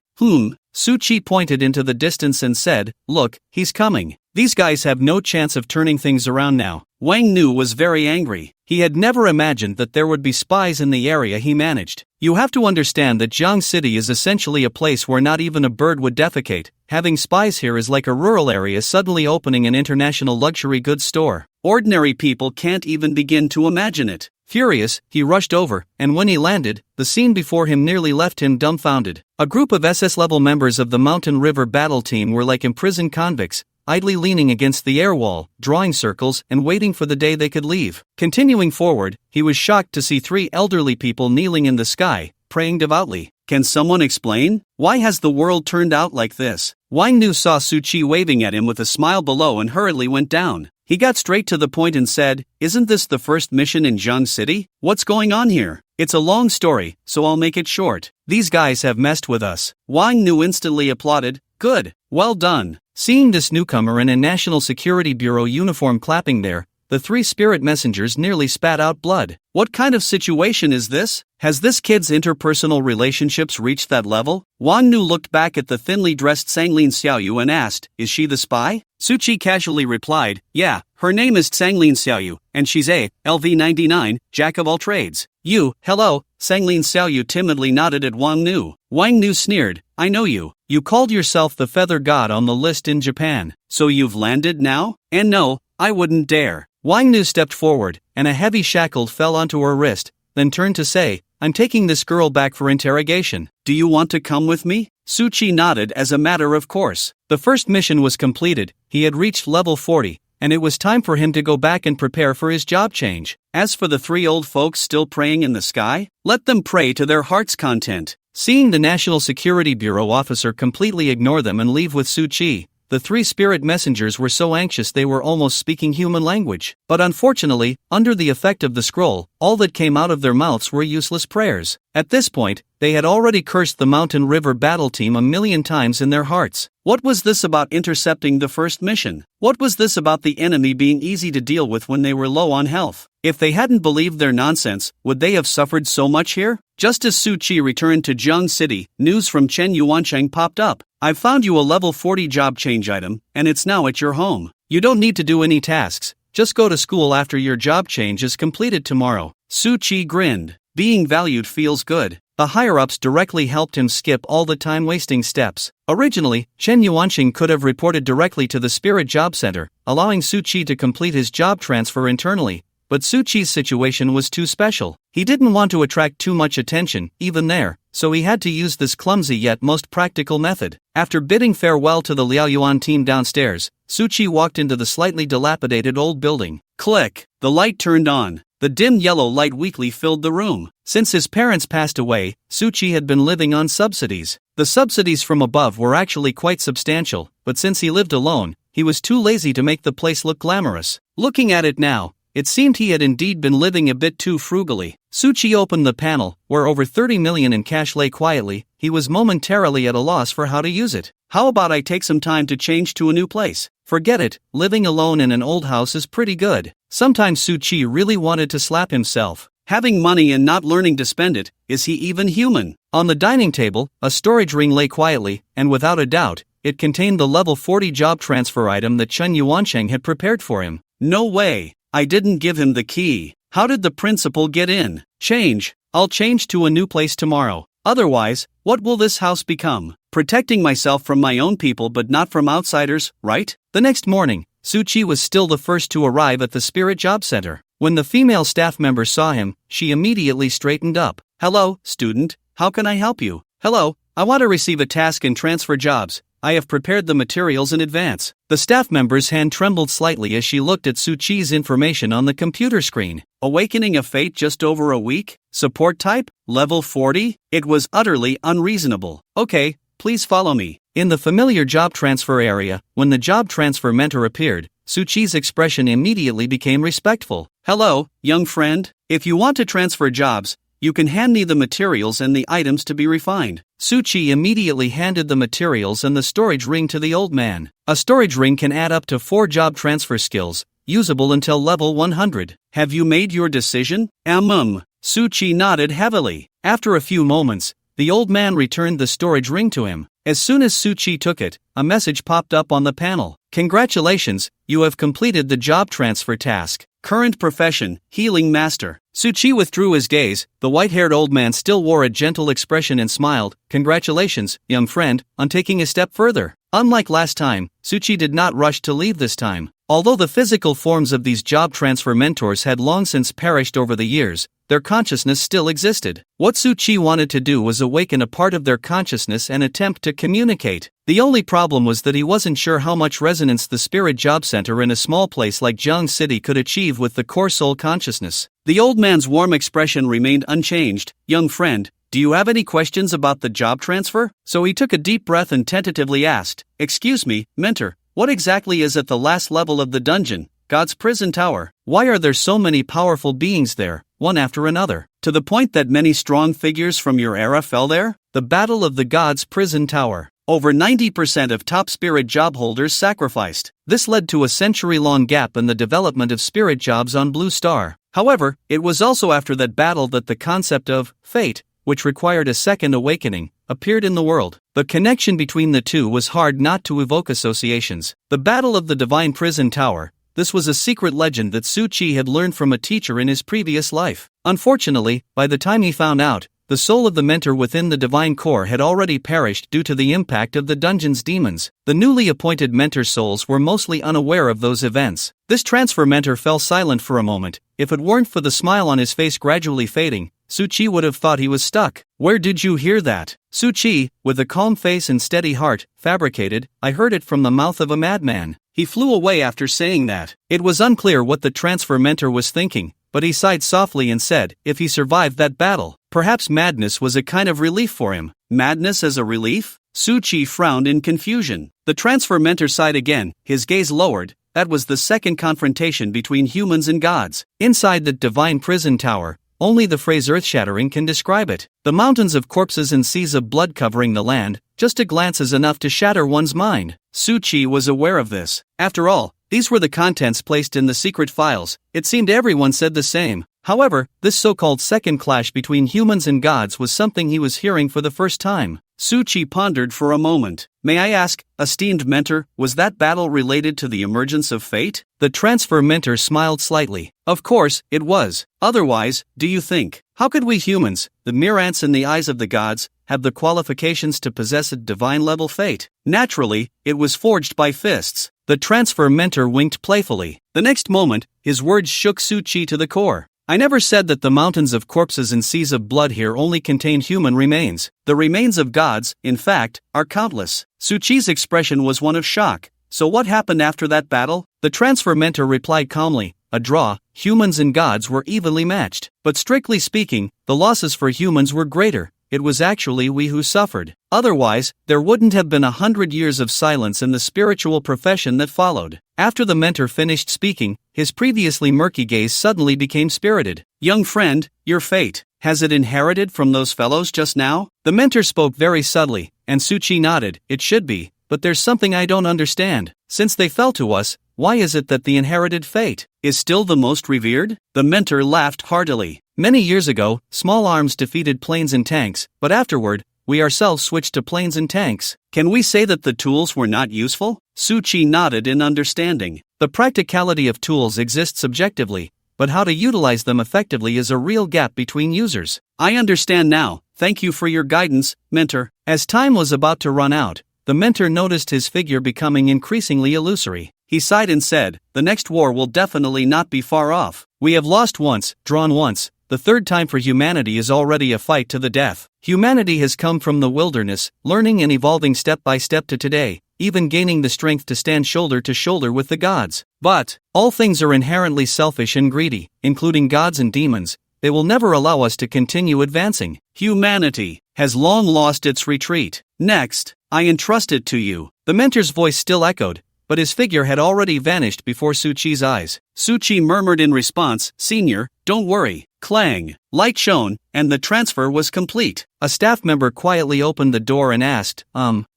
Suchi pointed into the distance and said, "Look, he's coming. These guys have no chance of turning things around now." Wang Nu was very angry. He had never imagined that there would be spies in the area he managed. You have to understand that Jiang City is essentially a place where not even a bird would defecate. Having spies here is like a rural area suddenly opening an international luxury goods store. Ordinary people can't even begin to imagine it. Furious, he rushed over, and when he landed, the scene before him nearly left him dumbfounded. A group of SS-level members of the Mountain River battle team were like imprisoned convicts, idly leaning against the air wall, drawing circles and waiting for the day they could leave. Continuing forward, he was shocked to see 3 elderly people kneeling in the sky, praying devoutly. Can someone explain? Why has the world turned out like this? Wang Nu saw Suchi waving at him with a smile below and hurriedly went down. He got straight to the point and said, "Isn't this the first mission in Jiang City? What's going on here?" "It's a long story, so I'll make it short. These guys have messed with us." Wang Nu instantly applauded. "Good, well done." Seeing this newcomer in a National Security Bureau uniform clapping there, the 3 spirit messengers nearly spat out blood. What kind of situation is this? Has this kid's interpersonal relationships reached that level? Wang Nu looked back at the thinly dressed Sanglin Xiaoyu and asked, "Is she the spy?" Suchi casually replied, "Yeah, her name is Sanglin Xiaoyu, and she's a LV99, jack of all trades." "You, hello." Sanglin Xiaoyu timidly nodded at Wang Nu. Wang Nu sneered, "I know you. You called yourself the feather god on the list in Japan. So you've landed now? And no, I wouldn't dare." Wang Nu stepped forward, and a heavy shackle fell onto her wrist, then turned to say, "I'm taking this girl back for interrogation. Do you want to come with me?" Suchi nodded as a matter of course. The first mission was completed, he had reached level 40, and it was time for him to go back and prepare for his job change. As for the 3 old folks still praying in the sky, let them pray to their heart's content. Seeing the National Security Bureau officer completely ignore them and leave with Suchi, the 3 spirit messengers were so anxious they were almost speaking human language. But unfortunately, under the effect of the scroll, all that came out of their mouths were useless prayers. At this point, they had already cursed the Mountain River battle team a million times in their hearts. What was this about intercepting the first mission? What was this about the enemy being easy to deal with when they were low on health? If they hadn't believed their nonsense, would they have suffered so much here? Just as Suchi returned to Jiang City, news from Chen Yuancheng popped up. "I've found you a level 40 job change item, and it's now at your home. You don't need to do any tasks, just go to school after your job change is completed tomorrow." Suchi grinned. Being valued feels good. The higher-ups directly helped him skip all the time-wasting steps. Originally, Chen Yuanqing could have reported directly to the Spirit Job Center, allowing Suchi to complete his job transfer internally, but Suchi's situation was too special. He didn't want to attract too much attention, even there, so he had to use this clumsy yet most practical method. After bidding farewell to the Liaoyuan team downstairs, Suchi walked into the slightly dilapidated old building. Click! The light turned on. The dim yellow light weakly filled the room. Since his parents passed away, Suchi had been living on subsidies. The subsidies from above were actually quite substantial, but since he lived alone, he was too lazy to make the place look glamorous. Looking at it now, it seemed he had indeed been living a bit too frugally. Suchi opened the panel, where over 30 million in cash lay quietly. He was momentarily at a loss for how to use it. How about I take some time to change to a new place? Forget it, living alone in an old house is pretty good. Sometimes Suchi really wanted to slap himself. Having money and not learning to spend it, is he even human? On the dining table, a storage ring lay quietly, and without a doubt, it contained the level 40 job transfer item that Chen Yuancheng had prepared for him. No way! I didn't give him the key. How did the principal get in? Change. I'll change to a new place tomorrow. Otherwise, what will this house become? Protecting myself from my own people but not from outsiders, right? The next morning, Suchi was still the first to arrive at the Spirit Job Center. When the female staff member saw him, she immediately straightened up. Hello, student. How can I help you? Hello, I want to receive a task and transfer jobs. I have prepared the materials in advance. The staff member's hand trembled slightly as she looked at Suchi's information on the computer screen. Awakening of Fate just over a week? Support type? Level 40? It was utterly unreasonable. Okay, please follow me. In the familiar job transfer area, when the job transfer mentor appeared, Suchi's expression immediately became respectful. Hello, young friend. If you want to transfer jobs, you can hand me the materials and the items to be refined. Suchi immediately handed the materials and the storage ring to the old man. A storage ring can add up to 4 job transfer skills, usable until level 100. Have you made your decision? Suchi nodded heavily. After a few moments, the old man returned the storage ring to him. As soon as Suchi took it, a message popped up on the panel. Congratulations, you have completed the job transfer task. Current profession, Healing Master. Suchi withdrew his gaze. The white-haired old man still wore a gentle expression and smiled. Congratulations, young friend, on taking a step further. Unlike last time, Suchi did not rush to leave this time. Although the physical forms of these job transfer mentors had long since perished over the years, their consciousness still existed. What Suchi wanted to do was awaken a part of their consciousness and attempt to communicate. The only problem was that he wasn't sure how much resonance the spirit job center in a small place like Jiang City could achieve with the core soul consciousness. The old man's warm expression remained unchanged. Young friend, do you have any questions about the job transfer? So he took a deep breath and tentatively asked, Excuse me, mentor, what exactly is at the last level of the dungeon, God's prison tower? Why are there so many powerful beings there, one after another, to the point that many strong figures from your era fell there? The Battle of the God's Prison Tower. Over 90% of top spirit job holders sacrificed. This led to a century-long gap in the development of spirit jobs on Blue Star. However, it was also after that battle that the concept of fate, which required a second awakening, appeared in the world. The connection between the two was hard not to evoke associations. The Battle of the Divine Prison Tower. This was a secret legend that Suchi had learned from a teacher in his previous life. Unfortunately, by the time he found out, the soul of the mentor within the divine core had already perished due to the impact of the dungeon's demons. The newly appointed mentor souls were mostly unaware of those events. This transfer mentor fell silent for a moment. If it weren't for the smile on his face gradually fading, Suchi would have thought he was stuck. Where did you hear that? Suchi, with a calm face and steady heart, fabricated, I heard it from the mouth of a madman. He flew away after saying that. It was unclear what the transfer mentor was thinking, but he sighed softly and said, if he survived that battle, perhaps madness was a kind of relief for him. Madness as a relief? Suchi frowned in confusion. The transfer mentor sighed again, his gaze lowered. That was the second confrontation between humans and gods. Inside the divine prison tower, only the phrase earth-shattering can describe it. The mountains of corpses and seas of blood covering the land, just a glance is enough to shatter one's mind. Suchi was aware of this. After all, these were the contents placed in the secret files. It seemed everyone said the same. However, this so-called second clash between humans and gods was something he was hearing for the first time. Suchi pondered for a moment. May I ask, esteemed mentor, was that battle related to the emergence of fate? The transfer mentor smiled slightly. Of course, it was. Otherwise, do you think? How could we humans, the mere ants in the eyes of the gods, have the qualifications to possess a divine-level fate? Naturally, it was forged by fists. The transfer mentor winked playfully. The next moment, his words shook Suchi to the core. I never said that the mountains of corpses and seas of blood here only contained human remains. The remains of gods, in fact, are countless. Suchi's expression was one of shock. So what happened after that battle? The transfer mentor replied calmly, a draw. Humans and gods were evenly matched. But strictly speaking, the losses for humans were greater. It was actually we who suffered. Otherwise, there wouldn't have been 100 years of silence in the spiritual profession that followed. After the mentor finished speaking, his previously murky gaze suddenly became spirited. Young friend, your fate, has it inherited from those fellows just now? The mentor spoke very subtly, and Suchi nodded. It should be, but there's something I don't understand. Since they fell to us, why is it that the inherited fate is still the most revered? The mentor laughed heartily. Many years ago, small arms defeated planes and tanks, but afterward, we ourselves switched to planes and tanks. Can we say that the tools were not useful? Suchi nodded in understanding. The practicality of tools exists subjectively, but how to utilize them effectively is a real gap between users. I understand now. Thank you for your guidance, mentor. As time was about to run out, the mentor noticed his figure becoming increasingly illusory. He sighed and said, the next war will definitely not be far off. We have lost once, drawn once, the third time for humanity is already a fight to the death. Humanity has come from the wilderness, learning and evolving step by step to today, even gaining the strength to stand shoulder to shoulder with the gods. But all things are inherently selfish and greedy, including gods and demons. They will never allow us to continue advancing. Humanity has long lost its retreat. Next, I entrust it to you. The mentor's voice still echoed, but his figure had already vanished before Suchi's eyes. Suchi murmured in response, "Senior, don't worry." Clang. Light shone, and the transfer was complete. A staff member quietly opened the door and asked,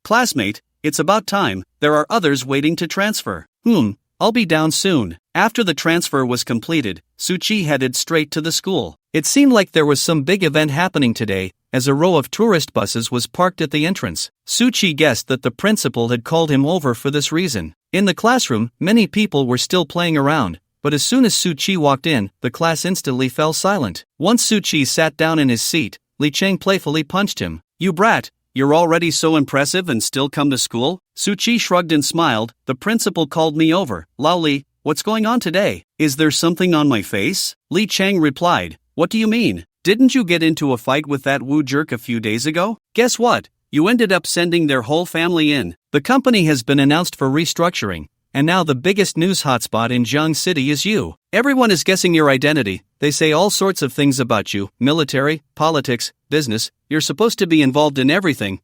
"Classmate, it's about time, there are others waiting to transfer." I'll be down soon." After the transfer was completed, Suchi headed straight to the school. It seemed like there was some big event happening today, as a row of tourist buses was parked at the entrance. Suchi guessed that the principal had called him over for this reason. In the classroom, many people were still playing around, but as soon as Suchi walked in, the class instantly fell silent. Once Suchi sat down in his seat, Li Cheng playfully punched him. "You brat, you're already so impressive and still come to school?" Suchi shrugged and smiled. "The principal called me over." "Lao Li, what's going on today? Is there something on my face?" Li Cheng replied. "What do you mean? Didn't you get into a fight with that Wu jerk a few days ago? Guess what? You ended up sending their whole family in. The company has been announced for restructuring, and now the biggest news hotspot in Jiang City is you. Everyone is guessing your identity. They say all sorts of things about you: military, politics, business. You're supposed to be involved in everything."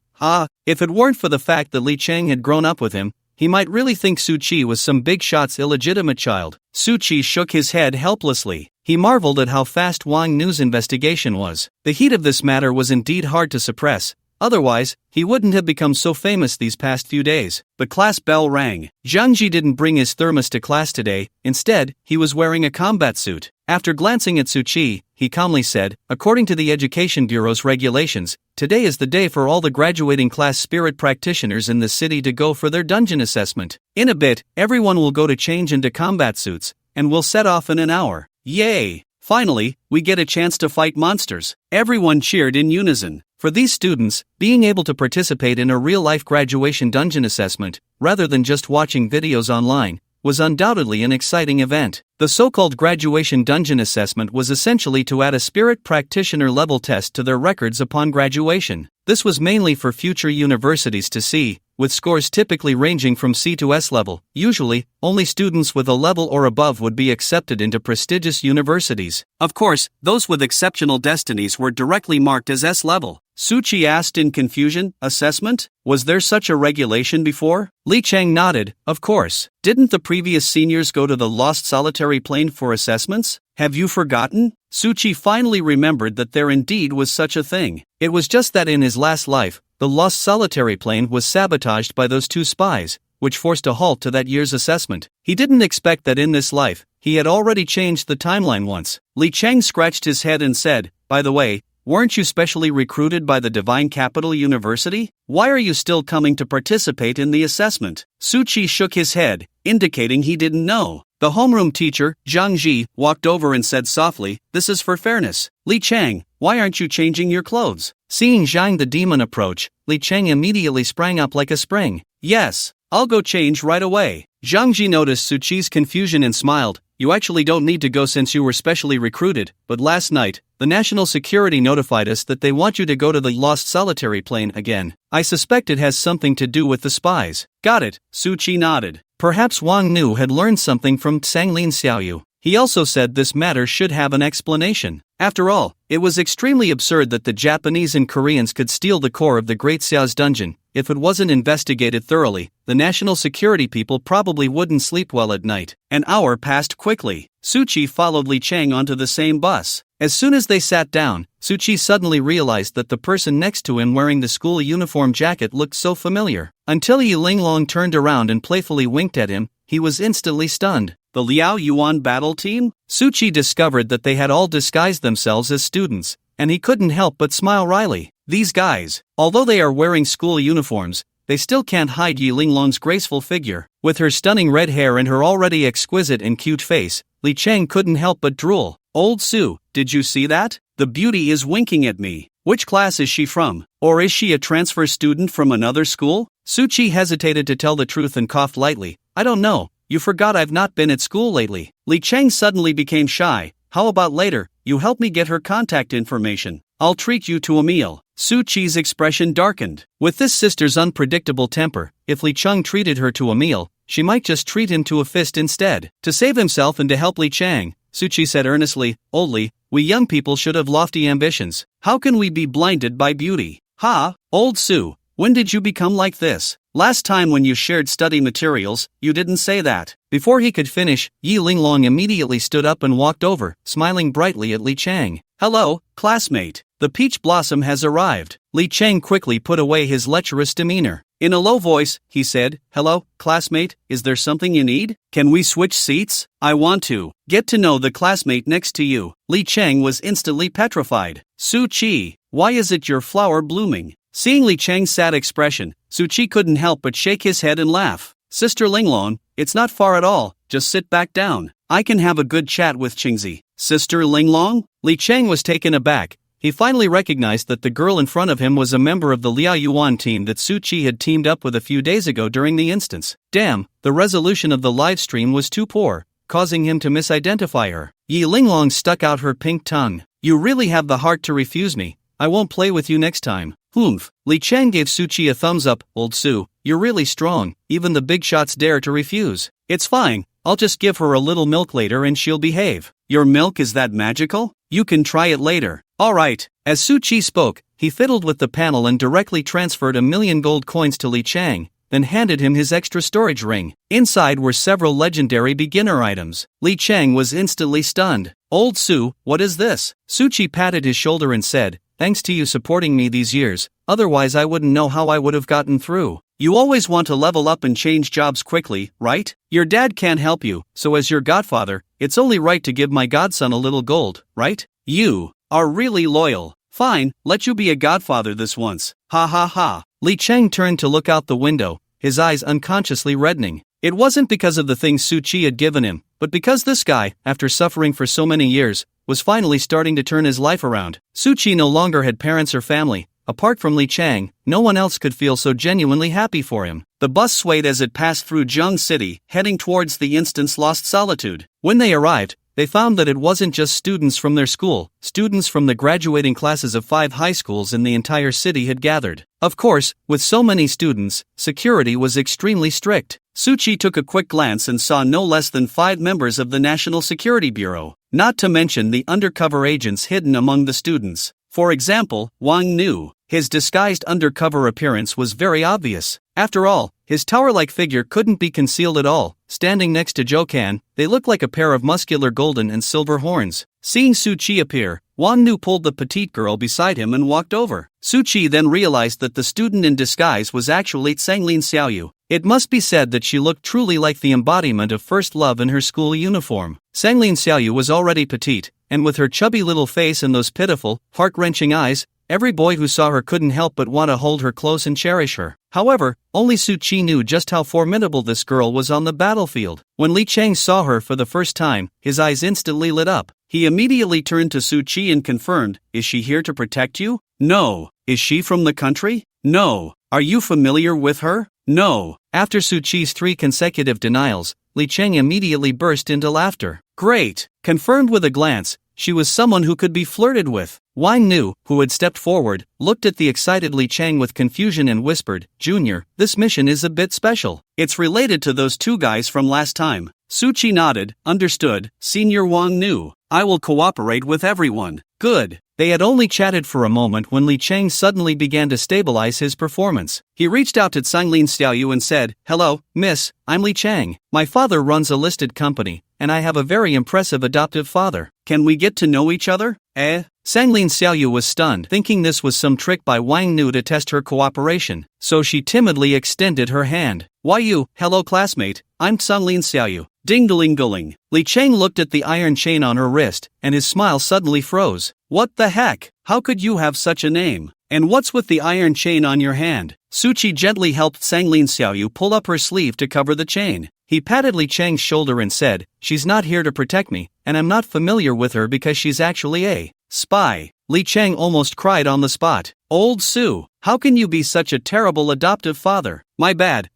If it weren't for the fact that Li Cheng had grown up with him, he might really think Suchi was some big shot's illegitimate child. Suchi shook his head helplessly. He marveled at how fast Wang Nu's investigation was. The heat of this matter was indeed hard to suppress. Otherwise, he wouldn't have become so famous these past few days. The class bell rang. Zhang Ji didn't bring his thermos to class today. Instead, he was wearing a combat suit. After glancing at Suchi, he calmly said, "According to the Education Bureau's regulations, today is the day for all the graduating class spirit practitioners in the city to go for their dungeon assessment. In a bit, everyone will go to change into combat suits, and we'll set off in an hour." Yay! Finally, we get a chance to fight monsters. Everyone cheered in unison. For these students, being able to participate in a real-life graduation dungeon assessment, rather than just watching videos online, was undoubtedly an exciting event. The so-called graduation dungeon assessment was essentially to add a spirit practitioner level test to their records upon graduation. This was mainly for future universities to see, with scores typically ranging from C to S level. Usually, only students with a level or above would be accepted into prestigious universities. Of course, those with exceptional destinies were directly marked as S level. Suchi asked in confusion, "Assessment? Was there such a regulation before?" Li Cheng nodded. "Of course. Didn't the previous seniors go to the Lost Solitary Plane for assessments? Have you forgotten?" Suchi finally remembered that there indeed was such a thing. It was just that in his last life, the Lost Solitary Plane was sabotaged by those two spies, which forced a halt to that year's assessment. He didn't expect that in this life, he had already changed the timeline once. Li Cheng scratched his head and said, "By the way, weren't you specially recruited by the Divine Capital University? Why are you still coming to participate in the assessment?" Suchi shook his head, indicating he didn't know. The homeroom teacher, Zhang Ji, walked over and said softly, "This is for fairness. Li Cheng, why aren't you changing your clothes?" Seeing Zhang the demon approach, Li Cheng immediately sprang up like a spring. "Yes, I'll go change right away." Zhang Ji noticed Suchi's confusion and smiled. "You actually don't need to go since you were specially recruited, but last night, the national security notified us that they want you to go to the Lost Solitary Plane again. I suspect it has something to do with the spies." "Got it," Suchi nodded. Perhaps Wang Nu had learned something from Tsanglin Xiaoyu. He also said this matter should have an explanation. After all, it was extremely absurd that the Japanese and Koreans could steal the core of the Great Xiao's dungeon. If it wasn't investigated thoroughly, the national security people probably wouldn't sleep well at night. An hour passed quickly. Suchi followed Li Cheng onto the same bus. As soon as they sat down, Suchi suddenly realized that the person next to him wearing the school uniform jacket looked so familiar. Until Yi Linglong turned around and playfully winked at him, he was instantly stunned. The Liao Yuan battle team? Suchi discovered that they had all disguised themselves as students, and he couldn't help but smile wryly. These guys, although they are wearing school uniforms, they still can't hide Yi Linglong's graceful figure. With her stunning red hair and her already exquisite and cute face, Li Cheng couldn't help but drool. "Old Sue, did you see that? The beauty is winking at me. Which class is she from? Or is she a transfer student from another school?" Suchi hesitated to tell the truth and coughed lightly. "I don't know. You forgot I've not been at school lately." Li Cheng suddenly became shy. "How about later, you help me get her contact information. I'll treat you to a meal. Su Chi's expression darkened. With this sister's unpredictable temper, if Li Cheng treated her to a meal, she might just treat him to a fist instead. To save himself and to help Li Cheng, Su Chi said earnestly, "Old Li, we young people should have lofty ambitions. How can we be blinded by beauty?" "Ha, old Su, when did you become like this? Last time when you shared study materials, you didn't say that." Before he could finish, Yi Linglong immediately stood up and walked over, smiling brightly at Li Cheng. "Hello, classmate. The peach blossom has arrived." Li Cheng quickly put away his lecherous demeanor. In a low voice, he said, "Hello, classmate, is there something you need? Can we switch seats? I want to get to know the classmate next to you." Li Cheng was instantly petrified. "Su Chi, why is it your flower blooming?" Seeing Li Cheng's sad expression, Su Chi couldn't help but shake his head and laugh. "Sister Linglong, it's not far at all, just sit back down. I can have a good chat with Qingzi." "Sister Linglong?" Li Cheng was taken aback. He finally recognized that the girl in front of him was a member of the Liao Yuan team that Su Chi had teamed up with a few days ago during the instance. Damn, the resolution of the live stream was too poor, causing him to misidentify her. Yi Linglong stuck out her pink tongue. "You really have the heart to refuse me. I won't play with you next time." "Humph." Li Cheng gave Su Chi a thumbs up. "Old Su, you're really strong, even the big shots dare to refuse." "It's fine, I'll just give her a little milk later and she'll behave." "Your milk is that magical? You can try it later." "Alright." As Su Chi spoke, he fiddled with the panel and directly transferred 1,000,000 gold coins to Li Cheng, then handed him his extra storage ring. Inside were several legendary beginner items. Li Cheng was instantly stunned. "Old Su, what is this?" Su Chi patted his shoulder and said, "Thanks to you supporting me these years, otherwise I wouldn't know how I would have gotten through. You always want to level up and change jobs quickly, right? Your dad can't help you, so as your godfather, it's only right to give my godson a little gold, right? You are really loyal. Fine, let you be a godfather this once. Ha ha ha." Li Cheng turned to look out the window, his eyes unconsciously reddening. It wasn't because of the things Su Chi had given him, but because this guy, after suffering for so many years, was finally starting to turn his life around. Su Chi no longer had parents or family. Apart from Li Cheng, no one else could feel so genuinely happy for him. The bus swayed as it passed through Zheng City, heading towards the instant's lost solitude. When they arrived, they found that it wasn't just students from their school. Students from the graduating classes of 5 high schools in the entire city had gathered. Of course, with so many students, security was extremely strict. Su Chi took a quick glance and saw no less than 5 members of the National Security Bureau, not to mention the undercover agents hidden among the students. For example, Wang Nu. His disguised undercover appearance was very obvious. After all, his tower-like figure couldn't be concealed at all. Standing next to Zhou Can, they looked like a pair of muscular golden and silver horns. Seeing Su Chi appear, Wang Nu pulled the petite girl beside him and walked over. Su Chi then realized that the student in disguise was actually Sanglin Xiaoyu. It must be said that she looked truly like the embodiment of first love in her school uniform. Sanglin Xiaoyu was already petite, and with her chubby little face and those pitiful, heart-wrenching eyes, every boy who saw her couldn't help but want to hold her close and cherish her. However, only Su Chi knew just how formidable this girl was on the battlefield. When Li Cheng saw her for the first time, his eyes instantly lit up. He immediately turned to Su Chi and confirmed, "Is she here to protect you?" "No." "Is she from the country?" "No." "Are you familiar with her?" "No." After Su Chi's 3 consecutive denials, Li Cheng immediately burst into laughter. "Great." Confirmed with a glance, she was someone who could be flirted with. Wang Nu, who had stepped forward, looked at the excited Li Cheng with confusion and whispered, "Junior, this mission is a bit special. It's related to those 2 guys from last time." Su Chi nodded. "Understood, Senior Wang Nu. I will cooperate with everyone." "Good." They had only chatted for a moment when Li Cheng suddenly began to stabilize his performance. He reached out to Sanglin Xiaoyu and said, "Hello, miss, I'm Li Cheng. My father runs a listed company, and I have a very impressive adoptive father. Can we get to know each other?" Sanglin Xiaoyu was stunned, thinking this was some trick by Wang Nu to test her cooperation, so she timidly extended her hand. "Why you, hello classmate, I'm Sanglin Xiaoyu." Ding-a-ling-a-ling. Li Cheng looked at the iron chain on her wrist, and his smile suddenly froze. "What the heck? How could you have such a name? And what's with the iron chain on your hand?" Su Chi gently helped Sanglin Xiaoyu pull up her sleeve to cover the chain. He patted Li Cheng's shoulder and said, "She's not here to protect me, and I'm not familiar with her because she's actually a spy." Li Cheng almost cried on the spot. "Old Su, how can you be such a terrible adoptive father?" My bad,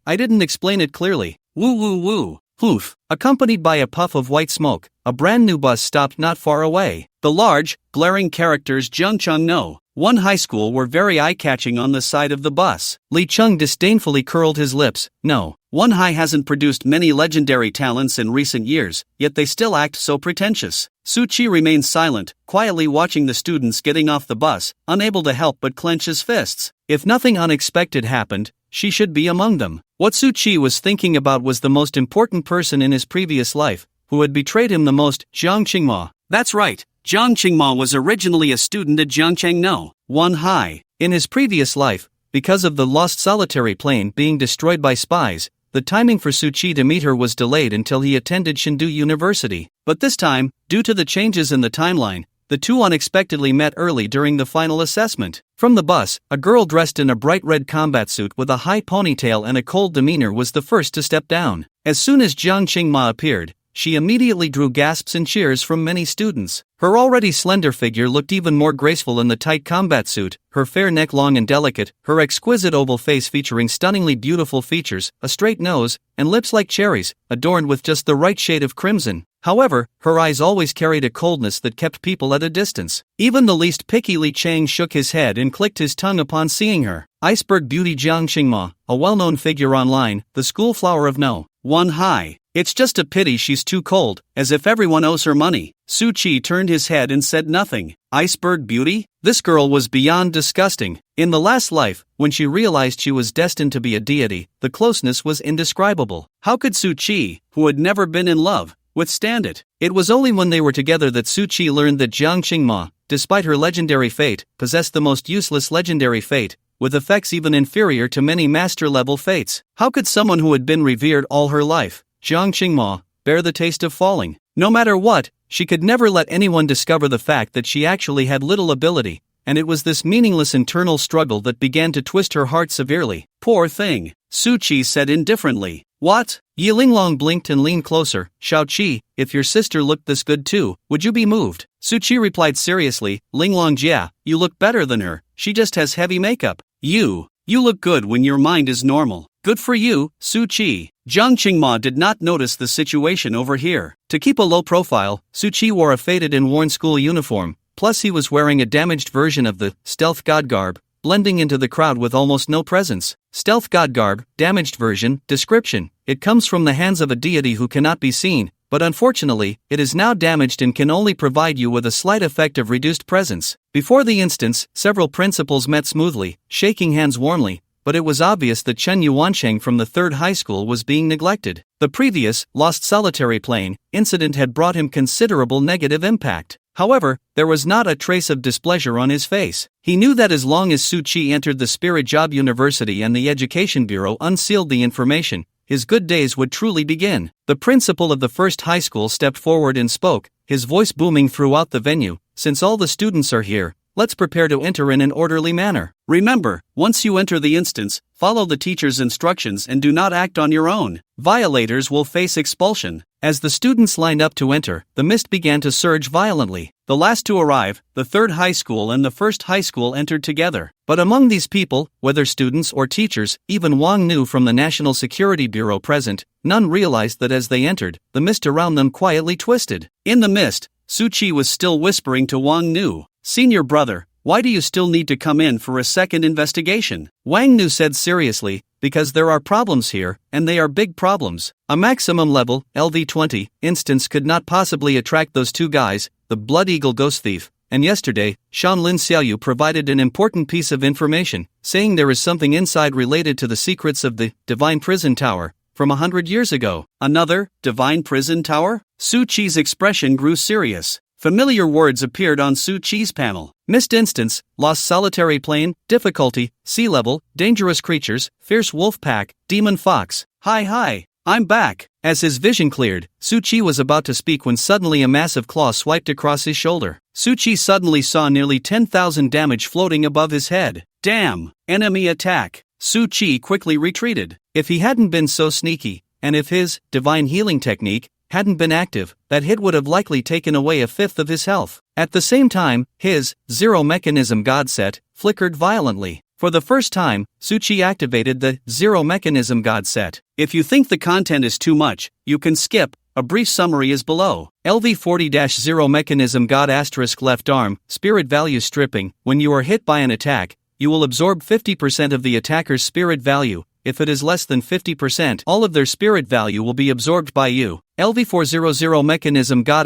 I didn't explain it clearly." "Woo woo woo. Poof! Accompanied by a puff of white smoke, a brand new bus stopped not far away. The large, glaring characters Jungchung No. 1 High School were very eye-catching on the side of the bus. Lee Chung disdainfully curled his lips. No. 1 High hasn't produced many legendary talents in recent years, yet they still act so pretentious. Su Chi remained silent, quietly watching the students getting off the bus, unable to help but clench his fists. If nothing unexpected happened, she should be among them. What Su Chi was thinking about was the most important person in his previous life, who had betrayed him the most, Jiang Qingma. That's right, Jiang Qingma was originally a student at Jiangcheng No. 1 High. In his previous life, because of the lost solitary plane being destroyed by spies, the timing for Su Chi to meet her was delayed until he attended Chengdu University. But this time, due to the changes in the timeline, the two unexpectedly met early during the final assessment. From the bus, a girl dressed in a bright red combat suit with a high ponytail and a cold demeanor was the first to step down. As soon as Jiang Qingma appeared, she immediately drew gasps and cheers from many students. Her already slender figure looked even more graceful in the tight combat suit, her fair neck long and delicate, her exquisite oval face featuring stunningly beautiful features, a straight nose, and lips like cherries, adorned with just the right shade of crimson. However, her eyes always carried a coldness that kept people at a distance. Even the least picky Li Chang shook his head and clicked his tongue upon seeing her. Iceberg beauty Jiang Qingma, a well-known figure online, the school flower of No. 1 High. It's just a pity she's too cold, as if everyone owes her money. Su Chi turned his head and said nothing. Iceberg beauty? This girl was beyond disgusting. In the last life, when she realized she was destined to be a deity, the closeness was indescribable. How could Su Chi, who had never been in love, withstand it? It was only when they were together that Su Chi learned that Jiang Qingma, despite her legendary fate, possessed the most useless legendary fate, with effects even inferior to many master-level fates. How could someone who had been revered all her life, Jiang Qingma, bear the taste of falling? No matter what, she could never let anyone discover the fact that she actually had little ability, and it was this meaningless internal struggle that began to twist her heart severely. Poor thing, Su Chi said indifferently. What? Yi Linglong blinked and leaned closer. Shao Qi, if your sister looked this good too, would you be moved? Su Chi replied seriously, Linglong Jia, you look better than her, she just has heavy makeup. You look good when your mind is normal. Good for you, Su Chi. Jiang Qingma did not notice the situation over here. To keep a low profile, Su Chi wore a faded and worn school uniform, plus he was wearing a damaged version of the stealth god garb, blending into the crowd with almost no presence. Stealth god garb, damaged version, description. It comes from the hands of a deity who cannot be seen, but unfortunately, it is now damaged and can only provide you with a slight effect of reduced presence. Before the instance, several principals met smoothly, shaking hands warmly, but it was obvious that Chen Yuancheng from the 3rd high school was being neglected. The previous, lost solitary plane, incident had brought him considerable negative impact. However, there was not a trace of displeasure on his face. He knew that as long as Su Chi entered the Spirit Job University and the Education Bureau unsealed the information, his good days would truly begin. The principal of the 1st high school stepped forward and spoke, his voice booming throughout the venue. Since all the students are here, let's prepare to enter in an orderly manner. Remember, once you enter the instance, follow the teacher's instructions and do not act on your own. Violators will face expulsion. As the students lined up to enter, the mist began to surge violently. The last to arrive, the 3rd high school and the 1st high school entered together. But among these people, whether students or teachers, even Wang knew from the National Security Bureau present, none realized that as they entered, the mist around them quietly twisted. In the mist, Su Chi was still whispering to Wang Nu, "Senior brother, why do you still need to come in for a second investigation?" Wang Nu said seriously, "Because there are problems here, and they are big problems. A maximum level, LV-20, instance could not possibly attract those two guys, the Blood Eagle Ghost Thief, and yesterday, Shanlin Xiaoyu provided an important piece of information, saying there is something inside related to the secrets of the Divine Prison Tower, from 100 years ago." Another, Divine Prison Tower? Su Chi's expression grew serious. Familiar words appeared on Su Chi's panel. Missed instance, lost solitary plane, difficulty, sea level, dangerous creatures, fierce wolf pack, demon fox. Hi, I'm back. As his vision cleared, Su Chi was about to speak when suddenly a massive claw swiped across his shoulder. Su Chi suddenly saw nearly 10,000 damage floating above his head. Damn! Enemy attack! Su Chi quickly retreated. If he hadn't been so sneaky, and if his divine healing technique hadn't been active, that hit would have likely taken away a fifth of his health. At the same time, his zero mechanism god set flickered violently. For the first time, Suchi activated the zero mechanism God set. If you think the content is too much, you can skip. A brief summary is below. LV40-0 mechanism God * left arm, spirit value stripping. When you are hit by an attack, you will absorb 50% of the attacker's spirit value. If it is less than 50%, all of their spirit value will be absorbed by you. LV400 mechanism God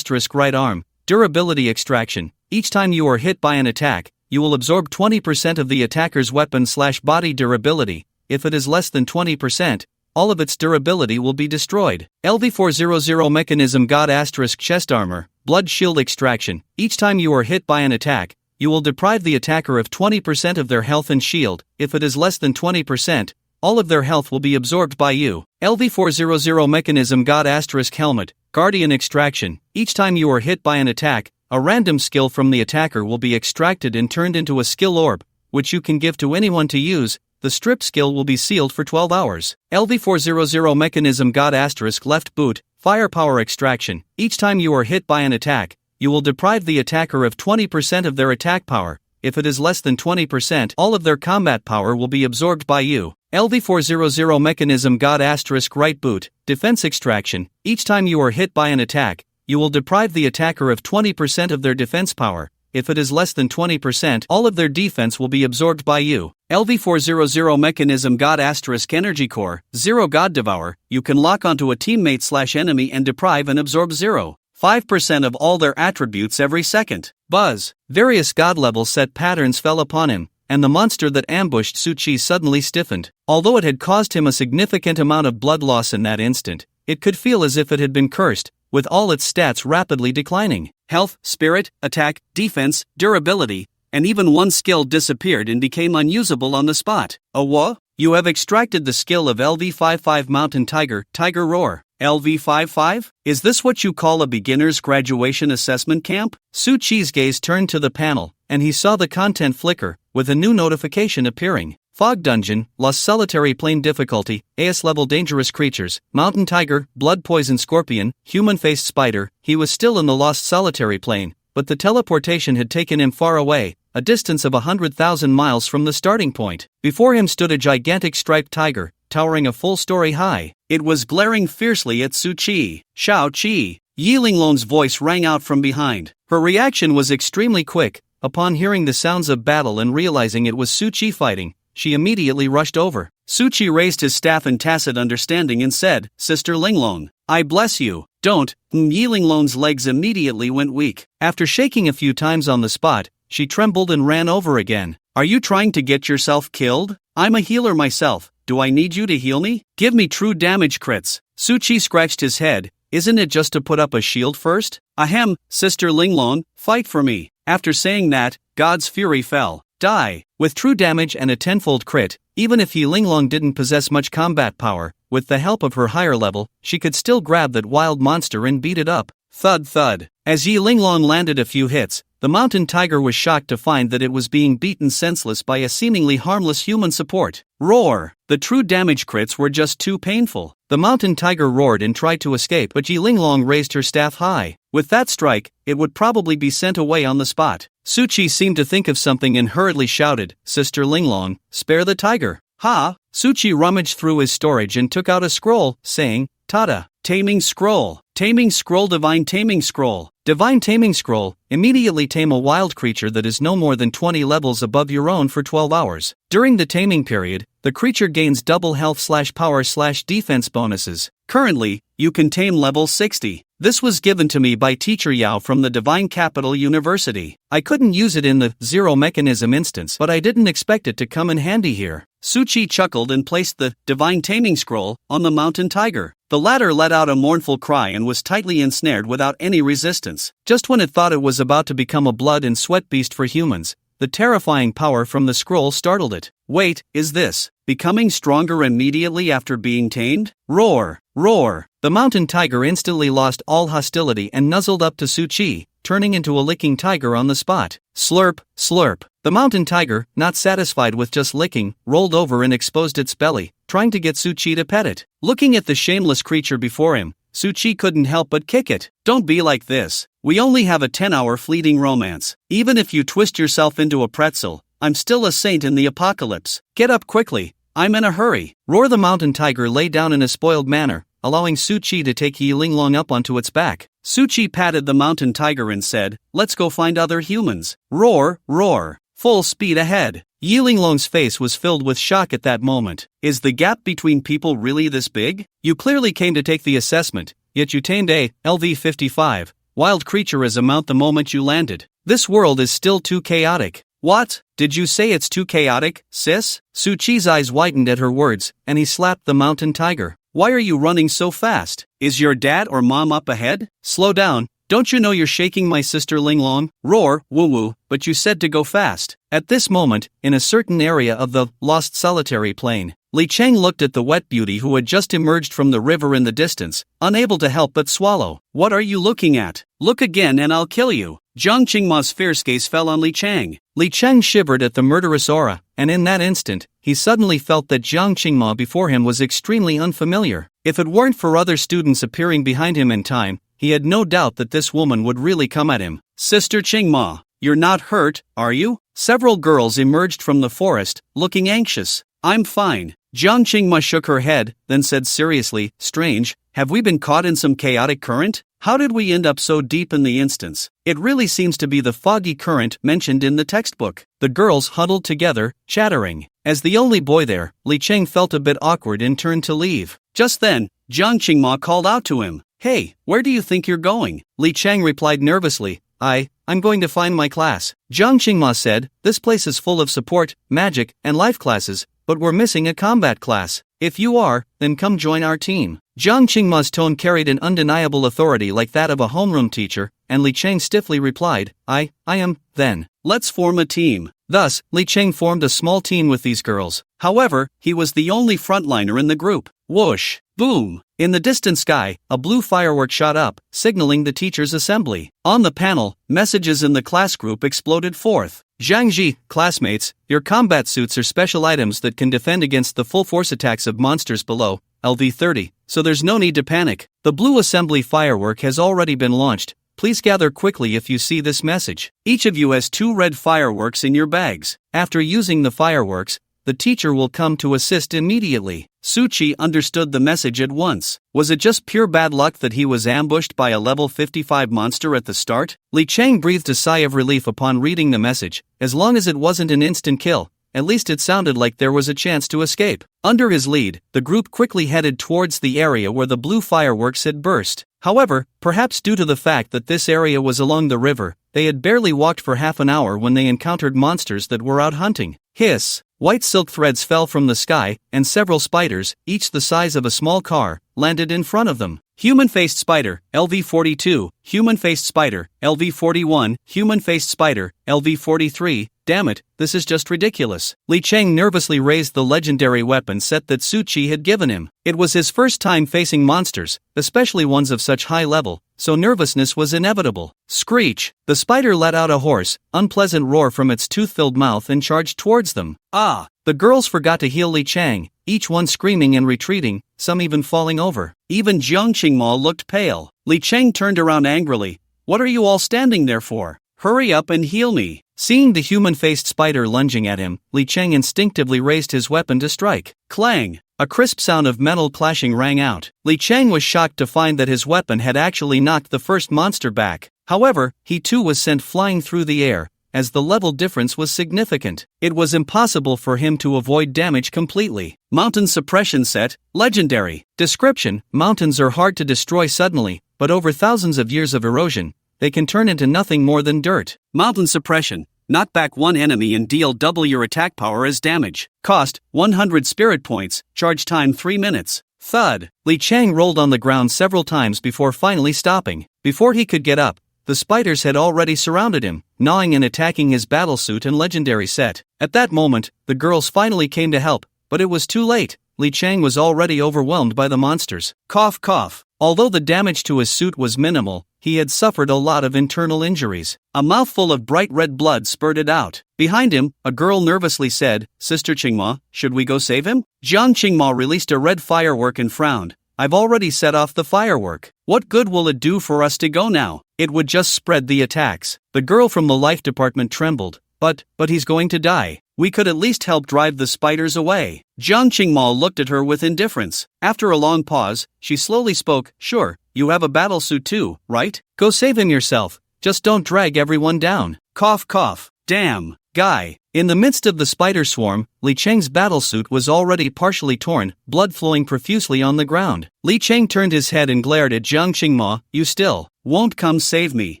* right arm, durability extraction. Each time you are hit by an attack, you will absorb 20% of the attacker's weapon/body durability. If it is less than 20%, all of its durability will be destroyed. LV400 mechanism God * chest armor, blood shield extraction. Each time you are hit by an attack, you will deprive the attacker of 20% of their health and shield. If it is less than 20%, all of their health will be absorbed by you. LV400 mechanism God * helmet, guardian extraction. Each time you are hit by an attack, a random skill from the attacker will be extracted and turned into a skill orb, which you can give to anyone to use. The strip skill will be sealed for 12 hours. LV400 mechanism God * left boot, firepower extraction. Each time you are hit by an attack, you will deprive the attacker of 20% of their attack power. If it is less than 20%, all of their combat power will be absorbed by you. LV400 mechanism God * right boot, defense extraction. Each time you are hit by an attack, you will deprive the attacker of 20% of their defense power. If it is less than 20%, all of their defense will be absorbed by you. LV400 mechanism God * energy core, zero God devour. You can lock onto a teammate/enemy and deprive and absorb 0.5% of all their attributes every second. Buzz. Various God levels set patterns fell upon him, and the monster that ambushed Suchi suddenly stiffened. Although it had caused him a significant amount of blood loss in that instant, it could feel as if it had been cursed, with all its stats rapidly declining. Health, spirit, attack, defense, durability, and even one skill disappeared and became unusable on the spot. What? You have extracted the skill of LV55 Mountain Tiger, Tiger Roar. LV55? Is this what you call a beginner's graduation assessment camp? Suchi's gaze turned to the panel, and he saw the content flicker, with a new notification appearing. Fog Dungeon, Lost Solitary Plane Difficulty, AS Level Dangerous Creatures, Mountain Tiger, Blood Poison Scorpion, Human-Faced Spider. He was still in the Lost Solitary Plane, but the teleportation had taken him far away, a distance of 100,000 miles from the starting point. Before him stood a gigantic striped tiger, towering a full story high. It was glaring fiercely at Suchi. Shao Chi. Yi Linglong's voice rang out from behind. Her reaction was extremely quick. Upon hearing the sounds of battle and realizing it was Suchi fighting, she immediately rushed over. Suchi raised his staff in tacit understanding and said, "Sister Linglong, I bless you." "Don't." Yi Linglong's legs immediately went weak. After shaking a few times on the spot, she trembled and ran over again. "Are you trying to get yourself killed? I'm a healer myself. Do I need you to heal me? Give me true damage crits." Suchi scratched his head. "Isn't it just to put up a shield first?" "Ahem, Sister Linglong, fight for me." After saying that, God's fury fell. "Die." With true damage and a tenfold crit, even if Yi Linglong didn't possess much combat power, with the help of her higher level, she could still grab that wild monster and beat it up. Thud thud. As Yi Linglong landed a few hits, the mountain tiger was shocked to find that it was being beaten senseless by a seemingly harmless human support. Roar! The true damage crits were just too painful. The mountain tiger roared and tried to escape, but Yi Linglong raised her staff high. With that strike, it would probably be sent away on the spot. Suchi seemed to think of something and hurriedly shouted, "Sister Linglong, spare the tiger." "Ha!" Suchi rummaged through his storage and took out a scroll, saying, "Tada! Taming Scroll. Taming Scroll, Divine Taming Scroll. Divine Taming Scroll. Immediately tame a wild creature that is no more than 20 levels above your own for 12 hours. During the taming period, the creature gains double health/power/defense bonuses. Currently, you can tame level 60. This was given to me by Teacher Yao from the Divine Capital University. I couldn't use it in the Zero Mechanism instance, but I didn't expect it to come in handy here." Suchi chuckled and placed the Divine Taming Scroll on the mountain tiger. The latter let out a mournful cry and was tightly ensnared without any resistance. Just when it thought it was about to become a blood and sweat beast for humans, the terrifying power from the scroll startled it. "Wait, is this becoming stronger immediately after being tamed?" Roar! Roar! The mountain tiger instantly lost all hostility and nuzzled up to Suchi, turning into a licking tiger on the spot. Slurp, slurp. The mountain tiger, not satisfied with just licking, rolled over and exposed its belly, trying to get Suchi to pet it. Looking at the shameless creature before him, Suchi couldn't help but kick it. "Don't be like this. We only have a 10-hour fleeting romance. Even if you twist yourself into a pretzel, I'm still a saint in the apocalypse. Get up quickly. I'm in a hurry. Roar the mountain tiger lay down in a spoiled manner, allowing Su-Chi to take Yi-Ling-Long up onto its back. Su-Chi patted the mountain tiger and said, "Let's go find other humans." Roar, roar. Full speed ahead. Yi-Ling-Long's face was filled with shock at that moment. Is the gap between people really this big? You clearly came to take the assessment, yet you tamed a LV-55 wild creature as a mount the moment you landed. This world is still too chaotic. What? Did you say it's too chaotic, sis? Su-Chi's eyes widened at her words, and he slapped the mountain tiger. Why are you running so fast? Is your dad or mom up ahead? Slow down. Don't you know you're shaking my sister Ling-Long? Roar, woo-woo, but you said to go fast. At this moment, in a certain area of the lost solitary plain, Li Cheng looked at the wet beauty who had just emerged from the river in the distance, unable to help but swallow. What are you looking at? Look again and I'll kill you. Jiang Qingma's fierce gaze fell on Li Cheng. Li Cheng shivered at the murderous aura, and in that instant, he suddenly felt that Jiang Qingma before him was extremely unfamiliar. If it weren't for other students appearing behind him in time, he had no doubt that this woman would really come at him. Sister Qingma, you're not hurt, are you? Several girls emerged from the forest, looking anxious. I'm fine. Jiang Qingma shook her head, then said seriously, strange, have we been caught in some chaotic current? How did we end up so deep in the instance? It really seems to be the foggy current mentioned in the textbook. The girls huddled together, chattering. As the only boy there, Li Cheng felt a bit awkward and turned to leave. Just then, Jiang Qingma called out to him. Hey, where do you think you're going? Li Cheng replied nervously, I'm going to find my class. Jiang Qingma said, this place is full of support, magic, and life classes, but we're missing a combat class. If you are, then come join our team. Jiang Qingma's tone carried an undeniable authority like that of a homeroom teacher, and Li Cheng stiffly replied, I am, then. Let's form a team. Thus, Li Cheng formed a small team with these girls. However, he was the only frontliner in the group. Whoosh! Boom! In the distant sky, a blue firework shot up, signaling the teacher's assembly. On the panel, messages in the class group exploded forth. Zhangji, classmates, your combat suits are special items that can defend against the full force attacks of monsters below, LV-30, so there's no need to panic. The blue assembly firework has already been launched. Please gather quickly if you see this message. Each of you has 2 red fireworks in your bags. After using the fireworks, the teacher will come to assist immediately. Su-Chi understood the message at once. Was it just pure bad luck that he was ambushed by a level 55 monster at the start? Li Cheng breathed a sigh of relief upon reading the message. As long as it wasn't an instant kill, at least it sounded like there was a chance to escape. Under his lead, the group quickly headed towards the area where the blue fireworks had burst. However, perhaps due to the fact that this area was along the river, they had barely walked for half an hour when they encountered monsters that were out hunting. Hiss! White silk threads fell from the sky, and several spiders, each the size of a small car, landed in front of them. Human-faced spider, LV-42, human-faced spider, LV-41, human-faced spider, LV-43, damn it, this is just ridiculous. Li Cheng nervously raised the legendary weapon set that Su-Chi had given him. It was his first time facing monsters, especially ones of such high level, so nervousness was inevitable. Screech! The spider let out a hoarse, unpleasant roar from its tooth-filled mouth and charged towards them. Ah! The girls forgot to heal Li Cheng, each one screaming and retreating, some even falling over. Even Jiang Qingma looked pale. Li Cheng turned around angrily. What are you all standing there for? Hurry up and heal me. Seeing the human-faced spider lunging at him, Li Cheng instinctively raised his weapon to strike. Clang! A crisp sound of metal clashing rang out. Li Cheng was shocked to find that his weapon had actually knocked the first monster back. However, he too was sent flying through the air, as the level difference was significant. It was impossible for him to avoid damage completely. Mountain suppression set, legendary. Description: mountains are hard to destroy suddenly, but over thousands of years of erosion, they can turn into nothing more than dirt. Mountain suppression. Knock back one enemy and deal double your attack power as damage. Cost, 100 spirit points. Charge time 3 minutes. Thud. Li Cheng rolled on the ground several times before finally stopping. Before he could get up, the spiders had already surrounded him, gnawing and attacking his battlesuit and legendary set. At that moment, the girls finally came to help, but it was too late. Li Cheng was already overwhelmed by the monsters. Cough cough. Although the damage to his suit was minimal, he had suffered a lot of internal injuries. A mouthful of bright red blood spurted out. Behind him, a girl nervously said, Sister Qingma, should we go save him? Jiang Qingma released a red firework and frowned. I've already set off the firework. What good will it do for us to go now? It would just spread the attacks. The girl from the life department trembled. But he's going to die. We could at least help drive the spiders away. Jiang Qingma looked at her with indifference. After a long pause, she slowly spoke, sure, you have a battle suit too, right? Go save him yourself. Just don't drag everyone down. Cough cough. Damn, guy. In the midst of the spider swarm, Li Cheng's battlesuit was already partially torn, blood flowing profusely on the ground. Li Cheng turned his head and glared at Jiang Qingma, you still won't come save me.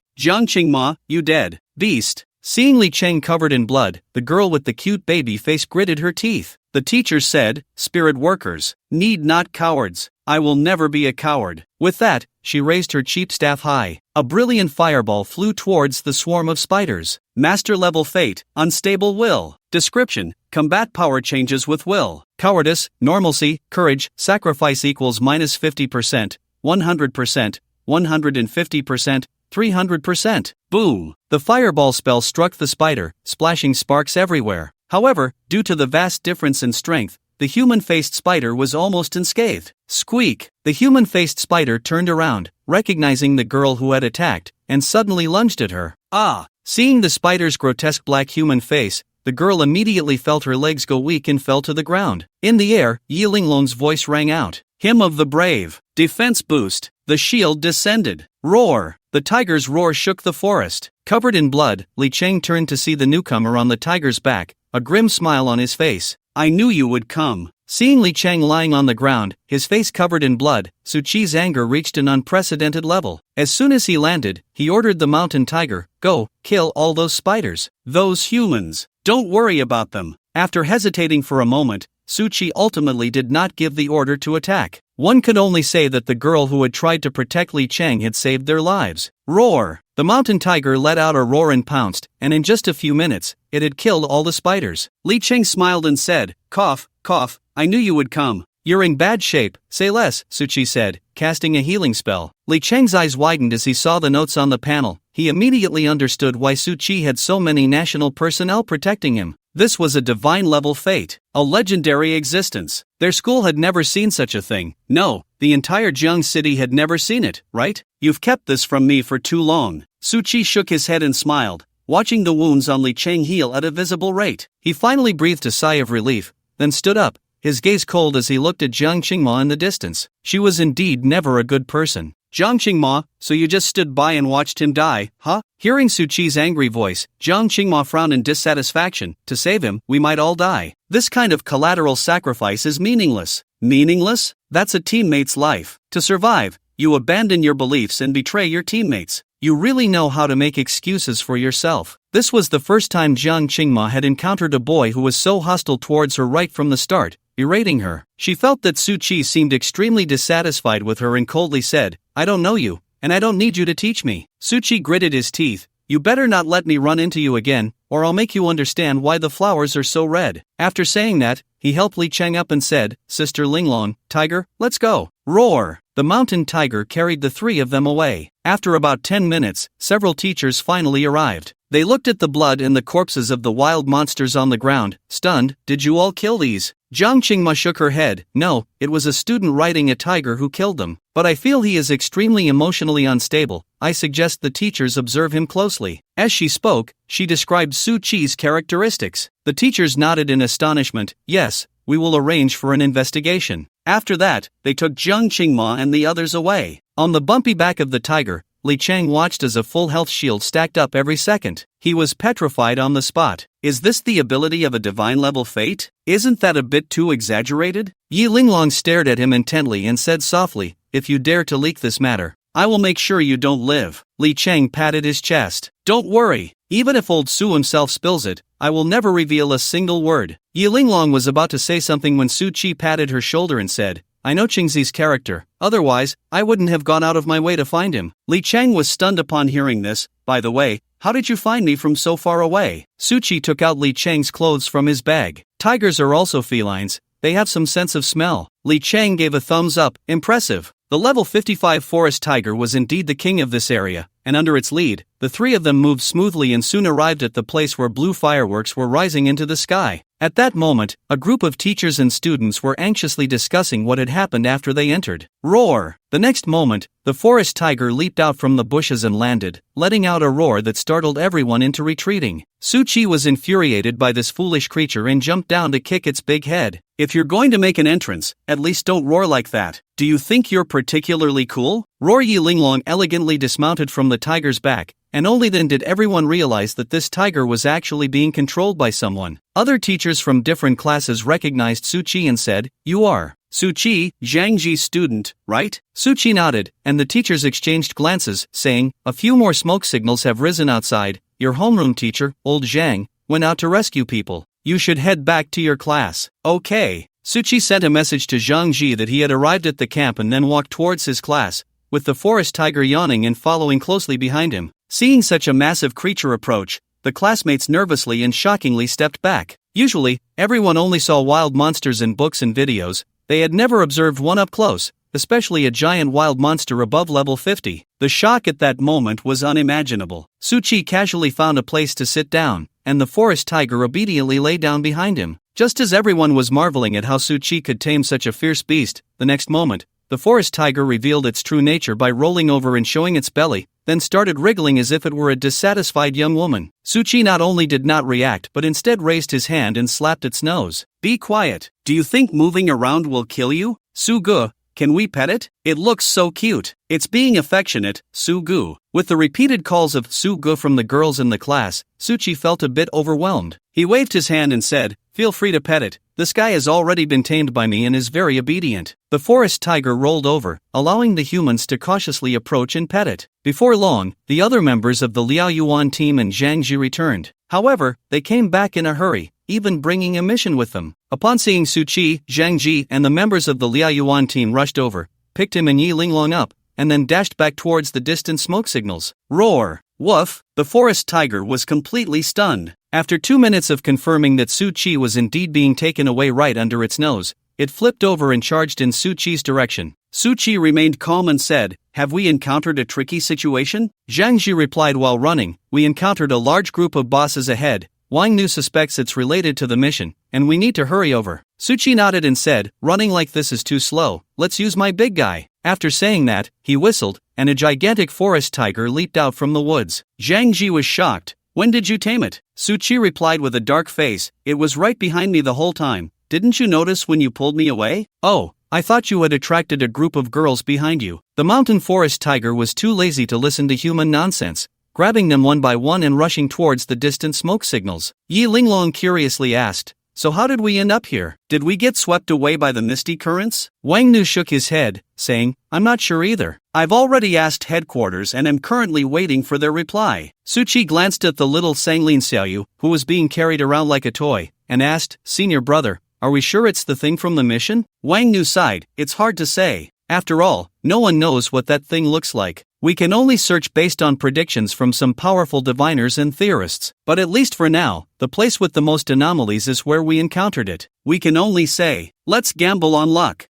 Jiang Qingma, you dead beast. Seeing Li Cheng covered in blood, the girl with the cute baby face gritted her teeth. The teacher said, spirit workers need not cowards. I will never be a coward. With that, she raised her cheap staff high. A brilliant fireball flew towards the swarm of spiders. Master level fate, unstable will. Description: combat power changes with will. Cowardice, normalcy, courage, sacrifice equals -50%, 100%, 150%, 300%. Boom! The fireball spell struck the spider, splashing sparks everywhere. However, due to the vast difference in strength, the human-faced spider was almost unscathed. Squeak! The human-faced spider turned around, recognizing the girl who had attacked, and suddenly lunged at her. Ah! Seeing the spider's grotesque black human face, the girl immediately felt her legs go weak and fell to the ground. In the air, Yi Linglong's voice rang out. Hymn of the Brave. Defense boost. The shield descended. Roar! The tiger's roar shook the forest. Covered in blood, Li Cheng turned to see the newcomer on the tiger's back, a grim smile on his face. I knew you would come. Seeing Li Cheng lying on the ground, his face covered in blood, Su Qi's anger reached an unprecedented level. As soon as he landed, he ordered the mountain tiger, go, kill all those spiders. Those humans. Don't worry about them. After hesitating for a moment, Su Qi ultimately did not give the order to attack. One could only say that the girl who had tried to protect Li Cheng had saved their lives. Roar! The mountain tiger let out a roar and pounced, and in just a few minutes, it had killed all the spiders. Li Cheng smiled and said, cough, cough, I knew you would come. You're in bad shape, say less, Su Qi said, casting a healing spell. Li Cheng's eyes widened as he saw the notes on the panel. He immediately understood why Su Qi had so many national personnel protecting him. This was a divine-level fate, a legendary existence. Their school had never seen such a thing. No, the entire Jiang city had never seen it, right? You've kept this from me for too long. Su Qi shook his head and smiled, watching the wounds on Li Cheng heal at a visible rate. He finally breathed a sigh of relief, then stood up, his gaze cold as he looked at Jiang Qingma in the distance. She was indeed never a good person. Jiang Qingma, so you just stood by and watched him die, huh? Hearing Su Qi's angry voice, Jiang Qingma frowned in dissatisfaction. To save him, we might all die. This kind of collateral sacrifice is meaningless. Meaningless? That's a teammate's life. To survive, you abandon your beliefs and betray your teammates. You really know how to make excuses for yourself. This was the first time Jiang Qingma had encountered a boy who was so hostile towards her right from the start, berating her. She felt that Su Qi seemed extremely dissatisfied with her and coldly said, I don't know you, and I don't need you to teach me. Su Qi gritted his teeth. You better not let me run into you again, or I'll make you understand why the flowers are so red. After saying that, he helped Li Cheng up and said, Sister Linglong, tiger, let's go. Roar! The mountain tiger carried the three of them away. After about 10 minutes, several teachers finally arrived. They looked at the blood and the corpses of the wild monsters on the ground, stunned. Did you all kill these? Jiang Qingma shook her head. No, it was a student riding a tiger who killed them. But I feel he is extremely emotionally unstable. I suggest the teachers observe him closely. As she spoke, she described Su Qi's characteristics. The teachers nodded in astonishment. Yes, we will arrange for an investigation. After that, they took Jiang Qingma and the others away. On the bumpy back of the tiger, Li Cheng watched as a full health shield stacked up every second. He was petrified on the spot. Is this the ability of a divine-level fate? Isn't that a bit too exaggerated? Yi Linglong stared at him intently and said softly, if you dare to leak this matter, I will make sure you don't live. Li Cheng patted his chest. Don't worry, even if old Su himself spills it, I will never reveal a single word. Yi Linglong was about to say something when Su Qi patted her shoulder and said, I know Qingzi's character, otherwise, I wouldn't have gone out of my way to find him. Li Cheng was stunned upon hearing this. By the way, how did you find me from so far away? Su Qi took out Li Cheng's clothes from his bag. Tigers are also felines, they have some sense of smell. Li Cheng gave a thumbs up. Impressive. The level 55 forest tiger was indeed the king of this area, and under its lead, the three of them moved smoothly and soon arrived at the place where blue fireworks were rising into the sky. At that moment, a group of teachers and students were anxiously discussing what had happened after they entered. Roar! The next moment, the forest tiger leaped out from the bushes and landed, letting out a roar that startled everyone into retreating. Suchi was infuriated by this foolish creature and jumped down to kick its big head. If you're going to make an entrance, at least don't roar like that. Do you think you're particularly cool? Roar Yi Linglong elegantly dismounted from the tiger's back, and only then did everyone realize that this tiger was actually being controlled by someone. Other teachers from different classes recognized Suchi and said, "You are Suchi, Zhangji's student, right?" Suchi nodded, and the teachers exchanged glances, saying, "A few more smoke signals have risen outside. Your homeroom teacher, old Zhang, went out to rescue people. You should head back to your class." Okay. Suchi sent a message to Zhang Ji that he had arrived at the camp and then walked towards his class, with the forest tiger yawning and following closely behind him. Seeing such a massive creature approach, the classmates nervously and shockingly stepped back. Usually, everyone only saw wild monsters in books and videos. They had never observed one up close, especially a giant wild monster above level 50. The shock at that moment was unimaginable. Suchi casually found a place to sit down, and the forest tiger obediently lay down behind him. Just as everyone was marveling at how Suchi could tame such a fierce beast, the next moment, the forest tiger revealed its true nature by rolling over and showing its belly, then started wriggling as if it were a dissatisfied young woman. Suchi not only did not react but instead raised his hand and slapped its nose. "Be quiet. Do you think moving around will kill you? Sugu, can we pet it? It looks so cute. It's being affectionate, Sugu." With the repeated calls of Sugu from the girls in the class, Suchi felt a bit overwhelmed. He waved his hand and said, "Feel free to pet it. This guy has already been tamed by me and is very obedient." The forest tiger rolled over, allowing the humans to cautiously approach and pet it. Before long, the other members of the Liao Yuan team and Zhang Ji returned. However, they came back in a hurry, even bringing a mission with them. Upon seeing Suchi, Zhang Ji and the members of the Liao Yuan team rushed over, picked him and Yi Linglong up, and then dashed back towards the distant smoke signals. Roar! Woof! The forest tiger was completely stunned. After 2 minutes of confirming that Suchi was indeed being taken away right under its nose, it flipped over and charged in Suchi's direction. Suchi remained calm and said, "Have we encountered a tricky situation?" Zhang Ji replied while running, "We encountered a large group of bosses ahead. Wang Nu suspects it's related to the mission, and we need to hurry over." Suchi nodded and said, "Running like this is too slow, let's use my big guy." After saying that, he whistled, and a gigantic forest tiger leaped out from the woods. Zhang Ji was shocked. "When did you tame it?" Suchi replied with a dark face, "It was right behind me the whole time. Didn't you notice when you pulled me away?" "Oh, I thought you had attracted a group of girls behind you." The mountain forest tiger was too lazy to listen to human nonsense, grabbing them one by one and rushing towards the distant smoke signals. Yi Linglong curiously asked, "So how did we end up here? Did we get swept away by the misty currents?" Wang Nu shook his head, saying, "I'm not sure either. I've already asked headquarters and am currently waiting for their reply." Suchi glanced at the little Sanglin Xiaoyu, who was being carried around like a toy, and asked, "Senior brother, are we sure it's the thing from the mission?" Wang Nu sighed, "It's hard to say. After all, no one knows what that thing looks like. We can only search based on predictions from some powerful diviners and theorists. But at least for now, the place with the most anomalies is where we encountered it. We can only say, let's gamble on luck."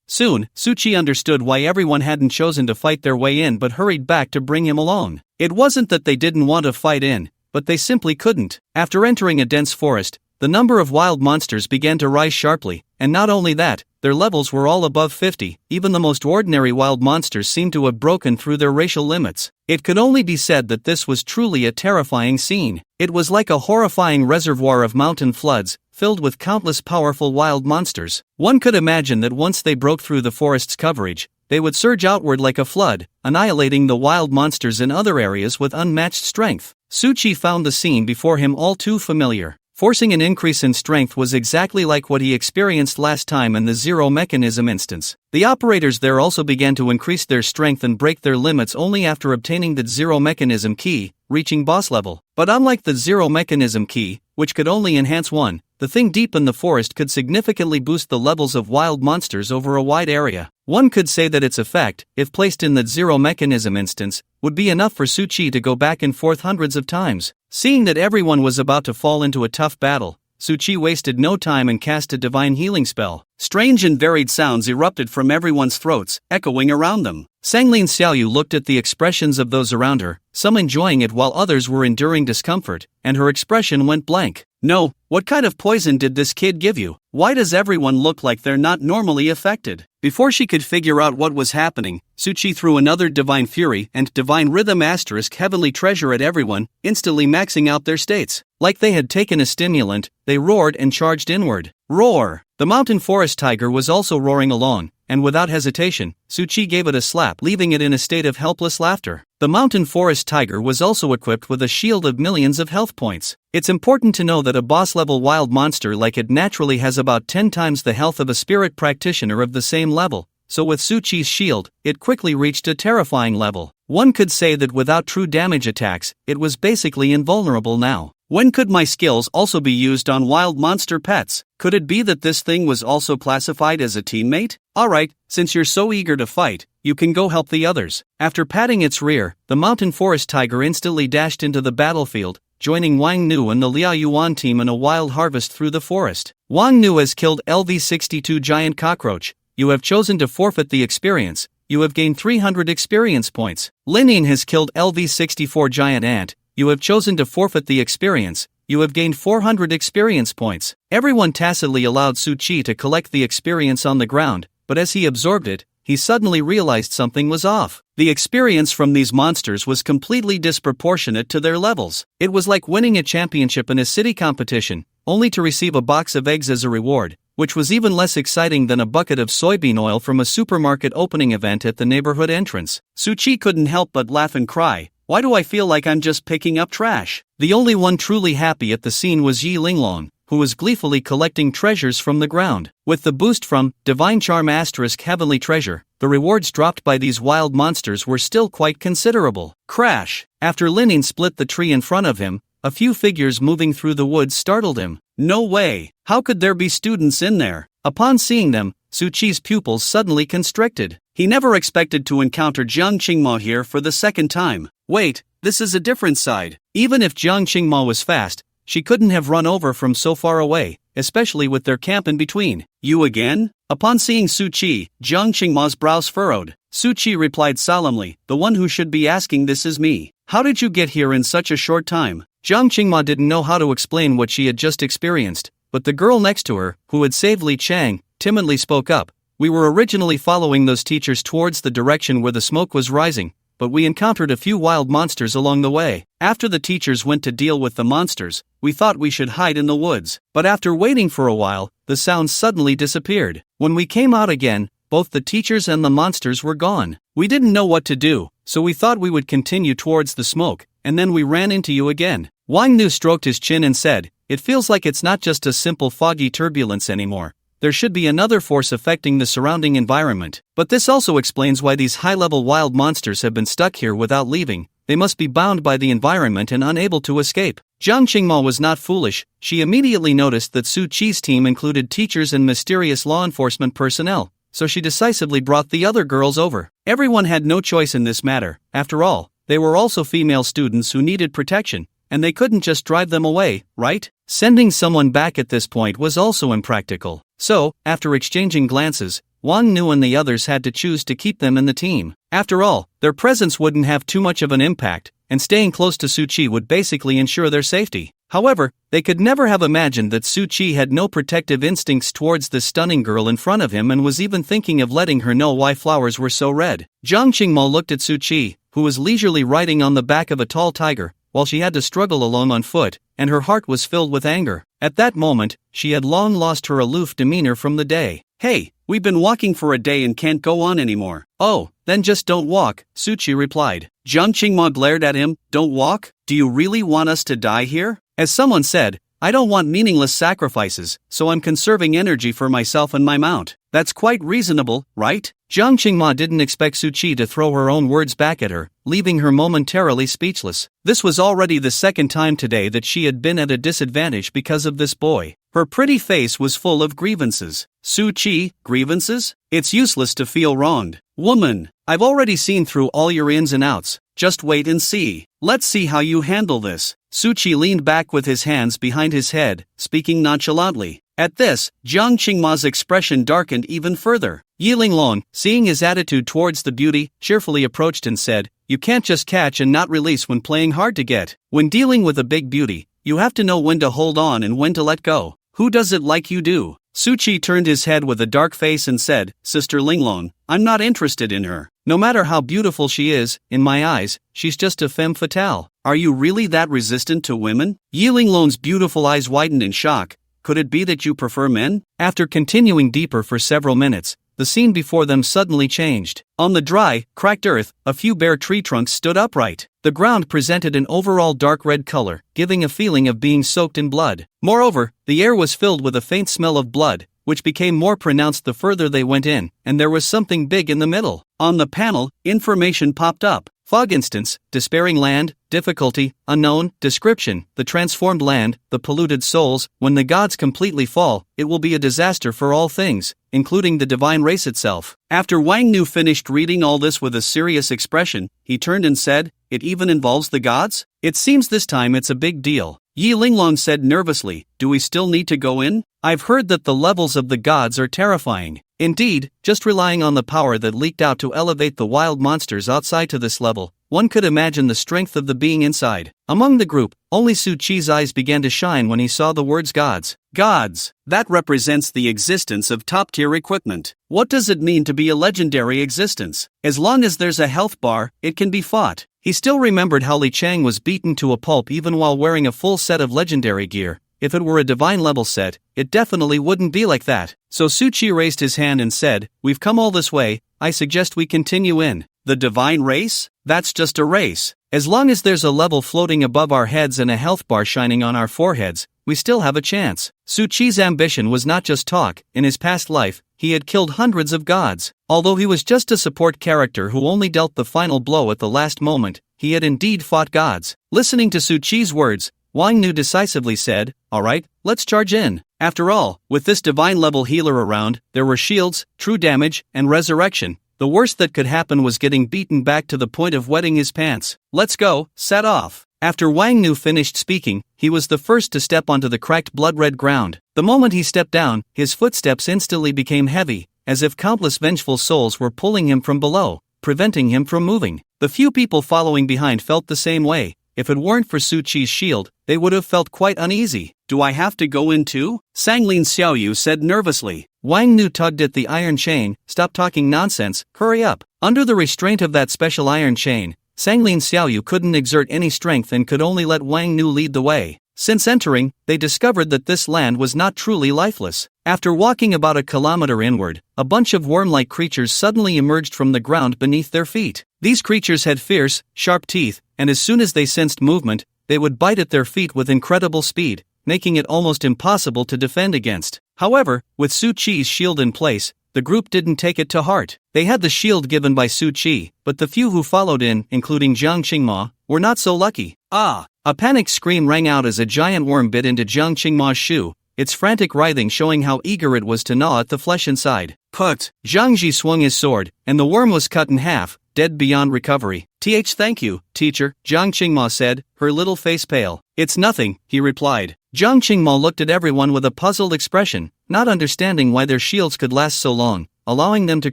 Soon, Suchi understood why everyone hadn't chosen to fight their way in but hurried back to bring him along. It wasn't that they didn't want to fight in, but they simply couldn't. After entering a dense forest, the number of wild monsters began to rise sharply, and not only that, their levels were all above 50. Even the most ordinary wild monsters seemed to have broken through their racial limits. It could only be said that this was truly a terrifying scene. It was like a horrifying reservoir of mountain floods, filled with countless powerful wild monsters. One could imagine that once they broke through the forest's coverage, they would surge outward like a flood, annihilating the wild monsters in other areas with unmatched strength. Suchi found the scene before him all too familiar. Forcing an increase in strength was exactly like what he experienced last time in the zero mechanism instance. The operators there also began to increase their strength and break their limits only after obtaining the zero mechanism key, reaching boss level. But unlike the zero mechanism key, which could only enhance one, the thing deep in the forest could significantly boost the levels of wild monsters over a wide area. One could say that its effect, if placed in the zero mechanism instance, would be enough for Suchi to go back and forth hundreds of times. Seeing that everyone was about to fall into a tough battle, Su-Chi wasted no time and cast a divine healing spell. Strange and varied sounds erupted from everyone's throats, echoing around them. Sanglin Xiaoyu looked at the expressions of those around her, some enjoying it while others were enduring discomfort, and her expression went blank. No, what kind of poison did this kid give you? Why does everyone look like they're not normally affected? Before she could figure out what was happening, Su-Chi threw another Divine Fury and Divine Rhythm * Heavenly Treasure at everyone, instantly maxing out their states. Like they had taken a stimulant, they roared and charged inward. Roar! The mountain forest tiger was also roaring along, and without hesitation, Su-Chi gave it a slap, leaving it in a state of helpless laughter. The mountain forest tiger was also equipped with a shield of millions of health points. It's important to know that a boss-level wild monster like it naturally has about 10 times the health of a spirit practitioner of the same level, so with Su-Chi's shield, it quickly reached a terrifying level. One could say that without true damage attacks, it was basically invulnerable now. When could my skills also be used on wild monster pets? Could it be that this thing was also classified as a teammate? Alright, since you're so eager to fight, you can go help the others. After patting its rear, the mountain forest tiger instantly dashed into the battlefield, joining Wang Nu and the Liao Yuan team in a wild harvest through the forest. Wang Nu has killed LV-62 giant cockroach. You have chosen to forfeit the experience. You have gained 300 experience points. Linin has killed LV-64 giant ant. You have chosen to forfeit the experience. You have gained 400 experience points. Everyone tacitly allowed Su-Chi to collect the experience on the ground, but as he absorbed it, he suddenly realized something was off. The experience from these monsters was completely disproportionate to their levels. It was like winning a championship in a city competition, only to receive a box of eggs as a reward, which was even less exciting than a bucket of soybean oil from a supermarket opening event at the neighborhood entrance. Su-Chi couldn't help but laugh and cry. Why do I feel like I'm just picking up trash? The only one truly happy at the scene was Yi Linglong, who was gleefully collecting treasures from the ground. With the boost from Divine Charm * Heavenly Treasure, the rewards dropped by these wild monsters were still quite considerable. Crash! After Linin split the tree in front of him, a few figures moving through the woods startled him. No way! How could there be students in there? Upon seeing them, Su-Chi's pupils suddenly constricted. He never expected to encounter Jiang Qingma here for the second time. Wait, this is a different side. Even if Jiang Qingma was fast, she couldn't have run over from so far away, especially with their camp in between. You again? Upon seeing Su-Chi, Jiang Qingma's brows furrowed. Su-Chi replied solemnly, the one who should be asking this is me. How did you get here in such a short time? Jiang Qingma didn't know how to explain what she had just experienced, but the girl next to her, who had saved Li Chang, timidly spoke up. We were originally following those teachers towards the direction where the smoke was rising, but we encountered a few wild monsters along the way. After the teachers went to deal with the monsters, we thought we should hide in the woods. But after waiting for a while, the sounds suddenly disappeared. When we came out again, both the teachers and the monsters were gone. We didn't know what to do, so we thought we would continue towards the smoke, and then we ran into you again. Wang Nu stroked his chin and said, it feels like it's not just a simple foggy turbulence anymore. There should be another force affecting the surrounding environment. But this also explains why these high-level wild monsters have been stuck here without leaving. They must be bound by the environment and unable to escape. Jiang Qingma was not foolish. She immediately noticed that Su-Chi's team included teachers and mysterious law enforcement personnel, so she decisively brought the other girls over. Everyone had no choice in this matter. After all, they were also female students who needed protection, and they couldn't just drive them away, right? Sending someone back at this point was also impractical. So, after exchanging glances, Wang Nu and the others had to choose to keep them in the team. After all, their presence wouldn't have too much of an impact, and staying close to Su-Chi would basically ensure their safety. However, they could never have imagined that Su-Chi had no protective instincts towards this stunning girl in front of him and was even thinking of letting her know why flowers were so red. Jiang Qingma looked at Su-Chi, who was leisurely riding on the back of a tall tiger, while she had to struggle along on foot, and her heart was filled with anger. At that moment, she had long lost her aloof demeanor from the day. Hey, we've been walking for a day and can't go on anymore. Oh, then just don't walk, Su-Chi replied. Jiang Qingma glared at him. Don't walk? Do you really want us to die here? As someone said, I don't want meaningless sacrifices, so I'm conserving energy for myself and my mount. That's quite reasonable, right? Jiang Qingma didn't expect Su-Chi to throw her own words back at her, leaving her momentarily speechless. This was already the second time today that she had been at a disadvantage because of this boy. Her pretty face was full of grievances. Su-Chi, grievances? It's useless to feel wronged. Woman, I've already seen through all your ins and outs. just wait and see. Let's see how you handle this. Suchi leaned back with his hands behind his head, speaking nonchalantly. At this, Jiang Qingma's expression darkened even further. Yi Linglong, seeing his attitude towards the beauty, cheerfully approached and said, "You can't just catch and not release when playing hard to get. When dealing with a big beauty, you have to know when to hold on and when to let go. Who does it like you do?" Suchi turned his head with a dark face and said, "Sister Linglong, I'm not interested in her. No matter how beautiful she is, in my eyes, she's just a femme fatale. Are you really that resistant to women?" Yi Linglong's beautiful eyes widened in shock. "Could it be that you prefer men?" After continuing deeper for several minutes, the scene before them suddenly changed. On the dry, cracked earth, a few bare tree trunks stood upright. The ground presented an overall dark red color, giving a feeling of being soaked in blood. Moreover, the air was filled with a faint smell of blood, which became more pronounced the further they went in, and there was something big in the middle. On the panel, information popped up. Fog instance, despairing land, difficulty, unknown, description, the transformed land, the polluted souls. When the gods completely fall, it will be a disaster for all things, including the divine race itself. After Wang Nu finished reading all this with a serious expression, he turned and said, "It even involves the gods? It seems this time it's a big deal." Yi Linglong said nervously, "Do we still need to go in? I've heard that the levels of the gods are terrifying. Indeed, just relying on the power that leaked out to elevate the wild monsters outside to this level, one could imagine the strength of the being inside." Among the group, only Su Chi's eyes began to shine when he saw the words gods. Gods! That represents the existence of top-tier equipment. What does it mean to be a legendary existence? As long as there's a health bar, it can be fought. He still remembered how Li Chang was beaten to a pulp even while wearing a full set of legendary gear. If it were a divine level set, it definitely wouldn't be like that. So Su Chi raised his hand and said, "We've come all this way, I suggest we continue in." The divine race? That's just a race. As long as there's a level floating above our heads and a health bar shining on our foreheads, we still have a chance. Su Chi's ambition was not just talk. In his past life, he had killed hundreds of gods. Although he was just a support character who only dealt the final blow at the last moment, he had indeed fought gods. Listening to Su Chi's words, Wang Nu decisively said, "Alright, let's charge in." After all, with this divine-level healer around, there were shields, true damage, and resurrection. The worst that could happen was getting beaten back to the point of wetting his pants. "Let's go," set off. After Wang Nu finished speaking, he was the first to step onto the cracked blood-red ground. The moment he stepped down, his footsteps instantly became heavy, as if countless vengeful souls were pulling him from below, preventing him from moving. The few people following behind felt the same way. If it weren't for Su Chi's shield, they would have felt quite uneasy. "Do I have to go in too?" Sanglin Xiaoyu said nervously. Wang Nu tugged at the iron chain. "Stop talking nonsense, hurry up." Under the restraint of that special iron chain, Sanglin Xiaoyu couldn't exert any strength and could only let Wang Nu lead the way. Since entering, they discovered that this land was not truly lifeless. After walking about a kilometer inward, a bunch of worm-like creatures suddenly emerged from the ground beneath their feet. These creatures had fierce, sharp teeth, and as soon as they sensed movement, they would bite at their feet with incredible speed, making it almost impossible to defend against. However, with Su Chi's shield in place, the group didn't take it to heart. They had the shield given by Su Chi, but the few who followed in, including Jiang Qingma, were not so lucky. "Ah!" A panicked scream rang out as a giant worm bit into Jiang Qingma's shoe, its frantic writhing showing how eager it was to gnaw at the flesh inside. Put! Zhang Ji swung his sword, and the worm was cut in half, dead beyond recovery. Thank you, teacher," Jiang Qingma said, her little face pale. "It's nothing," he replied. Jiang Qingma looked at everyone with a puzzled expression, not understanding why their shields could last so long, allowing them to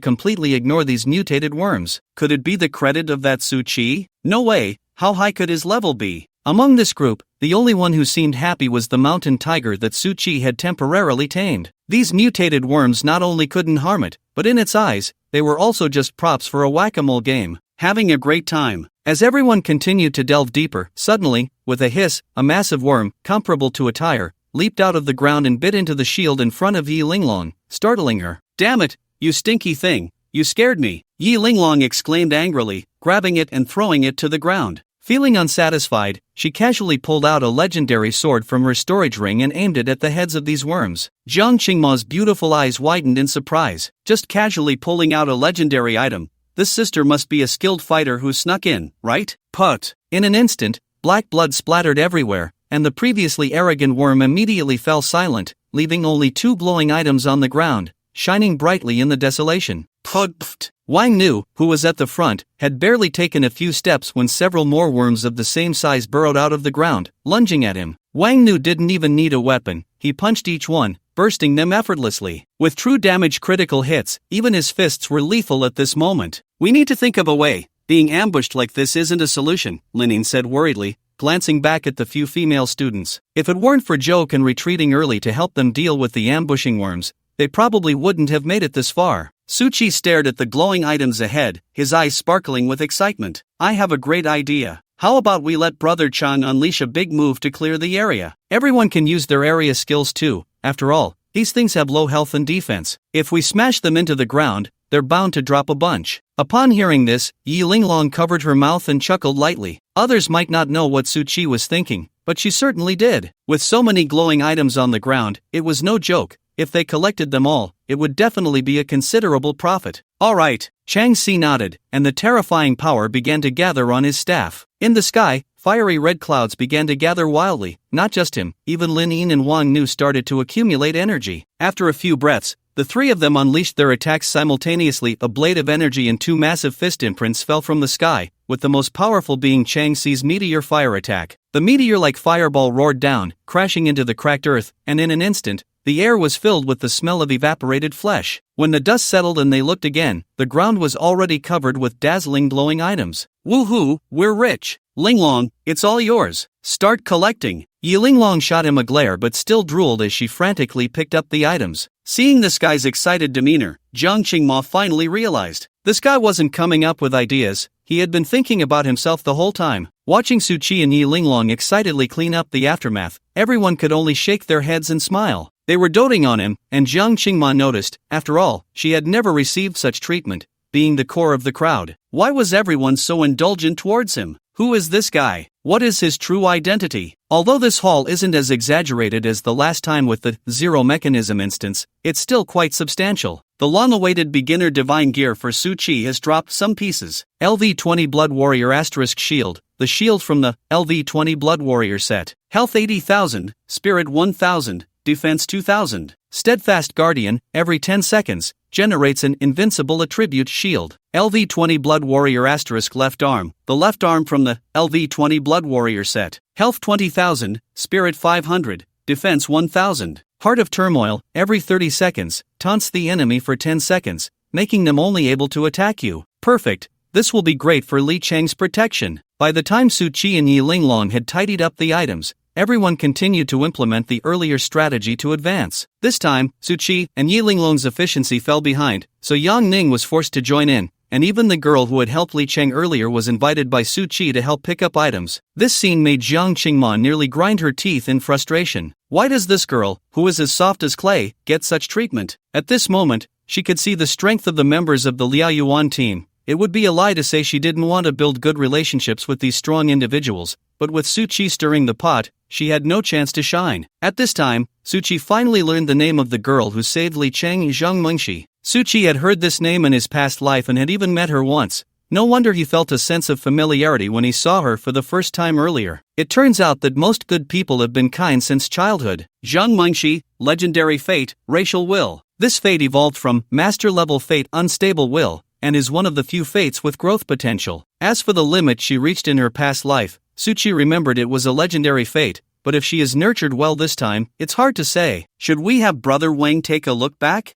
completely ignore these mutated worms. Could it be the credit of that Su Chi? No way. How high could his level be? Among this group, the only one who seemed happy was the mountain tiger that Su Chi had temporarily tamed. These mutated worms not only couldn't harm it, but in its eyes, they were also just props for a whack-a-mole game. Having a great time. As everyone continued to delve deeper, suddenly, with a hiss, a massive worm, comparable to a tire, leaped out of the ground and bit into the shield in front of Yi Linglong, startling her. "Damn it, you stinky thing, you scared me," Yi Linglong exclaimed angrily, grabbing it and throwing it to the ground. Feeling unsatisfied, she casually pulled out a legendary sword from her storage ring and aimed it at the heads of these worms. Jiang Qingma's beautiful eyes widened in surprise. Just casually pulling out a legendary item. This sister must be a skilled fighter who snuck in, right? Put! In an instant, black blood splattered everywhere, and the previously arrogant worm immediately fell silent, leaving only two glowing items on the ground, shining brightly in the desolation. Pfft. Wang Nu, who was at the front, had barely taken a few steps when several more worms of the same size burrowed out of the ground, lunging at him. Wang Nu didn't even need a weapon, he punched each one, bursting them effortlessly. With true damage critical hits, even his fists were lethal at this moment. We need to think of a way. Being ambushed like this isn't a solution, Linning said worriedly, glancing back at the few female students. If it weren't for Joke and retreating early to help them deal with the ambushing worms, they probably wouldn't have made it this far. Suchi stared at the glowing items ahead, his eyes sparkling with excitement. I have a great idea. How about we let Brother Chang unleash a big move to clear the area? Everyone can use their area skills too. After all, these things have low health and defense. If we smash them into the ground, they're bound to drop a bunch. Upon hearing this, Yi Linglong covered her mouth and chuckled lightly. Others might not know what Suchi was thinking, but she certainly did. With so many glowing items on the ground, it was no joke. If they collected them all, it would definitely be a considerable profit. All right, Chang Si nodded, and the terrifying power began to gather on his staff. In the sky, fiery red clouds began to gather wildly. Not just him, even Lin Yin and Wang Nu started to accumulate energy. After a few breaths, the three of them unleashed their attacks simultaneously. A blade of energy and two massive fist imprints fell from the sky, with the most powerful being Chang Si's meteor fire attack. The meteor-like fireball roared down, crashing into the cracked earth, and in an instant, the air was filled with the smell of evaporated flesh. When the dust settled and they looked again, the ground was already covered with dazzling glowing items. Woohoo, we're rich! Linglong, it's all yours. Start collecting. Yi Linglong shot him a glare but still drooled as she frantically picked up the items. Seeing this guy's excited demeanor, Jiang Qingma finally realized. This guy wasn't coming up with ideas, he had been thinking about himself the whole time. Watching Suchi and Yi Linglong excitedly clean up the aftermath, everyone could only shake their heads and smile. They were doting on him, and Jiang Qingma noticed. After all, she had never received such treatment, being the core of the crowd. Why was everyone so indulgent towards him? Who is this guy? What is his true identity? Although this haul isn't as exaggerated as the last time with the Zero Mechanism instance, it's still quite substantial. The long-awaited beginner divine gear for Suchi has dropped some pieces. LV-20 Blood Warrior * Shield, the shield from the LV-20 Blood Warrior set. Health 80,000, Spirit 1,000, Defense 2,000. Steadfast Guardian, every 10 seconds, generates an invincible attribute shield. LV-20 Blood Warrior * Left Arm, the left arm from the LV-20 Blood Warrior set. Health 20,000, Spirit 500, Defense 1,000. Heart of Turmoil, every 30 seconds, taunts the enemy for 10 seconds, making them only able to attack you. Perfect, this will be great for Li Cheng's protection. By the time Suchi and Yi Linglong had tidied up the items, everyone continued to implement the earlier strategy to advance. This time, Suchi and Yi Linglong's efficiency fell behind, so Yang Ning was forced to join in, and even the girl who had helped Li Cheng earlier was invited by Suchi to help pick up items. This scene made Jiang Qingma nearly grind her teeth in frustration. Why does this girl, who is as soft as clay, get such treatment? At this moment, she could see the strength of the members of the Liaoyuan team. It would be a lie to say she didn't want to build good relationships with these strong individuals, but with Suchi stirring the pot, she had no chance to shine. At this time, Suchi finally learned the name of the girl who saved Li Cheng, Zhang Mengxi. Suchi had heard this name in his past life and had even met her once. No wonder he felt a sense of familiarity when he saw her for the first time earlier. It turns out that most good people have been kind since childhood. Zhang Mengxi, legendary fate, racial will. This fate evolved from master-level fate, unstable will, and is one of the few fates with growth potential. As for the limit she reached in her past life, Suchi remembered it was a legendary fate, but if she is nurtured well this time, it's hard to say. Should we have Brother Wang take a look back?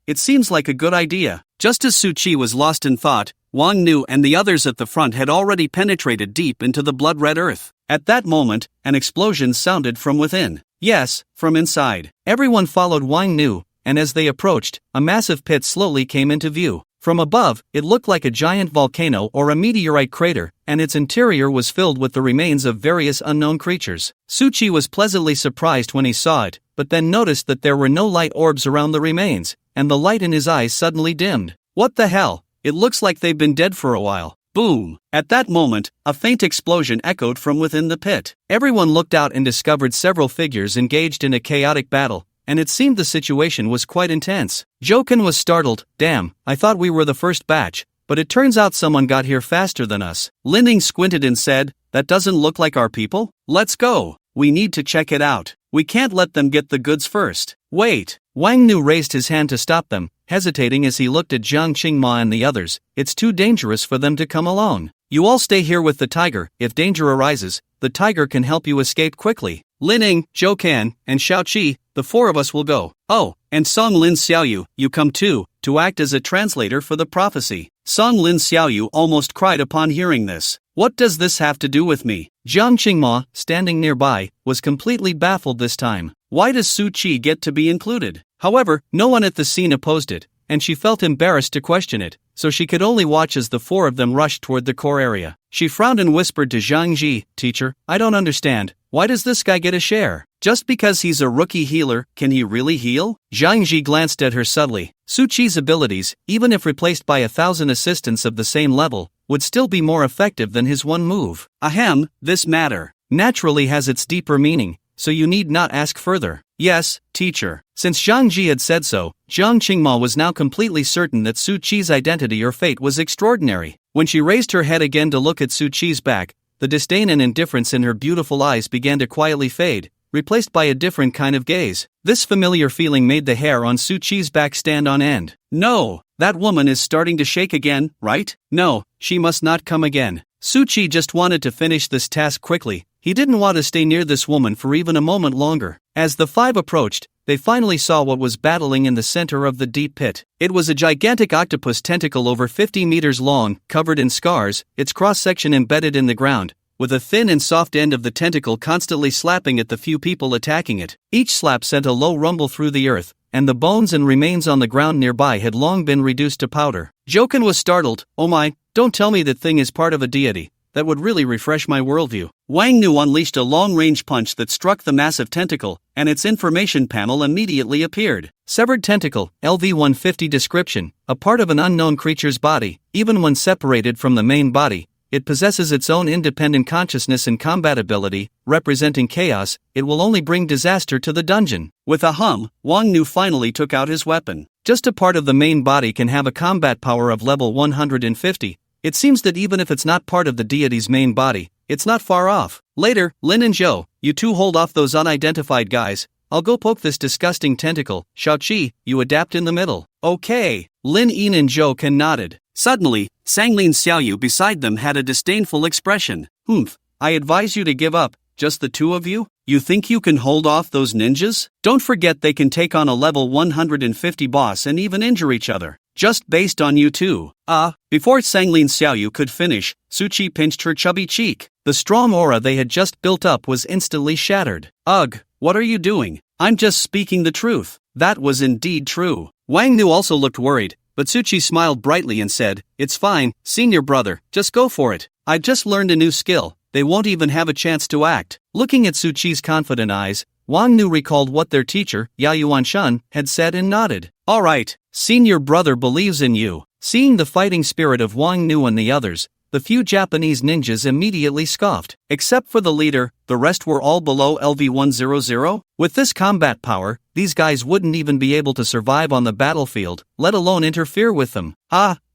It seems like a good idea. Just as Suchi was lost in thought, Wang Nu and the others at the front had already penetrated deep into the blood-red earth. At that moment, an explosion sounded from within. Yes, from inside. Everyone followed Wang Nu, and as they approached, a massive pit slowly came into view. From above, it looked like a giant volcano or a meteorite crater, and its interior was filled with the remains of various unknown creatures. Suchi was pleasantly surprised when he saw it, but then noticed that there were no light orbs around the remains, and the light in his eyes suddenly dimmed. What the hell? It looks like they've been dead for a while. Boom! At that moment, a faint explosion echoed from within the pit. Everyone looked out and discovered several figures engaged in a chaotic battle, and it seemed the situation was quite intense. Joken was startled. Damn, I thought we were the first batch, but it turns out someone got here faster than us. Linning squinted and said, that doesn't look like our people? Let's go. We need to check it out. We can't let them get the goods first. Wait. Wang Nu raised his hand to stop them, hesitating as he looked at Jiang Qingma and the others. It's too dangerous for them to come alone. You all stay here with the tiger. If danger arises, the tiger can help you escape quickly. Lin Ning, Zhou Kan, and Xiao Qi, the four of us will go. Oh, and Song Lin Xiaoyu, you come too, to act as a translator for the prophecy. Song Lin Xiaoyu almost cried upon hearing this. What does this have to do with me? Jiang Qingma, standing nearby, was completely baffled this time. Why does Su Qi get to be included? However, no one at the scene opposed it, and she felt embarrassed to question it, so she could only watch as the four of them rushed toward the core area. She frowned and whispered to Zhang Ji, "Teacher, I don't understand. Why does this guy get a share? Just because he's a rookie healer, can he really heal?" Zhang Ji glanced at her subtly. Su Qi's abilities, even if replaced by 1,000 assistants of the same level, would still be more effective than his one move. Ahem, this matter naturally has its deeper meaning, so you need not ask further. Yes, teacher. Since Zhang Ji had said so, Jiang Qingma was now completely certain that Su Qi's identity or fate was extraordinary. When she raised her head again to look at Su Qi's back, the disdain and indifference in her beautiful eyes began to quietly fade, replaced by a different kind of gaze. This familiar feeling made the hair on Su Qi's back stand on end. No, that woman is starting to shake again, right? No, she must not come again. Su Qi just wanted to finish this task quickly. He didn't want to stay near this woman for even a moment longer. As the five approached, they finally saw what was battling in the center of the deep pit. It was a gigantic octopus tentacle over 50 meters long, covered in scars, its cross-section embedded in the ground, with a thin and soft end of the tentacle constantly slapping at the few people attacking it. Each slap sent a low rumble through the earth, and the bones and remains on the ground nearby had long been reduced to powder. Joken was startled. Oh my, don't tell me that thing is part of a deity. That would really refresh my worldview. Wang Nu unleashed a long-range punch that struck the massive tentacle, and its information panel immediately appeared. Severed tentacle, LV-150 description, a part of an unknown creature's body. Even when separated from the main body, it possesses its own independent consciousness and combat ability, representing chaos. It will only bring disaster to the dungeon. With a hum, Wang Nu finally took out his weapon. Just a part of the main body can have a combat power of level 150. It seems that even if it's not part of the deity's main body, it's not far off. Later, Lin and Zhou, you two hold off those unidentified guys. I'll go poke this disgusting tentacle. Xiao Qi, you adapt in the middle. Okay. Lin Yin and Zhou Kan nodded. Suddenly, Sanglin Xiaoyu beside them had a disdainful expression. Humph, I advise you to give up, just the two of you? You think you can hold off those ninjas? Don't forget they can take on a level 150 boss and even injure each other. Just based on you two. Before Sanglin Xiaoyu could finish, Su Qi pinched her chubby cheek. The strong aura they had just built up was instantly shattered. Ugh, what are you doing? I'm just speaking the truth. That was indeed true. Wang Nu also looked worried, but Su Qi smiled brightly and said, It's fine, senior brother, just go for it. I just learned a new skill. They won't even have a chance to act. Looking at Su Qi's confident eyes, Wang Nu recalled what their teacher, Yaoyuan Shun, had said and nodded. All right, senior brother believes in you. Seeing the fighting spirit of Wang Nu and the others, the few Japanese ninjas immediately scoffed. Except for the leader, the rest were all below LV-100. With this combat power, these guys wouldn't even be able to survive on the battlefield, let alone interfere with them.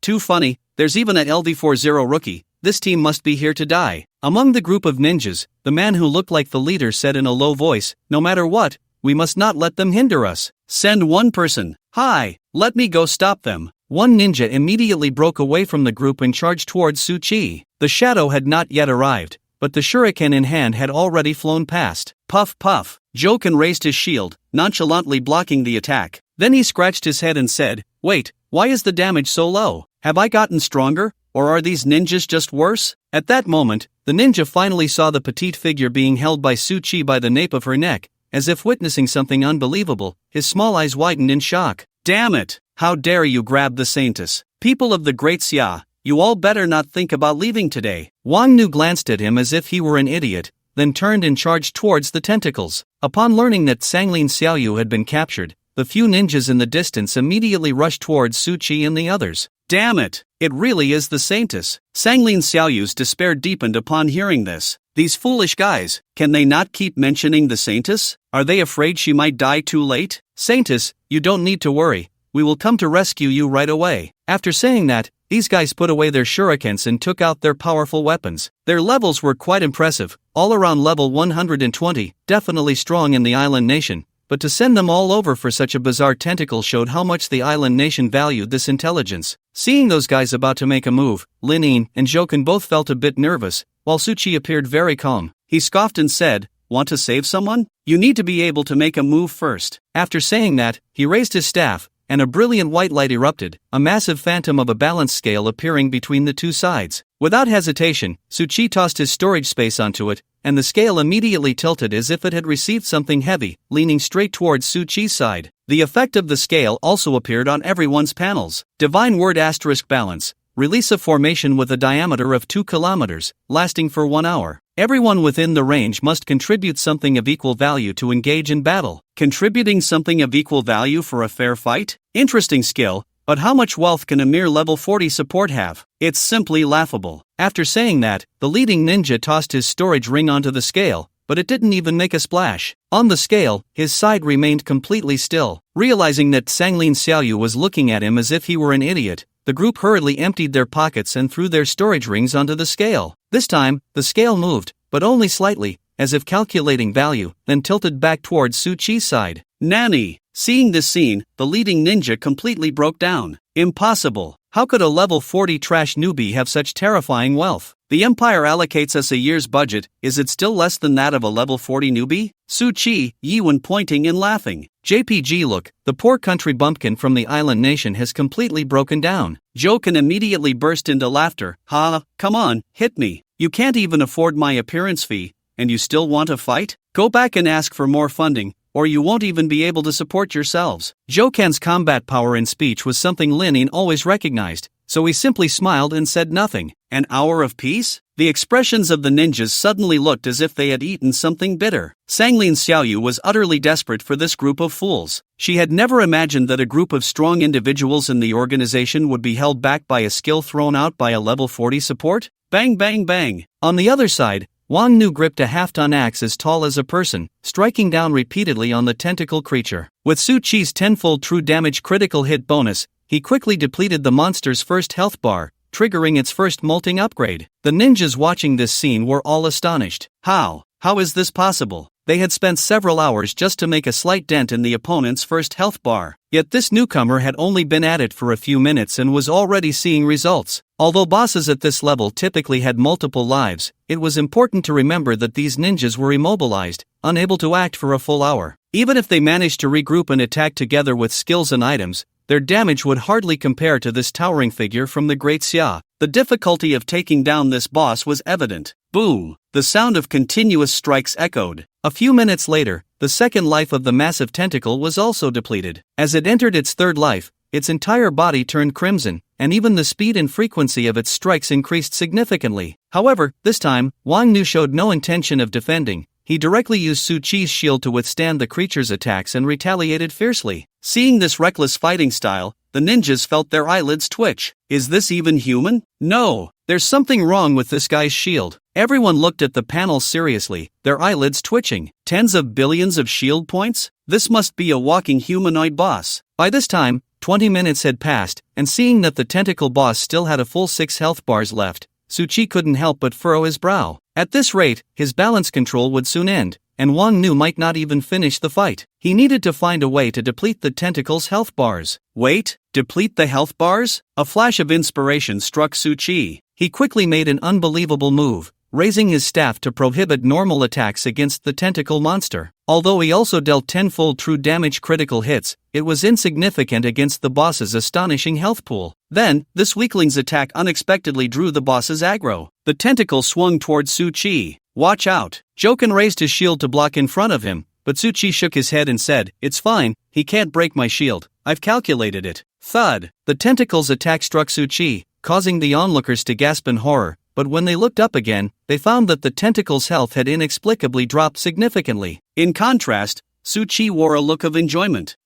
Too funny, there's even a LV-40 rookie. This team must be here to die. Among the group of ninjas, the man who looked like the leader said in a low voice, No matter what, we must not let them hinder us. Send one person. Hi, let me go stop them. One ninja immediately broke away from the group and charged towards Su Qi. The shadow had not yet arrived, but the shuriken in hand had already flown past. Puff puff. Joken raised his shield, nonchalantly blocking the attack. Then he scratched his head and said, Wait, why is the damage so low? Have I gotten stronger? Or are these ninjas just worse? At that moment, the ninja finally saw the petite figure being held by Su Qi by the nape of her neck. As if witnessing something unbelievable, his small eyes widened in shock. Damn it! How dare you grab the saintess? People of the Great Xia, you all better not think about leaving today. Wang Nu glanced at him as if he were an idiot, then turned and charged towards the tentacles. Upon learning that Sanglin Xiaoyu had been captured, the few ninjas in the distance immediately rushed towards Su Qi and the others. Damn it! It really is the saintess. Sanglin Xiaoyu's despair deepened upon hearing this. These foolish guys, can they not keep mentioning the saintess? Are they afraid she might die too late? Saintess, you don't need to worry. We will come to rescue you right away. After saying that, these guys put away their shurikens and took out their powerful weapons. Their levels were quite impressive, all around level 120, definitely strong in the island nation. But to send them all over for such a bizarre tentacle showed how much the island nation valued this intelligence. Seeing those guys about to make a move, Lin and Joken both felt a bit nervous, while Suchi appeared very calm. He scoffed and said, "Want to save someone? You need to be able to make a move first." After saying that, he raised his staff, and a brilliant white light erupted, a massive phantom of a balance scale appearing between the two sides. Without hesitation, Suchi tossed his storage space onto it, and the scale immediately tilted as if it had received something heavy, leaning straight towards Suchi's side. The effect of the scale also appeared on everyone's panels. Divine word * balance. Release a formation with a diameter of 2 kilometers, lasting for 1 hour. Everyone within the range must contribute something of equal value to engage in battle. Contributing something of equal value for a fair fight? Interesting skill, but how much wealth can a mere level 40 support have? It's simply laughable. After saying that, the leading ninja tossed his storage ring onto the scale, but it didn't even make a splash. On the scale, his side remained completely still. Realizing that Sanglin Xiaoyu was looking at him as if he were an idiot, the group hurriedly emptied their pockets and threw their storage rings onto the scale. This time, the scale moved, but only slightly, as if calculating value, then tilted back towards Suchi's side. Nanny! Seeing this scene, the leading ninja completely broke down. Impossible! How could a level 40 trash newbie have such terrifying wealth? The Empire allocates us a year's budget, is it still less than that of a level 40 newbie? Suchi, Yiwen pointing and laughing. JPG look, the poor country bumpkin from the island nation has completely broken down. Joken immediately burst into laughter. Ha, come on, hit me. You can't even afford my appearance fee, and you still want to fight? Go back and ask for more funding, or you won't even be able to support yourselves. Joken's combat power in speech was something Lin always recognized, so he simply smiled and said nothing. An hour of peace? The expressions of the ninjas suddenly looked as if they had eaten something bitter. Sanglin Xiaoyu was utterly desperate for this group of fools. She had never imagined that a group of strong individuals in the organization would be held back by a skill thrown out by a level 40 support. Bang bang bang! On the other side, Wang Nu gripped a half-ton axe as tall as a person, striking down repeatedly on the tentacle creature. With Su Chi's tenfold true damage critical hit bonus, he quickly depleted the monster's first health bar, triggering its first molting upgrade. The ninjas watching this scene were all astonished. How is this possible? They had spent several hours just to make a slight dent in the opponent's first health bar. Yet this newcomer had only been at it for a few minutes and was already seeing results. Although bosses at this level typically had multiple lives, it was important to remember that these ninjas were immobilized, unable to act for a full hour. Even if they managed to regroup and attack together with skills and items, their damage would hardly compare to this towering figure from the Great Xia. The difficulty of taking down this boss was evident. Boom! The sound of continuous strikes echoed. A few minutes later, the second life of the massive tentacle was also depleted. As it entered its third life, its entire body turned crimson, and even the speed and frequency of its strikes increased significantly. However, this time, Wang Nu showed no intention of defending. He directly used Su Chi's shield to withstand the creature's attacks and retaliated fiercely. Seeing this reckless fighting style, the ninjas felt their eyelids twitch. Is this even human? No, there's something wrong with this guy's shield. Everyone looked at the panel seriously, their eyelids twitching. Tens of billions of shield points? This must be a walking humanoid boss. By this time, 20 minutes had passed, and seeing that the tentacle boss still had a full 6 health bars left, Su Chi couldn't help but furrow his brow. At this rate, his balance control would soon end, and Wang Nu might not even finish the fight. He needed to find a way to deplete the tentacle's health bars. Wait, deplete the health bars? A flash of inspiration struck Su Chi. He quickly made an unbelievable move, raising his staff to prohibit normal attacks against the tentacle monster. Although he also dealt tenfold true damage critical hits, it was insignificant against the boss's astonishing health pool. Then, this weakling's attack unexpectedly drew the boss's aggro. The tentacle swung towards Su Chi. Watch out! Joken raised his shield to block in front of him, but Su Chi shook his head and said, "It's fine, he can't break my shield, I've calculated it." Thud! The tentacle's attack struck Su Chi, causing the onlookers to gasp in horror. But when they looked up again, they found that the tentacle's health had inexplicably dropped significantly. In contrast, Su Chi wore a look of enjoyment.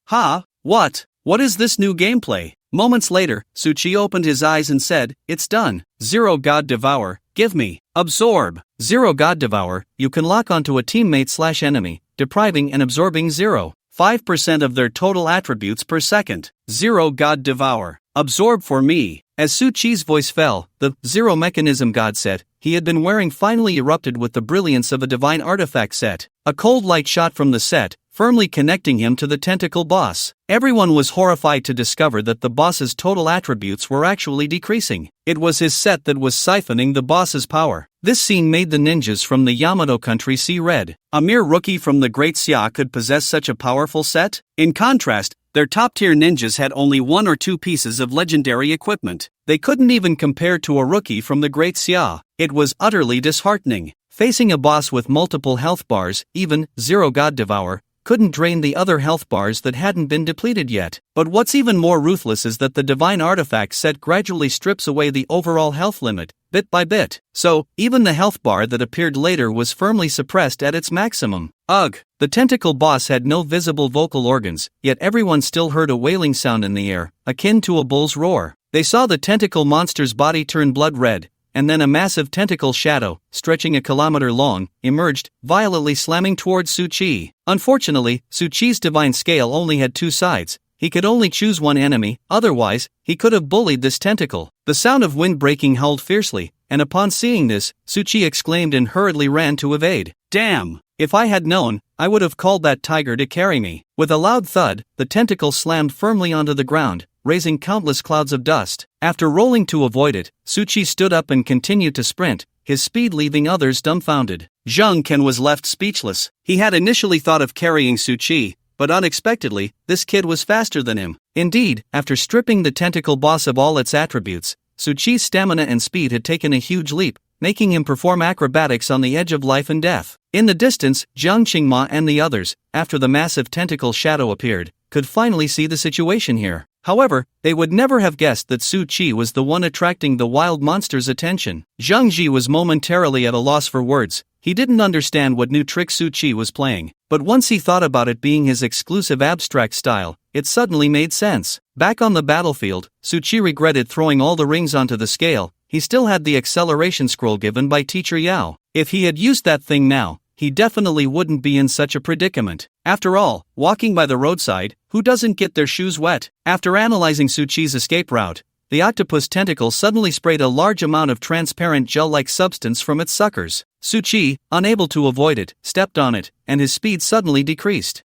What is this new gameplay? Moments later, Su Chi opened his eyes and said, "It's done. Zero God Devour, give me. Absorb." Zero God Devour, you can lock onto a teammate/enemy, depriving and absorbing 0. 5% of their total attributes per second. 0 God devour. Absorb for me. As Su-Chi's voice fell, the zero mechanism god set he had been wearing finally erupted with the brilliance of a divine artifact set. A cold light shot from the set, firmly connecting him to the tentacle boss. Everyone was horrified to discover that the boss's total attributes were actually decreasing. It was his set that was siphoning the boss's power. This scene made the ninjas from the Yamato country see red. A mere rookie from the Great Xia could possess such a powerful set? In contrast, their top-tier ninjas had only 1 or 2 pieces of legendary equipment. They couldn't even compare to a rookie from the Great Xia. It was utterly disheartening. Facing a boss with multiple health bars, even 0 God Devour couldn't drain the other health bars that hadn't been depleted yet. But what's even more ruthless is that the divine artifact set gradually strips away the overall health limit, bit by bit. So, even the health bar that appeared later was firmly suppressed at its maximum. Ugh! The tentacle boss had no visible vocal organs, yet everyone still heard a wailing sound in the air, akin to a bull's roar. They saw the tentacle monster's body turn blood red, and then a massive tentacle shadow, stretching a kilometer long, emerged, violently slamming towards Su-Chi. Unfortunately, Su-Chi's divine scale only had 2 sides. He could only choose one enemy, otherwise, he could have bullied this tentacle. The sound of wind breaking howled fiercely, and upon seeing this, Su-Chi exclaimed and hurriedly ran to evade. Damn! If I had known, I would have called that tiger to carry me. With a loud thud, the tentacle slammed firmly onto the ground, raising countless clouds of dust. After rolling to avoid it, Su-Chi stood up and continued to sprint, his speed leaving others dumbfounded. Zhang Ken was left speechless. He had initially thought of carrying Su-Chi, but unexpectedly, this kid was faster than him. Indeed, after stripping the tentacle boss of all its attributes, Su-Chi's stamina and speed had taken a huge leap, making him perform acrobatics on the edge of life and death. In the distance, Jiang Qingma and the others, after the massive tentacle shadow appeared, could finally see the situation here. However, they would never have guessed that Su-Chi was the one attracting the wild monster's attention. Zhang Ji was momentarily at a loss for words. He didn't understand what new trick Su-Chi was playing, but once he thought about it being his exclusive abstract style, it suddenly made sense. Back on the battlefield, Su-Chi regretted throwing all the rings onto the scale. He still had the acceleration scroll given by Teacher Yao. If he had used that thing now, he definitely wouldn't be in such a predicament. After all, walking by the roadside, who doesn't get their shoes wet? After analyzing Su-Chi's escape route, the octopus tentacle suddenly sprayed a large amount of transparent gel-like substance from its suckers. Su-Chi, unable to avoid it, stepped on it, and his speed suddenly decreased.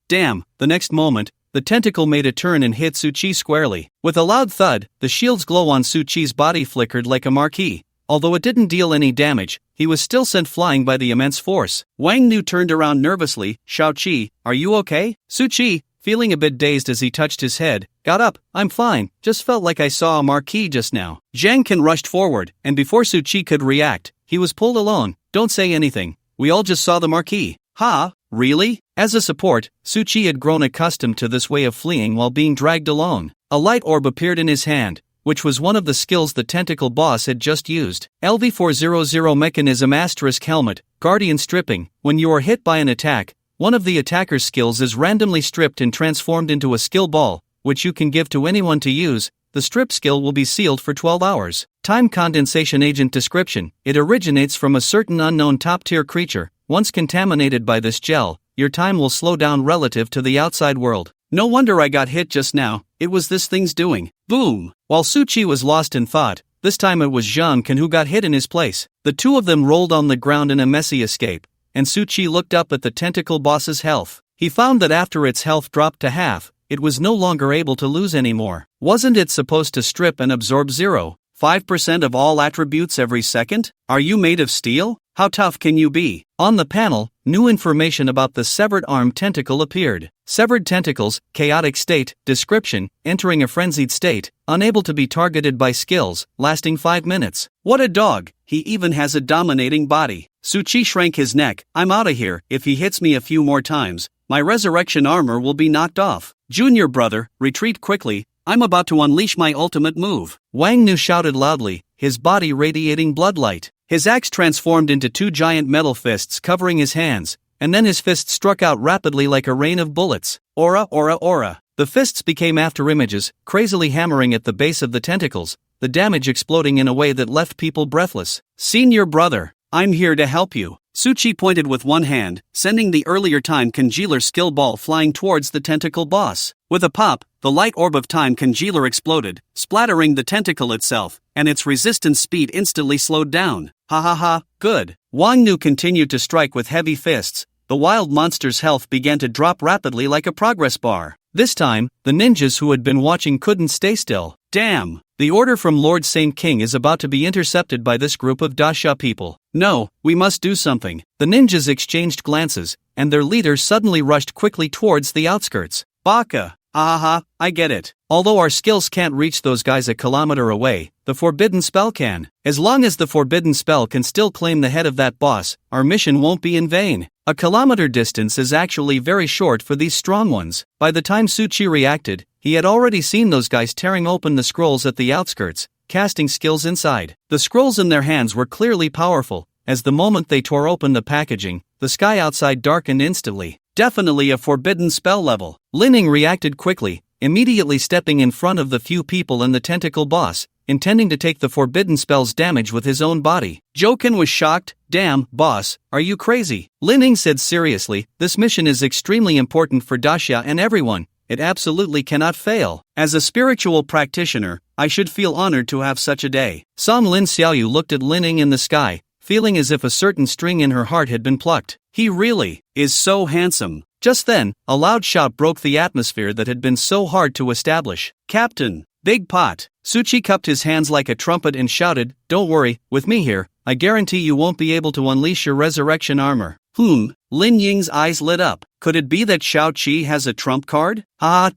Damn! The next moment, the tentacle made a turn and hit Su-Chi squarely. With a loud thud, the shield's glow on Su-Chi's body flickered like a marquee. Although it didn't deal any damage, he was still sent flying by the immense force. Wang Nu turned around nervously. Shao-Chi, are you okay? Su-Chi, feeling a bit dazed as he touched his head, got up. I'm fine, just felt like I saw a marquee just now. Zhang Ken rushed forward, and before Su-Chi could react, he was pulled alone. Don't say anything, we all just saw the marquee. Ha, really? As a support, Su-Chi had grown accustomed to this way of fleeing while being dragged alone. A light orb appeared in his hand, which was one of the skills the tentacle boss had just used. LV400 mechanism * helmet, guardian stripping. When you are hit by an attack, one of the attacker's skills is randomly stripped and transformed into a skill ball, which you can give to anyone to use. The strip skill will be sealed for 12 hours. Time condensation agent description. It originates from a certain unknown top-tier creature. Once contaminated by this gel, your time will slow down relative to the outside world. No wonder I got hit just now, it was this thing's doing. Boom! While Su-Chi was lost in thought, this time it was Zhang Ken who got hit in his place. The two of them rolled on the ground in a messy escape, and Su-Chi looked up at the tentacle boss's health. He found that after its health dropped to half, it was no longer able to lose anymore. Wasn't it supposed to strip and absorb 0.5% of all attributes every second? Are you made of steel? How tough can you be? On the panel, new information about the severed arm tentacle appeared. Severed tentacles, chaotic state, description, entering a frenzied state, unable to be targeted by skills, lasting 5 minutes. What a dog, he even has a dominating body. Su-Chi shrank his neck. I'm outta here. If he hits me a few more times, my resurrection armor will be knocked off. Junior brother, retreat quickly, I'm about to unleash my ultimate move. Wang Nu shouted loudly, his body radiating bloodlight. His axe transformed into 2 giant metal fists covering his hands, and then his fists struck out rapidly like a rain of bullets. Aura, aura, aura. The fists became afterimages, crazily hammering at the base of the tentacles, the damage exploding in a way that left people breathless. Senior brother, I'm here to help you. Suchi pointed with one hand, sending the earlier time congealer skill ball flying towards the tentacle boss. With a pop, the light orb of time congealer exploded, splattering the tentacle itself, and its resistance speed instantly slowed down. Ha ha ha, good. Wang Nu continued to strike with heavy fists. The wild monster's health began to drop rapidly like a progress bar. This time, the ninjas who had been watching couldn't stay still. Damn! The order from Lord Saint King is about to be intercepted by this group of Dasha people. No, we must do something. The ninjas exchanged glances, and their leader suddenly rushed quickly towards the outskirts. Baka! Ha, I get it. Although our skills can't reach those guys a kilometer away, the forbidden spell can. As long as the forbidden spell can still claim the head of that boss, our mission won't be in vain. A kilometer distance is actually very short for these strong ones. By the time Suchi reacted, he had already seen those guys tearing open the scrolls at the outskirts, casting skills inside. The scrolls in their hands were clearly powerful, as the moment they tore open the packaging, the sky outside darkened instantly. Definitely a forbidden spell level. Linning reacted quickly, immediately stepping in front of the few people and the tentacle boss, intending to take the forbidden spell's damage with his own body. Joken was shocked. Damn, boss, are you crazy? Linning said seriously, this mission is extremely important for Dasha and everyone. It absolutely cannot fail. As a spiritual practitioner, I should feel honored to have such a day. Song Lin Xiaoyu looked at Linning in the sky, feeling as if a certain string in her heart had been plucked. He really is so handsome. Just then, a loud shout broke the atmosphere that had been so hard to establish. Captain, Big Pot. Suchi cupped his hands like a trumpet and shouted, don't worry, with me here, I guarantee you won't be able to unleash your resurrection armor. Lin Ying's eyes lit up. Could it be that Shao Qi has a trump card?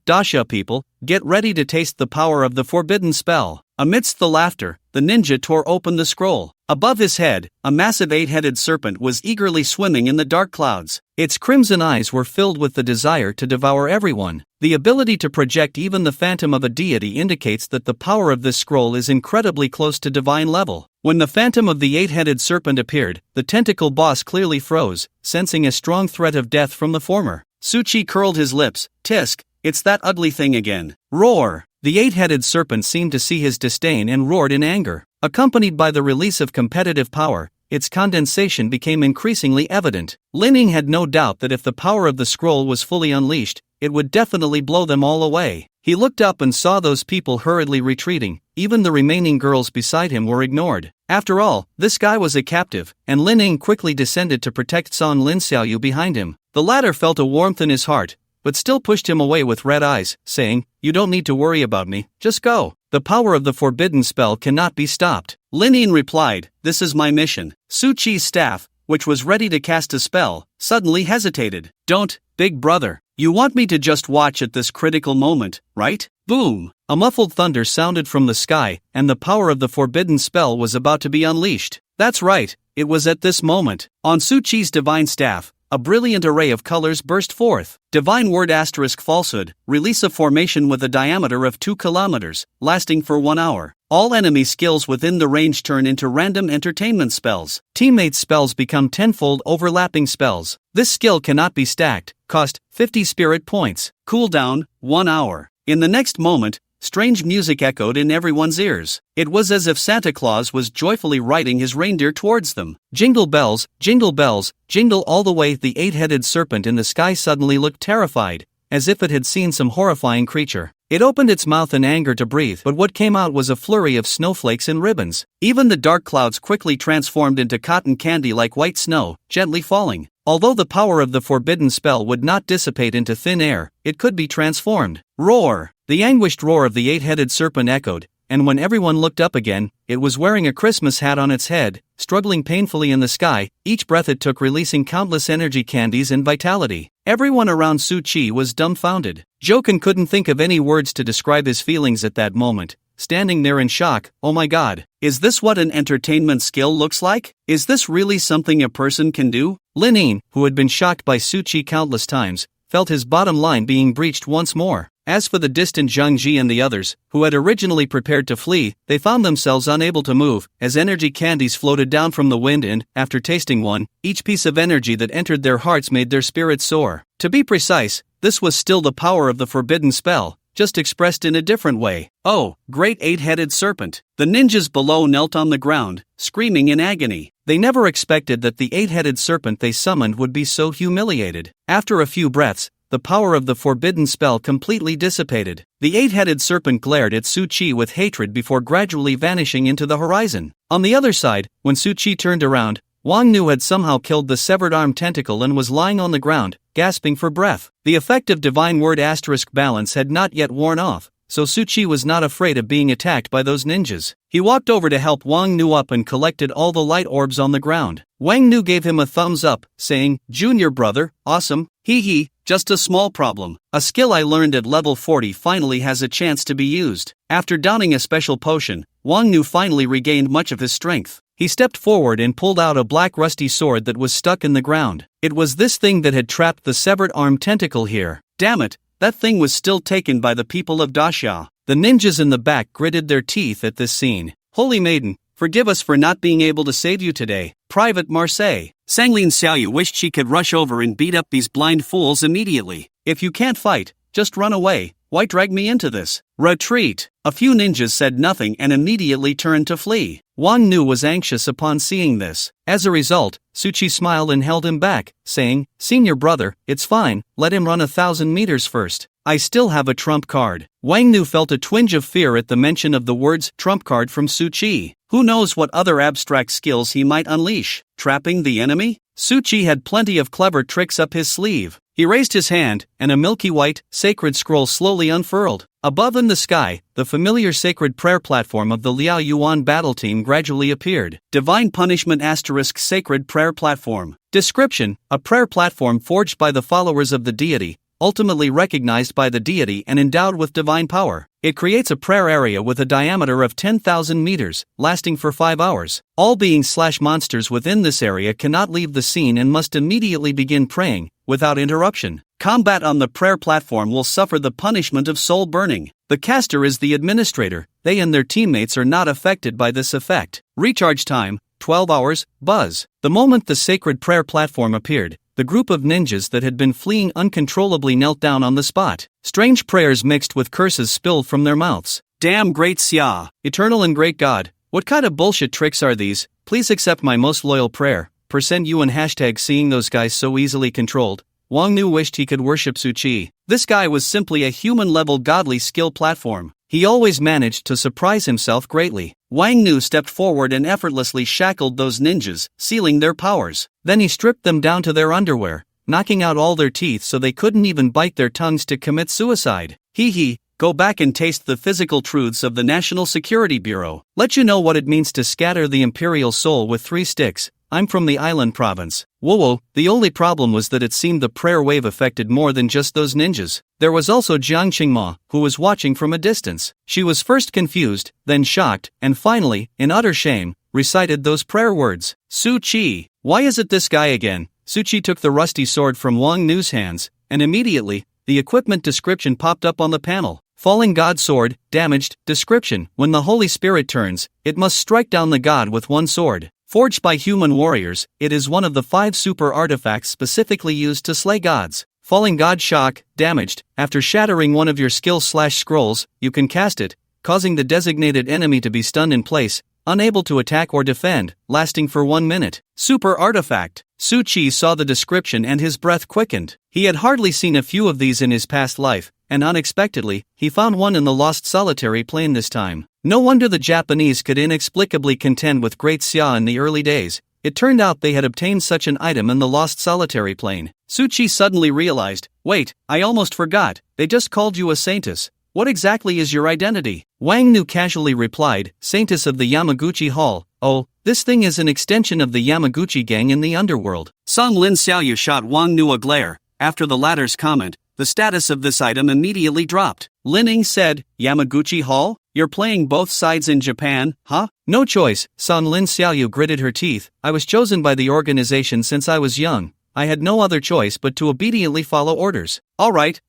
Dasha people, get ready to taste the power of the forbidden spell. Amidst the laughter, the ninja tore open the scroll. Above his head, a massive 8-headed serpent was eagerly swimming in the dark clouds. Its crimson eyes were filled with the desire to devour everyone. The ability to project even the phantom of a deity indicates that the power of this scroll is incredibly close to divine level. When the phantom of the 8-headed serpent appeared, the tentacle boss clearly froze, sensing a strong threat of death from the former. Suchi curled his lips. Tisk, it's that ugly thing again. Roar! The 8-headed serpent seemed to see his disdain and roared in anger. Accompanied by the release of competitive power, its condensation became increasingly evident. Linning had no doubt that if the power of the scroll was fully unleashed, it would definitely blow them all away. He looked up and saw those people hurriedly retreating. Even the remaining girls beside him were ignored. After all, this guy was a captive, and Linning quickly descended to protect Song Lin Xiaoyu behind him. The latter felt a warmth in his heart, but still pushed him away with red eyes, saying, you don't need to worry about me, just go. The power of the forbidden spell cannot be stopped. Linning replied, this is my mission. Suchi's staff, which was ready to cast a spell, suddenly hesitated. Don't, big brother. You want me to just watch at this critical moment, right? Boom! A muffled thunder sounded from the sky, and the power of the forbidden spell was about to be unleashed. That's right, it was at this moment. On Suchi's divine staff, a brilliant array of colors burst forth. Divine word * falsehood, release a formation with a diameter of 2 kilometers, lasting for 1 hour. All enemy skills within the range turn into random entertainment spells. Teammate spells become tenfold overlapping spells. This skill cannot be stacked, cost 50 spirit points. Cooldown, 1 hour. In the next moment, strange music echoed in everyone's ears. It was as if Santa Claus was joyfully riding his reindeer towards them. Jingle bells, jingle all the way. The 8-headed serpent in the sky suddenly looked terrified, as if it had seen some horrifying creature. It opened its mouth in anger to breathe, but what came out was a flurry of snowflakes and ribbons. Even the dark clouds quickly transformed into cotton candy like white snow, gently falling. Although the power of the forbidden spell would not dissipate into thin air, it could be transformed. Roar! The anguished roar of the 8-headed serpent echoed, and when everyone looked up again, it was wearing a Christmas hat on its head, struggling painfully in the sky, each breath it took releasing countless energy candies and vitality. Everyone around Suchi was dumbfounded. Joken couldn't think of any words to describe his feelings at that moment, standing there in shock. Oh my god, is this what an entertainment skill looks like? Is this really something a person can do? Linning, who had been shocked by Suchi countless times, felt his bottom line being breached once more. As for the distant Zhang Ji and the others, who had originally prepared to flee, they found themselves unable to move, as energy candies floated down from the wind and, after tasting one, each piece of energy that entered their hearts made their spirits soar. To be precise, this was still the power of the forbidden spell, just expressed in a different way. Oh, great eight-headed serpent. The ninjas below knelt on the ground, screaming in agony. They never expected that the eight-headed serpent they summoned would be so humiliated. After a few breaths, the power of the forbidden spell completely dissipated. The eight-headed serpent glared at Su Chi with hatred before gradually vanishing into the horizon. On the other side, when Su Chi turned around, Wang Nu had somehow killed the severed arm tentacle and was lying on the ground, gasping for breath. The effect of divine word * balance had not yet worn off, so Su Chi was not afraid of being attacked by those ninjas. He walked over to help Wang Nu up and collected all the light orbs on the ground. Wang Nu gave him a thumbs up, saying, "Junior brother, awesome, hee, just a small problem. A skill I learned at level 40 finally has a chance to be used." After downing a special potion, Wang Nu finally regained much of his strength. He stepped forward and pulled out a black rusty sword that was stuck in the ground. It was this thing that had trapped the severed arm tentacle here. Damn it, that thing was still taken by the people of Daxia. The ninjas in the back gritted their teeth at this scene. "Holy Maiden, forgive us for not being able to save you today." Private Marseille. Sanglin Xiaoyu wished she could rush over and beat up these blind fools immediately. "If you can't fight, just run away. Why drag me into this?" "Retreat." A few ninjas said nothing and immediately turned to flee. Wang Nu was anxious upon seeing this. As a result, Su Chi smiled and held him back, saying, "Senior brother, it's fine, let him run 1,000 meters first. I still have a trump card." Wang Nu felt a twinge of fear at the mention of the words trump card from Su Chi. Who knows what other abstract skills he might unleash? Trapping the enemy? Su Chi had plenty of clever tricks up his sleeve. He raised his hand, and a milky white, sacred scroll slowly unfurled. Above in the sky, the familiar sacred prayer platform of the Liao Yuan battle team gradually appeared. Divine Punishment * Sacred Prayer Platform. Description: a prayer platform forged by the followers of the deity, ultimately recognized by the deity and endowed with divine power. It creates a prayer area with a diameter of 10,000 meters, lasting for 5 hours. All beings/monsters within this area cannot leave the scene and must immediately begin praying, without interruption. Combat on the prayer platform will suffer the punishment of soul burning. The caster is the administrator. They and their teammates are not affected by this effect. Recharge time, 12 hours, buzz. The moment the sacred prayer platform appeared, the group of ninjas that had been fleeing uncontrollably knelt down on the spot. Strange prayers mixed with curses spilled from their mouths. "Damn great Xia, eternal and great God, what kind of bullshit tricks are these? Please accept my most loyal prayer. %UN # seeing those guys so easily controlled. Wang Nu wished he could worship Su Chi. This guy was simply a human-level godly skill platform. He always managed to surprise himself greatly. Wang Nu stepped forward and effortlessly shackled those ninjas, sealing their powers. Then he stripped them down to their underwear, knocking out all their teeth so they couldn't even bite their tongues to commit suicide. Hee, go back and taste the physical truths of the National Security Bureau. Let you know what it means to scatter the imperial soul with 3 sticks. I'm from the island province. Whoa, the only problem was that it seemed the prayer wave affected more than just those ninjas. There was also Jiang Qingma, who was watching from a distance. She was first confused, then shocked, and finally, in utter shame, recited those prayer words. Su Chi, why is it this guy again? Su Chi took the rusty sword from Wang Nu's hands, and immediately, the equipment description popped up on the panel. Falling God sword, damaged, description. When the Holy Spirit turns, it must strike down the god with one sword. Forged by human warriors, it is one of the 5 super artifacts specifically used to slay gods. Falling God shock, damaged. After shattering one of your skills/scrolls, you can cast it, causing the designated enemy to be stunned in place, unable to attack or defend, lasting for 1 minute. Super artifact. Su Chi saw the description and his breath quickened. He had hardly seen a few of these in his past life, and unexpectedly, he found one in the Lost Solitary Plane this time. No wonder the Japanese could inexplicably contend with Great Xia in the early days. It turned out they had obtained such an item in the Lost Solitary Plane. Su Chi suddenly realized, wait, I almost forgot, they just called you a saintess. What exactly is your identity? Wang Nu casually replied, Saintess of the Yamaguchi Hall. Oh, this thing is an extension of the Yamaguchi gang in the underworld. Song Lin Xiaoyu shot Wang Nu a glare. After the latter's comment, the status of this item immediately dropped. Lin Ying said, Yamaguchi Hall? You're playing both sides in Japan, huh? No choice, Song Lin Xiaoyu gritted her teeth. I was chosen by the organization since I was young. I had no other choice but to obediently follow orders. Alright.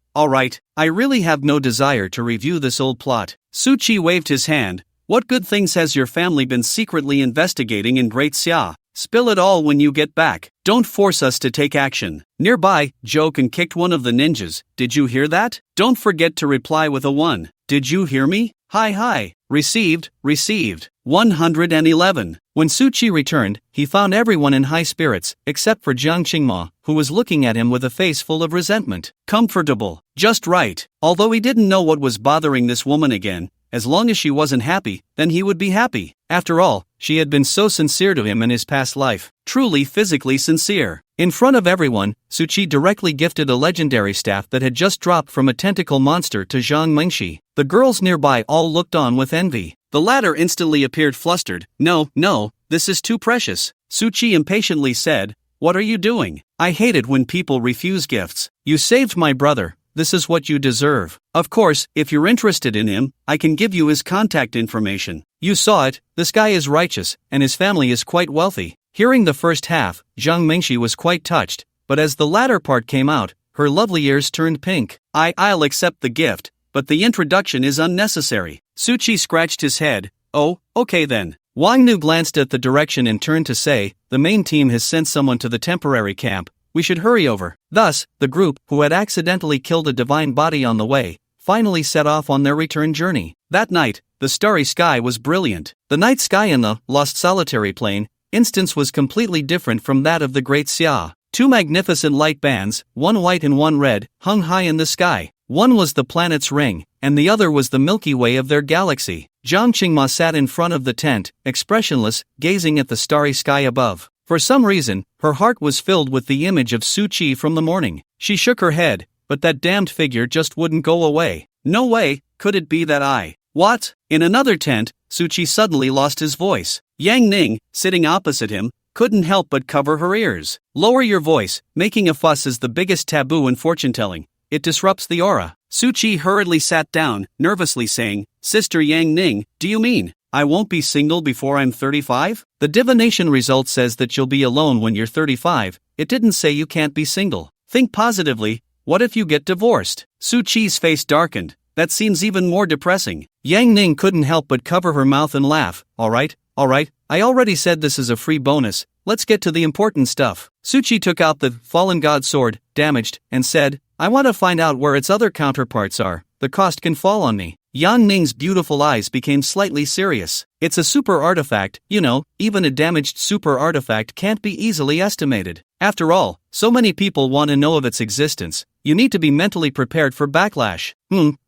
I really have no desire to review this old plot. Su Chi waved his hand. What good things has your family been secretly investigating in Great Xia? Spill it all when you get back. Don't force us to take action. Nearby, Joken kicked one of the ninjas. Did you hear that? Don't forget to reply with a 1. Did you hear me? Hi. Received. 111. When Suchi returned, he found everyone in high spirits, except for Jiang Qingma, who was looking at him with a face full of resentment. Comfortable. Just right. Although he didn't know what was bothering this woman again, as long as she wasn't happy, then he would be happy. After all, she had been so sincere to him in his past life. Truly physically sincere. In front of everyone, Suchi directly gifted a legendary staff that had just dropped from a tentacle monster to Zhang Mengshi. The girls nearby all looked on with envy. The latter instantly appeared flustered. No, this is too precious. Suchi impatiently said, "What are you doing? I hate it when people refuse gifts. You saved my brother. This is what you deserve. Of course, if you're interested in him, I can give you his contact information. You saw it, this guy is righteous, and his family is quite wealthy." Hearing the first half, Zhang Mengshi was quite touched, but as the latter part came out, her lovely ears turned pink. I'll accept the gift, but the introduction is unnecessary. Suchi scratched his head. Oh, okay then. Wang Nu glanced at the direction and turned to say, "The main team has sent someone to the temporary camp. We should hurry over." Thus, the group, who had accidentally killed a divine body on the way, finally set off on their return journey. That night, the starry sky was brilliant. The night sky in the Lost Solitary Plain instance was completely different from that of the Great Xia. 2 magnificent light bands, one white and one red, hung high in the sky. One was the planet's ring, and the other was the Milky Way of their galaxy. Jiang Qingma sat in front of the tent, expressionless, gazing at the starry sky above. For some reason, her heart was filled with the image of Suchi from the morning. She shook her head, but that damned figure just wouldn't go away. No way, could it be that I... What? In another tent, Suchi suddenly lost his voice. Yang Ning, sitting opposite him, couldn't help but cover her ears. Lower your voice. Making a fuss is the biggest taboo in fortune-telling. It disrupts the aura. Suchi hurriedly sat down, nervously saying, "Sister Yang Ning, do you mean I won't be single before I'm 35? The divination result says that you'll be alone when you're 35. It didn't say you can't be single. Think positively. What if you get divorced?" Suchi's face darkened. That seems even more depressing. Yang Ning couldn't help but cover her mouth and laugh. All right, I already said this is a free bonus. Let's get to the important stuff. Suchi took out the fallen god sword, damaged, and said, "I want to find out where its other counterparts are. The cost can fall on me." Yang Ning's beautiful eyes became slightly serious. "It's a super artifact, you know, even a damaged super artifact can't be easily estimated. After all, so many people want to know of its existence. You need to be mentally prepared for backlash."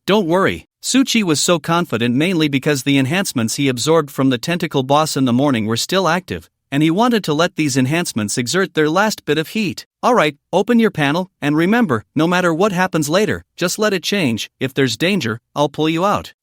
Don't worry. Suchi was so confident mainly because the enhancements he absorbed from the tentacle boss in the morning were still active, and he wanted to let these enhancements exert their last bit of heat. "Alright, open your panel, and remember, no matter what happens later, just let it change. If there's danger, I'll pull you out."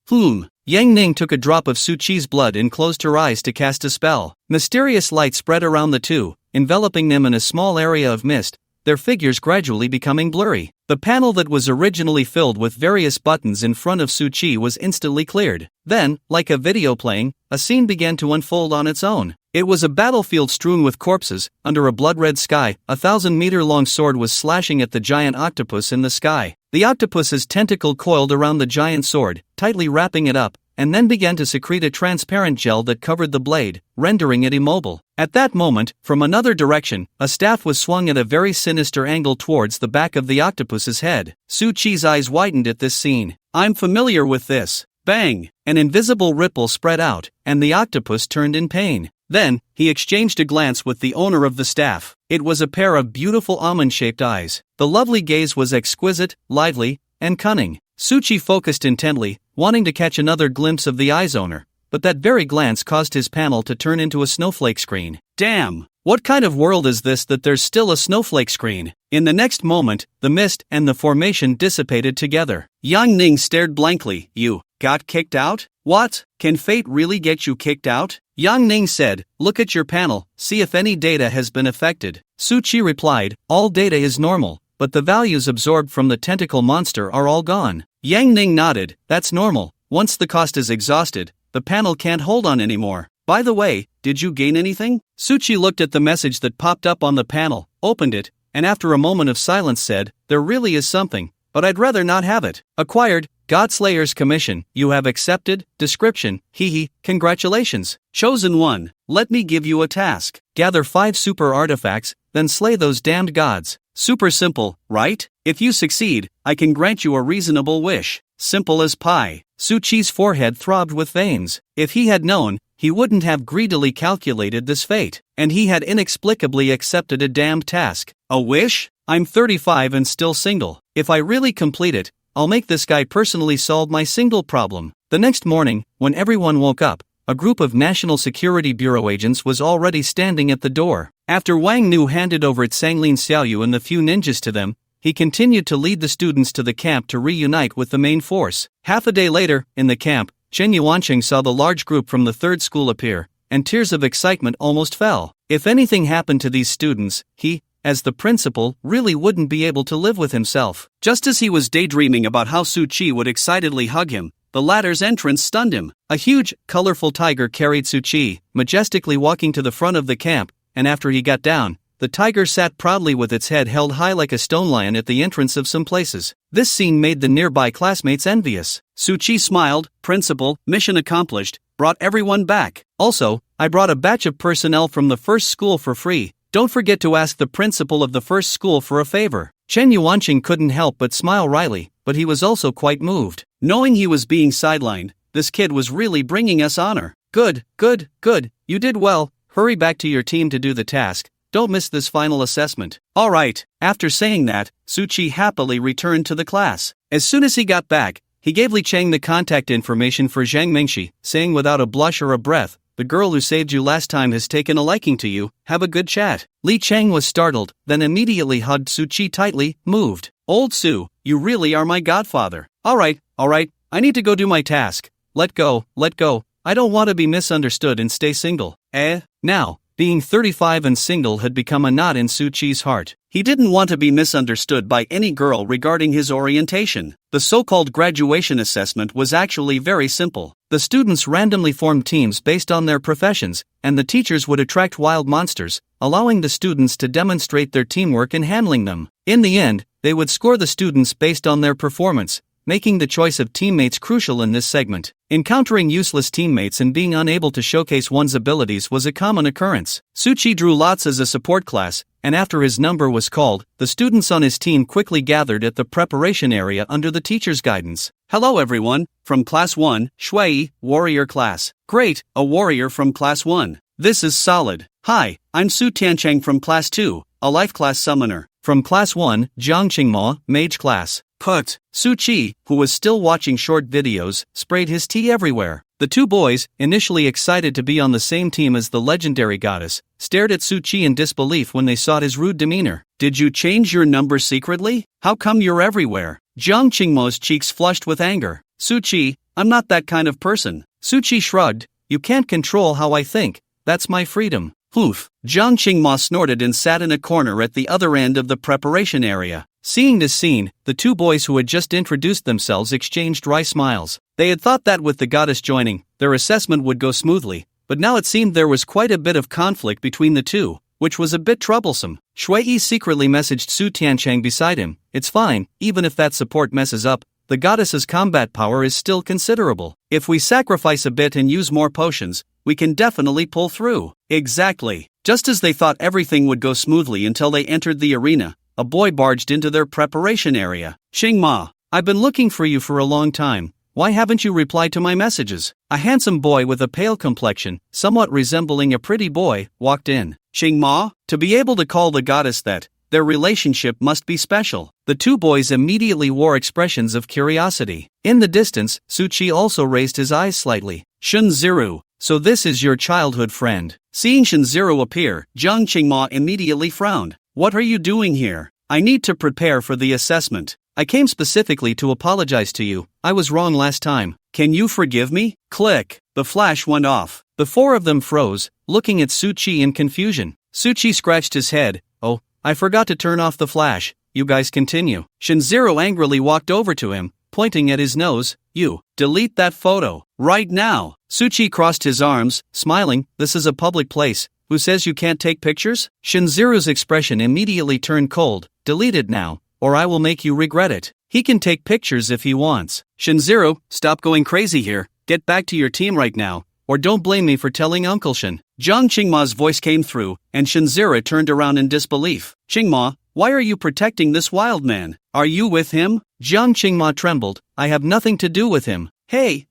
Yang Ning took a drop of Suchi's blood and closed her eyes to cast a spell. Mysterious light spread around the two, enveloping them in a small area of mist, their figures gradually becoming blurry. The panel that was originally filled with various buttons in front of Suchi was instantly cleared. Then, like a video playing, a scene began to unfold on its own. It was a battlefield strewn with corpses. Under a blood-red sky, a 1,000-meter-long sword was slashing at the giant octopus in the sky. The octopus's tentacle coiled around the giant sword, tightly wrapping it up, and then began to secrete a transparent gel that covered the blade, rendering it immobile. At that moment, from another direction, a staff was swung at a very sinister angle towards the back of the octopus's head. Suchi's eyes widened at this scene. "I'm familiar with this." Bang! An invisible ripple spread out, and the octopus turned in pain. Then, he exchanged a glance with the owner of the staff. It was a pair of beautiful almond-shaped eyes. The lovely gaze was exquisite, lively, and cunning. Suchi focused intently, wanting to catch another glimpse of the eye's owner, but that very glance caused his panel to turn into a snowflake screen. Damn! What kind of world is this that there's still a snowflake screen? In the next moment, the mist and the formation dissipated together. Yang Ning stared blankly. "You got kicked out? What? Can fate really get you kicked out?" Yang Ning said, "Look at your panel, see if any data has been affected." Suchi replied, "All data is normal, but the values absorbed from the tentacle monster are all gone." Yang Ning nodded. "That's normal. Once the cost is exhausted, the panel can't hold on anymore. By the way, did you gain anything?" Suchi looked at the message that popped up on the panel, opened it, and after a moment of silence said, "There really is something, but I'd rather not have it. Acquired, Godslayer's commission, you have accepted. Description, hehe, congratulations. Chosen one, let me give you a task. Gather 5 super artifacts, then slay those damned gods. Super simple, right? If you succeed, I can grant you a reasonable wish. Simple as pie. Suchi's forehead throbbed with veins. If he had known, he wouldn't have greedily calculated this fate. And he had inexplicably accepted a damned task. A wish? I'm 35 and still single. If I really complete it, I'll make this guy personally solve my single problem. The next morning, when everyone woke up, a group of National Security Bureau agents was already standing at the door. After Wang Nu handed over Sanglin Xiaoyu and the few ninjas to them, he continued to lead the students to the camp to reunite with the main force. Half a day later, in the camp, Chen Yuanqing saw the large group from the third school appear, and tears of excitement almost fell. If anything happened to these students, he, as the principal, really wouldn't be able to live with himself. Just as he was daydreaming about how Su Chi would excitedly hug him, the latter's entrance stunned him. A huge, colorful tiger carried Su Chi, majestically walking to the front of the camp, and after he got down, the tiger sat proudly with its head held high like a stone lion at the entrance of some places. This scene made the nearby classmates envious. Su Chi smiled. Principal, mission accomplished, brought everyone back. Also, I brought a batch of personnel from the first school for free. Don't forget to ask the principal of the first school for a favor. Chen Yuanqing couldn't help but smile wryly, but he was also quite moved. Knowing he was being sidelined, this kid was really bringing us honor. Good, good, good, you did well. Hurry back to your team to do the task. Don't miss this final assessment. Alright. After saying that, Su Chi happily returned to the class. As soon as he got back, he gave Li Cheng the contact information for Zhang Mingxi, saying without a blush or a breath, "The girl who saved you last time has taken a liking to you, have a good chat." Li Cheng was startled, then immediately hugged Su Chi tightly, moved. "Old Su, you really are my godfather." Alright, I need to go do my task. Let go, I don't want to be misunderstood and stay single. Now, being 35 and single had become a knot in Su Chi's heart. He didn't want to be misunderstood by any girl regarding his orientation. The so-called graduation assessment was actually very simple. The students randomly formed teams based on their professions, and the teachers would attract wild monsters, allowing the students to demonstrate their teamwork in handling them. In the end, they would score the students based on their performance, making the choice of teammates crucial in this segment. Encountering useless teammates and being unable to showcase one's abilities was a common occurrence. Su Chi drew lots as a support class, and after his number was called, the students on his team quickly gathered at the preparation area under the teacher's guidance. "Hello everyone, from Class 1, Shui, Warrior Class." "Great, a warrior from Class 1. This is solid." "Hi, I'm Su Tiancheng from Class 2, a Life Class Summoner." From Class 1, Jiang Qingmo, Mage Class. Put. Su Chi, who was still watching short videos, sprayed his tea everywhere. The two boys, initially excited to be on the same team as the legendary goddess, stared at Su Chi in disbelief when they saw his rude demeanor. "Did you change your number secretly? How come you're everywhere?" Jiang Qingmo's cheeks flushed with anger. "Su Chi, I'm not that kind of person." Su Chi shrugged. "You can't control how I think. That's my freedom." Poof. Jiang Qingmo snorted and sat in a corner at the other end of the preparation area. Seeing this scene, the two boys who had just introduced themselves exchanged dry smiles. They had thought that with the goddess joining, their assessment would go smoothly, but now it seemed there was quite a bit of conflict between the two, which was a bit troublesome. Shui secretly messaged Su Tiancheng beside him. "It's fine, even if that support messes up, the goddess's combat power is still considerable. If we sacrifice a bit and use more potions, we can definitely pull through." Exactly. Just as they thought everything would go smoothly until they entered the arena, a boy barged into their preparation area. "Qingma, I've been looking for you for a long time. Why haven't you replied to my messages?" A handsome boy with a pale complexion, somewhat resembling a pretty boy, walked in. "Qingma, to be able to call the goddess that, their relationship must be special." The two boys immediately wore expressions of curiosity. In the distance, Su Chi also raised his eyes slightly. "Shunziru, so this is your childhood friend." Seeing Shunziru appear, Jiang Qingma immediately frowned. "What are you doing here?" "I need to prepare for the assessment. I came specifically to apologize to you. I was wrong last time. Can you forgive me?" Click. The flash went off. The four of them froze, looking at Su Chi in confusion. Su Chi scratched his head. "Oh, I forgot to turn off the flash. You guys continue." Shinzero angrily walked over to him, pointing at his nose. "You, delete that photo, right now." Su Chi crossed his arms, smiling. "This is a public place. Who says you can't take pictures?" Shinzero's expression immediately turned cold. "Delete it now, or I will make you regret it. He can take pictures if he wants. Shinzuru, stop going crazy here. Get back to your team right now, or don't blame me for telling Uncle Shin. Jiang Qingma's voice came through, and Shinzuru turned around in disbelief. Qingma, why are you protecting this wild man? Are you with him? Jiang Qingma trembled. I have nothing to do with him. Hey,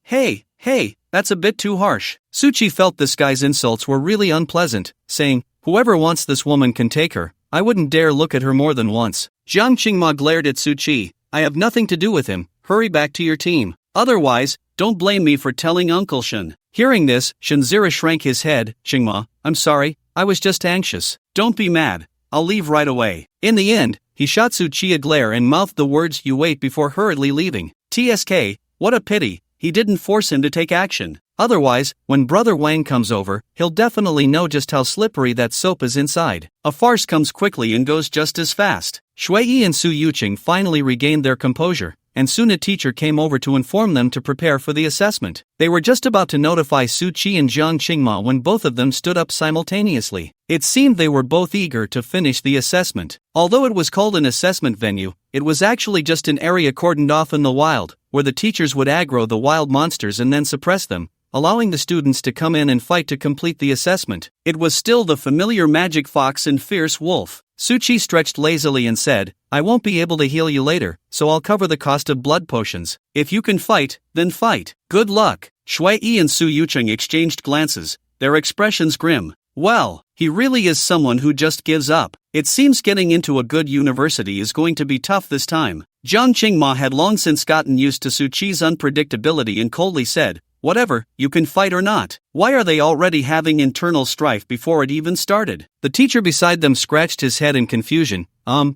that's a bit too harsh. Suchi felt this guy's insults were really unpleasant, saying, whoever wants this woman can take her. I wouldn't dare look at her more than once. Jiang Qingma glared at Suchi. I have nothing to do with him. Hurry back to your team. Otherwise, don't blame me for telling Uncle Shin. Hearing this, Shinzuru shrank his head. Qingma, I'm sorry, I was just anxious. Don't be mad. I'll leave right away. In the end, he shot Suchi a glare and mouthed the words you wait before hurriedly leaving. TSK, what a pity, he didn't force him to take action. Otherwise, when Brother Wang comes over, he'll definitely know just how slippery that soap is inside. A farce comes quickly and goes just as fast. Shui and Su Yuqing finally regained their composure, and soon a teacher came over to inform them to prepare for the assessment. They were just about to notify Su Chi and Jiang Qingma when both of them stood up simultaneously. It seemed they were both eager to finish the assessment. Although it was called an assessment venue, it was actually just an area cordoned off in the wild, where the teachers would aggro the wild monsters and then suppress them, allowing the students to come in and fight to complete the assessment. It was still the familiar magic fox and fierce wolf. Suchi stretched lazily and said, I won't be able to heal you later, so I'll cover the cost of blood potions. If you can fight, then fight. Good luck. Shui and Su Yuqing exchanged glances, their expressions grim. Well, he really is someone who just gives up. It seems getting into a good university is going to be tough this time. Jiang Qingma had long since gotten used to Suchi's unpredictability and coldly said, whatever, you can fight or not. Why are they already having internal strife before it even started? The teacher beside them scratched his head in confusion.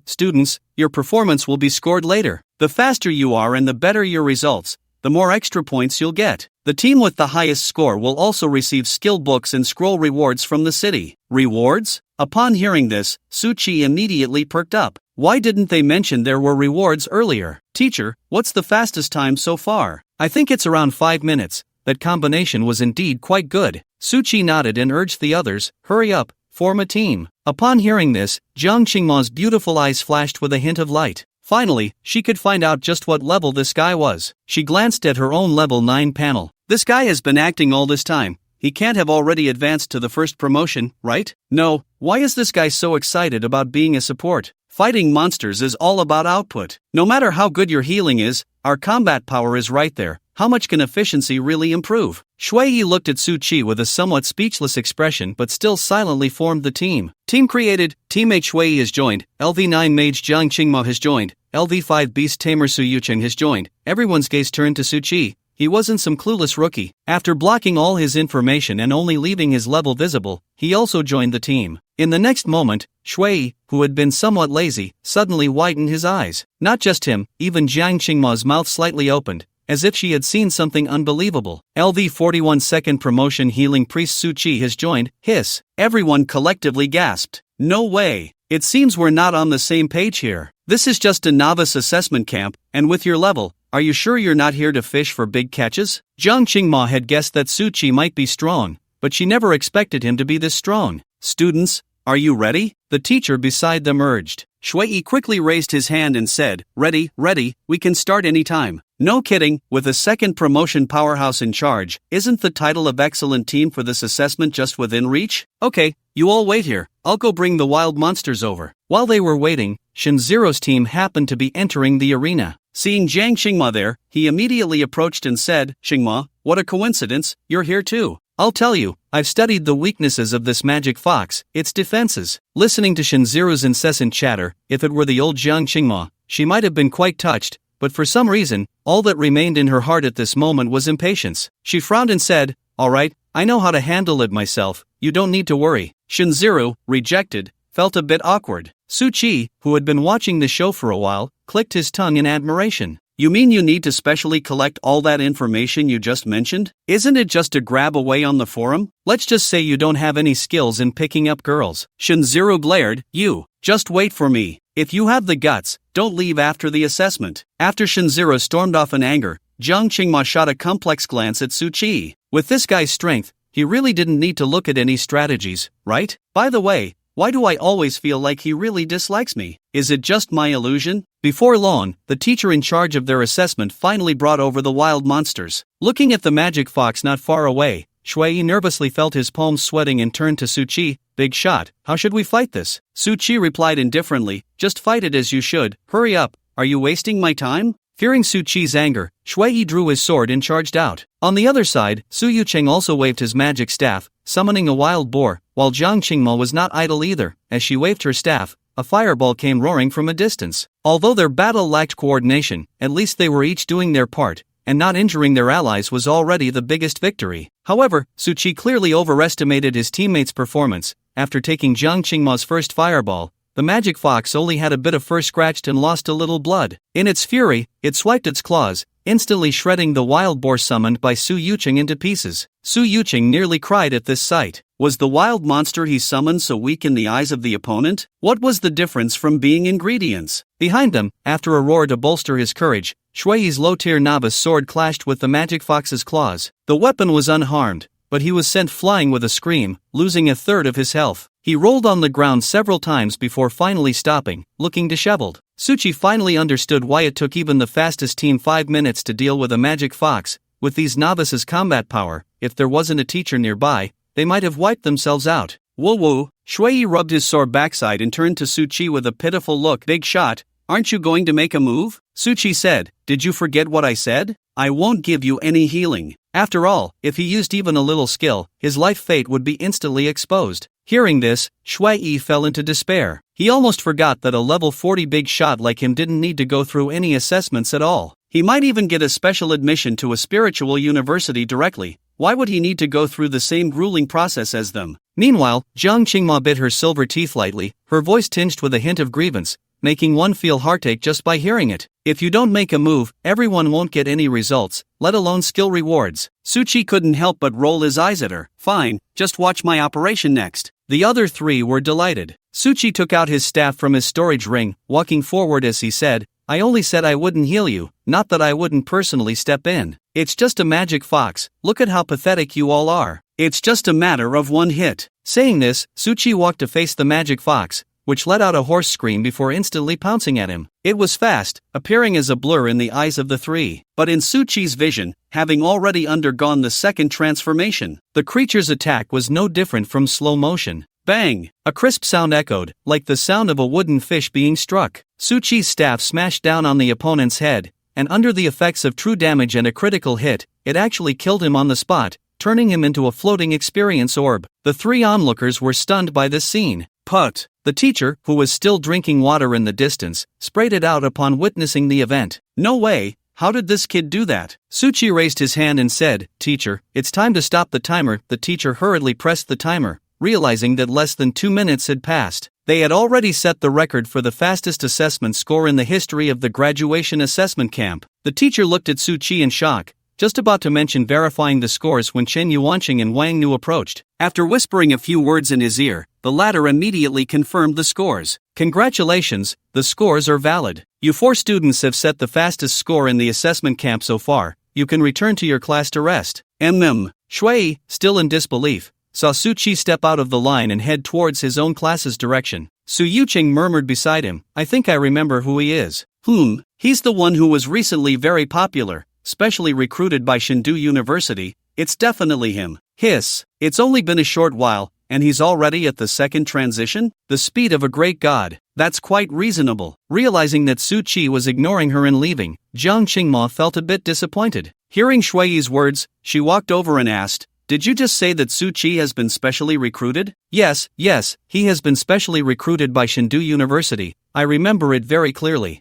Students, your performance will be scored later. The faster you are and the better your results, the more extra points you'll get. The team with the highest score will also receive skill books and scroll rewards from the city. Rewards? Upon hearing this, Suchi immediately perked up. Why didn't they mention there were rewards earlier? Teacher, what's the fastest time so far? I think it's around 5 minutes. That combination was indeed quite good. Suchi nodded and urged the others, hurry up, form a team. Upon hearing this, Jiang Qingma's beautiful eyes flashed with a hint of light. Finally, she could find out just what level this guy was. She glanced at her own level 9 panel. This guy has been acting all this time. He can't have already advanced to the first promotion, right? No, why is this guy so excited about being a support? Fighting monsters is all about output. No matter how good your healing is, our combat power is right there. How much can efficiency really improve? Shui looked at Su Chi with a somewhat speechless expression but still silently formed the team. Team created, Teammate Shui has joined, LV9 Mage Jiang Qingma has joined, LV5 Beast Tamer Su Yuqing has joined. Everyone's gaze turned to Su Chi. He wasn't some clueless rookie. After blocking all his information and only leaving his level visible, he also joined the team. In the next moment, Shui, who had been somewhat lazy, suddenly widened his eyes. Not just him, even Jiang Qingma's mouth slightly opened, as if she had seen something unbelievable. LV41 second promotion healing priest Su Chi has joined. Hiss. Everyone collectively gasped. No way. It seems we're not on the same page here. This is just a novice assessment camp, and with your level, are you sure you're not here to fish for big catches? Jiang Qingma had guessed that Su Chi might be strong, but she never expected him to be this strong. Students, are you ready? The teacher beside them urged. Shui quickly raised his hand and said, ready, we can start anytime. No kidding, with a second promotion powerhouse in charge, isn't the title of excellent team for this assessment just within reach? Okay, you all wait here, I'll go bring the wild monsters over. While they were waiting, Shinzuru's team happened to be entering the arena. Seeing Jiang Qingma there, he immediately approached and said, Qingma, what a coincidence, you're here too. I'll tell you, I've studied the weaknesses of this magic fox, its defenses. Listening to Shinzuru's incessant chatter, if it were the old Jiang Qingma, she might have been quite touched, but for some reason, all that remained in her heart at this moment was impatience. She frowned and said, all right, I know how to handle it myself, you don't need to worry. Shinzuru, rejected, felt a bit awkward. Su Chi, who had been watching the show for a while, clicked his tongue in admiration. You mean you need to specially collect all that information you just mentioned? Isn't it just a grab away on the forum? Let's just say you don't have any skills in picking up girls. Shinzuru glared, you, just wait for me. If you have the guts, don't leave after the assessment. After Shinzuru stormed off in anger, Jiang Qingma shot a complex glance at Su Chi. With this guy's strength, he really didn't need to look at any strategies, right? By the way, Why do I always feel like he really dislikes me? Is it just my illusion? Before long, the teacher in charge of their assessment finally brought over the wild monsters. Looking at the magic fox not far away, Shui nervously felt his palms sweating and turned to Suchi. Big shot, how should we fight this? Suchi replied indifferently, just fight it as you should, hurry up, are you wasting my time? Fearing Suchi's anger, Shui drew his sword and charged out. On the other side, Su Yucheng also waved his magic staff, summoning a wild boar, while Jiang Qingma was not idle either. As she waved her staff, a fireball came roaring from a distance. Although their battle lacked coordination, at least they were each doing their part, and not injuring their allies was already the biggest victory. However, Suchi clearly overestimated his teammates' performance. After taking Jiang Qingma's first fireball, the magic fox only had a bit of fur scratched and lost a little blood. In its fury, it swiped its claws, instantly shredding the wild boar summoned by Su Yucheng into pieces. Su Yucheng nearly cried at this sight. Was the wild monster he summoned so weak in the eyes of the opponent? What was the difference from being ingredients? Behind them, after a roar to bolster his courage, Shui's low-tier novice sword clashed with the magic fox's claws. The weapon was unharmed, but he was sent flying with a scream, losing a third of his health. He rolled on the ground several times before finally stopping, looking disheveled. Suchi finally understood why it took even the fastest team 5 minutes to deal with a magic fox. With these novices' combat power, if there wasn't a teacher nearby, they might have wiped themselves out. Woo woo. Shui rubbed his sore backside and turned to Suchi with a pitiful look. Big shot, aren't you going to make a move? Suchi said, did you forget what I said? I won't give you any healing. After all, if he used even a little skill, his life fate would be instantly exposed. Hearing this, Shui fell into despair. He almost forgot that a level 40 big shot like him didn't need to go through any assessments at all. He might even get a special admission to a spiritual university directly. Why would he need to go through the same grueling process as them? Meanwhile, Jiang Qingma bit her silver teeth lightly, her voice tinged with a hint of grievance, making one feel heartache just by hearing it. If you don't make a move, everyone won't get any results, let alone skill rewards. Suchi couldn't help but roll his eyes at her. Fine, just watch my operation next. The other three were delighted. Suchi took out his staff from his storage ring, walking forward as he said, I only said I wouldn't heal you, not that I wouldn't personally step in. It's just a magic fox, look at how pathetic you all are. It's just a matter of one hit. Saying this, Suchi walked to face the magic fox, which let out a hoarse scream before instantly pouncing at him. It was fast, appearing as a blur in the eyes of the three. But in Suchi's vision, having already undergone the second transformation, the creature's attack was no different from slow motion. Bang! A crisp sound echoed, like the sound of a wooden fish being struck. Suchi's staff smashed down on the opponent's head, and under the effects of true damage and a critical hit, it actually killed him on the spot, turning him into a floating experience orb. The three onlookers were stunned by this scene. Put! The teacher, who was still drinking water in the distance, sprayed it out upon witnessing the event. No way! How did this kid do that? Suchi raised his hand and said, Teacher, it's time to stop the timer. The teacher hurriedly pressed the timer, realizing that less than 2 minutes had passed. They had already set the record for the fastest assessment score in the history of the graduation assessment camp. The teacher looked at Suchi in shock, just about to mention verifying the scores when Chen Yuanqing and Wang Nu approached. After whispering a few words in his ear, the latter immediately confirmed the scores. Congratulations, the scores are valid. You 4 students have set the fastest score in the assessment camp so far. You can return to your class to rest. Shui, still in disbelief, saw Suchi step out of the line and head towards his own class's direction. Su Yucheng murmured beside him, I think I remember who he is. He's the one who was recently very popular, specially recruited by Shindu University. It's definitely him. Hiss, it's only been a short while, and he's already at the second transition? The speed of a great god. That's quite reasonable. Realizing that Su Chi was ignoring her and leaving, Jiang Qingma felt a bit disappointed. Hearing Shui's words, she walked over and asked, Did you just say that Su Chi has been specially recruited? Yes, he has been specially recruited by Shindu University. I remember it very clearly.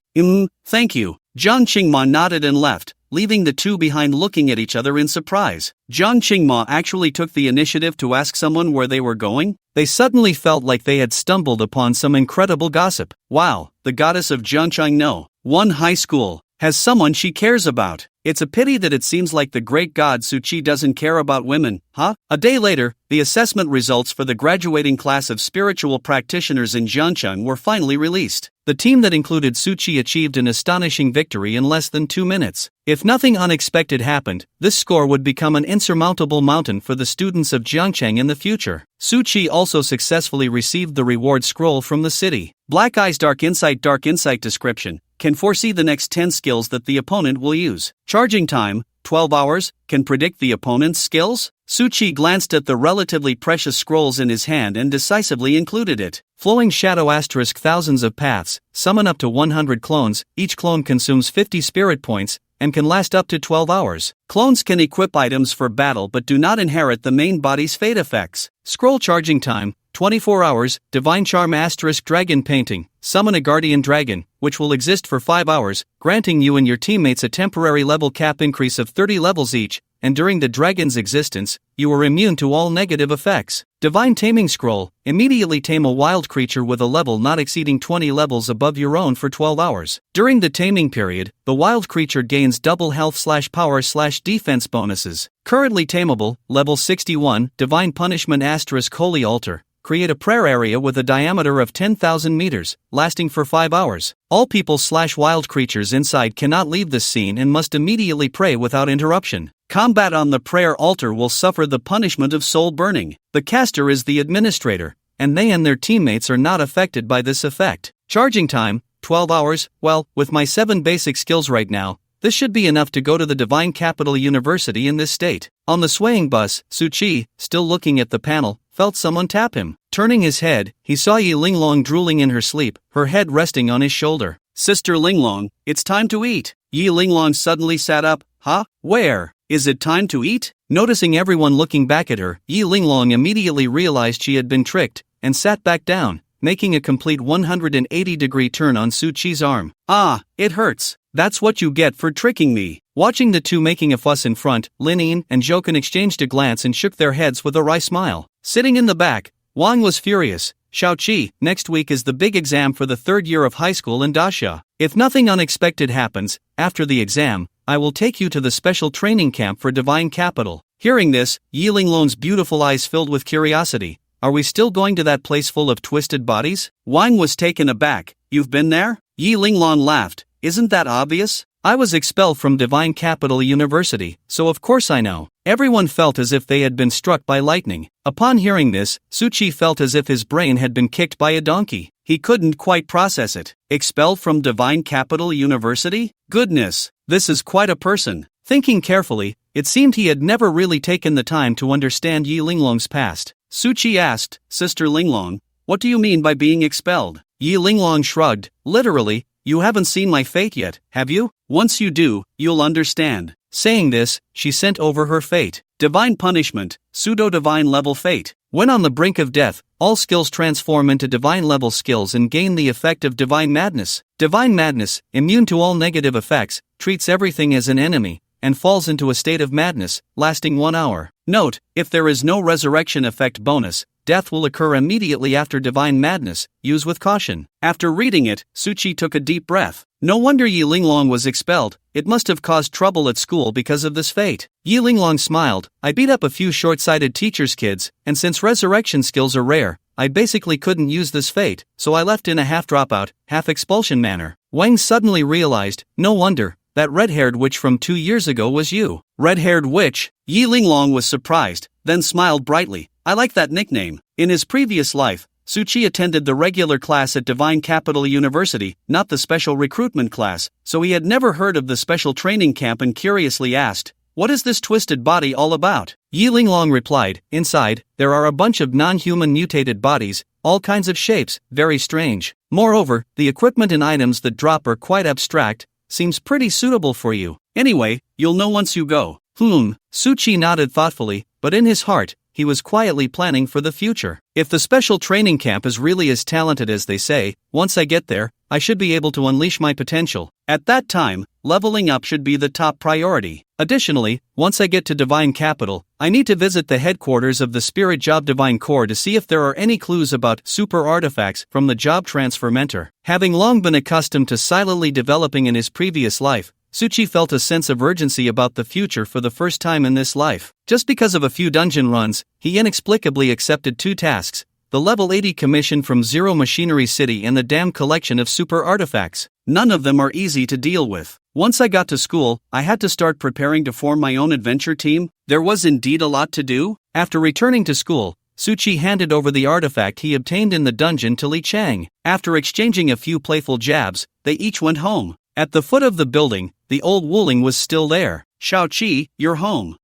Thank you. Jiang Qingma nodded and left, leaving the two behind looking at each other in surprise. Jiang Qingma actually took the initiative to ask someone where they were going. They suddenly felt like they had stumbled upon some incredible gossip. Wow, the goddess of Jiangchang No. 1 high school. has someone she cares about. It's a pity that it seems like the great god Suchi doesn't care about women, huh? A day later, the assessment results for the graduating class of spiritual practitioners in Jiangcheng were finally released. The team that included Suchi achieved an astonishing victory in less than 2 minutes. If nothing unexpected happened, this score would become an insurmountable mountain for the students of Jiangcheng in the future. Suchi also successfully received the reward scroll from the city. Black Eyes Dark Insight description. Can foresee the next 10 skills that the opponent will use. Charging time, 12 hours, can predict the opponent's skills? Suchi glanced at the relatively precious scrolls in his hand and decisively included it. Flowing Shadow * thousands of paths, summon up to 100 clones, each clone consumes 50 spirit points, and can last up to 12 hours. Clones can equip items for battle but do not inherit the main body's fate effects. Scroll charging time, 24 hours, Divine Charm * Dragon Painting, summon a Guardian Dragon, which will exist for 5 hours, granting you and your teammates a temporary level cap increase of 30 levels each, and during the dragon's existence, you are immune to all negative effects. Divine Taming Scroll, immediately tame a wild creature with a level not exceeding 20 levels above your own for 12 hours. During the taming period, the wild creature gains double health / power / defense bonuses. Currently tameable, level 61, Divine Punishment * Holy Altar. Create a prayer area with a diameter of 10,000 meters, lasting for 5 hours. All people / wild creatures inside cannot leave this scene and must immediately pray without interruption. Combat on the prayer altar will suffer the punishment of soul burning. The caster is the administrator, and they and their teammates are not affected by this effect. Charging time, 12 hours. Well, with my 7 basic skills right now, this should be enough to go to the Divine Capital University in this state. On the swaying bus, Suchi, still looking at the panel, felt someone tap him. Turning his head, he saw Yi Linglong drooling in her sleep, her head resting on his shoulder. Sister Linglong, it's time to eat. Yi Linglong suddenly sat up. Huh? Where? Is it time to eat? Noticing everyone looking back at her, Yi Linglong immediately realized she had been tricked, and sat back down, making a complete 180-degree turn on Suchi's arm. Ah, it hurts. That's what you get for tricking me. Watching the two making a fuss in front, Lin Yin and Joken exchanged a glance and shook their heads with a wry smile. Sitting in the back, Wang was furious. Xiaoqi, next week is the big exam for the 3rd year of high school in Dasha. If nothing unexpected happens, after the exam, I will take you to the special training camp for Divine Capital. Hearing this, Yi Linglong's beautiful eyes filled with curiosity. Are we still going to that place full of twisted bodies? Wang was taken aback. You've been there? Yi Linglong laughed. Isn't that obvious? I was expelled from Divine Capital University, so of course I know. Everyone felt as if they had been struck by lightning. Upon hearing this, Suchi felt as if his brain had been kicked by a donkey. He couldn't quite process it. Expelled from Divine Capital University? Goodness, this is quite a person. Thinking carefully, it seemed he had never really taken the time to understand Yi Linglong's past. Suchi asked, Sister Linglong, what do you mean by being expelled? Yi Linglong shrugged. Literally, you haven't seen my fate yet, have you? Once you do, you'll understand. Saying this, she sent over her fate. Divine Punishment, Pseudo-Divine Level Fate. When on the brink of death, all skills transform into divine level skills and gain the effect of Divine Madness. Divine Madness, immune to all negative effects, treats everything as an enemy, and falls into a state of madness, lasting 1 hour. Note, if there is no resurrection effect bonus, death will occur immediately after Divine Madness, use with caution. After reading it, Suchi took a deep breath. No wonder Yi Linglong was expelled, it must have caused trouble at school because of this fate. Yi Linglong smiled, I beat up a few short-sighted teachers' kids, and since resurrection skills are rare, I basically couldn't use this fate, so I left in a half-dropout, half-expulsion manner. Wang suddenly realized, no wonder, that red-haired witch from 2 years ago was you. Red-haired witch? Yi Linglong was surprised, then smiled brightly. I like that nickname. In his previous life, Suchi attended the regular class at Divine Capital University, not the special recruitment class, so he had never heard of the special training camp and curiously asked, what is this twisted body all about? Yi Linglong replied, inside, there are a bunch of non-human mutated bodies, all kinds of shapes, very strange. Moreover, the equipment and items that drop are quite abstract, seems pretty suitable for you. Anyway, you'll know once you go. Suchi nodded thoughtfully, but in his heart, he was quietly planning for the future. If the special training camp is really as talented as they say, once I get there, I should be able to unleash my potential. At that time, leveling up should be the top priority. Additionally, once I get to Divine Capital, I need to visit the headquarters of the Spirit Job Divine Corps to see if there are any clues about super artifacts from the job transfer mentor. Having long been accustomed to silently developing in his previous life, Suchi felt a sense of urgency about the future for the first time in this life. Just because of a few dungeon runs, he inexplicably accepted 2 tasks: the level 80 commission from Zero Machinery City and the damn collection of super artifacts. None of them are easy to deal with. Once I got to school, I had to start preparing to form my own adventure team. There was indeed a lot to do. After returning to school, Suchi handed over the artifact he obtained in the dungeon to Li Chang. After exchanging a few playful jabs, they each went home. At the foot of the building, the old Wuling was still there. "Shao-Chi, you're home."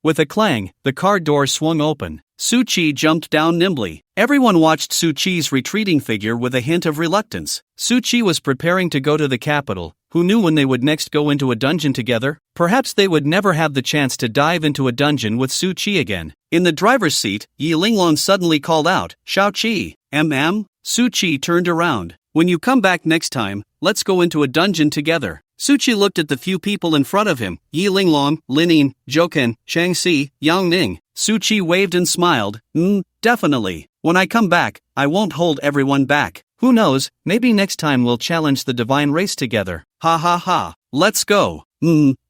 With a clang, the car door swung open. Suchi jumped down nimbly. Everyone watched Suchi's retreating figure with a hint of reluctance. Suchi was preparing to go to the capital. Who knew when they would next go into a dungeon together? Perhaps they would never have the chance to dive into a dungeon with Suchi again. In the driver's seat, Yi Linglong suddenly called out, "Shao-Chi, Suchi turned around. "When you come back next time, let's go into a dungeon together." Suchi looked at the few people in front of him: Yi Linglong, Linin, Joken, Shangxi, Yang Ning. Suchi waved and smiled. Definitely. When I come back, I won't hold everyone back. Who knows, maybe next time we'll challenge the divine race together. Ha ha ha. Let's go.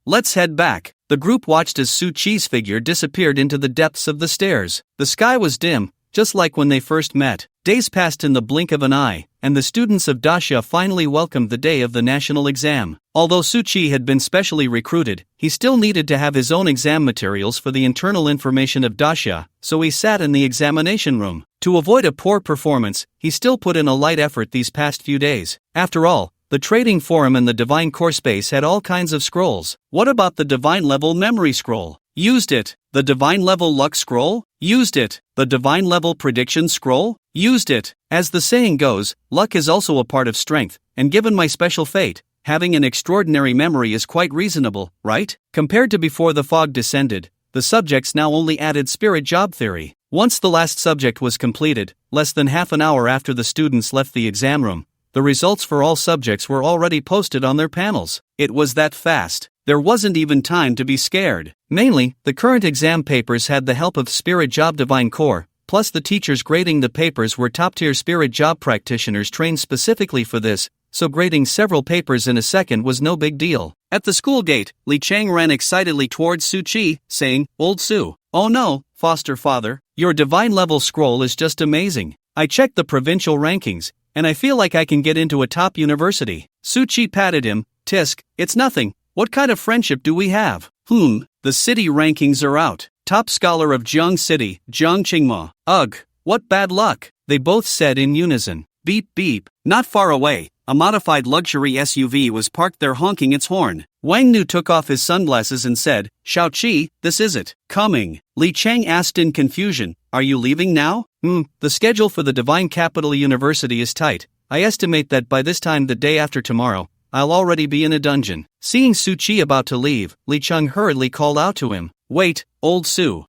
Let's head back." The group watched as Suchi's figure disappeared into the depths of the stairs. The sky was dim, just like when they first met. Days passed in the blink of an eye, and the students of Daxia finally welcomed the day of the national exam. Although Suchi had been specially recruited, he still needed to have his own exam materials for the internal information of Daxia, so he sat in the examination room. To avoid a poor performance, he still put in a light effort these past few days. After all, the trading forum and the divine core space had all kinds of scrolls. What about the divine level memory scroll? Used it. The divine level luck scroll? Used it. The divine level prediction scroll? Used it. As the saying goes, luck is also a part of strength, and given my special fate, having an extraordinary memory is quite reasonable, right? Compared to before the fog descended, the subjects now only added spirit job theory. Once the last subject was completed, less than half an hour after the students left the exam room, the results for all subjects were already posted on their panels. It was that fast. There wasn't even time to be scared. Mainly, the current exam papers had the help of Spirit Job Divine Core, plus the teachers grading the papers were top-tier Spirit Job practitioners trained specifically for this, so grading several papers in a second was no big deal. At the school gate, Li Chang ran excitedly towards Suchi, saying, "Old Su, oh no, foster father, your divine level scroll is just amazing. I checked the provincial rankings, and I feel like I can get into a top university." Suchi patted him. "Tisk, it's nothing. What kind of friendship do we have?" The city rankings are out. Top scholar of Jiang City, Jiang Qingma. "Ugh, what bad luck," they both said in unison. Beep beep. Not far away, a modified luxury SUV was parked there honking its horn. Wang Nu took off his sunglasses and said, "Shao-Chi, this is it. Coming." Li Chang asked in confusion, "Are you leaving now?" The schedule for the Divine Capital University is tight. I estimate that by this time the day after tomorrow, I'll already be in a dungeon." Seeing Suchi about to leave, Li Cheng hurriedly called out to him, "Wait, old Su,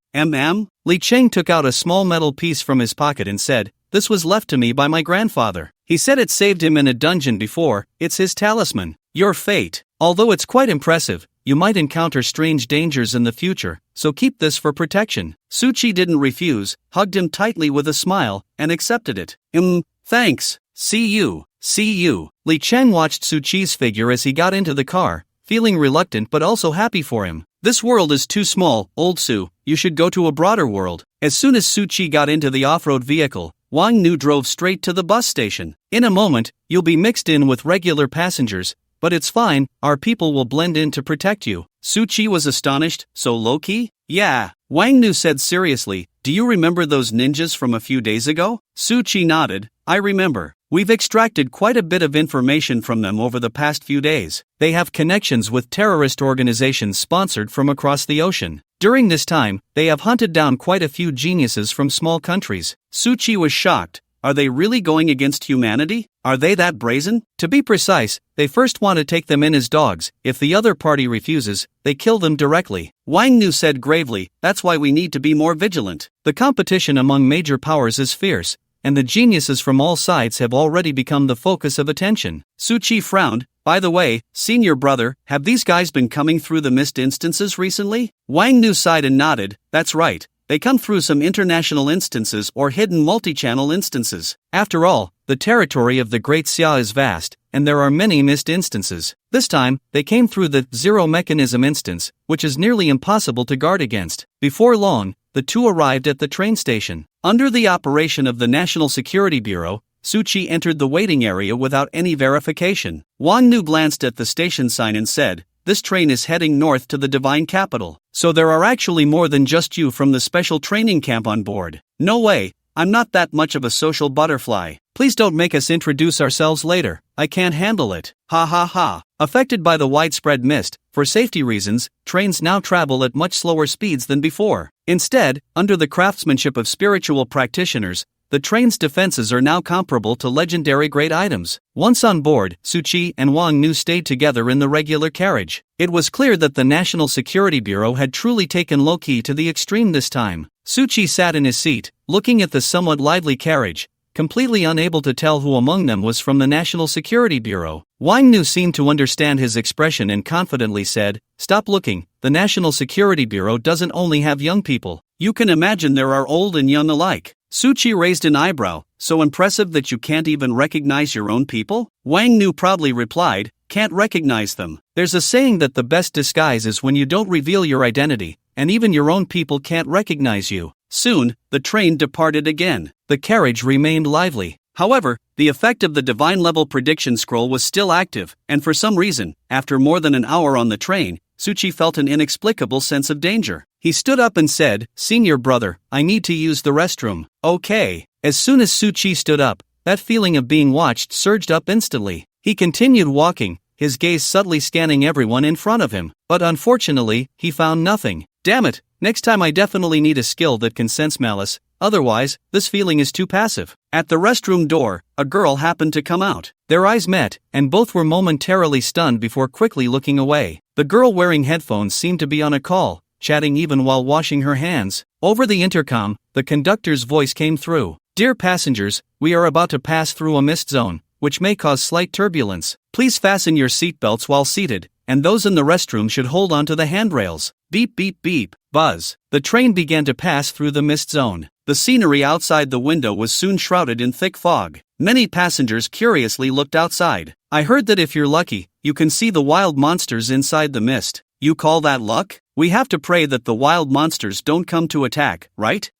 Li Cheng took out a small metal piece from his pocket and said, "This was left to me by my grandfather. He said it saved him in a dungeon before. It's his talisman. Your fate. Although it's quite impressive, you might encounter strange dangers in the future, so keep this for protection." Suchi didn't refuse, hugged him tightly with a smile, and accepted it. Thanks. See you. Li Cheng watched Suchi's figure as he got into the car, feeling reluctant but also happy for him. "This world is too small, old Su, you should go to a broader world." As soon as Suchi got into the off-road vehicle, Wang Nu drove straight to the bus station. "In a moment, you'll be mixed in with regular passengers, but it's fine, our people will blend in to protect you." Suchi was astonished. "So low-key?" "Yeah," Wang Nu said seriously. "Do you remember those ninjas from a few days ago?" Suchi nodded. "I remember. We've extracted quite a bit of information from them over the past few days. They have connections with terrorist organizations sponsored from across the ocean. During this time, they have hunted down quite a few geniuses from small countries." Suchi was shocked. "Are they really going against humanity? Are they that brazen? To be precise, they first want to take them in as dogs. If the other party refuses, they kill them directly. Wang Nu said gravely, that's why we need to be more vigilant. The competition among major powers is fierce, and the geniuses from all sides have already become the focus of attention. Su Qi frowned. By the way, senior brother, have these guys been coming through the mist instances recently? Wang Nu sighed and nodded. That's right. They come through some international instances or hidden multi-channel instances. After all, the territory of the Great Xia is vast, and there are many missed instances. This time, they came through the zero mechanism instance, which is nearly impossible to guard against. Before long, the two arrived at the train station. Under the operation of the National Security Bureau, Su Qi entered the waiting area without any verification. Wang Nu glanced at the station sign and said, this train is heading north to the divine capital. So there are actually more than just you from the special training camp on board. No way, I'm not that much of a social butterfly. Please don't make us introduce ourselves later. I can't handle it. Ha ha ha. Affected by the widespread mist, for safety reasons, trains now travel at much slower speeds than before. Instead, under the craftsmanship of spiritual practitioners, the train's defenses are now comparable to legendary great items. Once on board, Su Qi and Wang Nu stayed together in the regular carriage. It was clear that the National Security Bureau had truly taken low-key to the extreme this time. Su Qi sat in his seat, looking at the somewhat lively carriage, completely unable to tell who among them was from the National Security Bureau. Wang Nu seemed to understand his expression and confidently said, stop looking, the National Security Bureau doesn't only have young people. You can imagine there are old and young alike. Su Qi raised an eyebrow. So impressive that you can't even recognize your own people? Wang Nu proudly replied, can't recognize them. There's a saying that the best disguise is when you don't reveal your identity, and even your own people can't recognize you. Soon, the train departed again. The carriage remained lively. However, the effect of the divine level prediction scroll was still active, and for some reason, after more than an hour on the train, Su Qi felt an inexplicable sense of danger. He stood up and said, senior brother, I need to use the restroom. Okay. As soon as Su Qi stood up, that feeling of being watched surged up instantly. He continued walking, his gaze subtly scanning everyone in front of him, but unfortunately, he found nothing. Damn it, next time I definitely need a skill that can sense malice, otherwise, this feeling is too passive. At the restroom door, a girl happened to come out. Their eyes met, and both were momentarily stunned before quickly looking away. The girl wearing headphones seemed to be on a call, chatting even while washing her hands. Over the intercom, the conductor's voice came through. Dear passengers, we are about to pass through a mist zone, which may cause slight turbulence. Please fasten your seatbelts while seated, and those in the restroom should hold onto the handrails. Beep beep beep, buzz. The train began to pass through the mist zone. The scenery outside the window was soon shrouded in thick fog. Many passengers curiously looked outside. I heard that if you're lucky, you can see the wild monsters inside the mist. You call that luck? We have to pray that the wild monsters don't come to attack, right?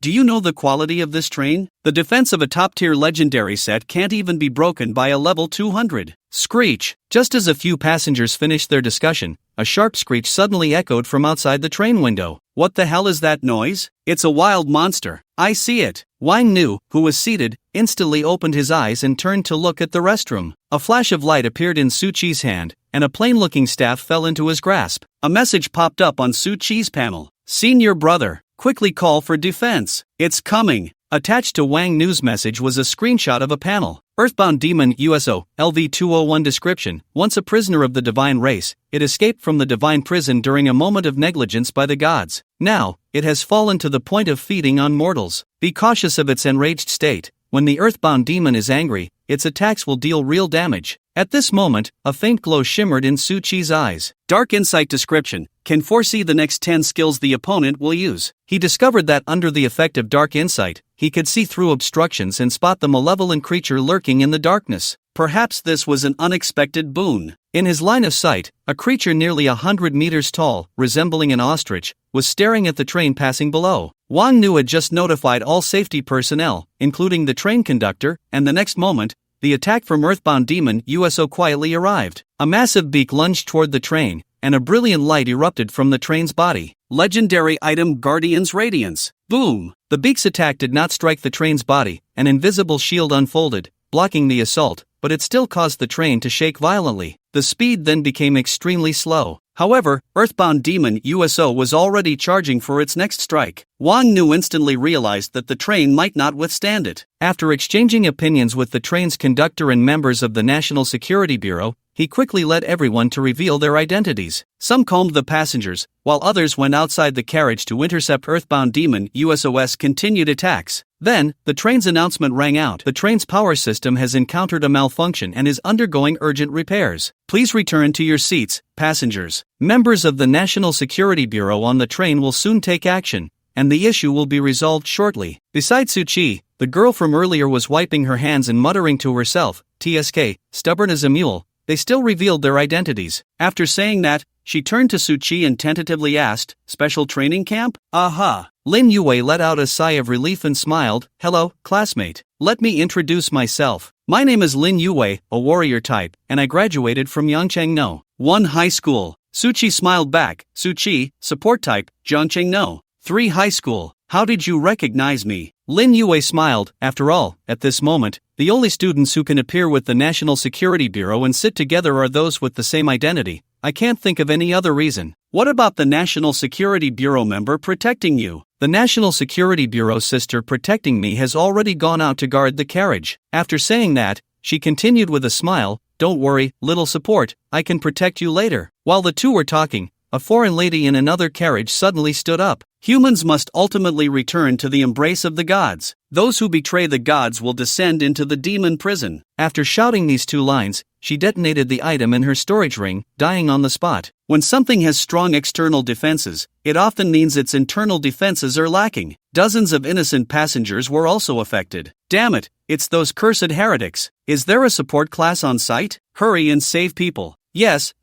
Do you know the quality of this train? The defense of a top-tier legendary set can't even be broken by a level 200. Screech! Just as a few passengers finished their discussion, a sharp screech suddenly echoed from outside the train window. What the hell is that noise? It's a wild monster. I see it. Wang Nu, who was seated, instantly opened his eyes and turned to look at the restroom. A flash of light appeared in Su Qi's hand, and a plain-looking staff fell into his grasp. A message popped up on Su Qi's panel. Senior brother, quickly call for defense. It's coming. Attached to Wang Nu's message was a screenshot of a panel. Earthbound Demon USO, LV-201 description. Once a prisoner of the divine race, it escaped from the divine prison during a moment of negligence by the gods. Now, it has fallen to the point of feeding on mortals. Be cautious of its enraged state. When the earthbound demon is angry, its attacks will deal real damage. At this moment, a faint glow shimmered in Su Qi's eyes. Dark Insight description. Can foresee the next 10 skills the opponent will use. He discovered that under the effect of Dark Insight, he could see through obstructions and spot the malevolent creature lurking in the darkness. Perhaps this was an unexpected boon. In his line of sight, a creature nearly 100 meters tall, resembling an ostrich, was staring at the train passing below. Wang Nu had just notified all safety personnel, including the train conductor, and the next moment, the attack from Earthbound Demon USO quietly arrived. A massive beak lunged toward the train, and a brilliant light erupted from the train's body. Legendary item Guardian's Radiance. Boom! The beak's attack did not strike the train's body. An invisible shield unfolded, blocking the assault, but it still caused the train to shake violently. the speed then became extremely slow. However, Earthbound Demon USO was already charging for its next strike. Wang Nu instantly realized that the train might not withstand it. After exchanging opinions with the train's conductor and members of the National Security Bureau, he quickly led everyone to reveal their identities. Some calmed the passengers, while others went outside the carriage to intercept Earthbound Demon USO's continued attacks. Then, the train's announcement rang out. The train's power system has encountered a malfunction and is undergoing urgent repairs. Please return to your seats, passengers. Members of the National Security Bureau on the train will soon take action, and the issue will be resolved shortly. Besides Suchi, the girl from earlier was wiping her hands and muttering to herself, TSK, stubborn as a mule. They still revealed their identities. After saying that, she turned to Suchi and tentatively asked, Special training camp? Aha! Lin Yue let out a sigh of relief and smiled, Hello, classmate. Let me introduce myself. My name is Lin Yue, a warrior type, and I graduated from Yangcheng No. 1 High School. Suchi smiled back, Suchi, support type, Jiangcheng No. 3 High School. How did you recognize me? Lin Yue smiled. After all, at this moment, the only students who can appear with the National Security Bureau and sit together are those with the same identity. I can't think of any other reason. What about the National Security Bureau member protecting you? The National Security Bureau sister protecting me has already gone out to guard the carriage. After saying that, she continued with a smile, Don't worry, little support, I can protect you later. While the two were talking, a foreign lady in another carriage suddenly stood up. Humans must ultimately return to the embrace of the gods. Those who betray the gods will descend into the demon prison. After shouting these 2 lines, she detonated the item in her storage ring, dying on the spot. When something has strong external defenses, it often means its internal defenses are lacking. Dozens of innocent passengers were also affected. Damn it, it's those cursed heretics. Is there a support class on site? Hurry and save people. Yes,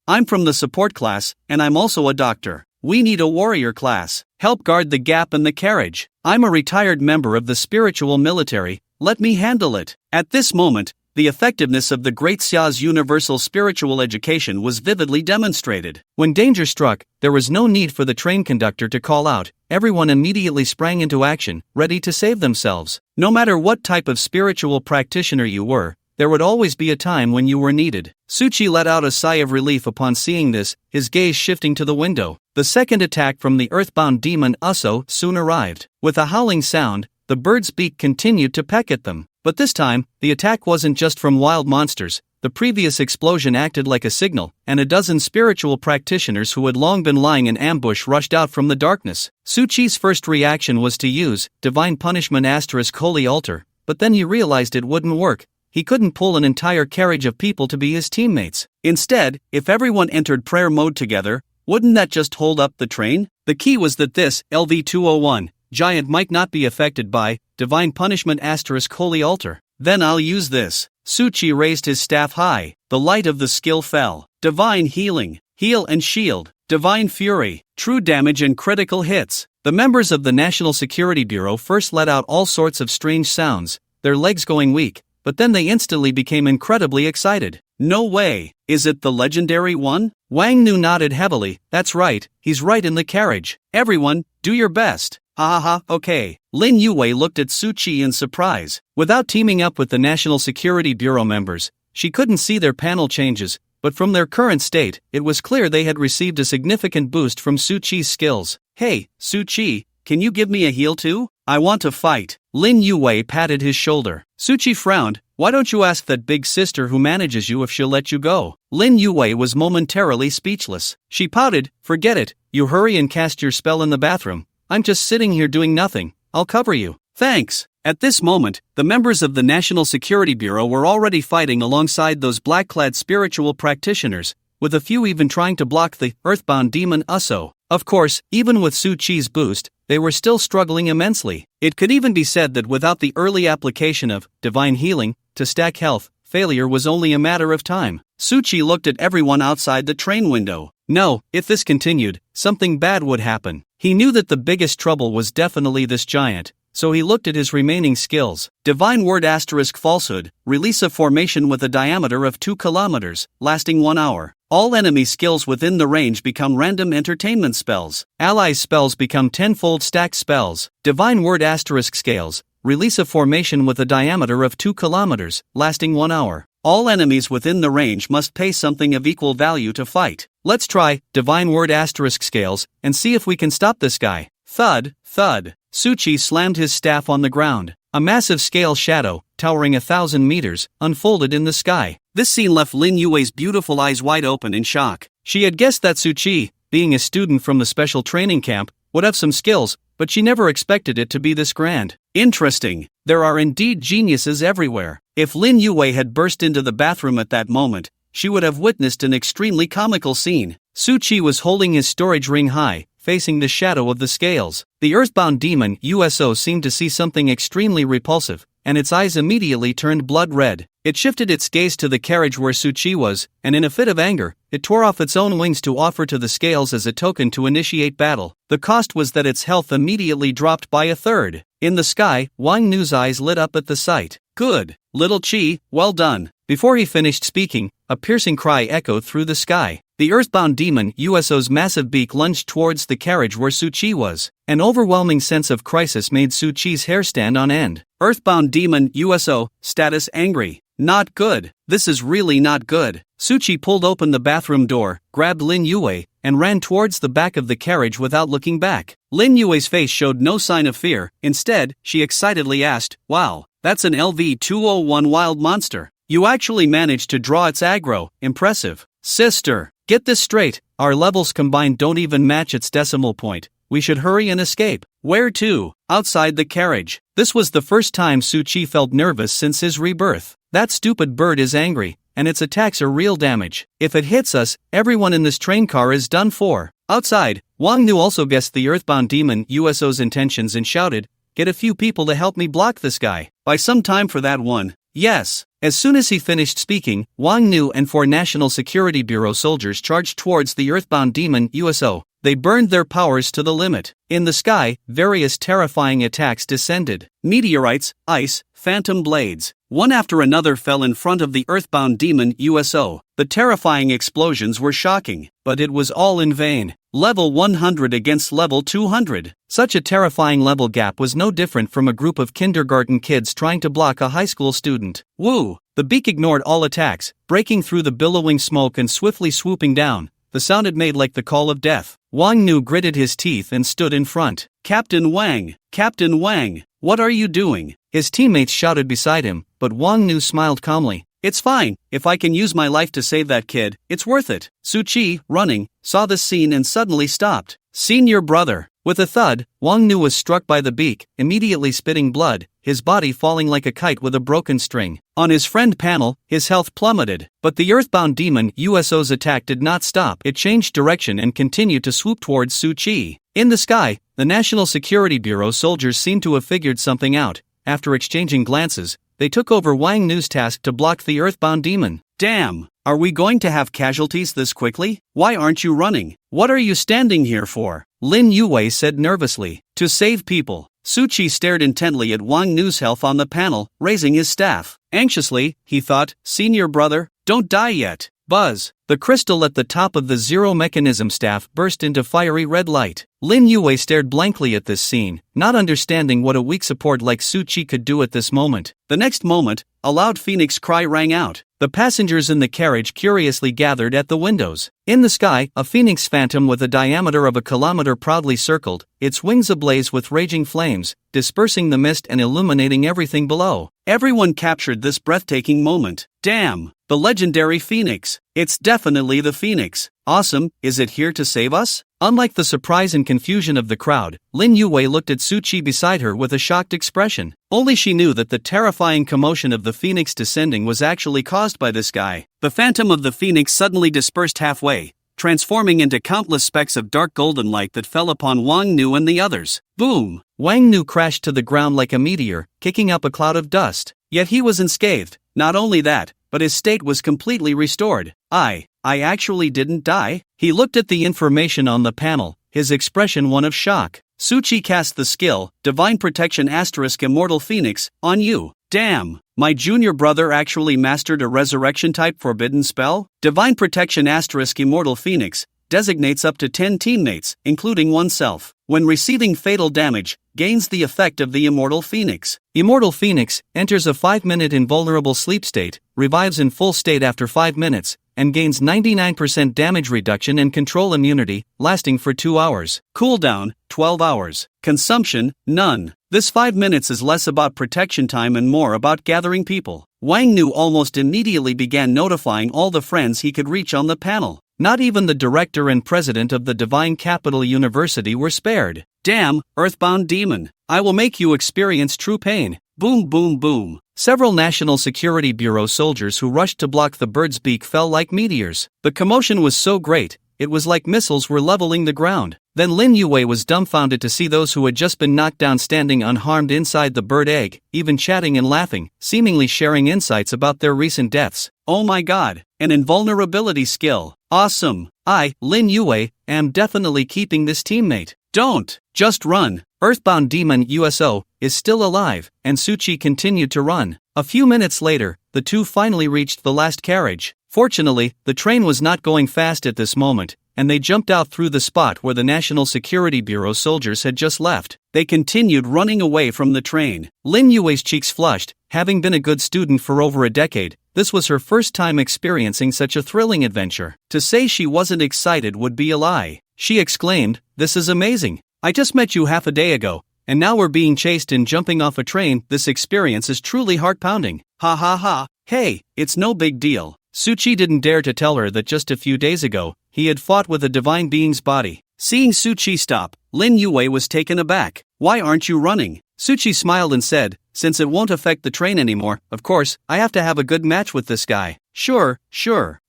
I'm from the support class, and I'm also a doctor. We need a warrior class. Help guard the gap in the carriage. I'm a retired member of the spiritual military, let me handle it. At this moment, the effectiveness of the Great Xia's universal spiritual education was vividly demonstrated. When danger struck, there was no need for the train conductor to call out. Everyone immediately sprang into action, ready to save themselves. No matter what type of spiritual practitioner you were, there would always be a time when you were needed. Suchi let out a sigh of relief upon seeing this, his gaze shifting to the window. The second attack from the earthbound demon Uso soon arrived. With a howling sound, the bird's beak continued to peck at them. But this time, the attack wasn't just from wild monsters. The previous explosion acted like a signal, and a dozen spiritual practitioners who had long been lying in ambush rushed out from the darkness. Suchi's first reaction was to use Divine Punishment * Holy Altar, but then he realized it wouldn't work. He couldn't pull an entire carriage of people to be his teammates. Instead, if everyone entered prayer mode together, wouldn't that just hold up the train? The key was that this LV-201 giant might not be affected by Divine Punishment * Holy Altar. Then I'll use this. Suchi raised his staff high. The light of the skill fell. Divine Healing, Heal and Shield, Divine Fury, True Damage and Critical Hits. The members of the National Security Bureau first let out all sorts of strange sounds, their legs going weak. But then they instantly became incredibly excited. No way, is it the legendary one? Wang Nu nodded heavily, that's right, he's right in the carriage. Everyone, do your best. Okay. Lin Yue looked at Suchi in surprise. Without teaming up with the National Security Bureau members, she couldn't see their panel changes, but from their current state, it was clear they had received a significant boost from Suchi's skills. Hey, Suchi, can you give me a heal too? I want to fight. Lin Yue patted his shoulder. Suchi frowned. Why don't you ask that big sister who manages you if she'll let you go? Lin Yue was momentarily speechless. She pouted, forget it, you hurry and cast your spell in the bathroom. I'm just sitting here doing nothing. I'll cover you. Thanks. At this moment, the members of the National Security Bureau were already fighting alongside those black-clad spiritual practitioners, with a few even trying to block the earthbound demon Uso. Of course, even with Suchi's boost, they were still struggling immensely. It could even be said that without the early application of Divine Healing to stack health, failure was only a matter of time. Suchi looked at everyone outside the train window. No, if this continued, something bad would happen. He knew that the biggest trouble was definitely this giant, so he looked at his remaining skills. Divine Word * Falsehood, release a formation with a diameter of 2 kilometers, lasting 1 hour. All enemy skills within the range become random entertainment spells. Allies' spells become tenfold stacked spells. Divine Word * Scales, release a formation with a diameter of 2 kilometers, lasting 1 hour. All enemies within the range must pay something of equal value to fight. Let's try divine word asterisk scales and see if we can stop this guy. Thud, thud. Suchi slammed his staff on the ground. A massive scale shadow, towering 1,000 meters, unfolded in the sky. This scene left Lin Yue's beautiful eyes wide open in shock. She had guessed that Suchi, being a student from the special training camp, would have some skills, but she never expected it to be this grand. Interesting. There are indeed geniuses everywhere. If Lin Yue had burst into the bathroom at that moment, she would have witnessed an extremely comical scene. Suchi was holding his storage ring high, facing the shadow of the scales. The earthbound demon USO seemed to see something extremely repulsive, and its eyes immediately turned blood red. It shifted its gaze to the carriage where Suchi was, and in a fit of anger, it tore off its own wings to offer to the scales as a token to initiate battle. The cost was that its health immediately dropped by a third. In the sky, Wang Nu's eyes lit up at the sight. Good, little Chi, well done. Before he finished speaking, a piercing cry echoed through the sky. The earthbound demon USO's massive beak lunged towards the carriage where Suchi was. An overwhelming sense of crisis made Suchi's hair stand on end. Earthbound demon USO, status angry. Not good. This is really not good. Suchi pulled open the bathroom door, grabbed Lin Yue, and ran towards the back of the carriage without looking back. Lin Yue's face showed no sign of fear. Instead, she excitedly asked, "Wow, that's an LV-201 wild monster. You actually managed to draw its aggro. Impressive. Sister, get this straight. Our levels combined don't even match its decimal point. We should hurry and escape." Where to? Outside the carriage. This was the first time Suchi felt nervous since his rebirth. That stupid bird is angry, and its attacks are real damage. If it hits us, everyone in this train car is done for. Outside, Wang Nu also guessed the earthbound demon USO's intentions and shouted, "Get a few people to help me block this guy. Buy some time for that one." Yes. As soon as he finished speaking, Wang Nu and 4 National Security Bureau soldiers charged towards the earthbound demon USO. They burned their powers to the limit. In the sky, various terrifying attacks descended. Meteorites, ice, phantom blades. One after another fell in front of the earthbound demon USO. The terrifying explosions were shocking, but it was all in vain. Level 100 against level 200. Such a terrifying level gap was no different from a group of kindergarten kids trying to block a high school student. Woo! The beak ignored all attacks, breaking through the billowing smoke and swiftly swooping down. The sound it made like the call of death. Wang Nu gritted his teeth and stood in front. Captain Wang! Captain Wang! What are you doing?" His teammates shouted beside him, but Wang Nu smiled calmly. "It's fine. If I can use my life to save that kid, it's worth it." Suchi, running, saw the scene and suddenly stopped. "Senior brother." With a thud, Wang Nu was struck by the beak, immediately spitting blood, his body falling like a kite with a broken string. On his friend panel, his health plummeted, but the earthbound demon USO's attack did not stop. It changed direction and continued to swoop towards Suchi. In the sky, the National Security Bureau soldiers seemed to have figured something out. After exchanging glances, they took over Wang Nu's task to block the earthbound demon. "Damn! Are we going to have casualties this quickly? Why aren't you running? What are you standing here for?" Lin Yue said nervously. "To save people." Suchi stared intently at Wang Nu's health on the panel, raising his staff. Anxiously, he thought, "Senior brother, don't die yet." Buzz! The crystal at the top of the zero mechanism staff burst into fiery red light. Lin Yue stared blankly at this scene, not understanding what a weak support like Suchi could do at this moment. The next moment, a loud phoenix cry rang out. The passengers in the carriage curiously gathered at the windows. In the sky, a phoenix phantom with a diameter of a kilometer proudly circled, its wings ablaze with raging flames, dispersing the mist and illuminating everything below. Everyone captured this breathtaking moment. Damn! The legendary phoenix. It's definitely the phoenix. Awesome, is it here to save us? Unlike the surprise and confusion of the crowd, Lin Yue looked at Suchi beside her with a shocked expression. Only she knew that the terrifying commotion of the phoenix descending was actually caused by this guy. The phantom of the phoenix suddenly dispersed halfway, transforming into countless specks of dark golden light that fell upon Wang Nu and the others. Boom! Wang Nu crashed to the ground like a meteor, kicking up a cloud of dust. Yet he was unscathed. Not only that, but his state was completely restored. I actually didn't die? He looked at the information on the panel, his expression one of shock. Suchi cast the skill, Divine Protection * Immortal Phoenix, on you. Damn! My junior brother actually mastered a resurrection-type forbidden spell? Divine Protection * Immortal Phoenix designates up to 10 teammates, including oneself. when receiving fatal damage, gains the effect of the Immortal Phoenix. Immortal Phoenix enters a 5-minute invulnerable sleep state, revives in full state after 5 minutes, and gains 99% damage reduction and control immunity, lasting for 2 hours. Cooldown, 12 hours. Consumption, none. This 5 minutes is less about protection time and more about gathering people. Wang Nu almost immediately began notifying all the friends he could reach on the panel. Not even the director and president of the Divine Capital University were spared. Damn, Earthbound Demon, I will make you experience true pain. Boom boom boom. Several National Security Bureau soldiers who rushed to block the bird's beak fell like meteors. The commotion was so great, it was like missiles were leveling the ground. Then Lin Yue was dumbfounded to see those who had just been knocked down standing unharmed inside the bird egg, even chatting and laughing, seemingly sharing insights about their recent deaths. Oh my god, an invulnerability skill. Awesome. I, Lin Yue, am definitely keeping this teammate. Don't, just run. Earthbound Demon USO is still alive, and Suchi continued to run. A few minutes later, the two finally reached the last carriage. Fortunately, the train was not going fast at this moment, and they jumped out through the spot where the National Security Bureau soldiers had just left. They continued running away from the train. Lin Yue's cheeks flushed. Having been a good student for over a decade, this was her first time experiencing such a thrilling adventure. To say she wasn't excited would be a lie. She exclaimed, "This is amazing. I just met you half a day ago, and now we're being chased and jumping off a train. This experience is truly heart-pounding. Ha ha ha. Hey, it's no big deal." Suchi didn't dare to tell her that just a few days ago, he had fought with a divine being's body. Seeing Suchi stop, Lin Yue was taken aback. "Why aren't you running?" Suchi smiled and said, "Since it won't affect the train anymore, of course, I have to have a good match with this guy." Sure.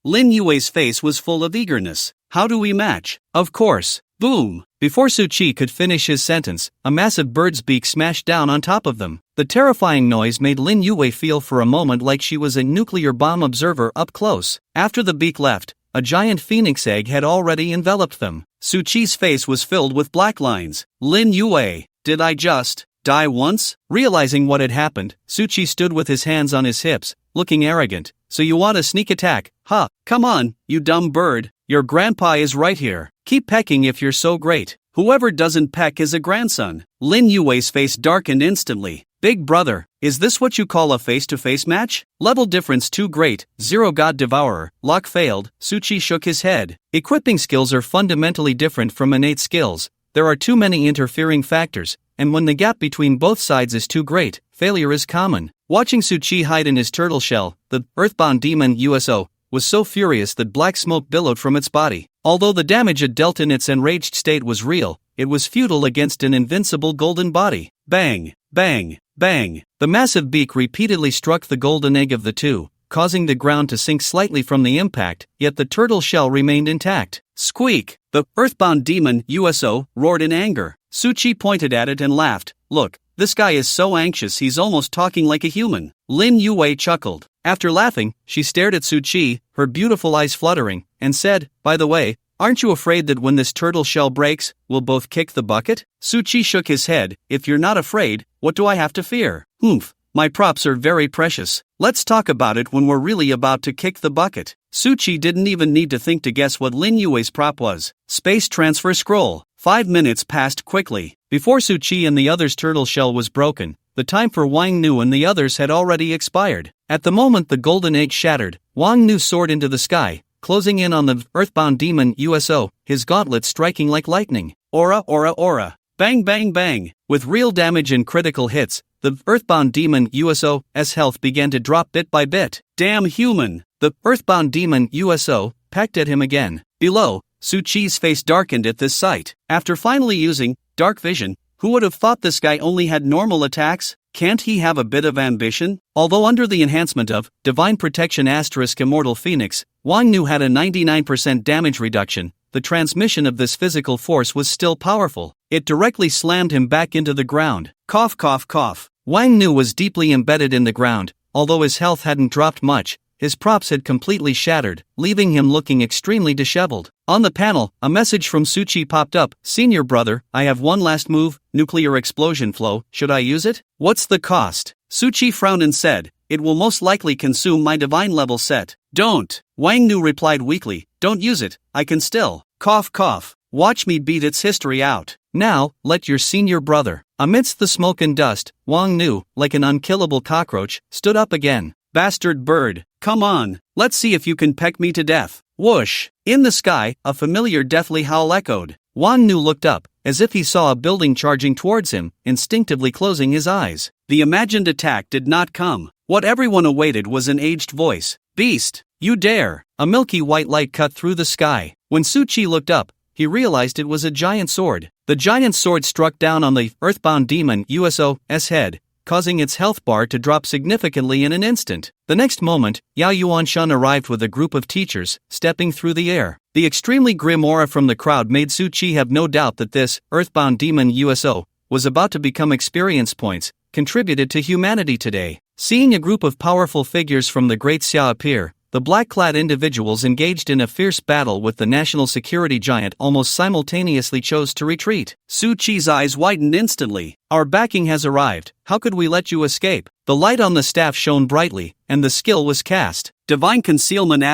Lin Yue's face was full of eagerness. "How do we match?" "Of course." Boom! Before Suchi could finish his sentence, a massive bird's beak smashed down on top of them. The terrifying noise made Lin Yue feel for a moment like she was a nuclear bomb observer up close. After the beak left, a giant phoenix egg had already enveloped them. Suchi's face was filled with black lines. "Lin Yue, did I just die once?" Realizing what had happened, Suchi stood with his hands on his hips, looking arrogant. "So you want a sneak attack? Ha, come on, you dumb bird. Your grandpa is right here. Keep pecking if you're so great. Whoever doesn't peck is a grandson." Lin Yue's face darkened instantly. "Big brother, is this what you call a face-to-face match? Level difference too great. Zero God Devourer. Lock failed." Suchi shook his head. Equipping skills are fundamentally different from innate skills. There are too many interfering factors, and when the gap between both sides is too great, failure is common. Watching Suchi hide in his turtle shell, the Earthbound Demon USO was so furious that black smoke billowed from its body. Although the damage it dealt in its enraged state was real, it was futile against an invincible golden body. Bang, bang, bang. The massive beak repeatedly struck the golden egg of the two, causing the ground to sink slightly from the impact, yet the turtle shell remained intact. Squeak! The Earthbound Demon USO roared in anger. Suchi pointed at it and laughed. "Look, this guy is so anxious he's almost talking like a human." Lin Yue chuckled. After laughing, she stared at Suchi, her beautiful eyes fluttering, and said, "By the way, aren't you afraid that when this turtle shell breaks, we'll both kick the bucket?" Suchi shook his head. "If you're not afraid, what do I have to fear? Humph, my props are very precious. Let's talk about it when we're really about to kick the bucket." Suchi didn't even need to think to guess what Lin Yue's prop was. Space transfer scroll. 5 minutes passed quickly. Before Suchi and the others' turtle shell was broken, the time for Wang Nu and the others had already expired. At the moment the golden egg shattered, Wang Nu soared into the sky, closing in on the Earthbound Demon USO, his gauntlet striking like lightning. Aura, aura, aura. Bang, bang, bang. With real damage and critical hits, the Earthbound Demon USO's health began to drop bit by bit. Damn human. The Earthbound Demon USO pecked at him again. Below, Suchi's face darkened at this sight. After finally using dark vision, who would have thought this guy only had normal attacks? Can't he have a bit of ambition? Although under the enhancement of Divine Protection * Immortal Phoenix, Wang Nu had a 99% damage reduction, the transmission of this physical force was still powerful. It directly slammed him back into the ground. Cough, cough, cough. Wang Nu was deeply embedded in the ground. Although his health hadn't dropped much, his props had completely shattered, leaving him looking extremely disheveled. On the panel, a message from Suchi popped up. "Senior brother, I have one last move, nuclear explosion flow. Should I use it? What's the cost?" Suchi frowned and said, "It will most likely consume my divine level set." "Don't." Wang Nu replied weakly, "Don't use it, I can still." Cough, cough. "Watch me beat its history out." Now, let your senior brother. Amidst the smoke and dust, Wang Nu, like an unkillable cockroach, stood up again. Bastard bird, come on, let's see if you can peck me to death. Whoosh! In the sky, a familiar deathly howl echoed. Wang Nu looked up, as if he saw a building charging towards him, instinctively closing his eyes. The imagined attack did not come. What everyone awaited was an aged voice. Beast, you dare! A milky white light cut through the sky. When Su Chi looked up, he realized it was a giant sword. The giant sword struck down on the earthbound demon USO's head, causing its health bar to drop significantly in an instant. The next moment, Yao Yuanshan arrived with a group of teachers, stepping through the air. The extremely grim aura from the crowd made Su Chi have no doubt that this earthbound demon USO was about to become experience points, contributed to humanity today. Seeing a group of powerful figures from the Great Xia appear, the black-clad individuals engaged in a fierce battle with the national security giant almost simultaneously chose to retreat. Su Chi's eyes widened instantly. Our backing has arrived, how could we let you escape? The light on the staff shone brightly, and the skill was cast. Divine Concealment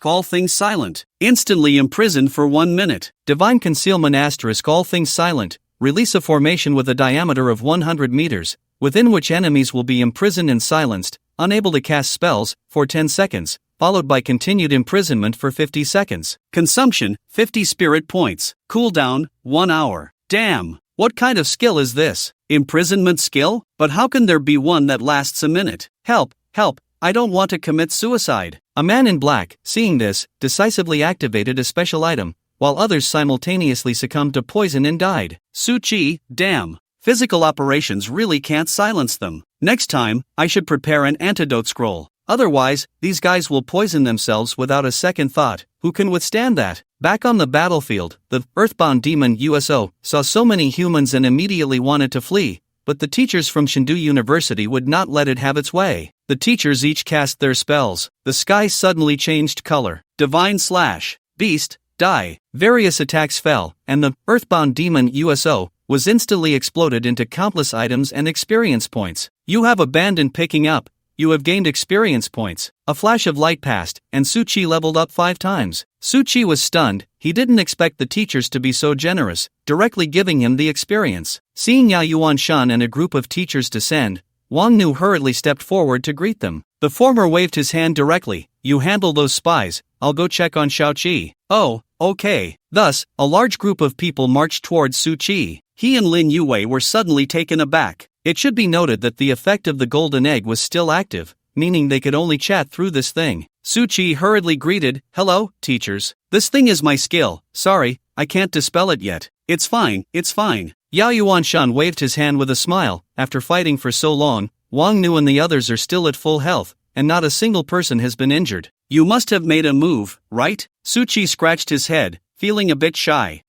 * all things silent. Instantly imprisoned for 1 minute. Divine Concealment * all things silent. Release a formation with a diameter of 100 meters, within which enemies will be imprisoned and silenced, unable to cast spells, for 10 seconds, followed by continued imprisonment for 50 seconds. Consumption, 50 spirit points. Cooldown, 1 hour. Damn, what kind of skill is this? Imprisonment skill? But how can there be one that lasts a minute? Help, help, I don't want to commit suicide. A man in black, seeing this, decisively activated a special item, while others simultaneously succumbed to poison and died. Su Chi, damn. Physical operations really can't silence them. Next time, I should prepare an antidote scroll. Otherwise, these guys will poison themselves without a second thought. Who can withstand that? Back on the battlefield, the earthbound demon USO saw so many humans and immediately wanted to flee, but the teachers from Chengdu University would not let it have its way. The teachers each cast their spells. The sky suddenly changed color. Divine slash. Beast. Die. Various attacks fell, and the earthbound demon USO was instantly exploded into countless items and experience points. You have abandoned picking up. You have gained experience points. A flash of light passed, and Su Chi leveled up 5 times. Su Chi was stunned. He didn't expect the teachers to be so generous, directly giving him the experience. Seeing Yao Yuanshan and a group of teachers descend, Wang Nu hurriedly stepped forward to greet them. The former waved his hand directly. You handle those spies, I'll go check on Xiao Qi. Oh, okay. Thus, a large group of people marched towards Su Chi. He and Lin Yue were suddenly taken aback. It should be noted that the effect of the golden egg was still active, meaning they could only chat through this thing. Su Chi hurriedly greeted, hello, teachers. This thing is my skill. Sorry, I can't dispel it yet. It's fine, it's fine. Yao Yuanshan waved his hand with a smile. After fighting for so long, Wang Nu and the others are still at full health, and not a single person has been injured. You must have made a move, right? Su Chi scratched his head, feeling a bit shy.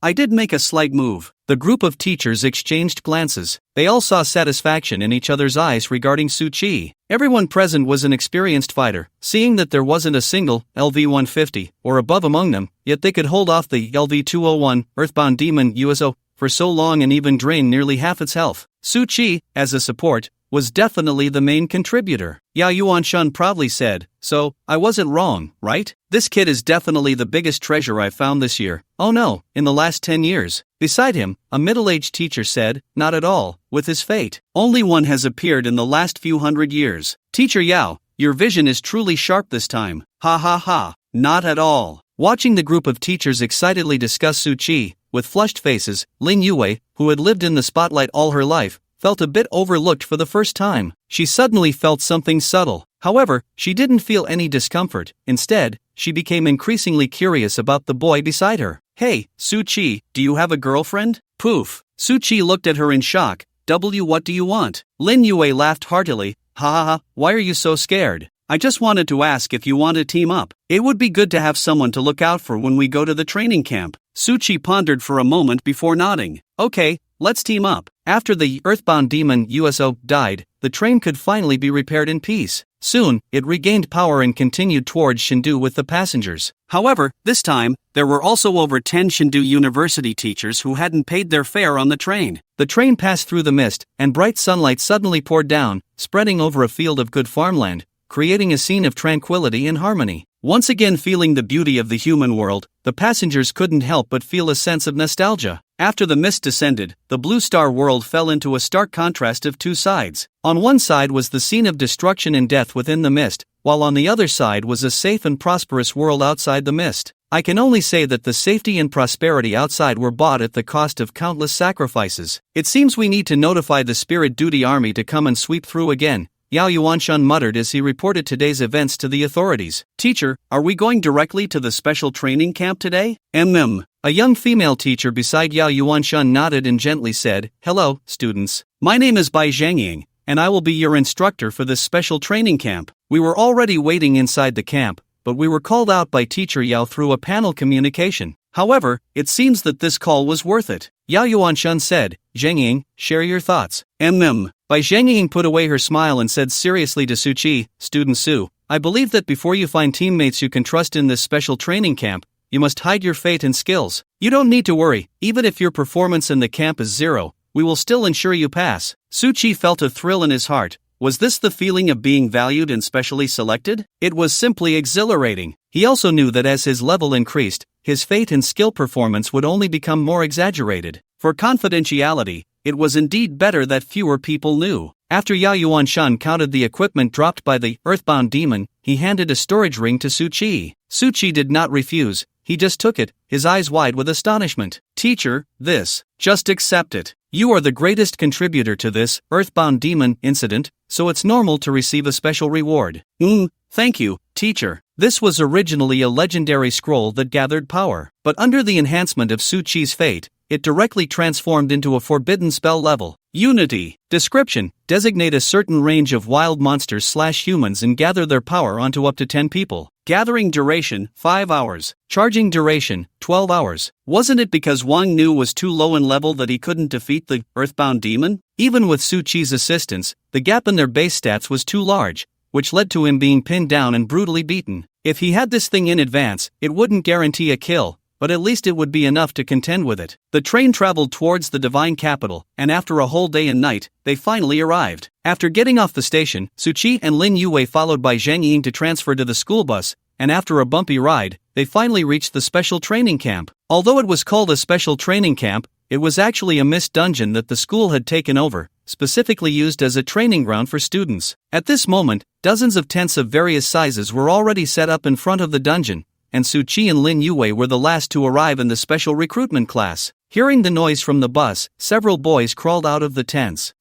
I did make a slight move. The group of teachers exchanged glances. They all saw satisfaction in each other's eyes regarding Su Chi. Everyone present was an experienced fighter, seeing that there wasn't a single LV-150 or above among them, yet they could hold off the LV-201 Earthbound Demon USO for so long and even drain nearly half its health. Su Chi, as a support, was definitely the main contributor. Yao Yuanshan proudly said, so, I wasn't wrong, right? This kid is definitely the biggest treasure I've found this year. Oh no, in the last 10 years. Beside him, a middle-aged teacher said, not at all, with his fate. Only one has appeared in the last few hundred years. Teacher Yao, your vision is truly sharp this time. Ha ha ha, not at all. Watching the group of teachers excitedly discuss Su Chi, with flushed faces, Lin Yue, who had lived in the spotlight all her life, felt a bit overlooked for the first time. She suddenly felt something subtle. However, she didn't feel any discomfort. Instead, she became increasingly curious about the boy beside her. Hey, Su Chi, do you have a girlfriend? Poof. Su Chi looked at her in shock. What do you want? Lin Yue laughed heartily. Ha ha ha, why are you so scared? I just wanted to ask if you want to team up. It would be good to have someone to look out for when we go to the training camp. Su Chi pondered for a moment before nodding. Okay, let's team up. After the Earthbound Demon USO died, the train could finally be repaired in peace. Soon, it regained power and continued towards Chengdu with the passengers. However, this time, there were also over 10 Chengdu University teachers who hadn't paid their fare on the train. The train passed through the mist, and bright sunlight suddenly poured down, spreading over a field of good farmland, creating a scene of tranquility and harmony. Once again feeling the beauty of the human world, the passengers couldn't help but feel a sense of nostalgia. After the mist descended, the Blue Star world fell into a stark contrast of two sides. On one side was the scene of destruction and death within the mist, while on the other side was a safe and prosperous world outside the mist. I can only say that the safety and prosperity outside were bought at the cost of countless sacrifices. It seems we need to notify the Spirit Duty Army to come and sweep through again, Yao Yuanshan muttered as he reported today's events to the authorities. Teacher, are we going directly to the special training camp today? A young female teacher beside Yao Yuanshan nodded and gently said, "Hello, students. My name is Bai Zhangying, and I will be your instructor for this special training camp." We were already waiting inside the camp, but we were called out by teacher Yao through a panel communication. However, it seems that this call was worth it. Yao Yuanshan said, "Zhangying, share your thoughts." Bai Zhangying put away her smile and said seriously to Su Qi, "Student Su, I believe that before you find teammates you can trust in this special training camp, you must hide your fate and skills. You don't need to worry, even if your performance in the camp is zero, we will still ensure you pass." Su Qi felt a thrill in his heart. Was this the feeling of being valued and specially selected? It was simply exhilarating. He also knew that as his level increased, his fate and skill performance would only become more exaggerated. For confidentiality, it was indeed better that fewer people knew. After Yao Yuanshan counted the equipment dropped by the earthbound demon, he handed a storage ring to Su Qi. Su Qi did not refuse, he just took it, his eyes wide with astonishment. "Teacher, this, just accept it. You are the greatest contributor to this earthbound demon incident, so it's normal to receive a special reward." Thank you, teacher." This was originally a legendary scroll that gathered power, but under the enhancement of Su Qi's fate, it directly transformed into a forbidden spell level. Unity. Description: designate a certain range of wild monsters/humans and gather their power onto up to 10 people. Gathering duration, 5 hours. Charging duration, 12 hours. Wasn't it because Wang Nu was too low in level that he couldn't defeat the earthbound demon? Even with Su Qi's assistance, the gap in their base stats was too large, which led to him being pinned down and brutally beaten. If he had this thing in advance, it wouldn't guarantee a kill, but at least it would be enough to contend with it. The train traveled towards the divine capital, and after a whole day and night, they finally arrived. After getting off the station, Su Qi and Lin Yue followed by Zhang Ying to transfer to the school bus, and after a bumpy ride, they finally reached the special training camp. Although it was called a special training camp, it was actually a mist dungeon that the school had taken over, specifically used as a training ground for students. At this moment, dozens of tents of various sizes were already set up in front of the dungeon, and Su Qi and Lin Yue were the last to arrive in the special recruitment class. Hearing the noise from the bus, several boys crawled out of the tents.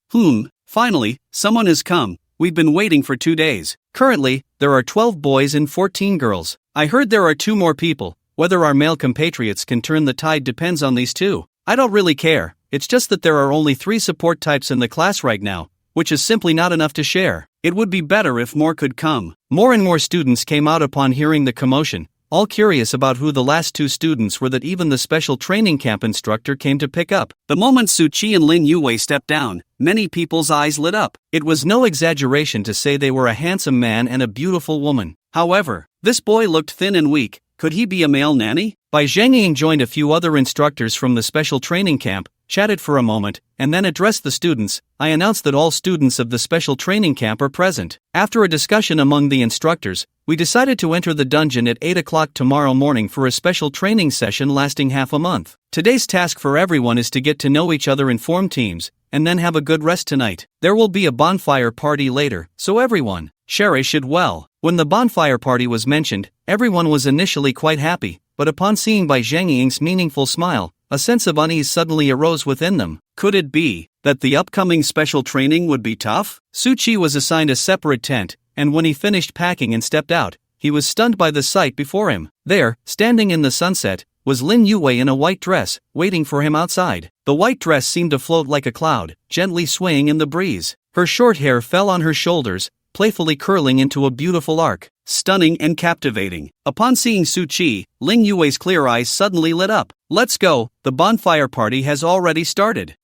Finally, someone has come. We've been waiting for 2 days. Currently, there are 12 boys and 14 girls. I heard there are 2 more people. Whether our male compatriots can turn the tide depends on these 2. I don't really care, it's just that there are only 3 support types in the class right now, which is simply not enough to share. It would be better if more could come. More and more students came out upon hearing the commotion, all curious about who the last 2 students were that even the special training camp instructor came to pick up. The moment Su Qi and Lin Yue stepped down, many people's eyes lit up. It was no exaggeration to say they were a handsome man and a beautiful woman. However, this boy looked thin and weak. Could he be a male nanny? Bai Zhangying joined a few other instructors from the special training camp, chatted for a moment, and then addressed the students. I announced that all students of the special training camp are present. After a discussion among the instructors, we decided to enter the dungeon at 8 o'clock tomorrow morning for a special training session lasting half a month. Today's task for everyone is to get to know each other and form teams, and then have a good rest tonight. There will be a bonfire party later, so everyone cherish it well. When the bonfire party was mentioned, everyone was initially quite happy, but upon seeing Bai Zhangying's meaningful smile, a sense of unease suddenly arose within them. Could it be that the upcoming special training would be tough? Su Qi was assigned a separate tent, and when he finished packing and stepped out, he was stunned by the sight before him. There, standing in the sunset, was Lin Yue in a white dress, waiting for him outside. The white dress seemed to float like a cloud, gently swaying in the breeze. Her short hair fell on her shoulders, playfully curling into a beautiful arc. Stunning and captivating. Upon seeing Su Qi, Lin Yue's clear eyes suddenly lit up. Let's go, the bonfire party has already started.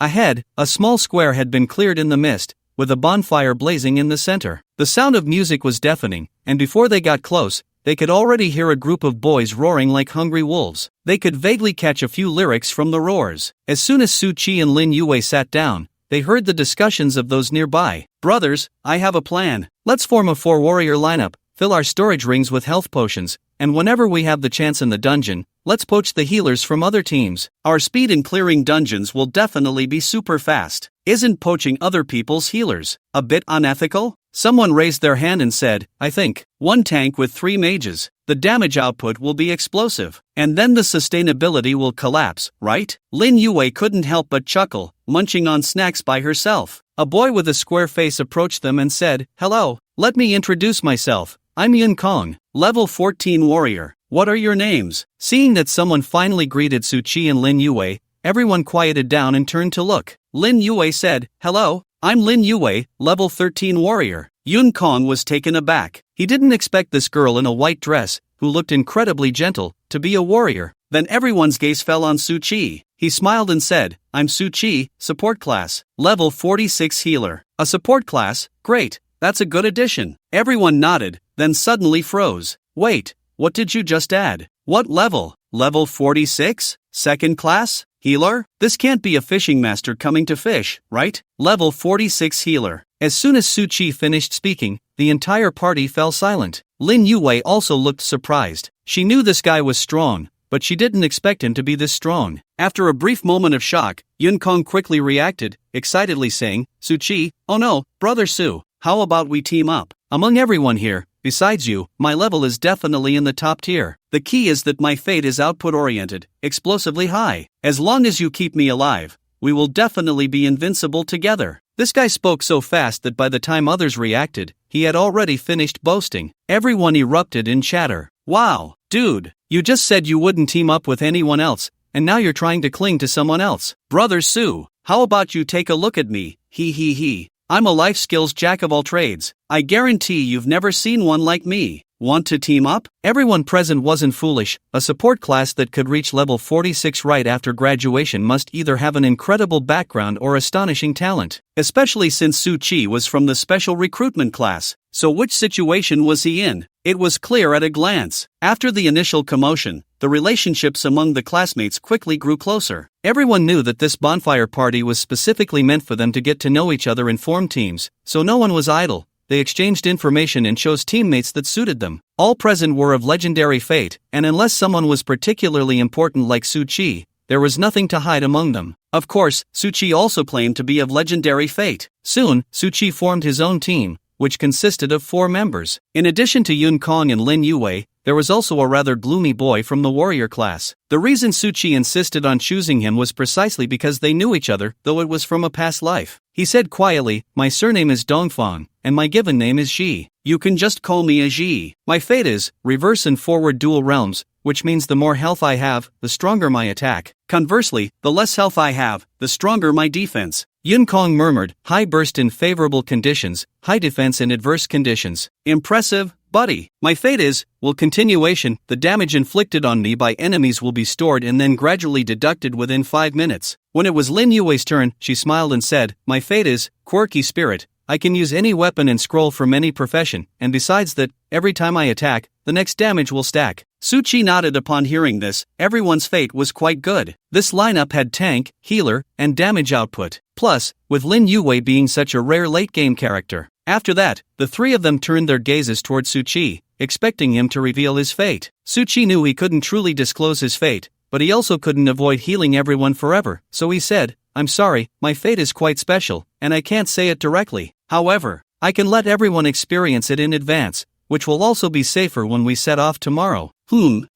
Ahead, a small square had been cleared in the mist, with a bonfire blazing in the center. The sound of music was deafening, and before they got close, they could already hear a group of boys roaring like hungry wolves. They could vaguely catch a few lyrics from the roars. As soon as Su Qi and Lin Yue sat down, they heard the discussions of those nearby. Brothers, I have a plan. Let's form a 4-warrior lineup. fill our storage rings with health potions, and whenever we have the chance in the dungeon, let's poach the healers from other teams. Our speed in clearing dungeons will definitely be super fast. Isn't poaching other people's healers a bit unethical? Someone raised their hand and said, I think. One tank with 3 mages. The damage output will be explosive. And then the sustainability will collapse, right? Lin Yue couldn't help but chuckle, munching on snacks by herself. A boy with a square face approached them and said, Hello, let me introduce myself. I'm Yun Kong, level 14 warrior. What are your names? Seeing that someone finally greeted Su Chi and Lin Yue, everyone quieted down and turned to look. Lin Yue said, Hello, I'm Lin Yue, level 13 warrior. Yun Kong was taken aback. He didn't expect this girl in a white dress, who looked incredibly gentle, to be a warrior. Then everyone's gaze fell on Su Chi. He smiled and said, I'm Su Chi, support class, level 46 healer. A support class? Great, that's a good addition. Everyone nodded, then suddenly froze. Wait, what did you just add? What level? Level 46? Second class? Healer? This can't be a fishing master coming to fish, right? Level 46 healer. As soon as Su Chi finished speaking, the entire party fell silent. Lin Yue also looked surprised. She knew this guy was strong, but she didn't expect him to be this strong. After a brief moment of shock, Yun Kong quickly reacted, excitedly saying, Su Chi, oh no, brother Su, how about we team up? Among everyone here, besides you, my level is definitely in the top tier. The key is that my fate is output-oriented, explosively high. As long as you keep me alive, we will definitely be invincible together. This guy spoke so fast that by the time others reacted, he had already finished boasting. Everyone erupted in chatter. Wow, dude, you just said you wouldn't team up with anyone else, and now you're trying to cling to someone else. Brother Su, how about you take a look at me? He. I'm a life skills jack of all trades. I guarantee you've never seen one like me. Want to team up? Everyone present wasn't foolish. A support class that could reach level 46 right after graduation must either have an incredible background or astonishing talent. Especially since Su Chi was from the special recruitment class. So which situation was he in? It was clear at a glance. After the initial commotion, the relationships among the classmates quickly grew closer. Everyone knew that this bonfire party was specifically meant for them to get to know each other and form teams, so no one was idle. They exchanged information and chose teammates that suited them. All present were of legendary fate, and unless someone was particularly important like Su Chi, there was nothing to hide among them. Of course, Su Chi also claimed to be of legendary fate. Soon, Su Chi formed his own team, which consisted of 4 members. In addition to Yun Kong and Lin Yue, there was also a rather gloomy boy from the warrior class. The reason Su Chi insisted on choosing him was precisely because they knew each other, though it was from a past life. He said quietly, my surname is Dongfang, and my given name is Ji. You can just call me a Ji. My fate is reverse and forward dual realms, which means the more health I have, the stronger my attack. Conversely, the less health I have, the stronger my defense. Yun Kong murmured, high burst in favorable conditions, high defense in adverse conditions. Impressive, buddy. My fate is, continuation, the damage inflicted on me by enemies will be stored and then gradually deducted within 5 minutes. When it was Lin Yue's turn, she smiled and said, my fate is, quirky spirit. I can use any weapon and scroll from any profession, and besides that, every time I attack, the next damage will stack. Su Chi nodded upon hearing this. Everyone's fate was quite good. This lineup had tank, healer, and damage output. Plus, with Lin Yue being such a rare late-game character. After that, the 3 of them turned their gazes toward Su Chi, expecting him to reveal his fate. Su Chi knew he couldn't truly disclose his fate, but he also couldn't avoid healing everyone forever, so he said, I'm sorry, my fate is quite special, and I can't say it directly. However, I can let everyone experience it in advance, which will also be safer when we set off tomorrow.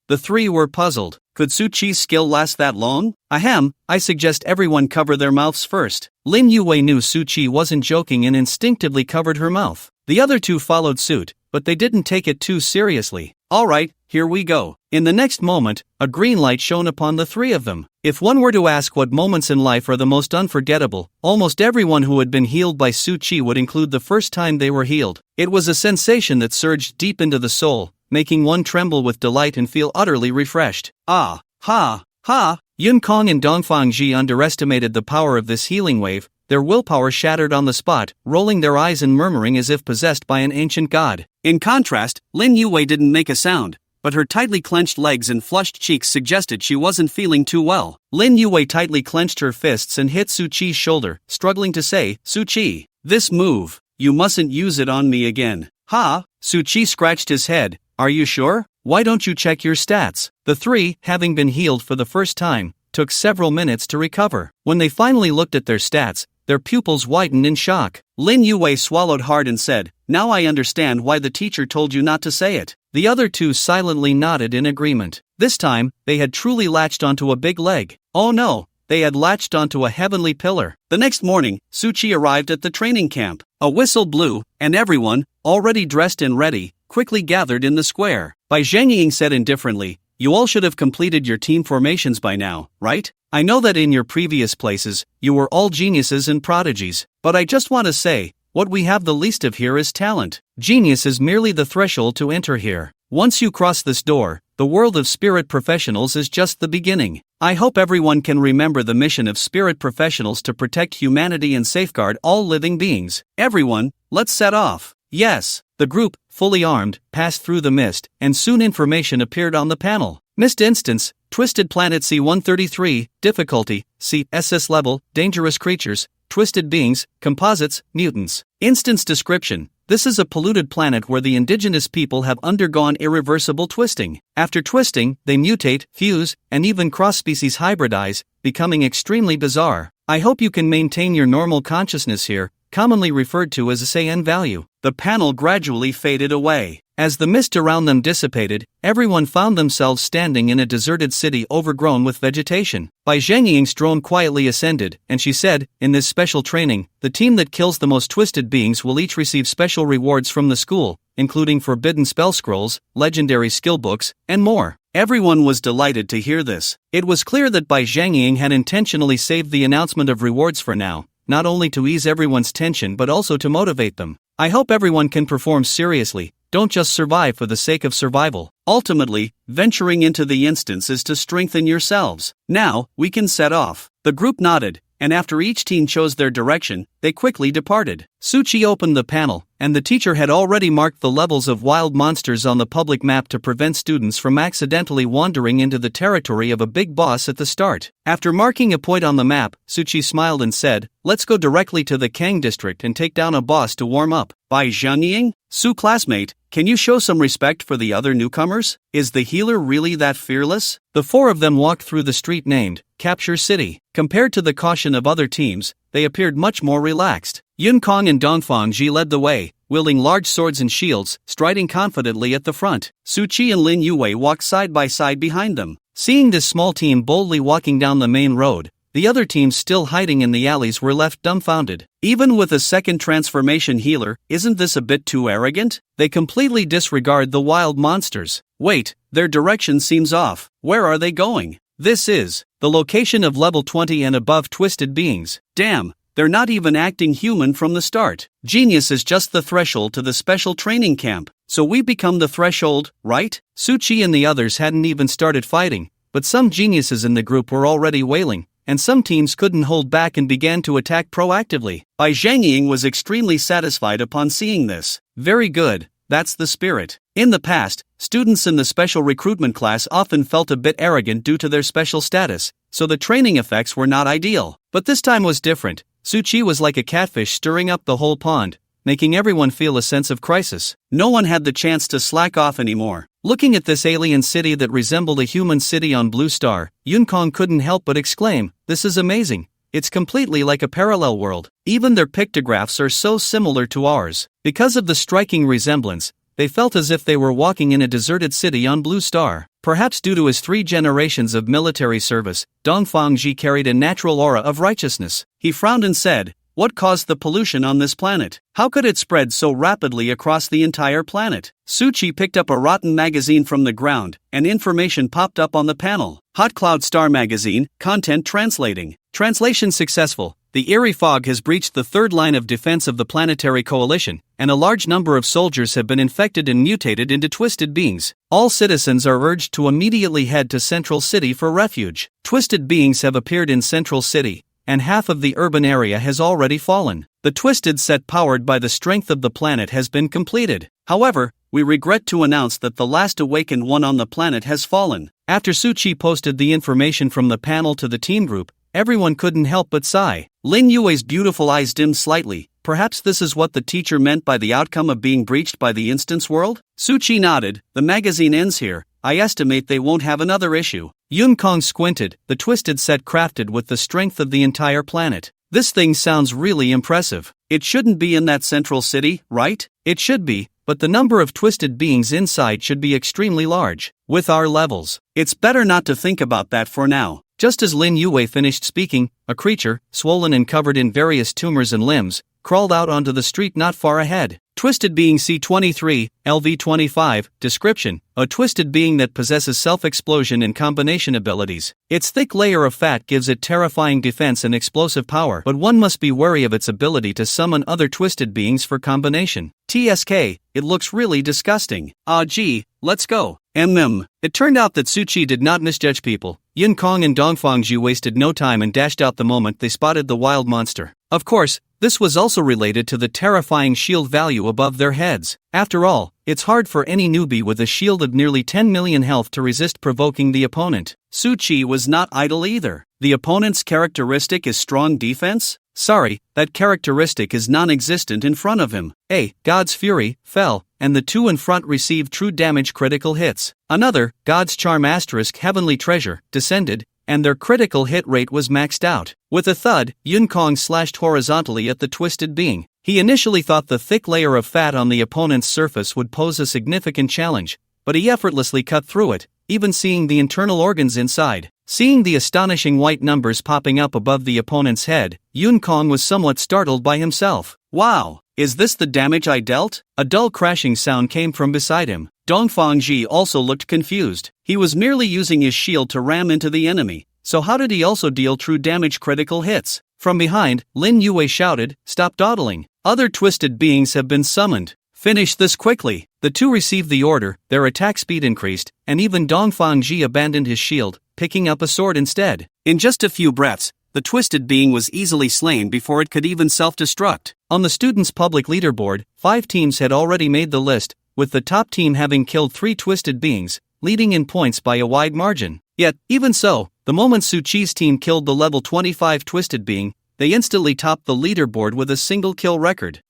The 3 were puzzled. Could Su Chi's skill last that long? Ahem, I suggest everyone cover their mouths first. Lin Yue knew Su Chi wasn't joking and instinctively covered her mouth. The other 2 followed suit, but they didn't take it too seriously. Alright, here we go. In the next moment, a green light shone upon the 3 of them. If one were to ask what moments in life are the most unforgettable, almost everyone who had been healed by Su Chi would include the first time they were healed. It was a sensation that surged deep into the soul, making one tremble with delight and feel utterly refreshed. Ah, ha, ha! Yun Kong and Dongfang Ji underestimated the power of this healing wave. Their willpower shattered on the spot, rolling their eyes and murmuring as if possessed by an ancient god. In contrast, Lin Yue didn't make a sound, but her tightly clenched legs and flushed cheeks suggested she wasn't feeling too well. Lin Yue tightly clenched her fists and hit Su Chi's shoulder, struggling to say, Su Chi, this move, you mustn't use it on me again. Ha, Suchi scratched his head. Are you sure? Why don't you check your stats? The three, having been healed for the first time, took several minutes to recover. When they finally looked at their stats, their pupils widened in shock. Lin Yue swallowed hard and said, "Now I understand why the teacher told you not to say it." The other two silently nodded in agreement. This time, they had truly latched onto a big leg. Oh no, they had latched onto a heavenly pillar. The next morning, Suchi arrived at the training camp. A whistle blew, and everyone, already dressed and ready, quickly gathered in the square. Bai Zhengying said indifferently, "You all should have completed your team formations by now, right? I know that in your previous places, you were all geniuses and prodigies, but I just want to say, what we have the least of here is talent. Genius is merely the threshold to enter here. Once you cross this door, the world of spirit professionals is just the beginning. I hope everyone can remember the mission of spirit professionals to protect humanity and safeguard all living beings. Everyone, let's set off." Yes. The group, fully armed, passed through the mist, and soon information appeared on the panel. Mist instance, Twisted Planet C-133, difficulty, C, SS level, dangerous creatures, twisted beings, composites, mutants. Instance description, this is a polluted planet where the indigenous people have undergone irreversible twisting. After twisting, they mutate, fuse, and even cross-species hybridize, becoming extremely bizarre. I hope you can maintain your normal consciousness here, commonly referred to as a Saiyan value. The panel gradually faded away. As the mist around them dissipated, everyone found themselves standing in a deserted city overgrown with vegetation. Bai Zhengying's drone quietly ascended, and she said, "In this special training, the team that kills the most twisted beings will each receive special rewards from the school, including forbidden spell scrolls, legendary skill books, and more." Everyone was delighted to hear this. It was clear that Bai Zhengying had intentionally saved the announcement of rewards for now, not only to ease everyone's tension but also to motivate them. I hope everyone can perform seriously, don't just survive for the sake of survival. Ultimately, venturing into the instance is to strengthen yourselves. Now, we can set off. The group nodded, and after each team chose their direction, they quickly departed. Suchi opened the panel, and the teacher had already marked the levels of wild monsters on the public map to prevent students from accidentally wandering into the territory of a big boss at the start. After marking a point on the map, Suchi smiled and said, "Let's go directly to the Kang district and take down a boss to warm up." Bai Zhengying, Su classmate, can you show some respect for the other newcomers? Is the healer really that fearless? The four of them walked through the street named Capture City. Compared to the caution of other teams, they appeared much more relaxed. Yun Kong and Dongfang Ji led the way, wielding large swords and shields, striding confidently at the front. Suchi and Lin Yue walked side by side behind them. Seeing this small team boldly walking down the main road, the other teams still hiding in the alleys were left dumbfounded. Even with a second transformation healer, isn't this a bit too arrogant? They completely disregard the wild monsters. Wait, their direction seems off. Where are they going? This is the location of level 20 and above twisted beings. Damn, they're not even acting human from the start. Genius is just the threshold to the special training camp. So we become the threshold, right? Suchi and the others hadn't even started fighting, but some geniuses in the group were already wailing, and some teams couldn't hold back and began to attack proactively. Bai Zhengying was extremely satisfied upon seeing this. Very good, that's the spirit. In the past, students in the special recruitment class often felt a bit arrogant due to their special status, so the training effects were not ideal. But this time was different. Suchi was like a catfish stirring up the whole pond, making everyone feel a sense of crisis. No one had the chance to slack off anymore. Looking at this alien city that resembled a human city on Blue Star, Yun Kong couldn't help but exclaim, "This is amazing. It's completely like a parallel world. Even their pictographs are so similar to ours." Because of the striking resemblance, they felt as if they were walking in a deserted city on Blue Star. Perhaps due to his 3 generations of military service, Dongfang Ji carried a natural aura of righteousness. He frowned and said, "What caused the pollution on this planet? How could it spread so rapidly across the entire planet?" Suchi picked up a rotten magazine from the ground, and information popped up on the panel. Hot Cloud Star Magazine, content translating. Translation successful. The eerie fog has breached the 3rd line of defense of the planetary coalition, and a large number of soldiers have been infected and mutated into twisted beings. All citizens are urged to immediately head to Central City for refuge. Twisted beings have appeared in Central City, and half of the urban area has already fallen. The twisted set powered by the strength of the planet has been completed. However, we regret to announce that the last awakened one on the planet has fallen. After Suchi posted the information from the panel to the team group, everyone couldn't help but sigh. Lin Yue's beautiful eyes dimmed slightly, Perhaps this is what the teacher meant by the outcome of being breached by the instance world? Suchi nodded. The magazine ends here. I estimate they won't have another issue. Yun Kong squinted, the twisted set crafted with the strength of the entire planet. This thing sounds really impressive. It shouldn't be in that central city, right? It should be, but the number of twisted beings inside should be extremely large. With our levels, it's better not to think about that for now. Just as Lin Yue finished speaking, a creature, swollen and covered in various tumors and limbs, crawled out onto the street not far ahead. Twisted being C23, LV25, description, a twisted being that possesses self-explosion and combination abilities. Its thick layer of fat gives it terrifying defense and explosive power, but one must be wary of its ability to summon other twisted beings for combination. TSK, it looks really disgusting. Gee, let's go. It turned out that Suchi did not misjudge people. Yun Kong and Dongfangji wasted no time and dashed out the moment they spotted the wild monster. Of course, this was also related to the terrifying shield value above their heads. After all, it's hard for any newbie with a shield of nearly 10 million health to resist provoking the opponent. Suchi was not idle either. The opponent's characteristic is strong defense? Sorry, that characteristic is non-existent in front of him. God's Fury, fell, and the two in front received true damage critical hits. Another, God's Charm * Heavenly Treasure, descended, and their critical hit rate was maxed out. With a thud, Yun Kong slashed horizontally at the twisted being. He initially thought the thick layer of fat on the opponent's surface would pose a significant challenge, but he effortlessly cut through it, even seeing the internal organs inside. Seeing the astonishing white numbers popping up above the opponent's head, Yun Kong was somewhat startled by himself. Wow, is this the damage I dealt? A dull crashing sound came from beside him. Dongfangji also looked confused. He was merely using his shield to ram into the enemy, so how did he also deal true damage critical hits? From behind, Lin Yue shouted, "Stop dawdling. Other twisted beings have been summoned. Finish this quickly." The two received the order, their attack speed increased, and even Dongfangji abandoned his shield, picking up a sword instead. In just a few breaths, the twisted being was easily slain before it could even self-destruct. On the students' public leaderboard, 5 teams had already made the list, with the top team having killed 3 twisted beings, leading in points by a wide margin. Yet, even so, the moment Suchi's team killed the level 25 twisted being, they instantly topped the leaderboard with a single kill record.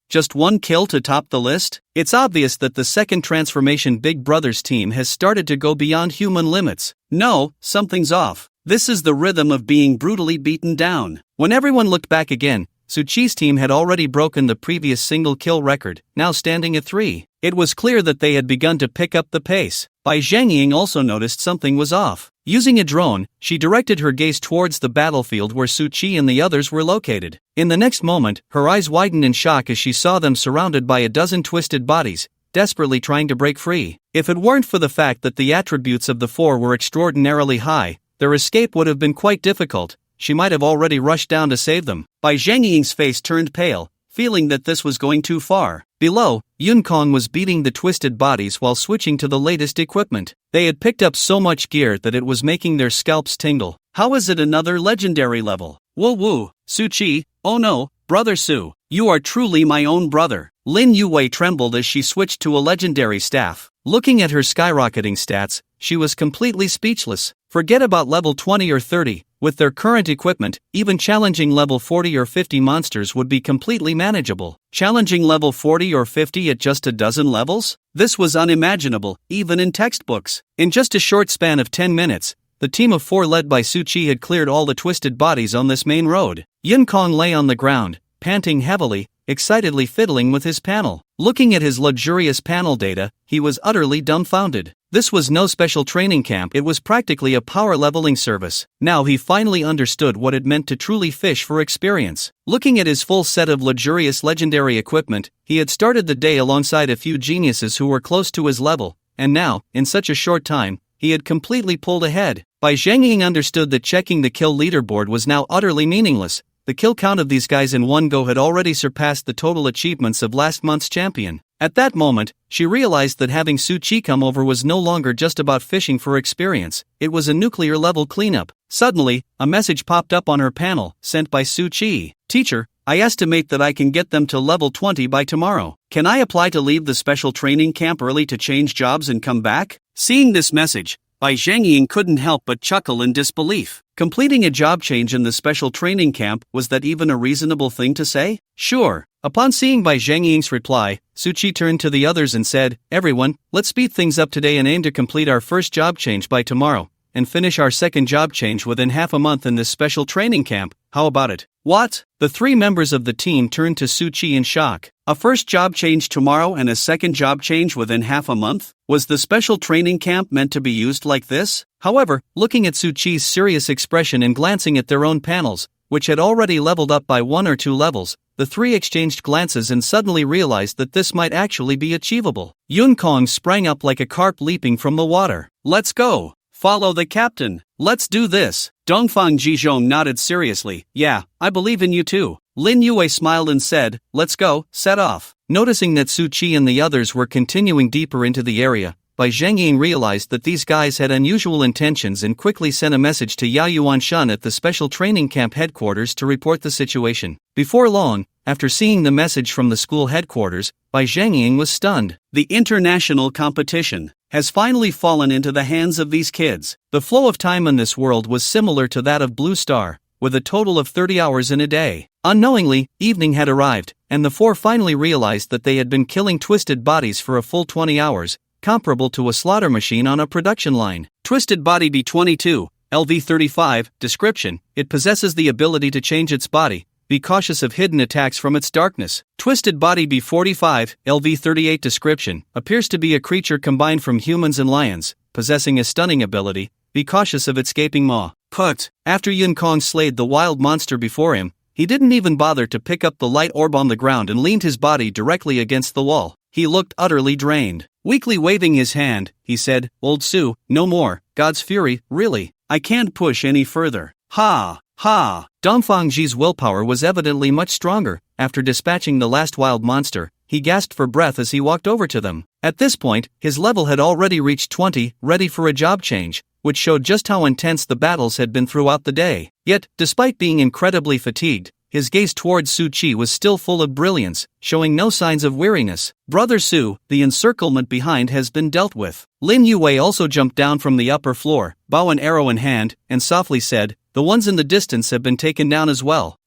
Just 1 kill to top the list? It's obvious that the second transformation Big Brother's team has started to go beyond human limits. No, something's off. This is the rhythm of being brutally beaten down. When everyone looked back again, Suchi's team had already broken the previous single kill record, now standing at 3. It was clear that they had begun to pick up the pace. Bai Zhangying also noticed something was off. Using a drone, she directed her gaze towards the battlefield where Suchi and the others were located. In the next moment, her eyes widened in shock as she saw them surrounded by a dozen twisted bodies, desperately trying to break free. If it weren't for the fact that the attributes of the 4 were extraordinarily high, their escape would have been quite difficult. She might have already rushed down to save them. Bai Zhangying's face turned pale, feeling that this was going too far. Below, Yun Kong was beating the twisted bodies while switching to the latest equipment. They had picked up so much gear that it was making their scalps tingle. How is it another legendary level? Woo, Suchi, oh no, brother Su, you are truly my own brother. Lin Yue trembled as she switched to a legendary staff. Looking at her skyrocketing stats, she was completely speechless. Forget about level 20 or 30. With their current equipment, even challenging level 40 or 50 monsters would be completely manageable. Challenging level 40 or 50 at just a dozen levels? This was unimaginable, even in textbooks. In just a short span of 10 minutes, the team of 4 led by Suchi had cleared all the twisted bodies on this main road. Yun Kong lay on the ground, panting heavily, excitedly fiddling with his panel. Looking at his luxurious panel data, he was utterly dumbfounded. This was no special training camp, it was practically a power leveling service. Now he finally understood what it meant to truly fish for experience. Looking at his full set of luxurious legendary equipment, he had started the day alongside a few geniuses who were close to his level, and now, in such a short time, he had completely pulled ahead. Bai Zhangying understood that checking the kill leaderboard was now utterly meaningless. The kill count of these guys in one go had already surpassed the total achievements of last month's champion. At that moment, she realized that having Suchi come over was no longer just about fishing for experience, it was a nuclear-level cleanup. Suddenly, a message popped up on her panel, sent by Suchi. "Teacher, I estimate that I can get them to level 20 by tomorrow. Can I apply to leave the special training camp early to change jobs and come back?" Seeing this message, Bai Zhangying couldn't help but chuckle in disbelief. Completing a job change in the special training camp, was that even a reasonable thing to say? Sure. Upon seeing Bai Zhangying's reply, Su Qi turned to the others and said, "Everyone, let's speed things up today and aim to complete our first job change by tomorrow, and finish our second job change within half a month in this special training camp. How about it?" What? The three members of the team turned to Su Qi in shock. A first job change tomorrow and a second job change within half a month? Was the special training camp meant to be used like this? However, looking at Su Qi's serious expression and glancing at their own panels, which had already leveled up by 1 or 2 levels, the three exchanged glances and suddenly realized that this might actually be achievable. Yun Kong sprang up like a carp leaping from the water. "Let's go! Follow the captain! Let's do this!" Dongfang Jizhong nodded seriously. "Yeah, I believe in you too." Lin Yue smiled and said, "Let's go, set off." Noticing that Su Qi and the others were continuing deeper into the area, Bai Zhangying realized that these guys had unusual intentions and quickly sent a message to Yao Yuanshan at the special training camp headquarters to report the situation. Before long, after seeing the message from the school headquarters, Bai Zhangying was stunned. The international competition has finally fallen into the hands of these kids. The flow of time in this world was similar to that of Blue Star, with a total of 30 hours in a day. Unknowingly, evening had arrived, and the four finally realized that they had been killing twisted bodies for a full 20 hours, comparable to a slaughter machine on a production line. Twisted Body B22, LV35, description: it possesses the ability to change its body. Be cautious of hidden attacks from its darkness. Twisted Body B45, LV38 description: appears to be a creature combined from humans and lions, possessing a stunning ability. Be cautious of its gaping maw. Put. After Yun Kong slayed the wild monster before him, he didn't even bother to pick up the light orb on the ground and leaned his body directly against the wall. He looked utterly drained. Weakly waving his hand, he said, "Old Su, no more. God's fury, really. I can't push any further." Ha! Ha! Dongfang Ji's willpower was evidently much stronger. After dispatching the last wild monster, he gasped for breath as he walked over to them. At this point, his level had already reached 20, ready for a job change, which showed just how intense the battles had been throughout the day. Yet, despite being incredibly fatigued, his gaze towards Su Qi was still full of brilliance, showing no signs of weariness. "Brother Su, the encirclement behind has been dealt with." Lin Yue also jumped down from the upper floor, bow and arrow in hand, and softly said, "The ones in the distance have been taken down as well."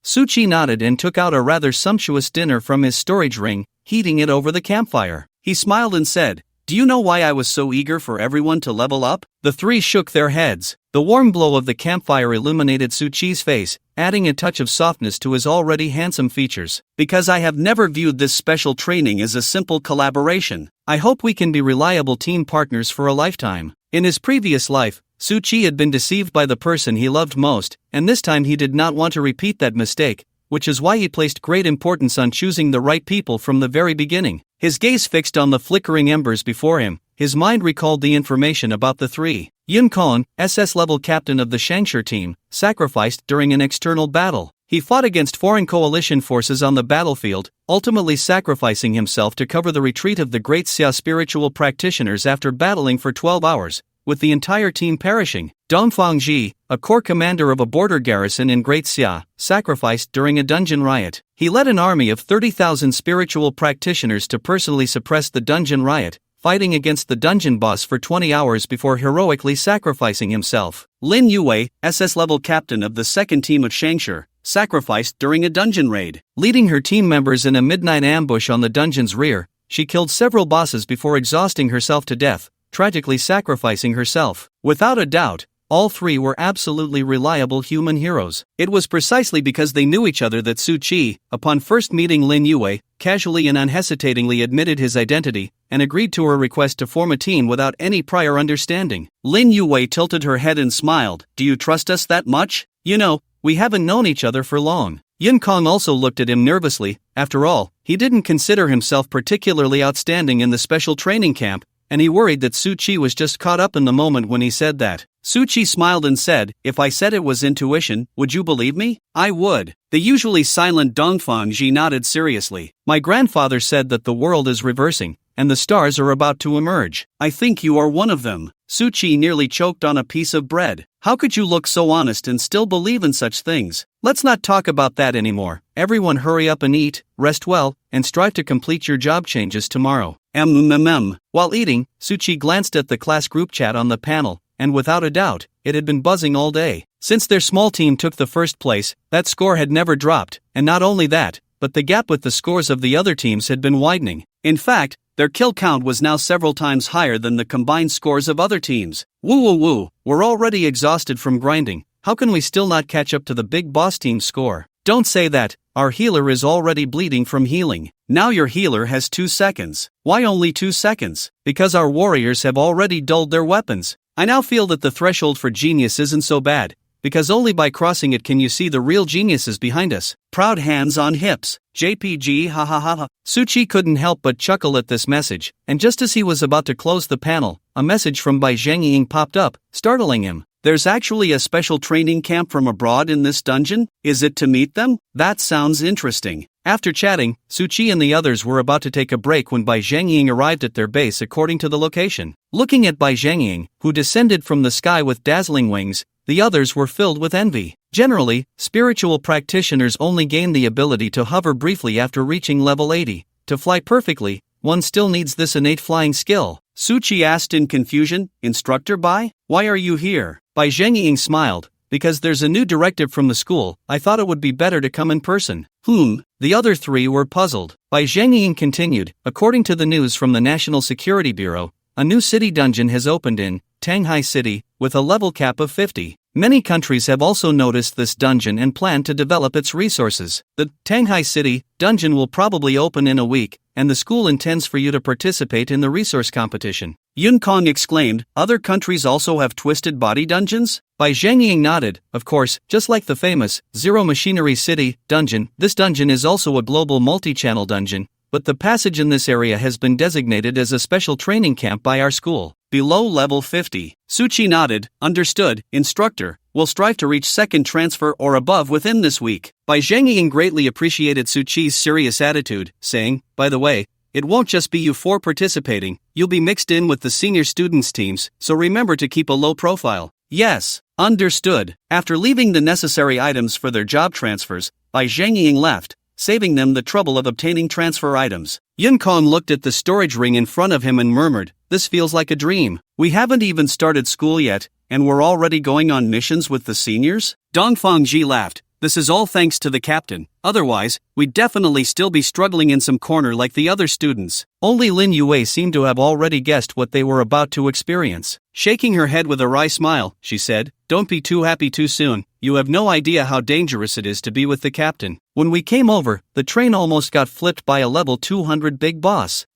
Su Qi nodded and took out a rather sumptuous dinner from his storage ring, heating it over the campfire. He smiled and said, "Do you know why I was so eager for everyone to level up?" The three shook their heads. The warm glow of the campfire illuminated Su Qi's face, adding a touch of softness to his already handsome features. "Because I have never viewed this special training as a simple collaboration. I hope we can be reliable team partners for a lifetime." In his previous life, Su Qi had been deceived by the person he loved most, and this time he did not want to repeat that mistake, which is why he placed great importance on choosing the right people from the very beginning. His gaze fixed on the flickering embers before him, his mind recalled the information about the three. Yun Kong, SS-level captain of the Shangshi team, sacrificed during an external battle. He fought against foreign coalition forces on the battlefield, ultimately sacrificing himself to cover the retreat of the Great Xia spiritual practitioners after battling for 12 hours, with the entire team perishing. Dongfang Ji, a corps commander of a border garrison in Great Xia, sacrificed during a dungeon riot. He led an army of 30,000 spiritual practitioners to personally suppress the dungeon riot, fighting against the dungeon boss for 20 hours before heroically sacrificing himself. Lin Yue, SS-level captain of the second team of Shangshi, sacrificed during a dungeon raid. Leading her team members in a midnight ambush on the dungeon's rear, she killed several bosses before exhausting herself to death, tragically sacrificing herself. Without a doubt, all three were absolutely reliable human heroes. It was precisely because they knew each other that Su Qi, upon first meeting Lin Yue, casually and unhesitatingly admitted his identity, and agreed to her request to form a team without any prior understanding. Lin Yue tilted her head and smiled. "Do you trust us that much? You know, we haven't known each other for long." Yun Kong also looked at him nervously. After all, he didn't consider himself particularly outstanding in the special training camp, and he worried that Su Qi was just caught up in the moment when he said that. Su Qi smiled and said, "If I said it was intuition, would you believe me?" "I would." The usually silent Dongfang Ji nodded seriously. "My grandfather said that the world is reversing, and the stars are about to emerge. I think you are one of them." Su Qi nearly choked on a piece of bread. "How could you look so honest and still believe in such things? Let's not talk about that anymore. Everyone hurry up and eat, rest well, and strive to complete your job changes tomorrow." While eating, Suchi glanced at the class group chat on the panel, and without a doubt, it had been buzzing all day. Since their small team took the first place, that score had never dropped, and not only that, but the gap with the scores of the other teams had been widening. In fact, their kill count was now several times higher than the combined scores of other teams. Woo, we're already exhausted from grinding. How can we still not catch up to the big boss team's score? Don't say that, our healer is already bleeding from healing. Now your healer has 2 seconds. Why only 2 seconds? Because our warriors have already dulled their weapons. I now feel that the threshold for genius isn't so bad, because only by crossing it can you see the real geniuses behind us. Proud hands on hips. JPG ha ha ha ha. Suchi couldn't help but chuckle at this message, and just as he was about to close the panel, a message from Bai Zhengying popped up, startling him. There's actually a special training camp from abroad in this dungeon? Is it to meet them? That sounds interesting. After chatting, Suchi and the others were about to take a break when Bai Zhengying arrived at their base according to the location. Looking at Bai Zhengying, who descended from the sky with dazzling wings, the others were filled with envy. Generally, spiritual practitioners only gain the ability to hover briefly after reaching level 80. To fly perfectly, one still needs this innate flying skill. Suchi asked in confusion, Instructor Bai? Why are you here? Bai Zhengying smiled. Because there's a new directive from the school, I thought it would be better to come in person. The other three were puzzled. Bai Zhengying continued, according to the news from the National Security Bureau, a new city dungeon has opened in Tanghai City, with a level cap of 50. Many countries have also noticed this dungeon and plan to develop its resources. The Tanghai City dungeon will probably open in a week, and the school intends for you to participate in the resource competition. Yun Kong exclaimed, other countries also have twisted body dungeons? Bai Zhengying nodded, of course, just like the famous Zero Machinery City dungeon, this dungeon is also a global multi-channel dungeon, but the passage in this area has been designated as a special training camp by our school. Below level 50. Suchi nodded, understood, instructor, will strive to reach second transfer or above within this week. Bai Zhengying greatly appreciated Suchi's serious attitude, saying, by the way, it won't just be you four participating, you'll be mixed in with the senior students' teams, so remember to keep a low profile. Yes, understood. After leaving the necessary items for their job transfers, Bai Zhengying left, saving them the trouble of obtaining transfer items. Yun Kong looked at the storage ring in front of him and murmured, this feels like a dream. We haven't even started school yet, and we're already going on missions with the seniors? Dongfang Ji laughed. This is all thanks to the captain, otherwise, we'd definitely still be struggling in some corner like the other students. Only Lin Yue seemed to have already guessed what they were about to experience. Shaking her head with a wry smile, she said, don't be too happy too soon, you have no idea how dangerous it is to be with the captain. When we came over, the train almost got flipped by a level 200 big boss.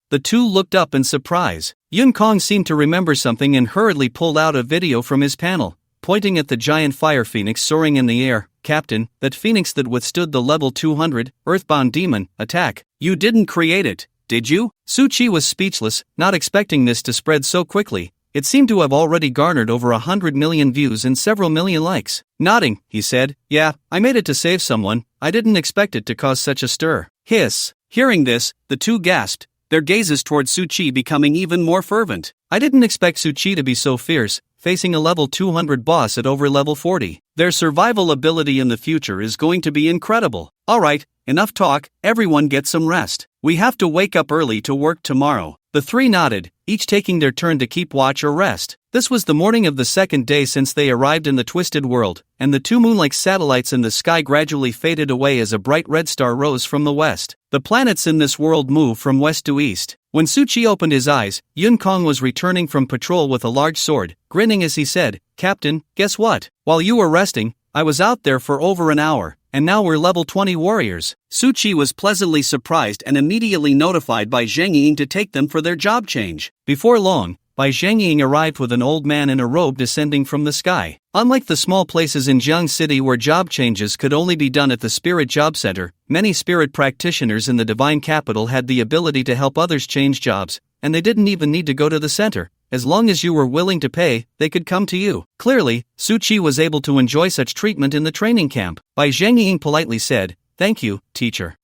The two looked up in surprise. Yun Kong seemed to remember something and hurriedly pulled out a video from his panel, pointing at the giant fire phoenix soaring in the air. Captain, that phoenix that withstood the level 200, earthbound demon, attack. You didn't create it, did you? Suchi was speechless, not expecting this to spread so quickly. It seemed to have already garnered over 100 million views and several million likes. Nodding, he said, yeah, I made it to save someone, I didn't expect it to cause such a stir. Hiss. Hearing this, the two gasped, their gazes toward Suchi becoming even more fervent. I didn't expect Suchi to be so fierce, facing a level 200 boss at over level 40. Their survival ability in the future is going to be incredible. Alright, enough talk, everyone get some rest. We have to wake up early to work tomorrow. The three nodded, each taking their turn to keep watch or rest. This was the morning of the second day since they arrived in the Twisted World, and the two moon-like satellites in the sky gradually faded away as a bright red star rose from the west. The planets in this world move from west to east. When Suchi opened his eyes, Yun Kong was returning from patrol with a large sword, grinning as he said, Captain, guess what? While you were resting, I was out there for over an hour, and now we're level 20 warriors. Suchi was pleasantly surprised and immediately notified Bai Zhengying to take them for their job change. Before long, Bai Zhengying arrived with an old man in a robe descending from the sky. Unlike the small places in Jiang City where job changes could only be done at the Spirit Job Center, many spirit practitioners in the Divine Capital had the ability to help others change jobs, and they didn't even need to go to the center. As long as you were willing to pay, they could come to you. Clearly, Suchi was able to enjoy such treatment in the training camp. Bai Zhengying politely said, thank you, teacher.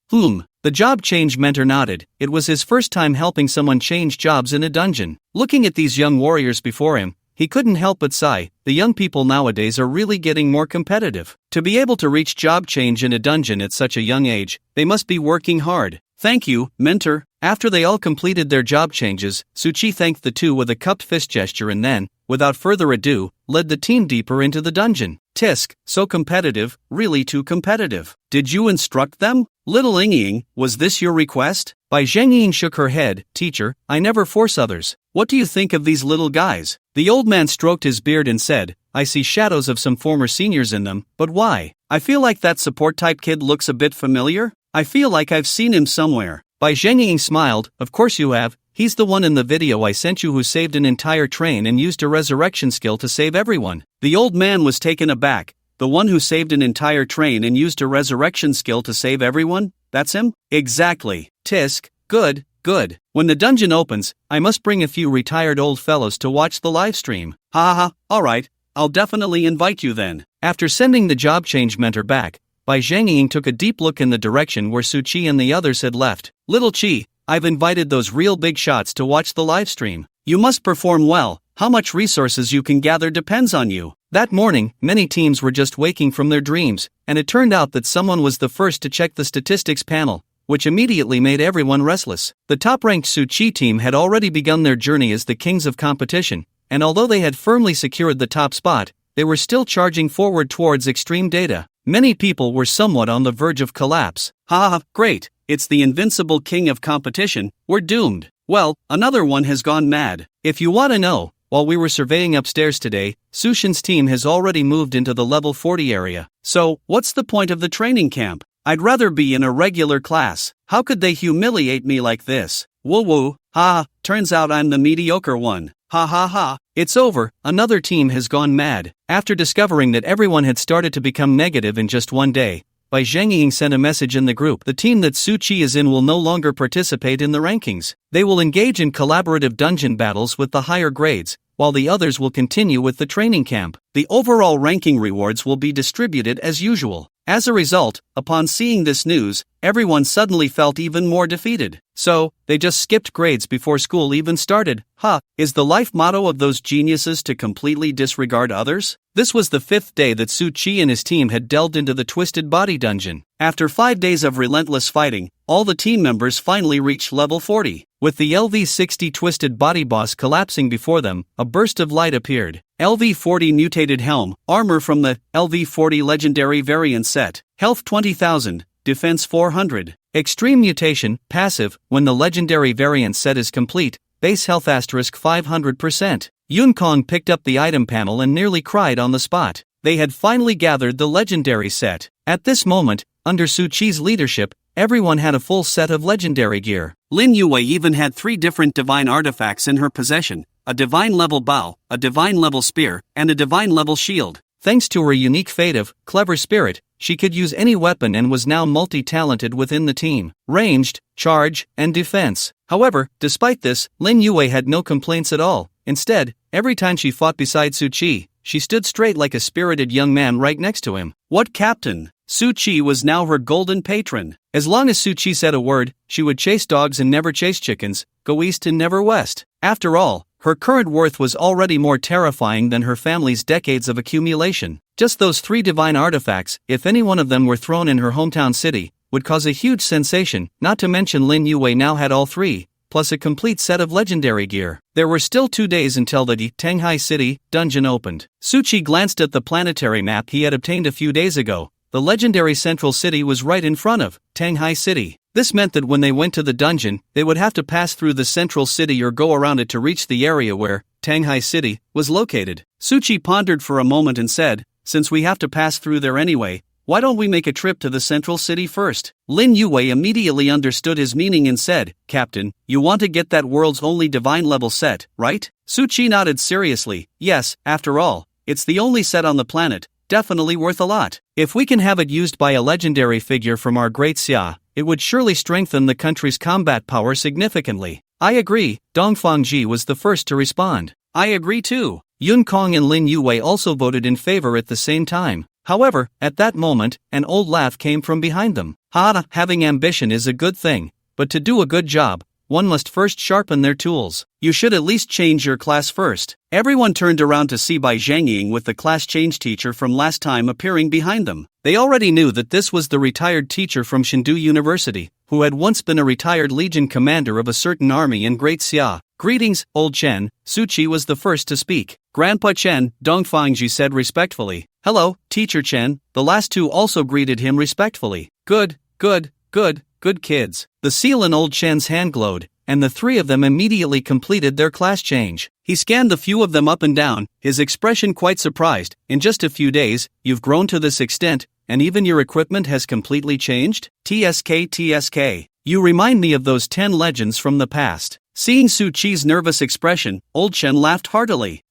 The job change mentor nodded. It was his first time helping someone change jobs in a dungeon. Looking at these young warriors before him, he couldn't help but sigh. The young people nowadays are really getting more competitive. To be able to reach job change in a dungeon at such a young age, they must be working hard. Thank you, mentor. After they all completed their job changes, Suchi thanked the two with a cupped fist gesture and then, without further ado, led the team deeper into the dungeon. Tisk, so competitive, really too competitive. Did you instruct them? Little Ying, was this your request? Bai Zhengying shook her head. Teacher, I never force others. What do you think of these little guys? The old man stroked his beard and said, I see shadows of some former seniors in them, but why? I feel like that support-type kid looks a bit familiar. I feel like I've seen him somewhere. Bai Zhengying smiled. Of course you have. He's the one in the video I sent you who saved an entire train and used a resurrection skill to save everyone. The old man was taken aback. The one who saved an entire train and used a resurrection skill to save everyone? That's him? Exactly. Tisk, good, good. When the dungeon opens, I must bring a few retired old fellows to watch the live stream. Ha ha ha, alright, I'll definitely invite you then. After sending the job change mentor back, Bai Zhengying took a deep look in the direction where Su Chi and the others had left. Little Chi, I've invited those real big shots to watch the live stream. You must perform well. How much resources you can gather depends on you. That morning, many teams were just waking from their dreams, and it turned out that someone was the first to check the statistics panel, which immediately made everyone restless. The top-ranked Su Chi team had already begun their journey as the kings of competition, and although they had firmly secured the top spot, they were still charging forward towards extreme data. Many people were somewhat on the verge of collapse. Ha, great, it's the invincible king of competition, we're doomed. Well, another one has gone mad. If you want to know, while we were surveying upstairs today, Sushin's team has already moved into the level 40 area. So, what's the point of the training camp? I'd rather be in a regular class. How could they humiliate me like this? Woo woo, ha, turns out I'm the mediocre one. Ha ha ha, it's over, another team has gone mad. After discovering that everyone had started to become negative in just one day, Bai Zhengying sent a message in the group. The team that Su Chi is in will no longer participate in the rankings. They will engage in collaborative dungeon battles with the higher grades, while the others will continue with the training camp. The overall ranking rewards will be distributed as usual. As a result, upon seeing this news, everyone suddenly felt even more defeated. So, they just skipped grades before school even started. Is the life motto of those geniuses to completely disregard others? This was the 5th day that Su Chi and his team had delved into the Twisted Body Dungeon. After 5 days of relentless fighting, all the team members finally reached level 40. With the LV-60 Twisted Body boss collapsing before them, a burst of light appeared. LV-40 Mutated Helm, armor from the LV-40 Legendary Variant Set, health 20,000, defense 400. Extreme Mutation, passive, when the Legendary Variant Set is complete, base health asterisk 500%. Yun Kong picked up the item panel and nearly cried on the spot. They had finally gathered the Legendary Set. At this moment, under Su Chi's leadership, everyone had a full set of legendary gear. Lin Yue even had 3 different divine artifacts in her possession, a divine level bow, a divine level spear, and a divine level shield. Thanks to her unique fate of clever spirit, she could use any weapon and was now multi-talented within the team, ranged, charge, and defense. However, despite this, Lin Yue had no complaints at all. Instead, every time she fought beside Su Chi, she stood straight like a spirited young man right next to him. What captain? Su Chi was now her golden patron. As long as Su Chi said a word, she would chase dogs and never chase chickens, go east and never west. After all, her current worth was already more terrifying than her family's decades of accumulation. Just those 3 divine artifacts, if any one of them were thrown in her hometown city, would cause a huge sensation, not to mention Lin Yue now had all 3, plus a complete set of legendary gear. There were still 2 days until the Tanghai City dungeon opened. Su Chi glanced at the planetary map he had obtained a few days ago. The legendary central city was right in front of Tanghai City. This meant that when they went to the dungeon, they would have to pass through the central city or go around it to reach the area where Tanghai City was located. Su Chi pondered for a moment and said, since we have to pass through there anyway, why don't we make a trip to the central city first? Lin Yue immediately understood his meaning and said, Captain, you want to get that world's only divine level set, right? Su Chi nodded seriously. Yes, after all, it's the only set on the planet, definitely worth a lot. If we can have it used by a legendary figure from our great Xia, it would surely strengthen the country's combat power significantly. I agree, Dongfang Ji was the first to respond. I agree too. Yun Kong and Lin Yue also voted in favor at the same time. However, at that moment, an old laugh came from behind them. Having ambition is a good thing, but to do a good job, one must first sharpen their tools. You should at least change your class first. Everyone turned around to see Bai Zhengying with the class change teacher from last time appearing behind them. They already knew that this was the retired teacher from Shindu University, who had once been a retired legion commander of a certain army in Great Xia. "Greetings, old Chen." Su Qi was the first to speak. "Grandpa Chen," Dongfangji said respectfully. "Hello, Teacher Chen." The last two also greeted him respectfully. Good kids." The seal in old Chen's hand glowed, and the three of them immediately completed their class change. He scanned the few of them up and down, his expression quite surprised. "In just a few days, you've grown to this extent, and even your equipment has completely changed? TSK. You remind me of those 10 legends from the past." Seeing Su Qi's nervous expression, old Chen laughed heartily.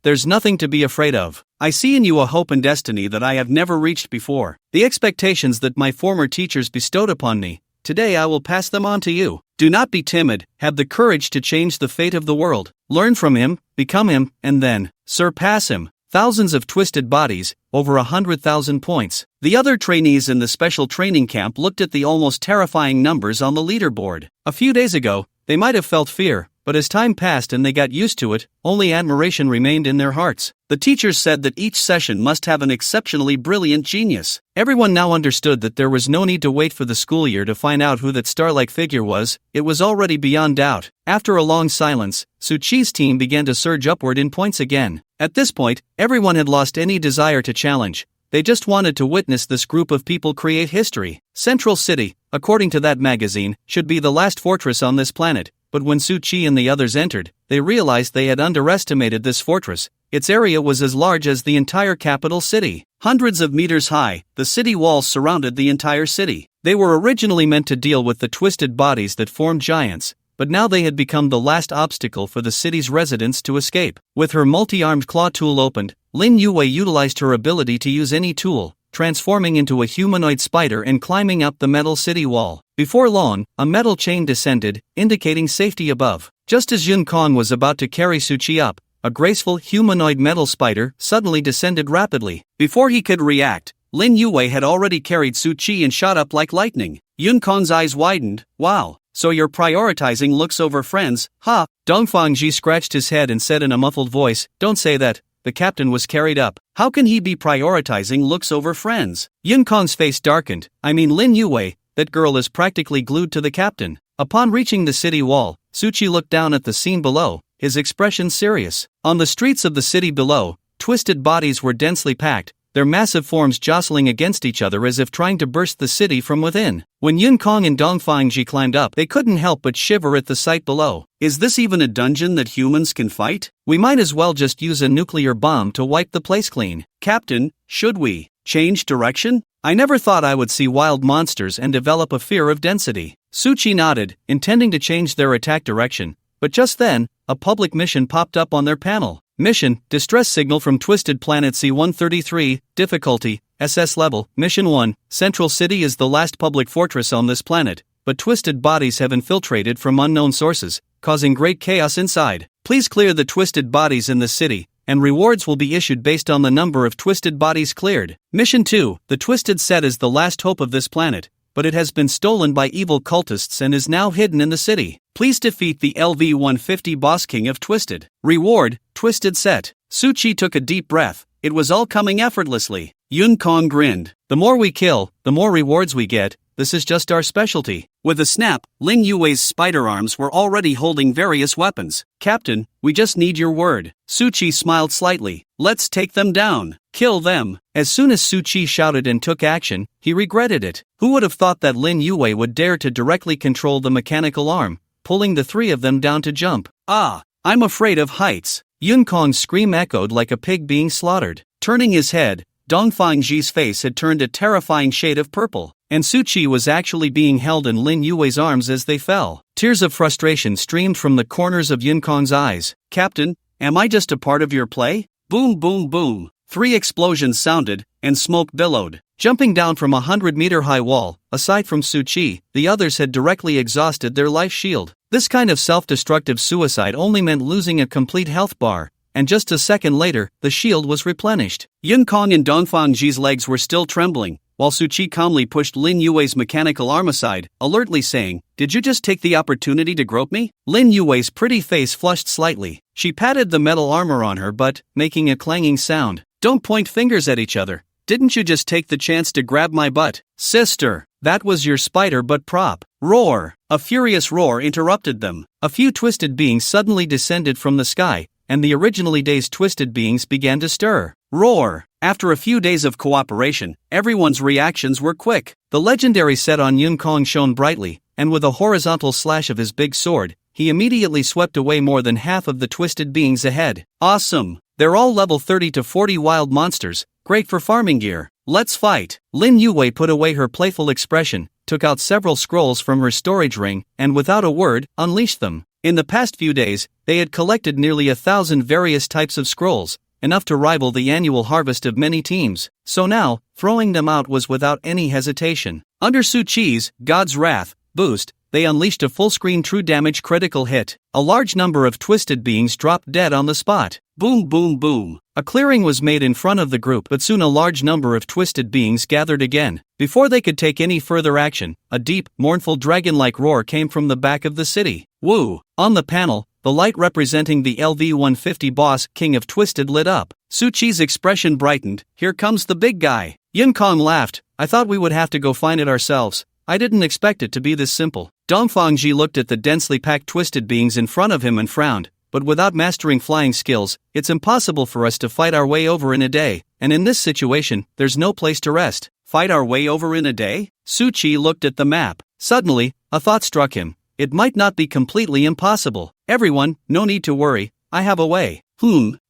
There's nothing to be afraid of. I see in you a hope and destiny that I have never reached before. The expectations that my former teachers bestowed upon me, today I will pass them on to you. Do not be timid, have the courage to change the fate of the world. Learn from him, become him, and then surpass him. Thousands of twisted bodies, over 100,000 points. The other trainees in the special training camp looked at the almost terrifying numbers on the leaderboard. A few days ago, they might have felt fear, but as time passed and they got used to it, only admiration remained in their hearts. The teachers said that each session must have an exceptionally brilliant genius. Everyone now understood that there was no need to wait for the school year to find out who that star-like figure was. It was already beyond doubt. After a long silence, Su Qi's team began to surge upward in points again. At this point, everyone had lost any desire to challenge. They just wanted to witness this group of people create history. Central City, according to that magazine, should be the last fortress on this planet. But when Su Qi and the others entered, they realized they had underestimated this fortress. Its area was as large as the entire capital city. Hundreds of meters high, the city walls surrounded the entire city. They were originally meant to deal with the twisted bodies that formed giants, but now they had become the last obstacle for the city's residents to escape. With her multi-armed claw tool opened, Lin Yue utilized her ability to use any tool, transforming into a humanoid spider and climbing up the metal city wall. Before long, a metal chain descended, indicating safety above. Just as Yun Kong was about to carry Su Qi up, a graceful humanoid metal spider suddenly descended rapidly. Before he could react, Lin Yue had already carried Su Qi and shot up like lightning. Yun Kong's eyes widened. "Wow, so you're prioritizing looks over friends, huh?" Dongfangji scratched his head and said in a muffled voice, "Don't say that." The captain was carried up. How can he be prioritizing looks over friends? Yun Kong's face darkened. "I mean Lin Yue, that girl is practically glued to the captain." Upon reaching the city wall, Su Qi looked down at the scene below, his expression serious. On the streets of the city below, twisted bodies were densely packed, their massive forms jostling against each other as if trying to burst the city from within. When Yun Kong and Dongfangji climbed up, they couldn't help but shiver at the sight below. Is this even a dungeon that humans can fight? We might as well just use a nuclear bomb to wipe the place clean. Captain, should we change direction? I never thought I would see wild monsters and develop a fear of density. Su Qi nodded, intending to change their attack direction, but just then, a public mission popped up on their panel. Mission, distress signal from Twisted Planet C-133, difficulty, SS level. Mission 1, Central City is the last public fortress on this planet, but twisted bodies have infiltrated from unknown sources, causing great chaos inside. Please clear the twisted bodies in the city, and rewards will be issued based on the number of twisted bodies cleared. Mission 2, the Twisted Set is the last hope of this planet, but it has been stolen by evil cultists and is now hidden in the city. Please defeat the LV-150 boss king of Twisted. Reward, Twisted Set. Su Qi took a deep breath. It was all coming effortlessly. Yun Kong grinned. The more we kill, the more rewards we get. This is just our specialty. With a snap, Ling Yue's spider arms were already holding various weapons. Captain, we just need your word. Su Qi smiled slightly. Let's take them down. Kill them. As soon as Su Qi shouted and took action, he regretted it. Who would have thought that Lin Yue would dare to directly control the mechanical arm, pulling the three of them down to jump? I'm afraid of heights. Yun Kong's scream echoed like a pig being slaughtered. Turning his head, Dongfangji's face had turned a terrifying shade of purple, and Su Qi was actually being held in Lin Yue's arms as they fell. Tears of frustration streamed from the corners of Yun Kong's eyes. Captain, am I just a part of your play? Boom boom boom. 3 explosions sounded, and smoke billowed. Jumping down from a 100-meter-high wall, aside from Su Qi, the others had directly exhausted their life shield. This kind of self-destructive suicide only meant losing a complete health bar, and just a second later, the shield was replenished. Yun Kong and Dongfangji's legs were still trembling, while Su Qi calmly pushed Lin Yue's mechanical arm aside, alertly saying, "Did you just take the opportunity to grope me?" Lin Yue's pretty face flushed slightly. She patted the metal armor on her butt, making a clanging sound. "Don't point fingers at each other. Didn't you just take the chance to grab my butt?" "Sister!" that was your spider butt prop. Roar! A furious roar interrupted them. A few twisted beings suddenly descended from the sky, and the originally dazed twisted beings began to stir. Roar! After a few days of cooperation, everyone's reactions were quick. The legendary set on Yun Kong shone brightly, and with a horizontal slash of his big sword, he immediately swept away more than half of the twisted beings ahead. Awesome! They're all level 30 to 40 wild monsters, great for farming gear. Let's fight! Lin Yue put away her playful expression, took out several scrolls from her storage ring, and without a word, unleashed them. In the past few days, they had collected nearly 1,000 various types of scrolls, enough to rival the annual harvest of many teams, so now, throwing them out was without any hesitation. Under Su Qi's God's Wrath boost, they unleashed a full-screen true damage critical hit. A large number of twisted beings dropped dead on the spot. Boom boom boom. A clearing was made in front of the group, but soon a large number of twisted beings gathered again. Before they could take any further action, a deep, mournful dragon-like roar came from the back of the city. Woo! On the panel, the light representing the LV-150 boss, King of Twisted, lit up. Su Qi's expression brightened. Here comes the big guy. Yun Kong laughed. I thought we would have to go find it ourselves. I didn't expect it to be this simple. Dongfangji looked at the densely packed twisted beings in front of him and frowned. But without mastering flying skills, it's impossible for us to fight our way over in a day, and in this situation, there's no place to rest. Fight our way over in a day? Su Qi looked at the map. Suddenly, a thought struck him. It might not be completely impossible. Everyone, no need to worry, I have a way.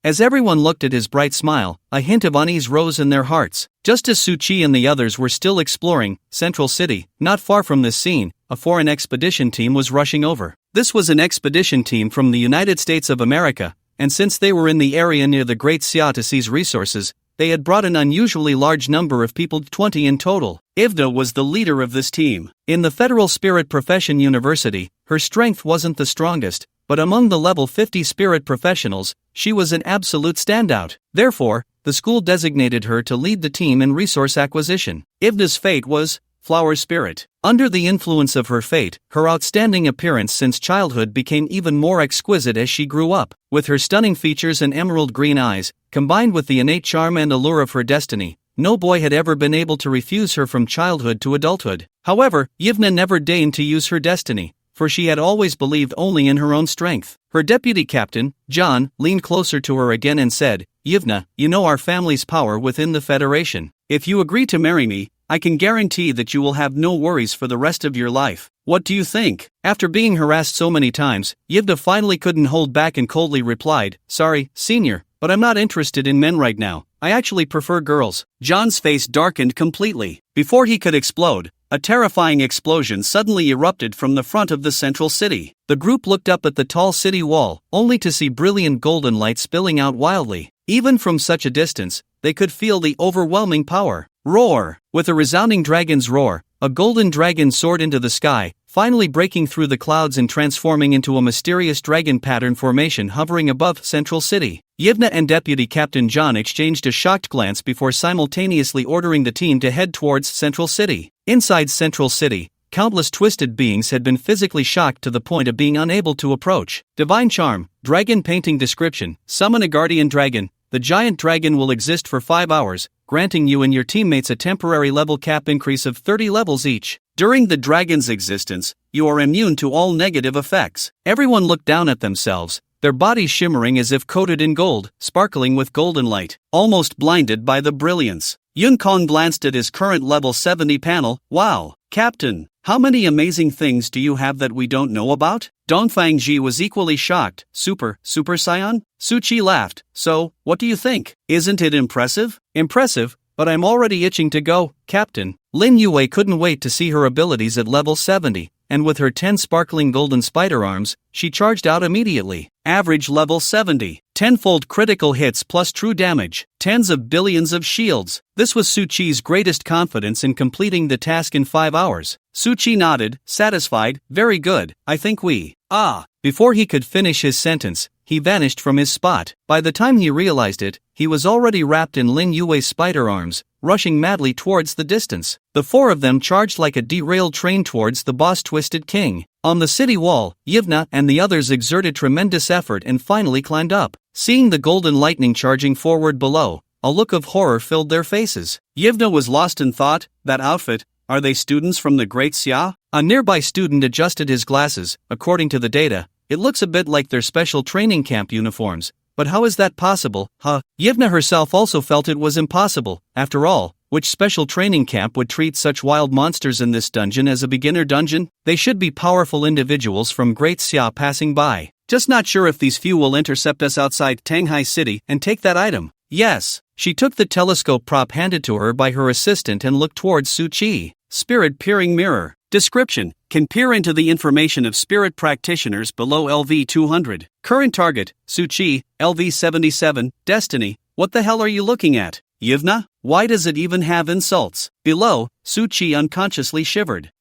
As everyone looked at his bright smile, a hint of unease rose in their hearts. Just as Su Qi and the others were still exploring Central City, not far from this scene, a foreign expedition team was rushing over. This was an expedition team from the United States of America, and since they were in the area near the Great Xia to seize resources, they had brought an unusually large number of people, 20 in total. Ivda was the leader of this team. In the Federal Spirit Profession University, her strength wasn't the strongest, but among the level 50 spirit professionals, she was an absolute standout. Therefore, the school designated her to lead the team in resource acquisition. Ivda's fate was Flower Spirit. Under the influence of her fate, her outstanding appearance since childhood became even more exquisite as she grew up. With her stunning features and emerald green eyes, combined with the innate charm and allure of her destiny, no boy had ever been able to refuse her from childhood to adulthood. However, Yvna never deigned to use her destiny, for she had always believed only in her own strength. Her deputy captain, John, leaned closer to her again and said, Yvna, you know our family's power within the Federation. If you agree to marry me, I can guarantee that you will have no worries for the rest of your life. What do you think? After being harassed so many times, Yvna finally couldn't hold back and coldly replied, Sorry, senior, but I'm not interested in men right now. I actually prefer girls. John's face darkened completely. Before he could explode, a terrifying explosion suddenly erupted from the front of the central city. The group looked up at the tall city wall, only to see brilliant golden light spilling out wildly. Even from such a distance, they could feel the overwhelming power. Roar! With a resounding dragon's roar, a golden dragon soared into the sky, finally breaking through the clouds and transforming into a mysterious dragon pattern formation hovering above Central City. Yvna and Deputy Captain John exchanged a shocked glance before simultaneously ordering the team to head towards Central City. Inside Central City, countless twisted beings had been physically shocked to the point of being unable to approach. Divine Charm, Dragon Painting Description, Summon a Guardian Dragon. The giant dragon will exist for 5 hours, granting you and your teammates a temporary level cap increase of 30 levels each. During the dragon's existence, you are immune to all negative effects. Everyone looked down at themselves, their bodies shimmering as if coated in gold, sparkling with golden light, almost blinded by the brilliance. Yun Kong glanced at his current level 70 panel. Wow, Captain, how many amazing things do you have that we don't know about? Dongfangji was equally shocked. Super Saiyan? Su Qi laughed. So, what do you think? Isn't it impressive? Impressive, but I'm already itching to go, Captain. Lin Yue couldn't wait to see her abilities at level 70, and with her 10 sparkling golden spider arms, she charged out immediately. Average level 70. Tenfold critical hits plus true damage. Tens of billions of shields. This was Su Qi's greatest confidence in completing the task in 5 hours. Su Qi nodded, satisfied. Very good, I think we. Before he could finish his sentence, he vanished from his spot. By the time he realized it, he was already wrapped in Lin Yue's spider arms, rushing madly towards the distance. The four of them charged like a derailed train towards the boss Twisted King. On the city wall, Yvna and the others exerted tremendous effort and finally climbed up. Seeing the golden lightning charging forward below, a look of horror filled their faces. Yvna was lost in thought. That outfit, Are they students from the Great Xia? A nearby student adjusted his glasses. According to the data, it looks a bit like their special training camp uniforms. But how is that possible, huh? Yevna herself also felt it was impossible. After all, which special training camp would treat such wild monsters in this dungeon as a beginner dungeon? They should be powerful individuals from Great Xia passing by. Just not sure if these few will intercept us outside Tanghai City and take that item. Yes. She took the telescope prop handed to her by her assistant and looked towards Su Qi. Spirit peering mirror. Description: can peer into the information of spirit practitioners below LV 200. Current target: Su Qi, LV 77, Destiny. What the hell are you looking at, Yevna? Why does it even have insults? Below, Su Qi unconsciously shivered.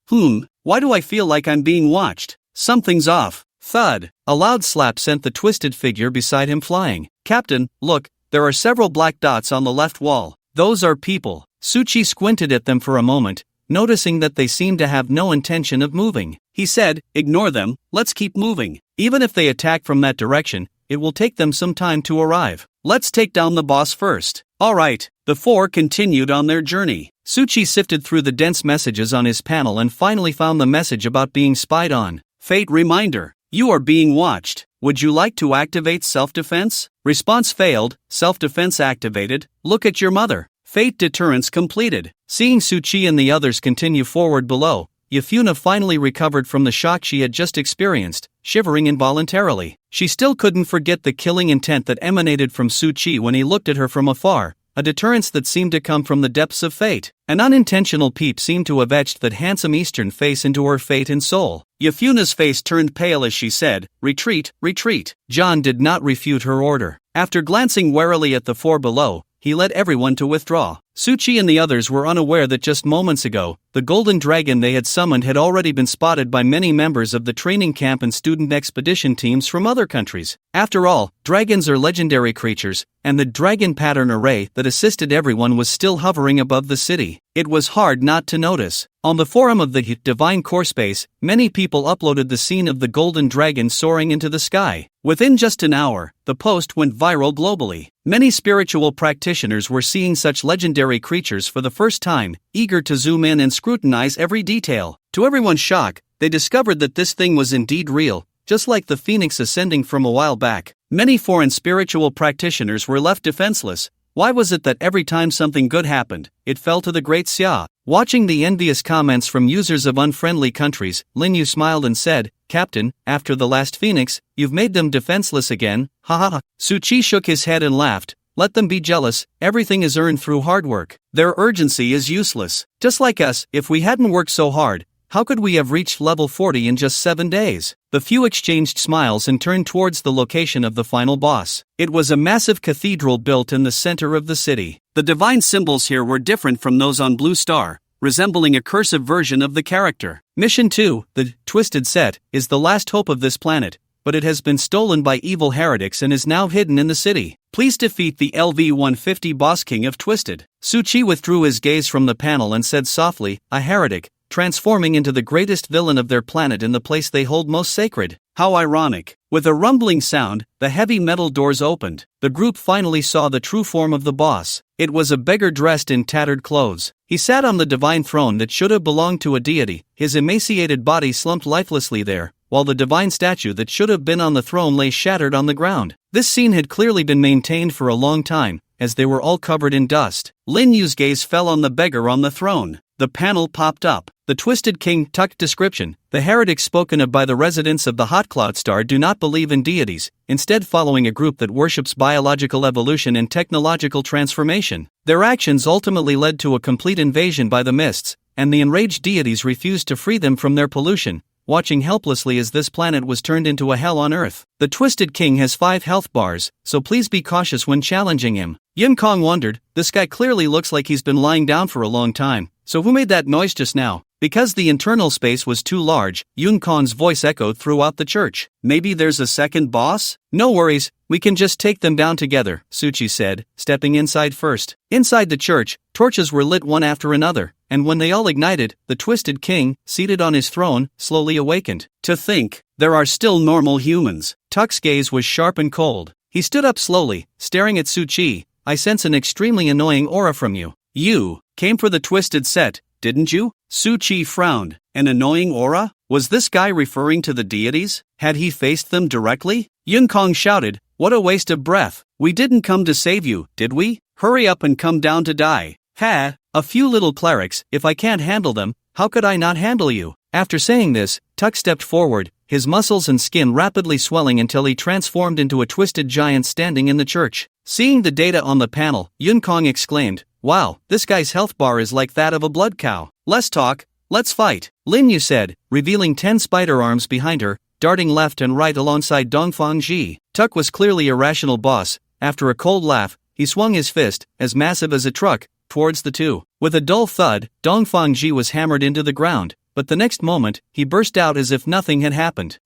Why do I feel like I'm being watched? Something's off. Thud. A loud slap sent the twisted figure beside him flying. Captain, look, there are several black dots on the left wall. Those are people. Su Qi squinted at them for a moment, noticing that they seemed to have no intention of moving. He said, ignore them, let's keep moving. Even if they attack from that direction, it will take them some time to arrive. Let's take down the boss first. Alright, the four continued on their journey. Su Qi sifted through the dense messages on his panel and finally found the message about being spied on. Fate reminder: you are being watched. Would you like to activate self-defense? Response failed, self-defense activated, look at your mother. Fate deterrence completed. Seeing Su Qi and the others continue forward below, Yafuna finally recovered from the shock she had just experienced, shivering involuntarily. She still couldn't forget the killing intent that emanated from Su Qi when he looked at her from afar, a deterrence that seemed to come from the depths of fate. An unintentional peep seemed to have etched that handsome Eastern face into her fate and soul. Yafuna's face turned pale as she said, retreat, retreat. John did not refute her order. After glancing warily at the four below, he led everyone to withdraw. Su Qi and the others were unaware that just moments ago, the golden dragon they had summoned had already been spotted by many members of the training camp and student expedition teams from other countries. After all, dragons are legendary creatures, and the dragon pattern array that assisted everyone was still hovering above the city. It was hard not to notice. On the forum of the Divine Core Space, many people uploaded the scene of the golden dragon soaring into the sky. Within just an hour, the post went viral globally. Many spiritual practitioners were seeing such legendary creatures for the first time, eager to zoom in and scrutinize every detail. To everyone's shock, they discovered that this thing was indeed real, just like the phoenix ascending from a while back. Many foreign spiritual practitioners were left defenseless. Why was it that every time something good happened, it fell to the Great Xia? Watching the envious comments from users of unfriendly countries, Lin Yu smiled and said, Captain, after the last phoenix, you've made them defenseless again, ha ha ha. Su Qi shook his head and laughed. Let them be jealous, everything is earned through hard work. Their urgency is useless. Just like us, if we hadn't worked so hard, how could we have reached level 40 in just 7 days? The few exchanged smiles and turned towards the location of the final boss. It was a massive cathedral built in the center of the city. The divine symbols here were different from those on Blue Star, resembling a cursive version of the character. Mission 2, the Twisted Set, is the last hope of this planet, but it has been stolen by evil heretics and is now hidden in the city. Please defeat the LV-150 boss king of Twisted. Su Qi withdrew his gaze from the panel and said softly, a heretic, transforming into the greatest villain of their planet in the place they hold most sacred. How ironic. With a rumbling sound, the heavy metal doors opened. The group finally saw the true form of the boss. It was a beggar dressed in tattered clothes. He sat on the divine throne that should have belonged to a deity, his emaciated body slumped lifelessly there, while the divine statue that should have been on the throne lay shattered on the ground. This scene had clearly been maintained for a long time, as they were all covered in dust. Lin Yu's gaze fell on the beggar on the throne. The panel popped up. The Twisted King tucked description. The heretics spoken of by the residents of the Hot Cloud Star do not believe in deities, instead following a group that worships biological evolution and technological transformation. Their actions ultimately led to a complete invasion by the mists, and the enraged deities refused to free them from their pollution, watching helplessly as this planet was turned into a hell on Earth. The Twisted King has 5 health bars, so please be cautious when challenging him. Yin Kong wondered, this guy clearly looks like he's been lying down for a long time, so who made that noise just now? Because the internal space was too large, Yun Kong's voice echoed throughout the church. Maybe there's a second boss? No worries, we can just take them down together, Su Qi said, stepping inside first. Inside the church, torches were lit one after another, and when they all ignited, the Twisted King, seated on his throne, slowly awakened. To think, there are still normal humans. Tuck's gaze was sharp and cold. He stood up slowly, staring at Su Qi. I sense an extremely annoying aura from you. You came for the Twisted Set, didn't you? Su Chi frowned. An annoying aura? Was this guy referring to the deities? Had he faced them directly? Yun Kong shouted, "What a waste of breath. We didn't come to save you, did we? Hurry up and come down to die." "Ha! A few little clerics, if I can't handle them, how could I not handle you?" After saying this, Tuck stepped forward, his muscles and skin rapidly swelling until he transformed into a twisted giant standing in the church. Seeing the data on the panel, Yun Kong exclaimed, "Wow, this guy's health bar is like that of a blood cow. Less talk, let's fight," Lin Yu said, revealing 10 spider arms behind her, darting left and right alongside Dongfang Ji. Tuck was clearly a rational boss. After a cold laugh, he swung his fist, as massive as a truck, towards the two. With a dull thud, Dongfang Ji was hammered into the ground, but the next moment, he burst out as if nothing had happened.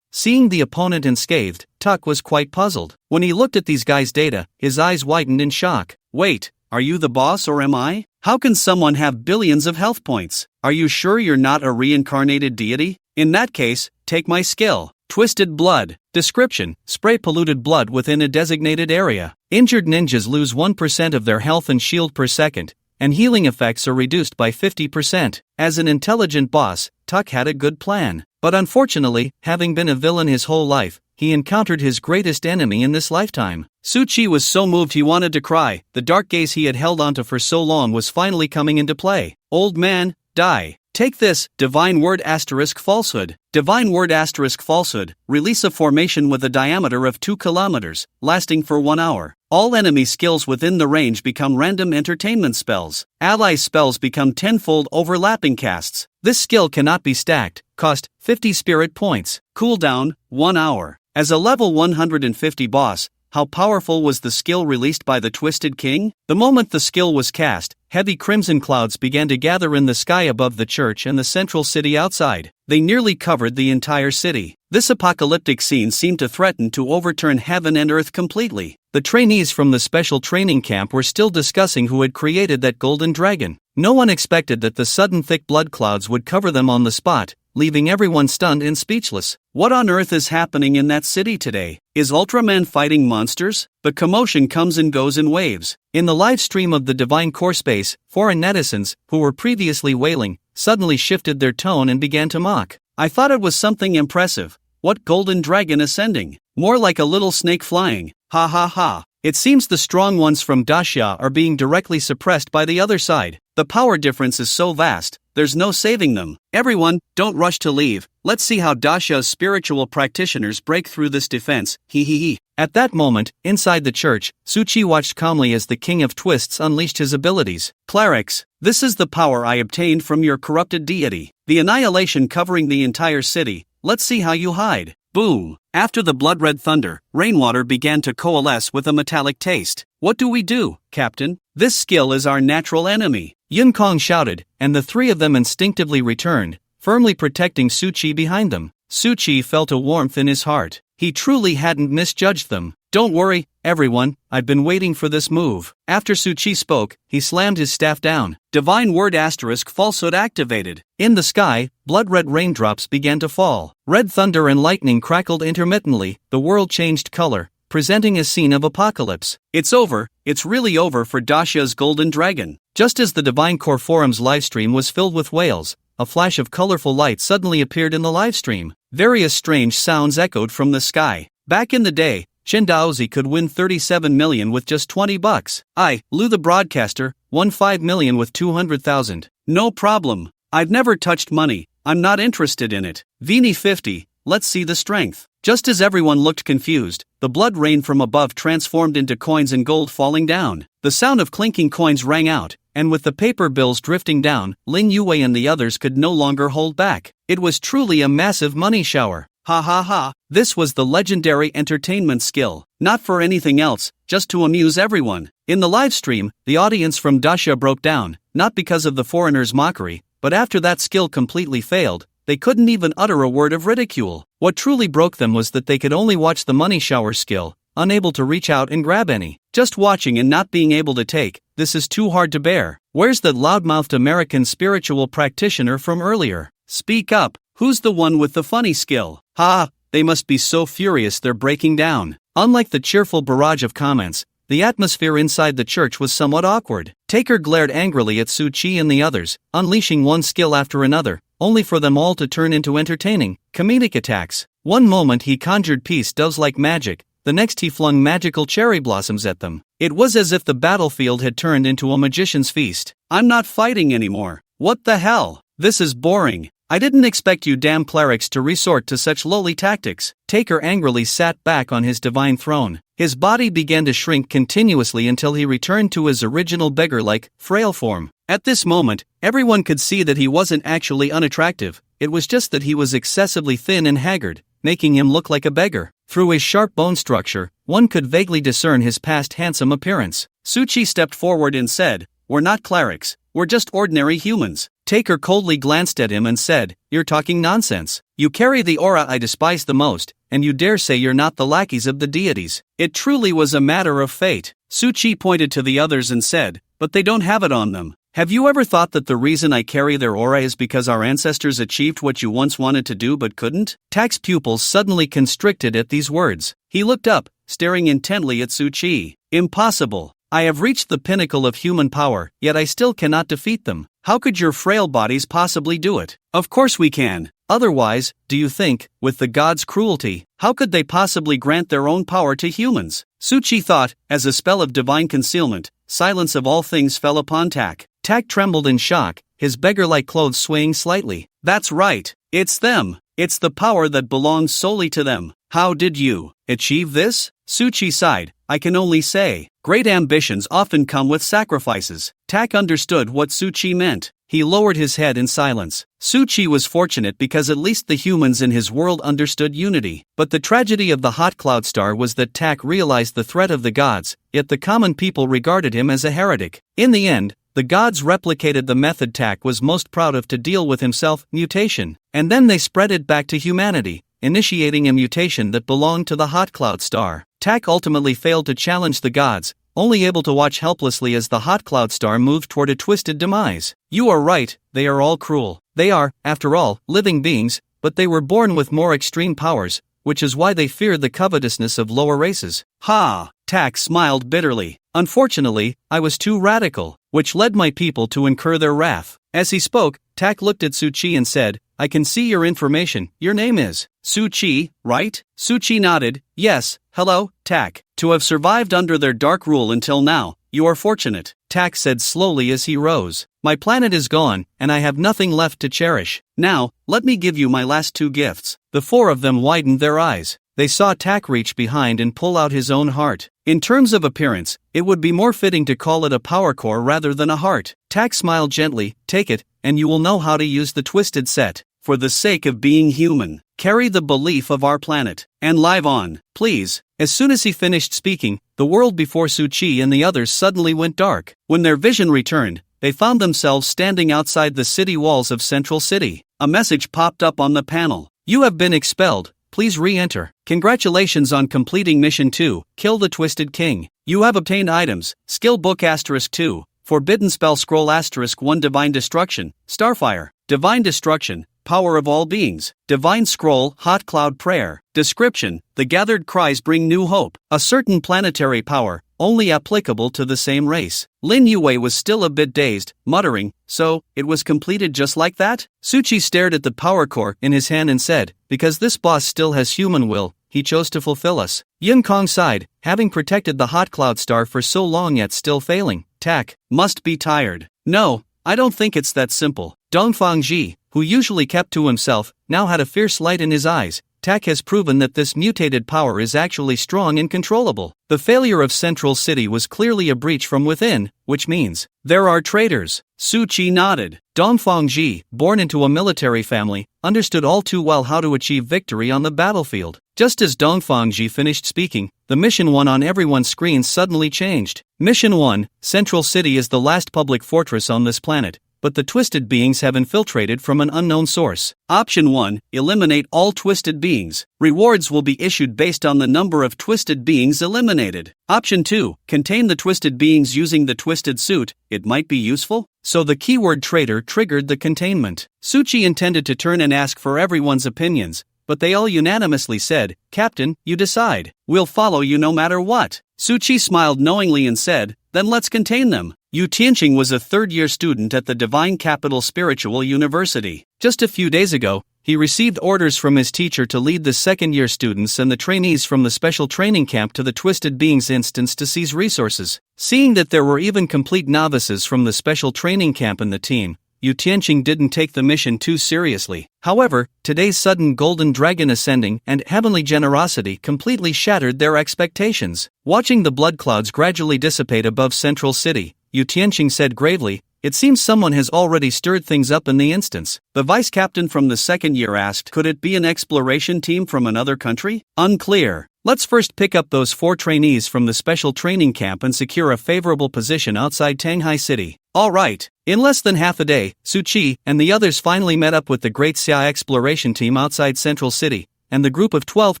Seeing the opponent unscathed, Tuck was quite puzzled. When he looked at these guys' data, his eyes widened in shock. "Wait, are you the boss or am I? How can someone have billions of health points? Are you sure you're not a reincarnated deity? In that case, take my skill. Twisted blood. Description: spray polluted blood within a designated area. Injured ninjas lose 1% of their health and shield per second, and healing effects are reduced by 50%. As an intelligent boss, Tuck had a good plan. But unfortunately, having been a villain his whole life, he encountered his greatest enemy in this lifetime. Su Chi was so moved he wanted to cry. The dark gaze he had held onto for so long was finally coming into play. "Old man, die. Take this, divine word * falsehood. Divine word * falsehood, release a formation with a diameter of 2 kilometers, lasting for 1 hour. All enemy skills within the range become random entertainment spells. Ally spells become tenfold overlapping casts. This skill cannot be stacked, cost 50 spirit points. Cooldown, 1 hour. As a level 150 boss, how powerful was the skill released by the Twisted King? The moment the skill was cast, heavy crimson clouds began to gather in the sky above the church and the central city outside. They nearly covered the entire city. This apocalyptic scene seemed to threaten to overturn heaven and earth completely. The trainees from the special training camp were still discussing who had created that golden dragon. No one expected that the sudden thick blood clouds would cover them on the spot, leaving everyone stunned and speechless. What on earth is happening in that city today? Is Ultraman fighting monsters? The commotion comes and goes in waves. In the live stream of the Divine Core Space, foreign netizens, who were previously wailing, suddenly shifted their tone and began to mock. "I thought it was something impressive. What golden dragon ascending? More like a little snake flying. Ha ha ha. It seems the strong ones from Daxia are being directly suppressed by the other side. The power difference is so vast, there's no saving them. Everyone, don't rush to leave. Let's see how Daxia's spiritual practitioners break through this defense. He he he." At that moment, inside the church, Su Chi watched calmly as the King of Twists unleashed his abilities. "Clerics, this is the power I obtained from your corrupted deity. The annihilation covering the entire city. Let's see how you hide." Boom! After the blood-red thunder, rainwater began to coalesce with a metallic taste. "What do we do, Captain? This skill is our natural enemy," Yun Kong shouted, and the three of them instinctively returned, firmly protecting Su Chi behind them. Su Chi felt a warmth in his heart. He truly hadn't misjudged them. "Don't worry, everyone, I've been waiting for this move." After Su Chi spoke, he slammed his staff down. Divine word * falsehood activated. In the sky, blood-red raindrops began to fall. Red thunder and lightning crackled intermittently. The world changed color, presenting a scene of apocalypse. "It's over, it's really over for Daxia's golden dragon." Just as the Divine Core Forum's livestream was filled with wails, a flash of colorful light suddenly appeared in the livestream. Various strange sounds echoed from the sky. Back in the day, Chen Daozi could win 37 million with just $20. Lu the broadcaster, won 5 million with 200,000. "No problem. I've never touched money. I'm not interested in it." Vini 50, let's see the strength. Just as everyone looked confused, the blood rain from above transformed into coins and gold falling down. The sound of clinking coins rang out, and with the paper bills drifting down, Lin Yue and the others could no longer hold back. It was truly a massive money shower. Ha ha ha, this was the legendary entertainment skill. Not for anything else, just to amuse everyone. In the live stream, the audience from Daxia broke down, not because of the foreigners' mockery, but after that skill completely failed, they couldn't even utter a word of ridicule. What truly broke them was that they could only watch the money shower skill, unable to reach out and grab any. Just watching and not being able to take, this is too hard to bear. Where's that loudmouthed American spiritual practitioner from earlier? Speak up, who's the one with the funny skill? Ha, they must be so furious they're breaking down. Unlike the cheerful barrage of comments, the atmosphere inside the church was somewhat awkward. Taker glared angrily at Suchi and the others, unleashing one skill after another, only for them all to turn into entertaining, comedic attacks. One moment he conjured peace doves like magic, the next he flung magical cherry blossoms at them. It was as if the battlefield had turned into a magician's feast. I'm not fighting anymore. What the hell? This is boring. I didn't expect you damn clerics to resort to such lowly tactics. Taker angrily sat back on his divine throne. His body began to shrink continuously until he returned to his original beggar-like, frail form. At this moment, everyone could see that he wasn't actually unattractive, it was just that he was excessively thin and haggard, making him look like a beggar. Through his sharp bone structure, one could vaguely discern his past handsome appearance. Suchi stepped forward and said, "We're not clerics, we're just ordinary humans." Taker coldly glanced at him and said, "You're talking nonsense. You carry the aura I despise the most, and you dare say you're not the lackeys of the deities. It truly was a matter of fate." Suchi pointed to the others and said, "But they don't have it on them. Have you ever thought that the reason I carry their aura is because our ancestors achieved what you once wanted to do but couldn't?" Tak's pupils suddenly constricted at these words. He looked up, staring intently at Suchi. "Impossible. I have reached the pinnacle of human power, yet I still cannot defeat them. How could your frail bodies possibly do it?" "Of course we can. Otherwise, do you think, with the gods' cruelty, how could they possibly grant their own power to humans?" Suchi thought, as a spell of divine concealment, silence of all things fell upon Tak. Tak trembled in shock, his beggar-like clothes swaying slightly. "That's right. It's them. It's the power that belongs solely to them. How did you achieve this?" Suchi sighed. "I can only say, great ambitions often come with sacrifices." Tak understood what Suchi meant. He lowered his head in silence. Suchi was fortunate because at least the humans in his world understood unity. But the tragedy of the hot cloud star was that Tak realized the threat of the gods, yet the common people regarded him as a heretic. In the end, the gods replicated the method Tak was most proud of to deal with himself, mutation, and then they spread it back to humanity, initiating a mutation that belonged to the hot cloud star. Tak ultimately failed to challenge the gods, only able to watch helplessly as the hot cloud star moved toward a twisted demise. "You are right, they are all cruel. They are, after all, living beings, but they were born with more extreme powers, which is why they fear the covetousness of lower races." "Ha!" Tak smiled bitterly. "Unfortunately, I was too radical, which led my people to incur their wrath." As he spoke, Tak looked at Suchi and said, "I can see your information. Your name is Suchi, right?" Suchi nodded. "Yes, hello, Tak. To have survived under their dark rule until now, you are fortunate," Tak said slowly as he rose. "My planet is gone, and I have nothing left to cherish. Now, let me give you my last two gifts." The four of them widened their eyes. They saw Tak reach behind and pull out his own heart. In terms of appearance, it would be more fitting to call it a power core rather than a heart. Tak smiled gently. "Take it, and you will know how to use the twisted set. For the sake of being human, carry the belief of our planet, and live on, please." As soon as he finished speaking, the world before Suchi and the others suddenly went dark. When their vision returned, they found themselves standing outside the city walls of Central City. A message popped up on the panel. "You have been expelled. Please re-enter. Congratulations on completing Mission 2, Kill the Twisted King. You have obtained items, Skill Book *2, Forbidden Spell Scroll *1 Divine Destruction, Starfire, Divine Destruction, Power of All Beings, Divine Scroll Hot Cloud Prayer. Description: the gathered cries bring new hope, a certain planetary power, only applicable to the same race." Lin Yue was still a bit dazed, muttering, "So, it was completed just like that?" Suchi stared at the power core in his hand and said, "Because this boss still has human will, he chose to fulfill us." Yun Kong sighed, having protected the hot cloud star for so long yet still failing. Tak must be tired. "No, I don't think it's that simple." Dongfang Ji, who usually kept to himself, now had a fierce light in his eyes. Tak has proven that this mutated power is actually strong and controllable. The failure of Central City was clearly a breach from within, which means there are traitors. Suchi nodded. Dongfang Ji, born into a military family, understood all too well how to achieve victory on the battlefield. Just as Dongfang Ji finished speaking, the Mission 1 on everyone's screen suddenly changed. Mission 1, Central City is the last public fortress on this planet, but the twisted beings have infiltrated from an unknown source. Option 1, eliminate all twisted beings. Rewards will be issued based on the number of twisted beings eliminated. Option 2, contain the twisted beings using the twisted suit. It might be useful? So the keyword traitor triggered the containment. Suchi intended to turn and ask for everyone's opinions, but they all unanimously said, "Captain, you decide. We'll follow you no matter what." Suchi smiled knowingly and said, "Then let's contain them." Yu Tianqing was a third-year student at the Divine Capital Spiritual University. Just a few days ago, he received orders from his teacher to lead the second-year students and the trainees from the special training camp to the Twisted Beings instance to seize resources. Seeing that there were even complete novices from the special training camp in the team, Yu Tianqing didn't take the mission too seriously. However, today's sudden golden dragon ascending and heavenly generosity completely shattered their expectations. Watching the blood clouds gradually dissipate above Central City, Yu Tianqing said gravely, "It seems someone has already stirred things up in the instance." The vice captain from the second year asked, "Could it be an exploration team from another country?" "Unclear. Let's first pick up those 4 trainees from the special training camp and secure a favorable position outside Tanghai City." All right. In less than half a day, Su Qi and the others finally met up with the Great Xia exploration team outside Central City, and the group of 12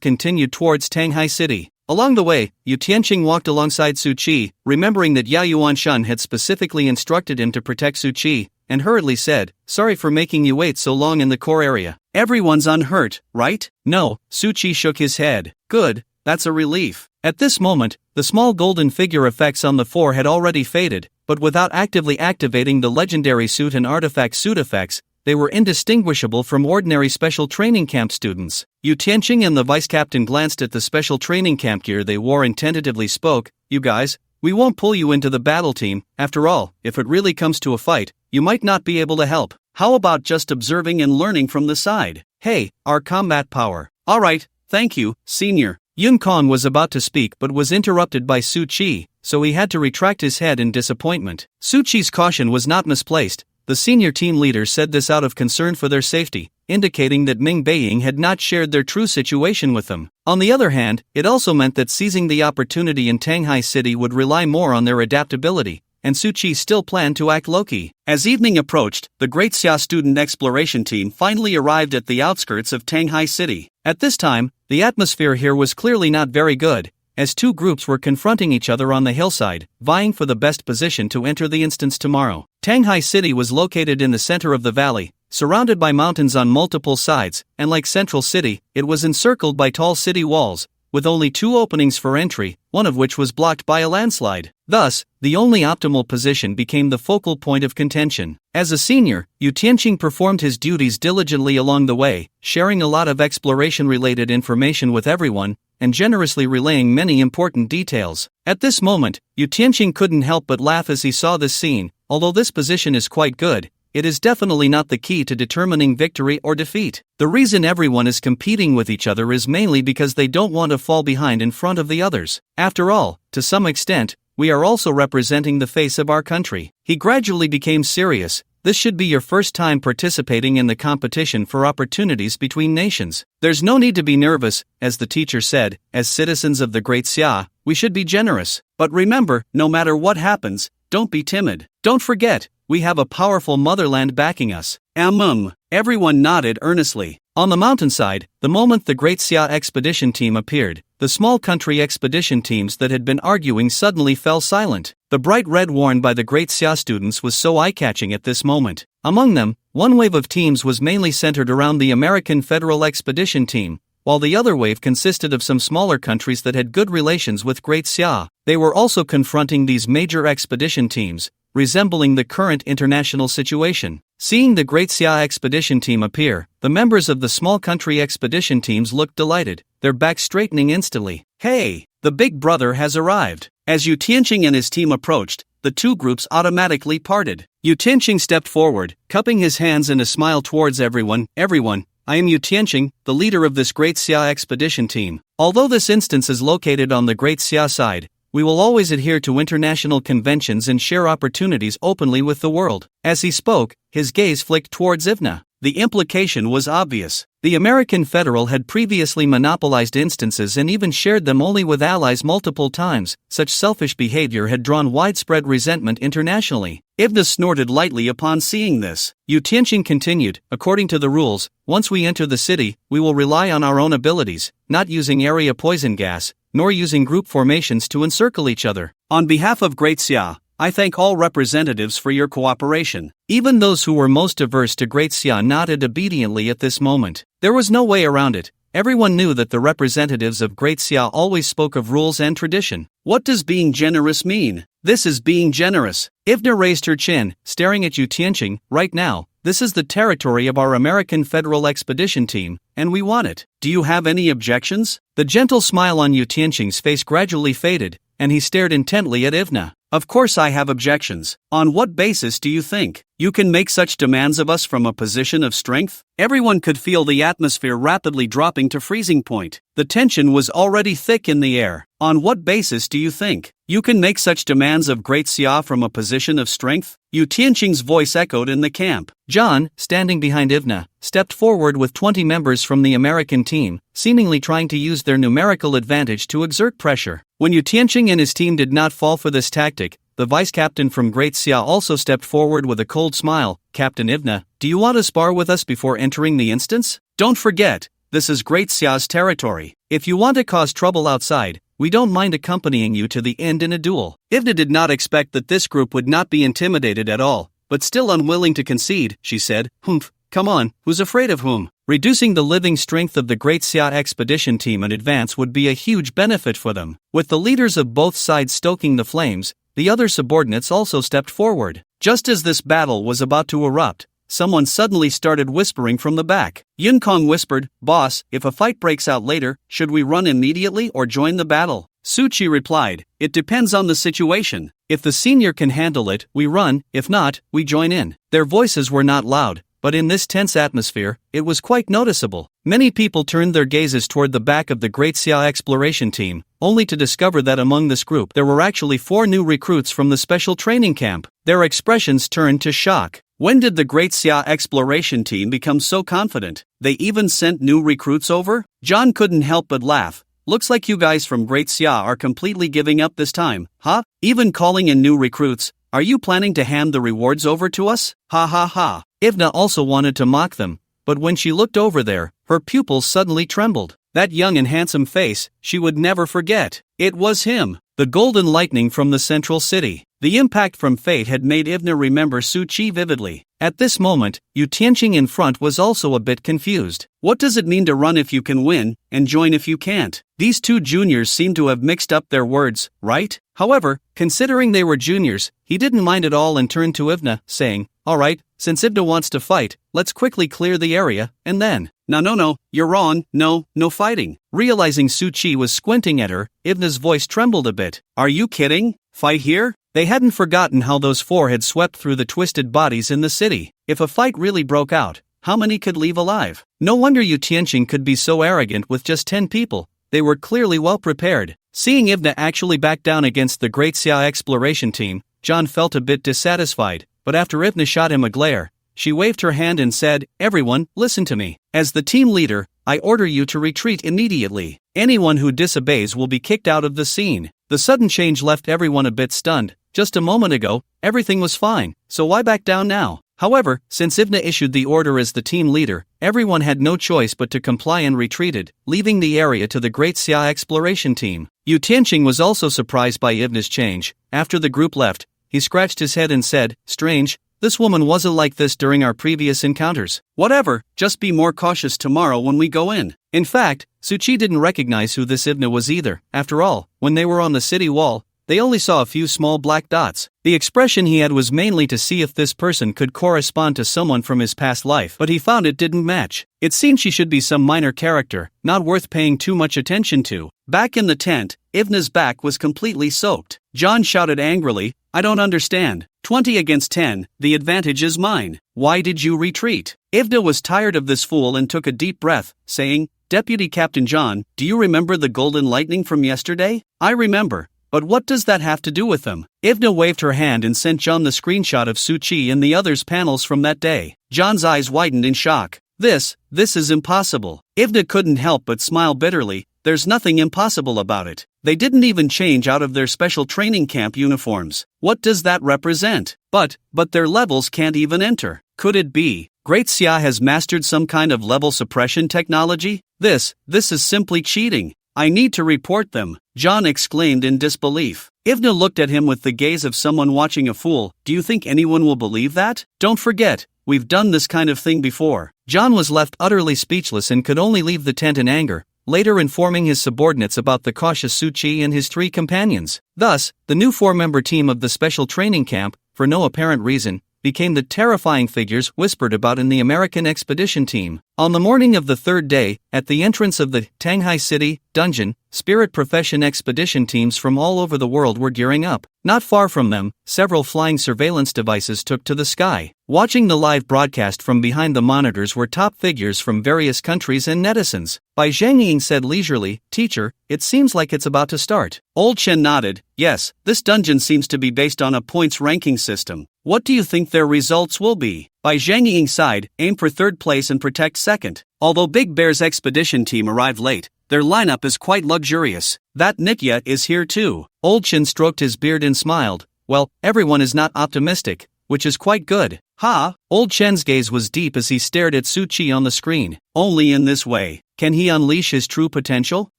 continued towards Tanghai City. Along the way, Yu Tianqing walked alongside Su Qi, remembering that Ya Yuanshan had specifically instructed him to protect Su Qi, and hurriedly said, "Sorry for making you wait so long in the core area. Everyone's unhurt, right?" "No," Su Qi shook his head. "Good, that's a relief." At this moment, the small golden figure effects on the 4 had already faded, but without actively activating the legendary suit and artifact suit effects, they were indistinguishable from ordinary special training camp students. Yu Tianqing and the vice captain glanced at the special training camp gear they wore and tentatively spoke, "You guys, we won't pull you into the battle team. After all, if it really comes to a fight, you might not be able to help. How about just observing and learning from the side? Hey, our combat power." "Alright, thank you, senior." Yun Kong was about to speak but was interrupted by Su Qi, so he had to retract his head in disappointment. Su Qi's caution was not misplaced. The senior team leader said this out of concern for their safety, indicating that Ming Beiying had not shared their true situation with them. On the other hand, it also meant that seizing the opportunity in Tanghai City would rely more on their adaptability, and Su Qi still planned to act low-key. As evening approached, the Great Xia student exploration team finally arrived at the outskirts of Tanghai City. At this time, the atmosphere here was clearly not very good, as 2 groups were confronting each other on the hillside, vying for the best position to enter the instance tomorrow. Tanghai City was located in the center of the valley, surrounded by mountains on multiple sides, and like Central City, it was encircled by tall city walls, with only 2 openings for entry, one of which was blocked by a landslide. Thus, the only optimal position became the focal point of contention. As a senior, Yu Tianqing performed his duties diligently along the way, sharing a lot of exploration-related information with everyone, and generously relaying many important details. At this moment, Yu Tianqing couldn't help but laugh as he saw this scene. Although this position is quite good, it is definitely not the key to determining victory or defeat. The reason everyone is competing with each other is mainly because they don't want to fall behind in front of the others. After all, to some extent, we are also representing the face of our country. He gradually became serious. This should be your first time participating in the competition for opportunities between nations. There's no need to be nervous, as the teacher said. As citizens of the Great Xia, we should be generous. But remember, no matter what happens, don't be timid. Don't forget, we have a powerful motherland backing us. Everyone nodded earnestly. On the mountainside, the moment the Great Xia expedition team appeared, the small country expedition teams that had been arguing suddenly fell silent. The bright red worn by the Great Xia students was so eye-catching at this moment. Among them, one wave of teams was mainly centered around the American Federal Expedition Team, while the other wave consisted of some smaller countries that had good relations with Great Xia. They were also confronting these major expedition teams, resembling the current international situation. Seeing the Great Xia expedition team appear, the members of the small country expedition teams looked delighted, their backs straightening instantly. "Hey, the big brother has arrived." As Yu Tianqing and his team approached, the 2 groups automatically parted. Yu Tianqing stepped forward, cupping his hands in a smile towards everyone. "Everyone, I am Yu Tianqing, the leader of this Great Xia expedition team. Although this instance is located on the Great Xia side, we will always adhere to international conventions and share opportunities openly with the world." As he spoke, his gaze flicked towards Ivna. The implication was obvious. The American Federal had previously monopolized instances and even shared them only with allies multiple times. Such selfish behavior had drawn widespread resentment internationally. Ivna snorted lightly upon seeing this. Yu Tianqing continued, "According to the rules, once we enter the city, we will rely on our own abilities, not using area poison gas, nor using group formations to encircle each other. On behalf of Great Xia, I thank all representatives for your cooperation." Even those who were most averse to Great Xia nodded obediently at this moment. There was no way around it. Everyone knew that the representatives of Great Xia always spoke of rules and tradition. What does being generous mean? This is being generous. Ivna raised her chin, staring at Yu Tianqing. Right now, this is the territory of our American Federal Expedition Team, and we want it. Do you have any objections? The gentle smile on Yu Tianqing's face gradually faded, and he stared intently at Ivna. Of course I have objections. On what basis do you think you can make such demands of us from a position of strength? Everyone could feel the atmosphere rapidly dropping to freezing point. The tension was already thick in the air. On what basis do you think you can make such demands of Great Xia from a position of strength? Yu Tianqing's voice echoed in the camp. John, standing behind Ivna, stepped forward with 20 members from the American team, seemingly trying to use their numerical advantage to exert pressure. When Yu Tianqing and his team did not fall for this tactic, the vice-captain from Great Xia also stepped forward with a cold smile. Captain Ivna, do you want to spar with us before entering the instance? Don't forget, this is Great Xia's territory. If you want to cause trouble outside, we don't mind accompanying you to the end in a duel. Ivna did not expect that this group would not be intimidated at all, but still unwilling to concede, she said, "Humph, come on, who's afraid of whom?" Reducing the living strength of the Great Xia expedition team in advance would be a huge benefit for them. With the leaders of both sides stoking the flames, the other subordinates also stepped forward. Just as this battle was about to erupt, someone suddenly started whispering from the back. Yun Kong whispered, "Boss, if a fight breaks out later, should we run immediately or join the battle?" Su Qi replied, "It depends on the situation. If the senior can handle it, we run, if not, we join in." Their voices were not loud, but in this tense atmosphere, it was quite noticeable. Many people turned their gazes toward the back of the Great Xia exploration team, only to discover that among this group there were actually 4 new recruits from the special training camp. Their expressions turned to shock. When did the Great Xia exploration team become so confident? They even sent new recruits over? John couldn't help but laugh. Looks like you guys from Great Xia are completely giving up this time, huh? Even calling in new recruits? Are you planning to hand the rewards over to us? Ha ha ha. Ivna also wanted to mock them, but when she looked over there, her pupils suddenly trembled. That young and handsome face, she would never forget. It was him, the golden lightning from the central city. The impact from fate had made Ivna remember Su Qi vividly. At this moment, Yu Tianqing in front was also a bit confused. What does it mean to run if you can win, and join if you can't? These two juniors seemed to have mixed up their words, right? However, considering they were juniors, he didn't mind at all and turned to Ivna, saying, "Alright, since Ivna wants to fight, let's quickly clear the area, and then..." No, you're wrong, no fighting." Realizing Su Qi was squinting at her, Ivna's voice trembled a bit. "Are you kidding? Fight here?" They hadn't forgotten how those 4 had swept through the twisted bodies in the city. If a fight really broke out, how many could leave alive? No wonder Yu Tianqing could be so arrogant with just 10 people. They were clearly well prepared. Seeing Ivna actually back down against the Great Xia exploration team, John felt a bit dissatisfied, but after Ivna shot him a glare, she waved her hand and said, "Everyone, listen to me. As the team leader, I order you to retreat immediately. Anyone who disobeys will be kicked out of the scene." The sudden change left everyone a bit stunned. Just a moment ago, everything was fine, so why back down now? However, since Ivna issued the order as the team leader, everyone had no choice but to comply and retreated, leaving the area to the Great Xia exploration team. Yu Tianqing was also surprised by Ivna's change. After the group left, he scratched his head and said, "Strange, this woman wasn't like this during our previous encounters." "Whatever, just be more cautious tomorrow when we go in." In fact, Su Qi didn't recognize who this Ivna was either. After all, when they were on the city wall, they only saw a few small black dots. The expression he had was mainly to see if this person could correspond to someone from his past life, but he found it didn't match. It seemed she should be some minor character, not worth paying too much attention to. Back in the tent, Ivna's back was completely soaked. John shouted angrily, "I don't understand. 20 against 10, the advantage is mine. Why did you retreat?" Ivna was tired of this fool and took a deep breath, saying, "Deputy Captain John, do you remember the golden lightning from yesterday?" "I remember. But what does that have to do with them?" Ivna waved her hand and sent John the screenshot of Su Qi and the others' panels from that day. John's eyes widened in shock. This is impossible." Ivna couldn't help but smile bitterly. There's nothing impossible about it. They didn't even change out of their special training camp uniforms. What does that represent? But their levels can't even enter. Could it be Great Xia has mastered some kind of level suppression technology? This is simply cheating. I need to report them, John exclaimed in disbelief. Ivna looked at him with the gaze of someone watching a fool. Do you think anyone will believe that? Don't forget, we've done this kind of thing before. John was left utterly speechless and could only leave the tent in anger, later informing his subordinates about the cautious Suchi and his 3 companions. Thus, the new 4-member team of the special training camp, for no apparent reason, became the terrifying figures whispered about in the American expedition team. On the morning of the 3rd day, at the entrance of the Tanghai City dungeon, spirit profession expedition teams from all over the world were gearing up. Not far from them, several flying surveillance devices took to the sky. Watching the live broadcast from behind the monitors were top figures from various countries and netizens. Bai Zhangying said leisurely, "Teacher, it seems like it's about to start." Old Chen nodded. "Yes, this dungeon seems to be based on a points ranking system. What do you think their results will be?" Bai Zhangying sighed, "Aim for 3rd place and protect 2nd. Although Big Bear's expedition team arrived late, their lineup is quite luxurious. That Nitya is here too." Old Chen stroked his beard and smiled. "Well, everyone is not optimistic, which is quite good." "Ha!" Old Chen's gaze was deep as he stared at Suchi on the screen. Only in this way can he unleash his true potential.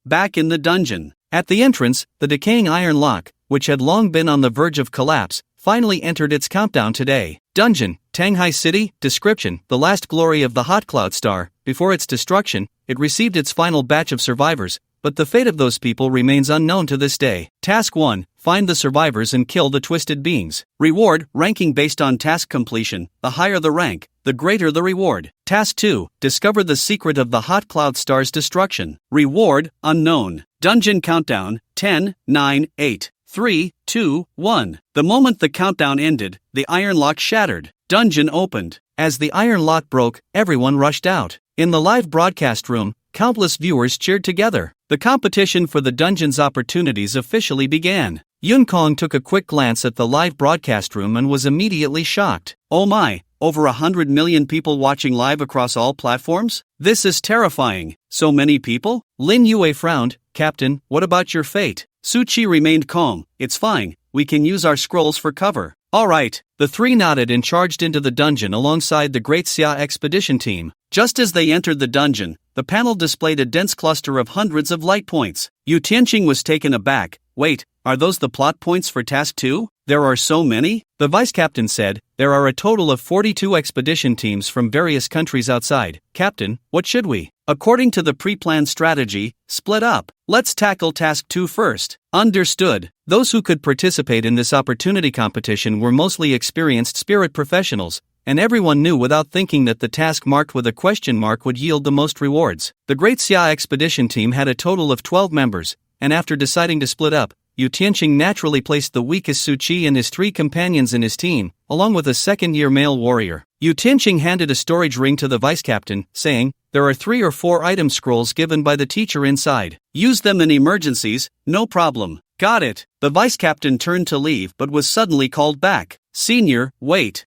Back in the dungeon, at the entrance, the decaying iron lock, which had long been on the verge of collapse, finally entered its countdown today. Dungeon, Tanghai City. Description: the last glory of the Hot Cloud Star. Before its destruction, it received its final batch of survivors, but the fate of those people remains unknown to this day. Task 1. Find the survivors and kill the twisted beings. Reward, ranking based on task completion. The higher the rank, the greater the reward. Task 2. Discover the secret of the Hot Cloud Star's destruction. Reward, unknown. Dungeon countdown, 10, 9, 8, 3, 2, 1. The moment the countdown ended, the iron lock shattered. Dungeon opened. As the iron lock broke, everyone rushed out. In the live broadcast room, countless viewers cheered together. The competition for the dungeon's opportunities officially began. Yun Kong took a quick glance at the live broadcast room and was immediately shocked. Oh my, over 100 million people watching live across all platforms? This is terrifying. So many people? Lin Yue frowned. Captain, what about your fate? Suchi remained calm. It's fine, we can use our scrolls for cover. Alright. The 3 nodded and charged into the dungeon alongside the Great Xia expedition team. Just as they entered the dungeon, the panel displayed a dense cluster of hundreds of light points. Yu Tianqing was taken aback. Wait, are those the plot points for Task 2? There are so many? The vice captain said, there are a total of 42 expedition teams from various countries outside. Captain, what should we? According to the pre-planned strategy, split up. Let's tackle Task 2 first. Understood. Those who could participate in this opportunity competition were mostly experienced spirit professionals, and everyone knew without thinking that the task marked with a question mark would yield the most rewards. The Great Xia expedition team had a total of 12 members, and after deciding to split up, Yu Tianqing naturally placed the weakest Suchi and his 3 companions in his team, along with a second-year male warrior. Yu Tianqing handed a storage ring to the vice captain, saying, there are 3 or 4 item scrolls given by the teacher inside. Use them in emergencies, no problem. Got it. The vice captain turned to leave but was suddenly called back. Senior, wait.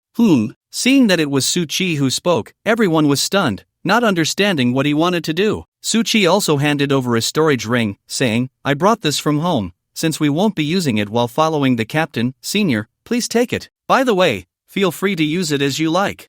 Seeing that it was Suchi who spoke, everyone was stunned, not understanding what he wanted to do. Suchi also handed over a storage ring, saying, I brought this from home. Since we won't be using it while following the captain, senior, please take it. By the way, feel free to use it as you like.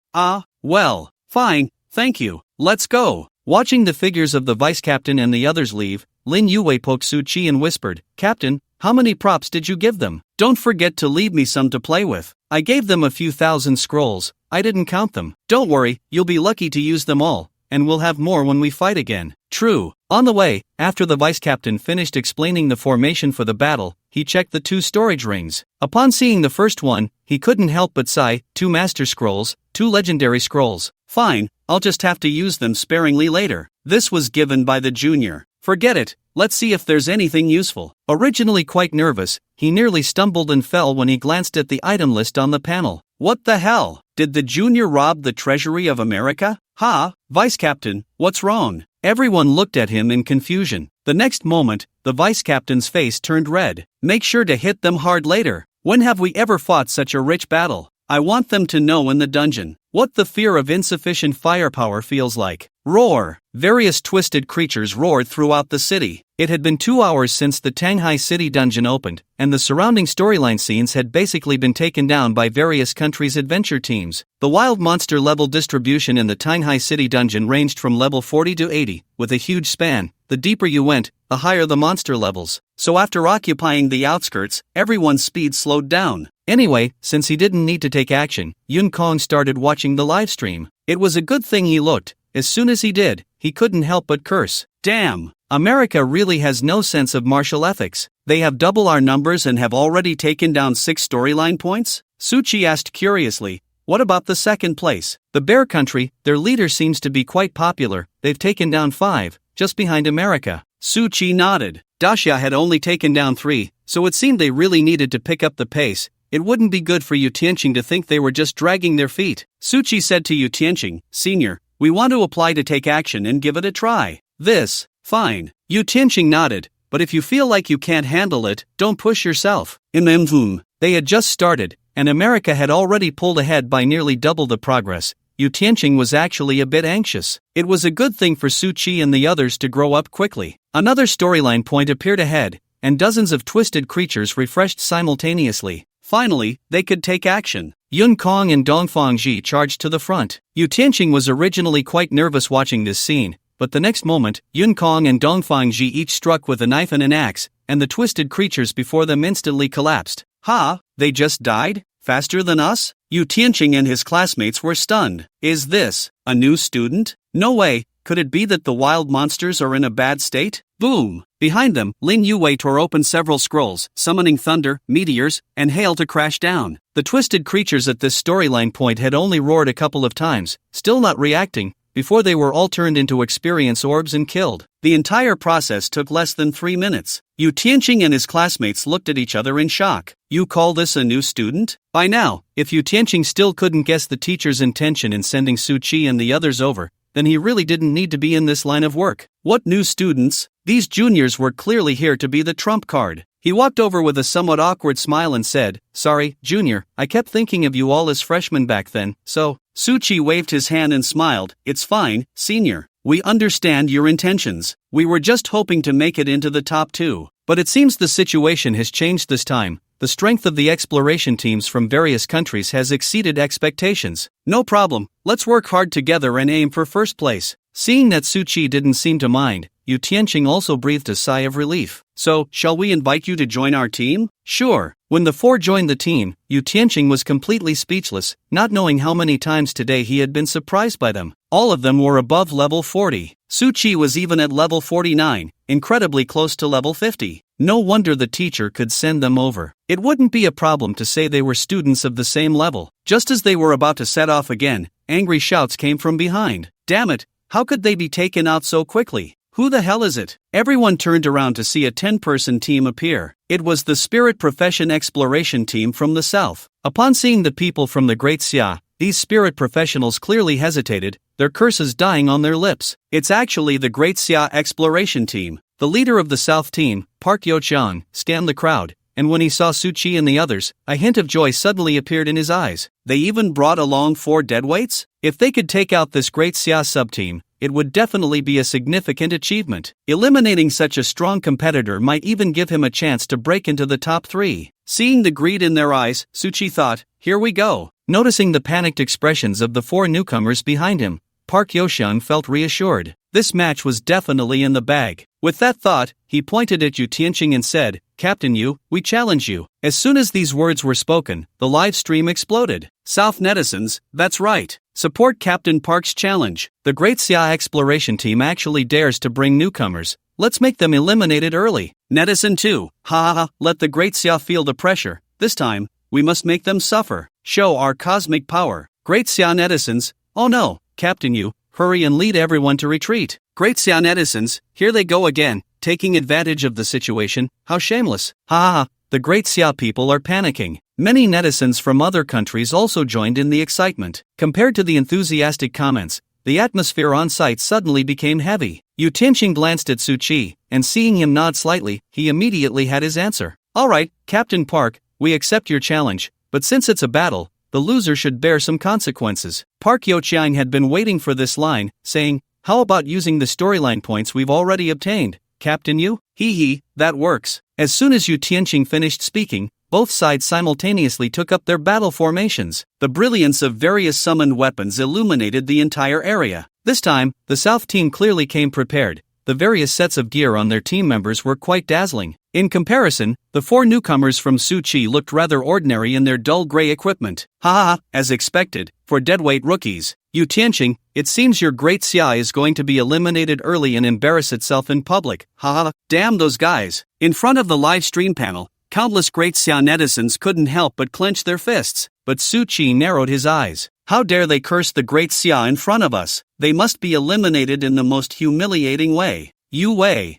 Well, fine, thank you. Let's go. Watching the figures of the vice captain and the others leave, Lin Yue poked Suchi and whispered, Captain, how many props did you give them? Don't forget to leave me some to play with. I gave them a few thousand scrolls. I didn't count them. Don't worry, you'll be lucky to use them all, and we'll have more when we fight again. True. On the way, after the vice captain finished explaining the formation for the battle, he checked the 2 storage rings. Upon seeing the first one, he couldn't help but sigh. 2 master scrolls, 2 legendary scrolls. Fine, I'll just have to use them sparingly later. This was given by the junior. Forget it, let's see if there's anything useful. Originally quite nervous, he nearly stumbled and fell when he glanced at the item list on the panel. What the hell? Did the junior rob the treasury of America? Vice captain, what's wrong? Everyone looked at him in confusion. The next moment, the vice captain's face turned red. Make sure to hit them hard later. When have we ever fought such a rich battle? I want them to know in the dungeon what the fear of insufficient firepower feels like. Roar! various twisted creatures roared throughout the city. It had been 2 hours since the Tanghai City dungeon opened, and the surrounding storyline scenes had basically been taken down by various countries' adventure teams. The wild monster level distribution in the Tanghai City dungeon ranged from level 40 to 80, with a huge span. The deeper you went, the higher the monster levels. So after occupying the outskirts, everyone's speed slowed down. Anyway, since he didn't need to take action, Yun Kong started watching the livestream. It was a good thing he looked. As soon as he did, he couldn't help but curse. Damn! America really has no sense of martial ethics. They have double our numbers and have already taken down 6 storyline points? Suchi asked curiously, what about the second place? The Bear Country, their leader seems to be quite popular. They've taken down 5, just behind America. Suchi nodded. Daxia had only taken down 3, so it seemed they really needed to pick up the pace. It wouldn't be good for Yu Tianqing to think they were just dragging their feet. Suchi said to Yu Tianqing, Senior, we want to apply to take action and give it a try. This, fine. Yu Tianqing nodded, but if you feel like you can't handle it, don't push yourself. They had just started, and America had already pulled ahead by nearly double the progress. Yu Tianqing was actually a bit anxious. It was a good thing for Suchi and the others to grow up quickly. Another storyline point appeared ahead, and dozens of twisted creatures refreshed simultaneously. Finally, they could take action. Yun Kong and Dongfang Ji charged to the front. Yu Tianqing was originally quite nervous watching this scene, but the next moment, Yun Kong and Dongfang Ji each struck with a knife and an axe, and the twisted creatures before them instantly collapsed. Ha! They just died? Faster than us? Yu Tianqing and his classmates were stunned. Is this a new student? No way. Could it be that the wild monsters are in a bad state? Boom! Behind them, Lin Yuwei tore open several scrolls, summoning thunder, meteors, and hail to crash down. The twisted creatures at this storyline point had only roared a couple of times, still not reacting, before they were all turned into experience orbs and killed. The entire process took less than 3 minutes. Yu Tianqing and his classmates looked at each other in shock. You call this a new student? By now, if Yu Tianqing still couldn't guess the teacher's intention in sending Su Qi and the others over, then he really didn't need to be in this line of work. What new students? These juniors were clearly here to be the trump card. He walked over with a somewhat awkward smile and said, Sorry, Junior, I kept thinking of you all as freshmen back then, so. Su Qi waved his hand and smiled. It's fine, Senior. We understand your intentions. We were just hoping to make it into the top 2. But it seems the situation has changed this time. The strength of the exploration teams from various countries has exceeded expectations. No problem, let's work hard together and aim for first place. Seeing that Su Qi didn't seem to mind, Yu Tianqing also breathed a sigh of relief. So, shall we invite you to join our team? Sure. When the 4 joined the team, Yu Tianqing was completely speechless, not knowing how many times today he had been surprised by them. All of them were above level 40. Su Qi was even at level 49, incredibly close to level 50. No wonder the teacher could send them over. It wouldn't be a problem to say they were students of the same level. Just as they were about to set off again, angry shouts came from behind. Damn it, how could they be taken out so quickly? Who the hell is it? Everyone turned around to see a 10-person team appear. It was the Spirit Profession Exploration team from the south. Upon seeing the people from the Great Xia, these spirit professionals clearly hesitated, their curses dying on their lips. It's actually the Great Xia Exploration team. The leader of the south team, Park Yo-chan, scanned the crowd, and when he saw Su Qi and the others, a hint of joy suddenly appeared in his eyes. They even brought along 4 deadweights? If they could take out this Great Xia sub-team, it would definitely be a significant achievement. Eliminating such a strong competitor might even give him a chance to break into the top 3. Seeing the greed in their eyes, Su Qi thought, here we go. Noticing the panicked expressions of the 4 newcomers behind him, Park Yo-shun felt reassured. This match was definitely in the bag. With that thought, he pointed at Yu Tianqing and said, Captain Yu, we challenge you. As soon as these words were spoken, the live stream exploded. South netizens, that's right. Support Captain Park's challenge. The Great Xia Exploration Team actually dares to bring newcomers. Let's make them eliminated early. Netizen 2, ha ha ha, let the Great Xia feel the pressure. This time, we must make them suffer. Show our cosmic power. Great Xia netizens, oh no, Captain Yu, hurry and lead everyone to retreat. Great Xia netizens, here they go again, taking advantage of the situation. How shameless. Ha ha ha, the Great Xia people are panicking. Many netizens from other countries also joined in the excitement. Compared to the enthusiastic comments, the atmosphere on site suddenly became heavy. Yu Tianqing glanced at Su Qi, and seeing him nod slightly, he immediately had his answer. Alright, Captain Park, we accept your challenge, but since it's a battle, the loser should bear some consequences. Park Yo-chiang had been waiting for this line, saying, how about using the storyline points we've already obtained, Captain Yu? Hee, that works. As soon as Yu Tianqing finished speaking, both sides simultaneously took up their battle formations. The brilliance of various summoned weapons illuminated the entire area. This time, the South team clearly came prepared. The various sets of gear on their team members were quite dazzling. In comparison, the 4 newcomers from Suchi looked rather ordinary in their dull gray equipment. Ha, as expected, for deadweight rookies. Yu Tianqing, it seems your great Xia is going to be eliminated early and embarrass itself in public. Ha, damn those guys. In front of the live stream panel, countless great Xia netizens couldn't help but clench their fists, but Suchi narrowed his eyes. How dare they curse the great Xia in front of us? They must be eliminated in the most humiliating way. Yu Wei.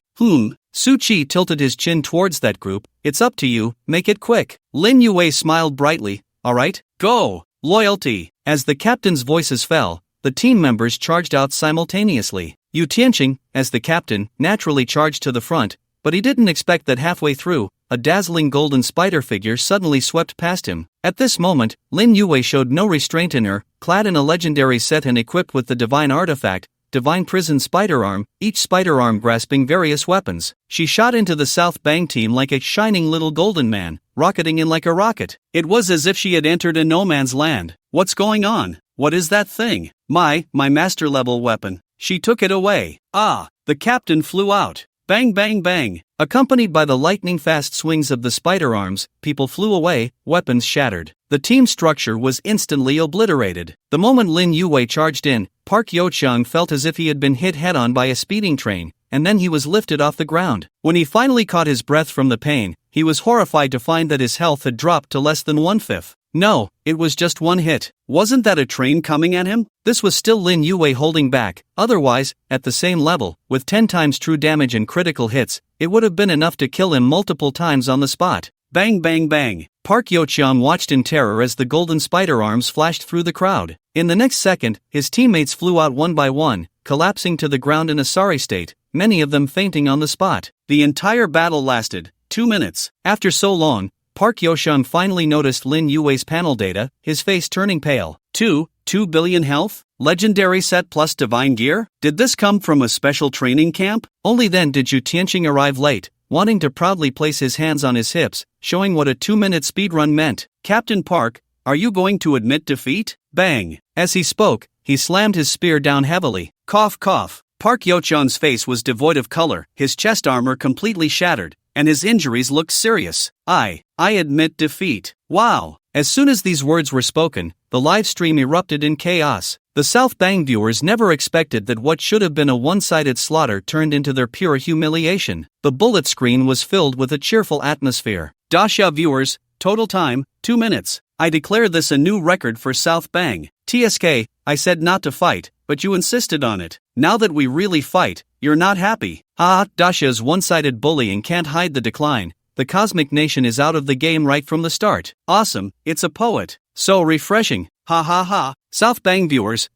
Suchi tilted his chin towards that group. It's up to you, make it quick. Lin Yue smiled brightly. Alright, go! Loyalty. As the captain's voices fell, the team members charged out simultaneously. Yu Tianqing, as the captain, naturally charged to the front, but he didn't expect that halfway through, a dazzling golden spider figure suddenly swept past him. At this moment, Lin Yue showed no restraint in her, clad in a legendary set and equipped with the divine artifact, Divine Prison Spider Arm, each spider arm grasping various weapons. She shot into the South Bang team like a shining little golden man, rocketing in like a rocket. It was as if she had entered a no man's land. What's going on? What is that thing? My master level weapon. She took it away. The captain flew out. Bang bang bang. Accompanied by the lightning-fast swings of the spider arms, people flew away, weapons shattered. The team structure was instantly obliterated. The moment Lin Yue charged in, Park Yochang felt as if he had been hit head-on by a speeding train, and then he was lifted off the ground. When he finally caught his breath from the pain, he was horrified to find that his health had dropped to less than 1/5. No, it was just one hit. Wasn't that a train coming at him? This was still Lin Yue holding back. Otherwise, at the same level, with 10 times true damage and critical hits, it would have been enough to kill him multiple times on the spot. Bang bang bang. Park Yochang watched in terror as the golden spider arms flashed through the crowd. In the next second, his teammates flew out one by one, collapsing to the ground in a sorry state, many of them fainting on the spot. The entire battle lasted 2 minutes. After so long, Park Yochang finally noticed Lin Yue's panel data, his face turning pale. 2 billion health? Legendary set plus divine gear? Did this come from a special training camp? Only then did Yu Tianqing arrive late, wanting to proudly place his hands on his hips, showing what a 2-minute speedrun meant. Captain Park, are you going to admit defeat? Bang! As he spoke, he slammed his spear down heavily. Cough cough. Park Yochang's face was devoid of color, his chest armor completely shattered, and his injuries looked serious. I admit defeat. Wow! As soon as these words were spoken, the live stream erupted in chaos. The South Bang viewers never expected that what should have been a one-sided slaughter turned into their pure humiliation. The bullet screen was filled with a cheerful atmosphere. Dasha viewers, total time, 2 minutes. I declare this a new record for South Bang. TSK, I said not to fight, but you insisted on it. Now that we really fight, you're not happy. Dasha's one-sided bullying can't hide the decline. The Cosmic Nation is out of the game right from the start. Awesome, it's a poet. So refreshing. Ha ha ha. South Bang viewers,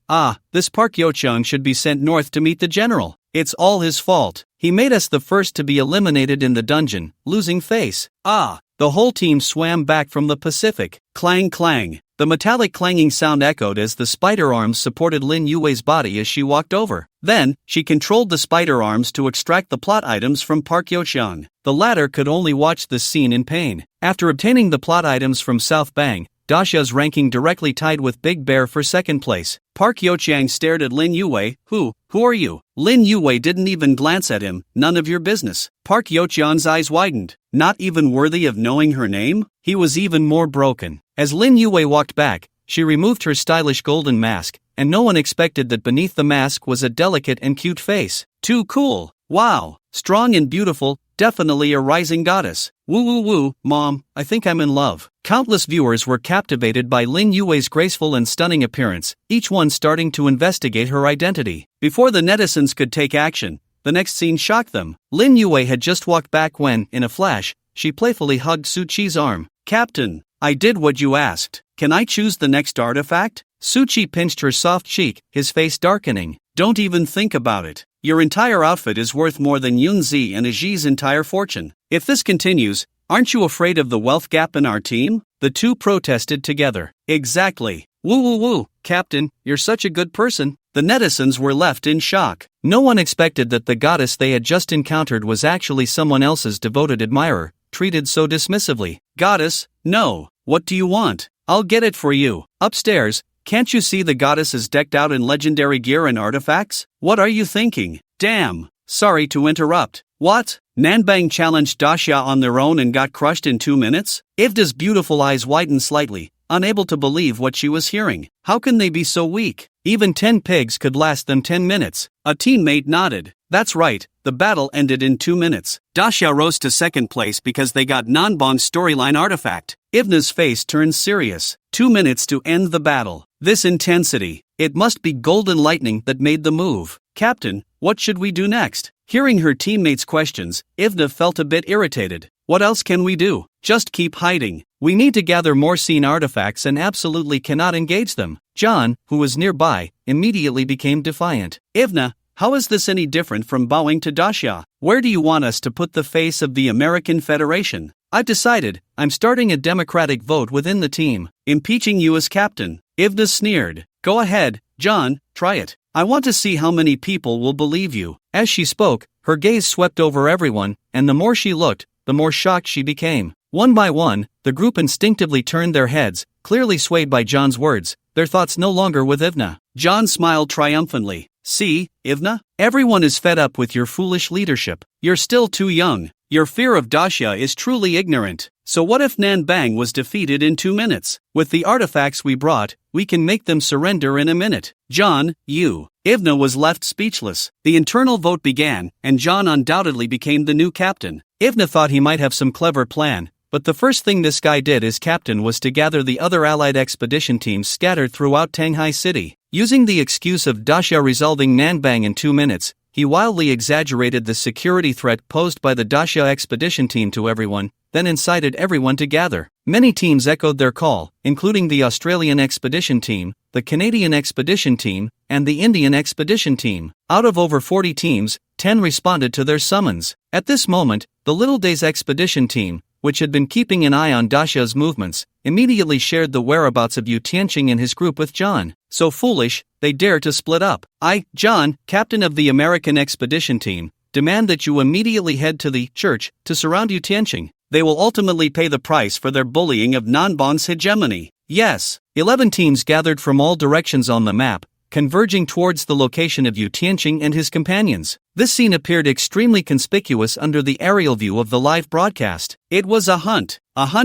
this Park Yochang should be sent north to meet the general. It's all his fault. He made us the first to be eliminated in the dungeon, losing face. The whole team swam back from the Pacific. Clang clang. The metallic clanging sound echoed as the spider arms supported Lin Yue's body as she walked over. Then, she controlled the spider arms to extract the plot items from Park Yochang. The latter could only watch this scene in pain. After obtaining the plot items from South Bang, Dasha's ranking directly tied with Big Bear for second place. Park Yochang stared at Lin Yue. Who are you? Lin Yue didn't even glance at him. None of your business. Park Yochang's eyes widened. Not even worthy of knowing her name? He was even more broken. As Lin Yue walked back, she removed her stylish golden mask, and no one expected that beneath the mask was a delicate and cute face. Too cool. Wow. Strong and beautiful, definitely a rising goddess. Woo woo woo, mom, I think I'm in love. Countless viewers were captivated by Lin Yue's graceful and stunning appearance, each one starting to investigate her identity. Before the netizens could take action, the next scene shocked them. Lin Yue had just walked back when, in a flash, she playfully hugged Suchi's arm. Captain, I did what you asked. Can I choose the next artifact? Suchi pinched her soft cheek, his face darkening. Don't even think about it. Your entire outfit is worth more than Yunzi and Aji's entire fortune. If this continues, aren't you afraid of the wealth gap in our team? The two protested together. Exactly. Woo woo woo, Captain, you're such a good person. The netizens were left in shock. No one expected that the goddess they had just encountered was actually someone else's devoted admirer, treated so dismissively. Goddess, no. What do you want? I'll get it for you. Upstairs, can't you see the goddess is decked out in legendary gear and artifacts? What are you thinking? Damn. Sorry to interrupt. What? Nanbang challenged Daxia on their own and got crushed in 2 minutes? Ivda's beautiful eyes widened slightly, unable to believe what she was hearing. How can they be so weak? Even 10 pigs could last them 10 minutes. A teammate nodded. That's right, the battle ended in 2 minutes. Daxia rose to second place because they got Nanbang's storyline artifact. Ivna's face turned serious. 2 minutes to end the battle. This intensity. It must be golden lightning that made the move. Captain, what should we do next? Hearing her teammates' questions, Ivna felt a bit irritated. What else can we do? Just keep hiding. We need to gather more scene artifacts and absolutely cannot engage them. John, who was nearby, immediately became defiant. Ivna, how is this any different from bowing to Daxia? Where do you want us to put the face of the American Federation? I've decided, I'm starting a democratic vote within the team, impeaching you as captain. Ivna sneered. Go ahead, John, try it. I want to see how many people will believe you. As she spoke, her gaze swept over everyone, and the more she looked, the more shocked she became. One by one, the group instinctively turned their heads, clearly swayed by John's words, their thoughts no longer with Ivna. John smiled triumphantly. See, Ivna? Everyone is fed up with your foolish leadership. You're still too young. Your fear of Daxia is truly ignorant. So what if Nanbang was defeated in 2 minutes? With the artifacts we brought, we can make them surrender in a minute. John, you. Ivna was left speechless. The internal vote began, and John undoubtedly became the new captain. Ivna thought he might have some clever plan, but the first thing this guy did as captain was to gather the other allied expedition teams scattered throughout Tanghai City. Using the excuse of Daxia resolving Nanbang in 2 minutes, he wildly exaggerated the security threat posed by the Daxia expedition team to everyone, then incited everyone to gather. Many teams echoed their call, including the Australian expedition team, the Canadian expedition team, and the Indian expedition team. Out of over 40 teams, 10 responded to their summons. At this moment, the Little Days expedition team, which had been keeping an eye on Daxia's movements, immediately shared the whereabouts of Yu Tianqing and his group with John. So foolish, they dare to split up. I, John, captain of the American expedition team, demand that you immediately head to the church to surround Yu Tianqing. They will ultimately pay the price for their bullying of Nanbang's hegemony. Yes. 11 teams gathered from all directions on the map, converging towards the location of Yu Tianqing and his companions. This scene appeared extremely conspicuous under the aerial view of the live broadcast. It was a hunt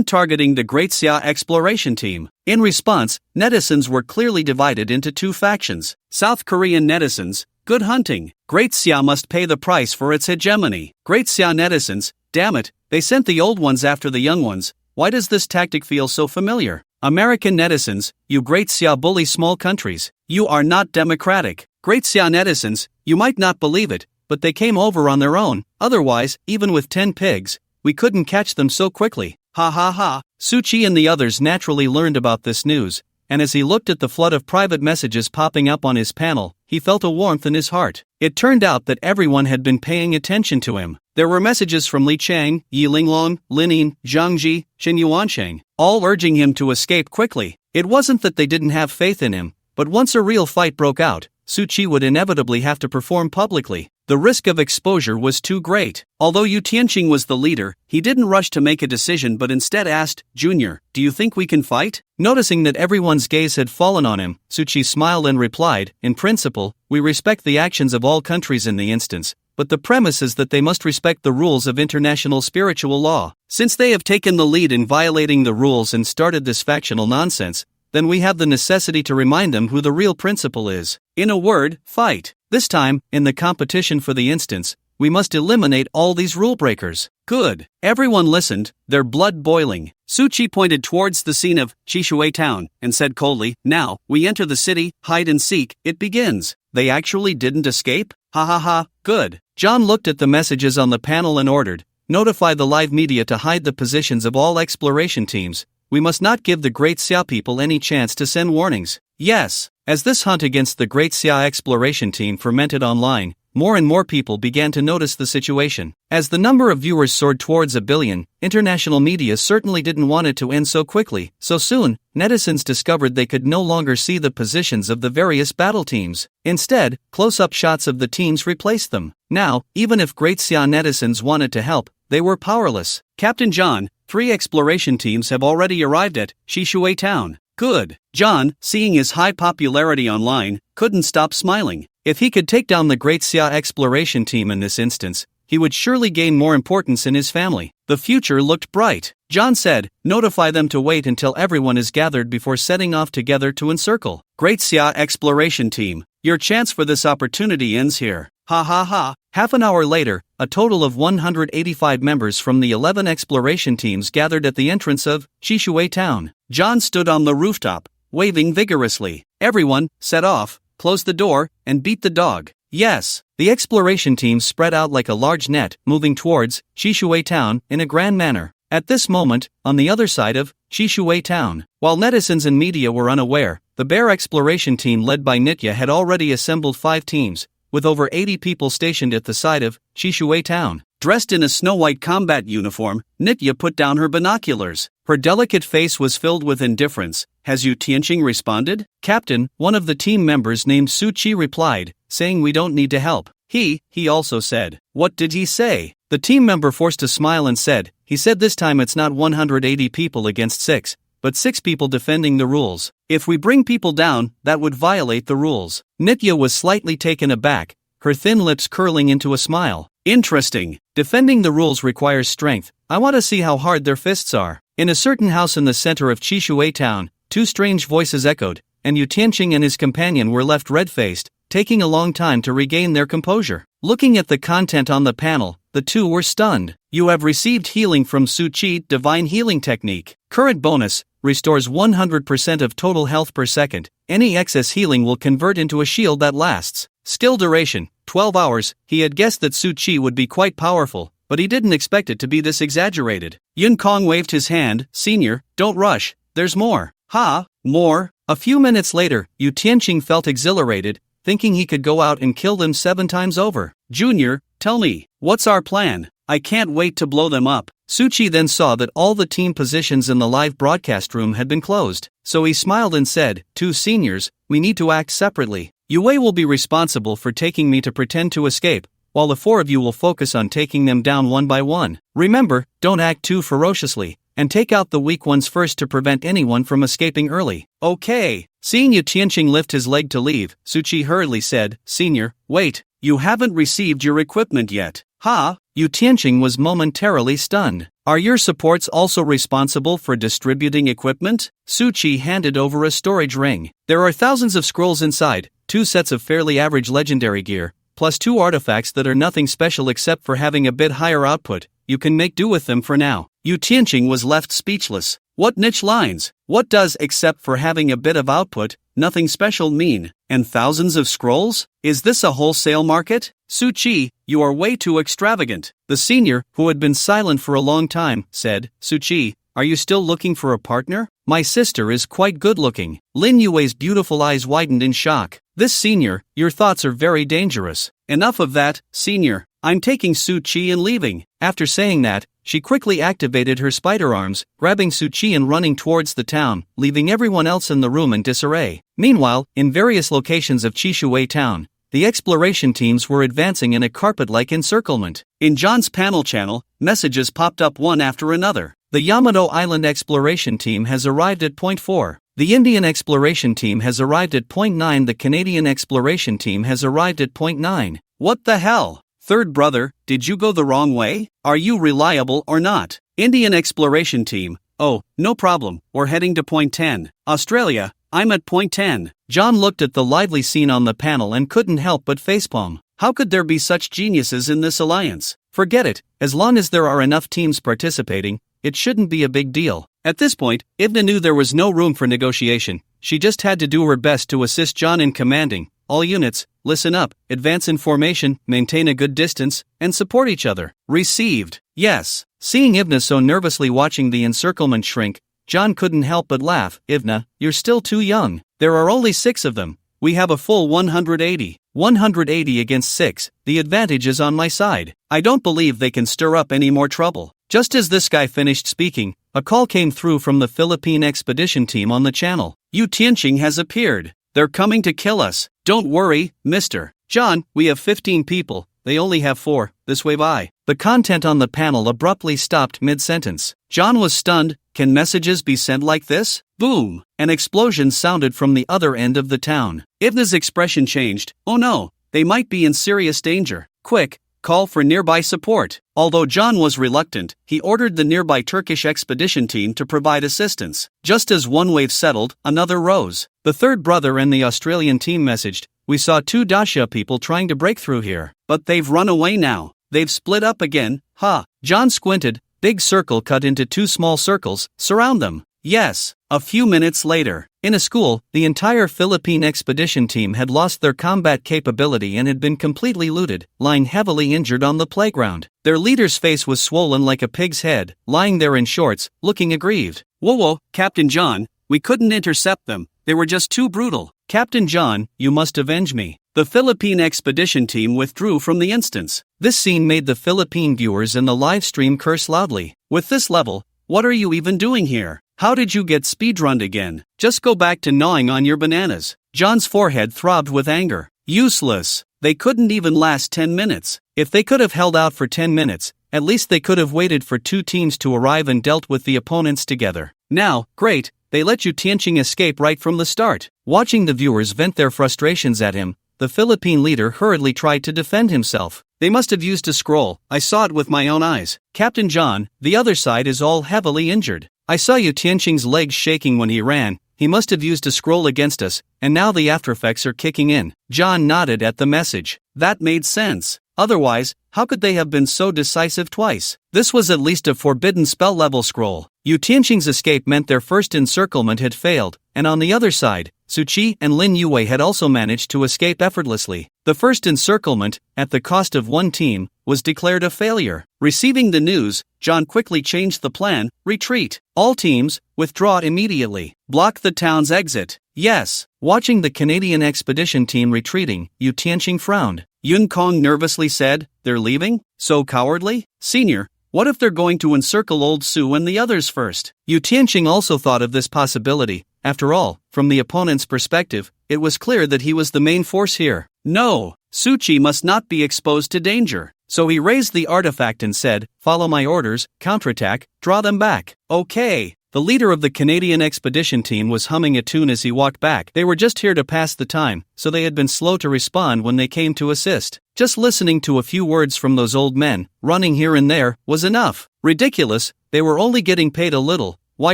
targeting the Great Xia exploration team. In response, netizens were clearly divided into two factions. South Korean netizens, good hunting. Great Xia must pay the price for its hegemony. Great Xia netizens, damn it, they sent the old ones after the young ones. Why does this tactic feel so familiar? American netizens, you Great Xia bully small countries. You are not democratic. Great Xia netizens, you might not believe it, but they came over on their own. Otherwise, even with 10 pigs, we couldn't catch them so quickly. Ha ha ha. Suchi and the others naturally learned about this news, and as he looked at the flood of private messages popping up on his panel, he felt a warmth in his heart. It turned out that everyone had been paying attention to him. There were messages from Li Chang, Yi Linglong, Linin, Zhang Ji, Xin Yuansheng, all urging him to escape quickly. It wasn't that they didn't have faith in him, but once a real fight broke out, Suchi would inevitably have to perform publicly. The risk of exposure was too great. Although Yu Tianqing was the leader, he didn't rush to make a decision but instead asked, Junior, do you think we can fight? Noticing that everyone's gaze had fallen on him, Suchi smiled and replied, in principle, we respect the actions of all countries in the instance, but the premise is that they must respect the rules of international spiritual law. Since they have taken the lead in violating the rules and started this factional nonsense, then we have the necessity to remind them who the real principle is. In a word, fight. This time, in the competition for the instance, we must eliminate all these rule breakers. Good. Everyone listened, their blood boiling. Suchi pointed towards the scene of Chishui town and said coldly, now, we enter the city, hide and seek, it begins. They actually didn't escape? Ha ha ha, good. John looked at the messages on the panel and ordered, notify the live media to hide the positions of all exploration teams. We must not give the Great Xia people any chance to send warnings. Yes. As this hunt against the Great Xia exploration team fermented online, more and more people began to notice the situation. As the number of viewers soared towards 1 billion, international media certainly didn't want it to end so quickly. So soon, netizens discovered they could no longer see the positions of the various battle teams. Instead, close-up shots of the teams replaced them. Now, even if Great Xia netizens wanted to help, they were powerless. Captain John, 3 exploration teams have already arrived at Shishui Town. Good. John, seeing his high popularity online, couldn't stop smiling. If he could take down the Great Xia exploration team in this instance, he would surely gain more importance in his family. The future looked bright. John said, notify them to wait until everyone is gathered before setting off together to encircle Great Xia exploration team. Your chance for this opportunity ends here. Ha ha ha. Half an hour later, a total of 185 members from the 11 exploration teams gathered at the entrance of Shishui Town. John stood on the rooftop, waving vigorously. Everyone, set off, close the door, and beat the dog. Yes, the exploration teams spread out like a large net, moving towards Shishui Town in a grand manner. At this moment, on the other side of Shishui Town, while netizens and media were unaware, the Bear exploration team led by Nitya had already assembled 5 teams, with over 80 people stationed at the side of Shishui Town. Dressed in a snow-white combat uniform, Nitya put down her binoculars. Her delicate face was filled with indifference. Has Yu Tianqing responded? Captain, one of the team members named Su Qi replied, saying we don't need to help. He also said. What did he say? The team member forced a smile and said, he said this time it's not 180 people against 6, but 6 people defending the rules. If we bring people down, that would violate the rules. Nitya was slightly taken aback, her thin lips curling into a smile. Interesting. Defending the rules requires strength. I want to see how hard their fists are. In a certain house in the center of Shishui Town, 2 strange voices echoed, and Yu Tianqing and his companion were left red-faced, taking a long time to regain their composure. Looking at the content on the panel, the 2 were stunned. You have received healing from Su Qi Divine Healing Technique. Current bonus, restores 100% of total health per second. Any excess healing will convert into a shield that lasts. Still duration, 12 hours. He had guessed that Su Qi would be quite powerful, but he didn't expect it to be this exaggerated. Yun Kong waved his hand. Senior, don't rush, there's more. Ha, more? A few minutes later, Yu Tianqing felt exhilarated, thinking he could go out and kill them 7 times over. Junior, tell me, what's our plan? I can't wait to blow them up. Su Qi then saw that all the team positions in the live broadcast room had been closed, so he smiled and said, 2 seniors, we need to act separately. Yue will be responsible for taking me to pretend to escape, while the 4 of you will focus on taking them down one by one. Remember, don't act too ferociously, and take out the weak ones first to prevent anyone from escaping early. Okay. Seeing Yu Tianqing lift his leg to leave, Su Qi hurriedly said, Senior, wait, you haven't received your equipment yet. Ha? Yu Tianqing was momentarily stunned. Are your supports also responsible for distributing equipment? Su Qi handed over a storage ring. There are thousands of scrolls inside, 2 sets of fairly average legendary gear, plus 2 artifacts that are nothing special except for having a bit higher output. You can make do with them for now. Yu Tianqing was left speechless. What niche lines? What does except for having a bit of output, nothing special mean? And thousands of scrolls? Is this a wholesale market? Su Qi, you are way too extravagant. The senior, who had been silent for a long time, said, Su Qi, are you still looking for a partner? My sister is quite good looking. Lin Yue's beautiful eyes widened in shock. This senior, your thoughts are very dangerous. Enough of that, senior. I'm taking Su Qi and leaving. After saying that, she quickly activated her spider arms, grabbing Su Qi and running towards the town, leaving everyone else in the room in disarray. Meanwhile, in various locations of Shishui Town, the exploration teams were advancing in a carpet-like encirclement. In John's panel channel, messages popped up one after another. The Yamato Island exploration team has arrived at point 4. The Indian exploration team has arrived at point 9. The Canadian exploration team has arrived at point 9. What the hell? Third brother, did you go the wrong way? Are you reliable or not? Indian exploration team, oh, no problem, we're heading to point 10. Australia, I'm at point 10. John looked at the lively scene on the panel and couldn't help but facepalm. How could there be such geniuses in this alliance? Forget it, as long as there are enough teams participating, it shouldn't be a big deal. At this point, Ivna knew there was no room for negotiation. She just had to do her best to assist John in commanding. All units, listen up, advance in formation, maintain a good distance, and support each other. Received. Yes. Seeing Ivna so nervously watching the encirclement shrink, John couldn't help but laugh. Ivna, you're still too young. There are only 6 of them. We have a full 180. 180 against 6, the advantage is on my side. I don't believe they can stir up any more trouble. Just as this guy finished speaking, a call came through from the Philippine expedition team on the channel. Yu Tianqing has appeared. They're coming to kill us. Don't worry, Mr. John, we have 15 people. They only have 4, this way by. The content on the panel abruptly stopped mid-sentence. John was stunned. Can messages be sent like this? Boom! An explosion sounded from the other end of the town. Ibna's expression changed. Oh no, they might be in serious danger. Quick, call for nearby support. Although John was reluctant, he ordered the nearby Turkish expedition team to provide assistance. Just as one wave settled, another rose. The third brother and the Australian team messaged, "We saw 2 Dacia people trying to break through here, but they've run away now. They've split up again, ha." John squinted. Big circle cut into 2 small circles, surround them. Yes. A few minutes later, in a school, the entire Philippine expedition team had lost their combat capability and had been completely looted, lying heavily injured on the playground. Their leader's face was swollen like a pig's head, lying there in shorts, looking aggrieved. Whoa, Captain John, we couldn't intercept them, they were just too brutal. Captain John, you must avenge me. The Philippine expedition team withdrew from the instance. This scene made the Philippine viewers in the live stream curse loudly. With this level, what are you even doing here? How did you get speedrunned again? Just go back to gnawing on your bananas. John's forehead throbbed with anger. Useless. They couldn't even last 10 minutes. If they could have held out for 10 minutes, at least they could have waited for 2 teams to arrive and dealt with the opponents together. Now, great, they let Yu Tianqing escape right from the start. Watching the viewers vent their frustrations at him, the Philippine leader hurriedly tried to defend himself. They must have used a scroll. I saw it with my own eyes. Captain John, the other side is all heavily injured. I saw Yu Tianqing's legs shaking when he ran. He must have used a scroll against us, and now the aftereffects are kicking in. John nodded at the message. That made sense. Otherwise, how could they have been so decisive twice? This was at least a forbidden spell level scroll. Yu Tianqing's escape meant their first encirclement had failed, and on the other side, Su Qi and Lin Yue had also managed to escape effortlessly. The first encirclement, at the cost of 1 team, was declared a failure. Receiving the news, John quickly changed the plan. Retreat. All teams, withdraw immediately. Block the town's exit. Yes. Watching the Canadian expedition team retreating, Yu Tianqing frowned. Yun Kong nervously said, "They're leaving? So cowardly? Senior, what if they're going to encircle old Su and the others first?" Yu Tianqing also thought of this possibility. After all, from the opponent's perspective, it was clear that he was the main force here. No, Su Qi must not be exposed to danger. So he raised the artifact and said, "Follow my orders, counterattack, draw them back." Okay. The leader of the Canadian expedition team was humming a tune as he walked back. They were just here to pass the time, so they had been slow to respond when they came to assist. Just listening to a few words from those old men, running here and there, was enough. Ridiculous, they were only getting paid a little. Why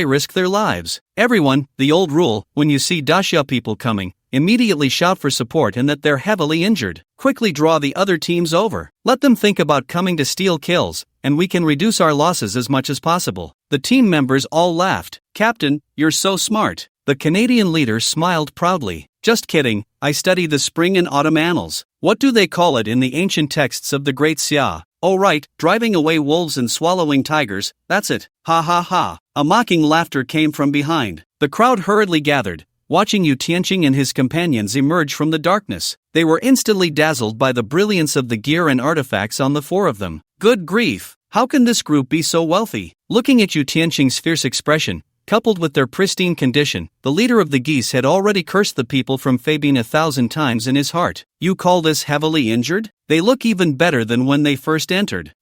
risk their lives? Everyone, the old rule, when you see Dacia people coming, immediately shout for support and that they're heavily injured. Quickly draw the other teams over. Let them think about coming to steal kills, and we can reduce our losses as much as possible. The team members all laughed. Captain, you're so smart. The Canadian leader smiled proudly. Just kidding, I study the spring and autumn annals. What do they call it in the ancient texts of the Great Xia? Oh right, driving away wolves and swallowing tigers, that's it. Ha ha ha. A mocking laughter came from behind. The crowd hurriedly gathered, watching Yu Tianqing and his companions emerge from the darkness. They were instantly dazzled by the brilliance of the gear and artifacts on the 4 of them. Good grief, how can this group be so wealthy? Looking at Yu Tianqing's fierce expression, coupled with their pristine condition, the leader of the geese had already cursed the people from Fabine 1,000 times in his heart. You call this heavily injured? They look even better than when they first entered.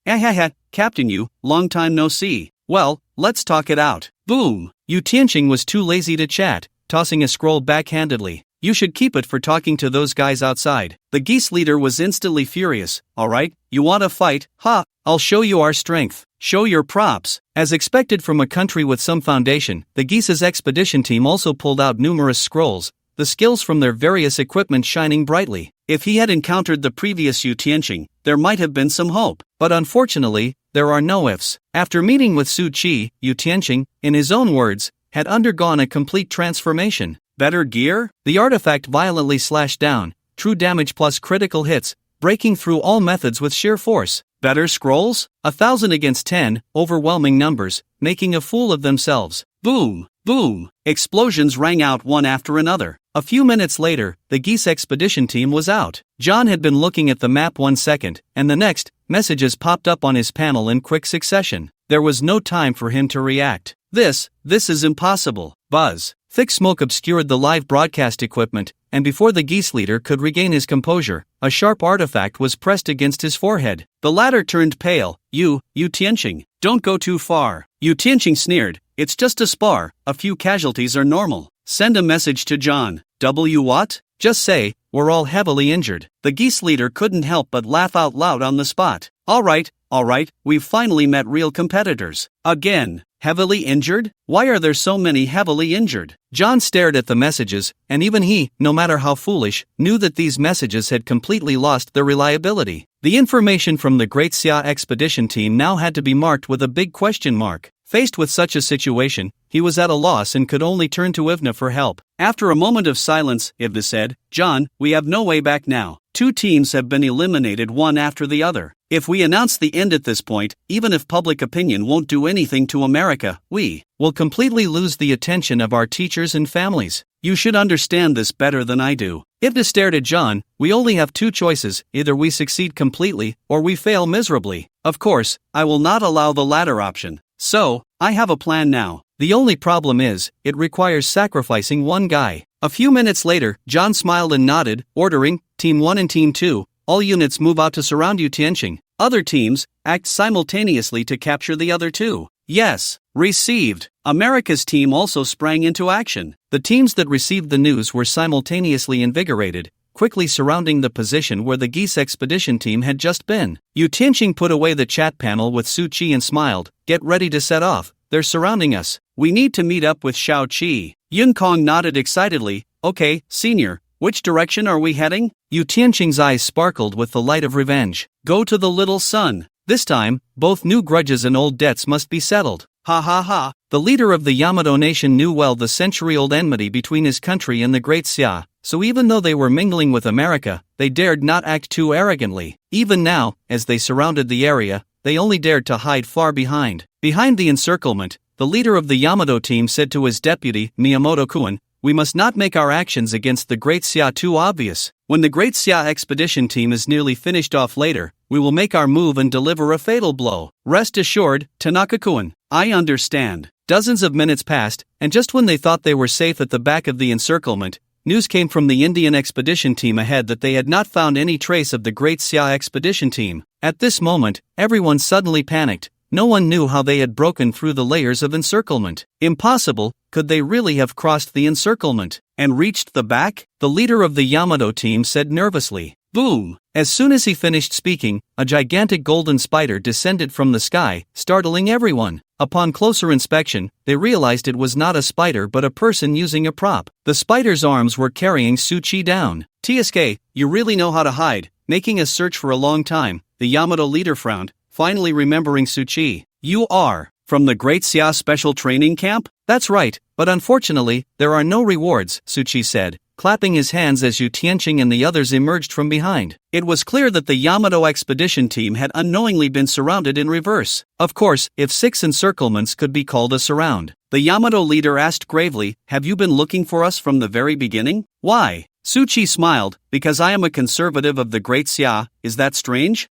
Captain Yu, long time no see. Well, let's talk it out. Boom! Yu Tianqing was too lazy to chat, tossing a scroll backhandedly. You should keep it for talking to those guys outside. The geese leader was instantly furious. Alright, you want to fight? Ha! I'll show you our strength. Show your props. As expected from a country with some foundation, the geese's expedition team also pulled out numerous scrolls, the skills from their various equipment shining brightly. If he had encountered the previous Yu Tianqing, there might have been some hope. But unfortunately, there are no ifs. After meeting with Su Qi, Yu Tianqing, in his own words, had undergone a complete transformation. Better gear? The artifact violently slashed down, true damage plus critical hits, breaking through all methods with sheer force. Better scrolls? 1,000 against 10, overwhelming numbers, making a fool of themselves. Boom! Boom! Explosions rang out one after another. A few minutes later, the geese expedition team was out. John had been looking at the map 1 second, and the next, messages popped up on his panel in quick succession. There was no time for him to react. This is impossible. Buzz. Thick smoke obscured the live broadcast equipment, and before the geese leader could regain his composure, a sharp artifact was pressed against his forehead. The latter turned pale. You Tianqing, don't go too far. Yu Tianqing sneered. It's just a spar, a few casualties are normal. Send a message to John. What? Just say, we're all heavily injured. The geese leader couldn't help but laugh out loud on the spot. All right, we've finally met real competitors. Again. Heavily injured? Why are there so many heavily injured? John stared at the messages, and even he, no matter how foolish, knew that these messages had completely lost their reliability. The information from the Great Xia expedition team now had to be marked with a big question mark. Faced with such a situation, he was at a loss and could only turn to Ivna for help. After a moment of silence, Ivna said, John, we have no way back now. 2 teams have been eliminated one after the other. If we announce the end at this point, even if public opinion won't do anything to America, we will completely lose the attention of our teachers and families. You should understand this better than I do. Ivna stared at John. We only have 2 choices, either we succeed completely, or we fail miserably. Of course, I will not allow the latter option. So, I have a plan now. The only problem is, it requires sacrificing one guy. A few minutes later, John smiled and nodded, ordering, Team 1 and Team 2, all units move out to surround Yu Tianqing. Other teams, act simultaneously to capture the other 2. Yes, received. America's team also sprang into action. The teams that received the news were simultaneously invigorated, quickly surrounding the position where the geese expedition team had just been. Yu Tianqing put away the chat panel with Su Qi and smiled. Get ready to set off. They're surrounding us. We need to meet up with Xiao Qi. Yun Kong nodded excitedly. Okay, senior, which direction are we heading? Yu Tianqing's eyes sparkled with the light of revenge. Go to the little sun. This time, both new grudges and old debts must be settled. Ha ha ha. The leader of the Yamato nation knew well the century-old enmity between his country and the Great Xia, so even though they were mingling with America, they dared not act too arrogantly. Even now, as they surrounded the area, they only dared to hide far behind. Behind the encirclement, the leader of the Yamato team said to his deputy, Miyamoto-kun, we must not make our actions against the Great Xia too obvious. When the Great Xia expedition team is nearly finished off later, we will make our move and deliver a fatal blow. Rest assured, Tanaka-kun, I understand. Dozens of minutes passed, and just when they thought they were safe at the back of the encirclement, news came from the Indian expedition team ahead that they had not found any trace of the Great Xia expedition team. At this moment, everyone suddenly panicked. No one knew how they had broken through the layers of encirclement. Impossible. Could they really have crossed the encirclement and reached the back? The leader of the Yamato team said nervously. Boom! As soon as he finished speaking, a gigantic golden spider descended from the sky, startling everyone. Upon closer inspection, they realized it was not a spider but a person using a prop. The spider's arms were carrying Su Qi down. TSK, you really know how to hide, making us search for a long time. The Yamato leader frowned, finally remembering Su Qi. You are from the Great Xia Special Training Camp? That's right, but unfortunately, there are no rewards, Su Qi said, clapping his hands as Yu Tianqing and the others emerged from behind. It was clear that the Yamato expedition team had unknowingly been surrounded in reverse. Of course, if 6 encirclements could be called a surround. The Yamato leader asked gravely, have you been looking for us from the very beginning? Why? Su Qi smiled, because I am a conservative of the Great Xia. Is that strange?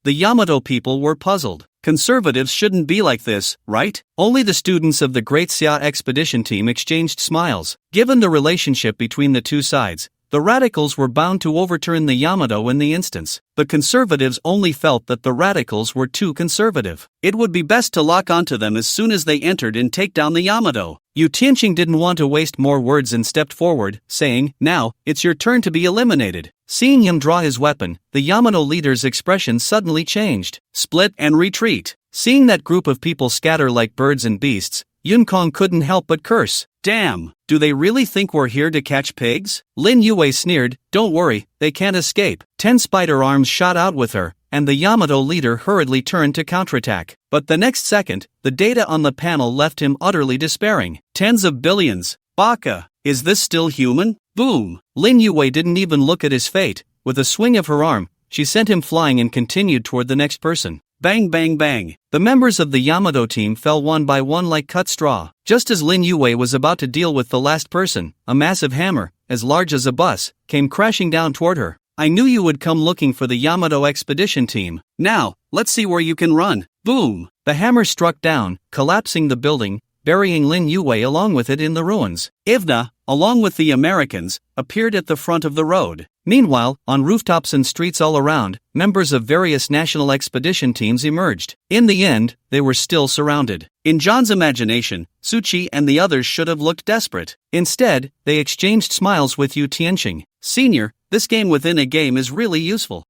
The Yamato people were puzzled. Conservatives shouldn't be like this, right? Only the students of the Great Xia expedition team exchanged smiles. Given the relationship between the two sides, the radicals were bound to overturn the Yamato in the instance. The conservatives only felt that the radicals were too conservative. It would be best to lock onto them as soon as they entered and take down the Yamato. Yu Tianqing didn't want to waste more words and stepped forward, saying, now, it's your turn to be eliminated. Seeing him draw his weapon, the Yamato leader's expression suddenly changed. Split and retreat. Seeing that group of people scatter like birds and beasts, Yun Kong couldn't help but curse. Damn, do they really think we're here to catch pigs? Lin Yue sneered, don't worry, they can't escape. 10 spider arms shot out with her, and the Yamato leader hurriedly turned to counterattack. But the next second, the data on the panel left him utterly despairing. Tens of billions. Baka, is this still human? Boom! Lin Yue didn't even look at his fate. With a swing of her arm, she sent him flying and continued toward the next person. Bang bang bang. The members of the Yamato team fell one by one like cut straw. Just as Lin Yue was about to deal with the last person, a massive hammer, as large as a bus, came crashing down toward her. I knew you would come looking for the Yamato expedition team. Now, let's see where you can run. Boom! The hammer struck down, collapsing the building, burying Lin Yue along with it in the ruins. Ivna, along with the Americans, appeared at the front of the road. Meanwhile, on rooftops and streets all around, members of various national expedition teams emerged. In the end, they were still surrounded. In John's imagination, Suchi and the others should have looked desperate. Instead, they exchanged smiles with Yu Tianqing. Senior, this game within a game is really useful.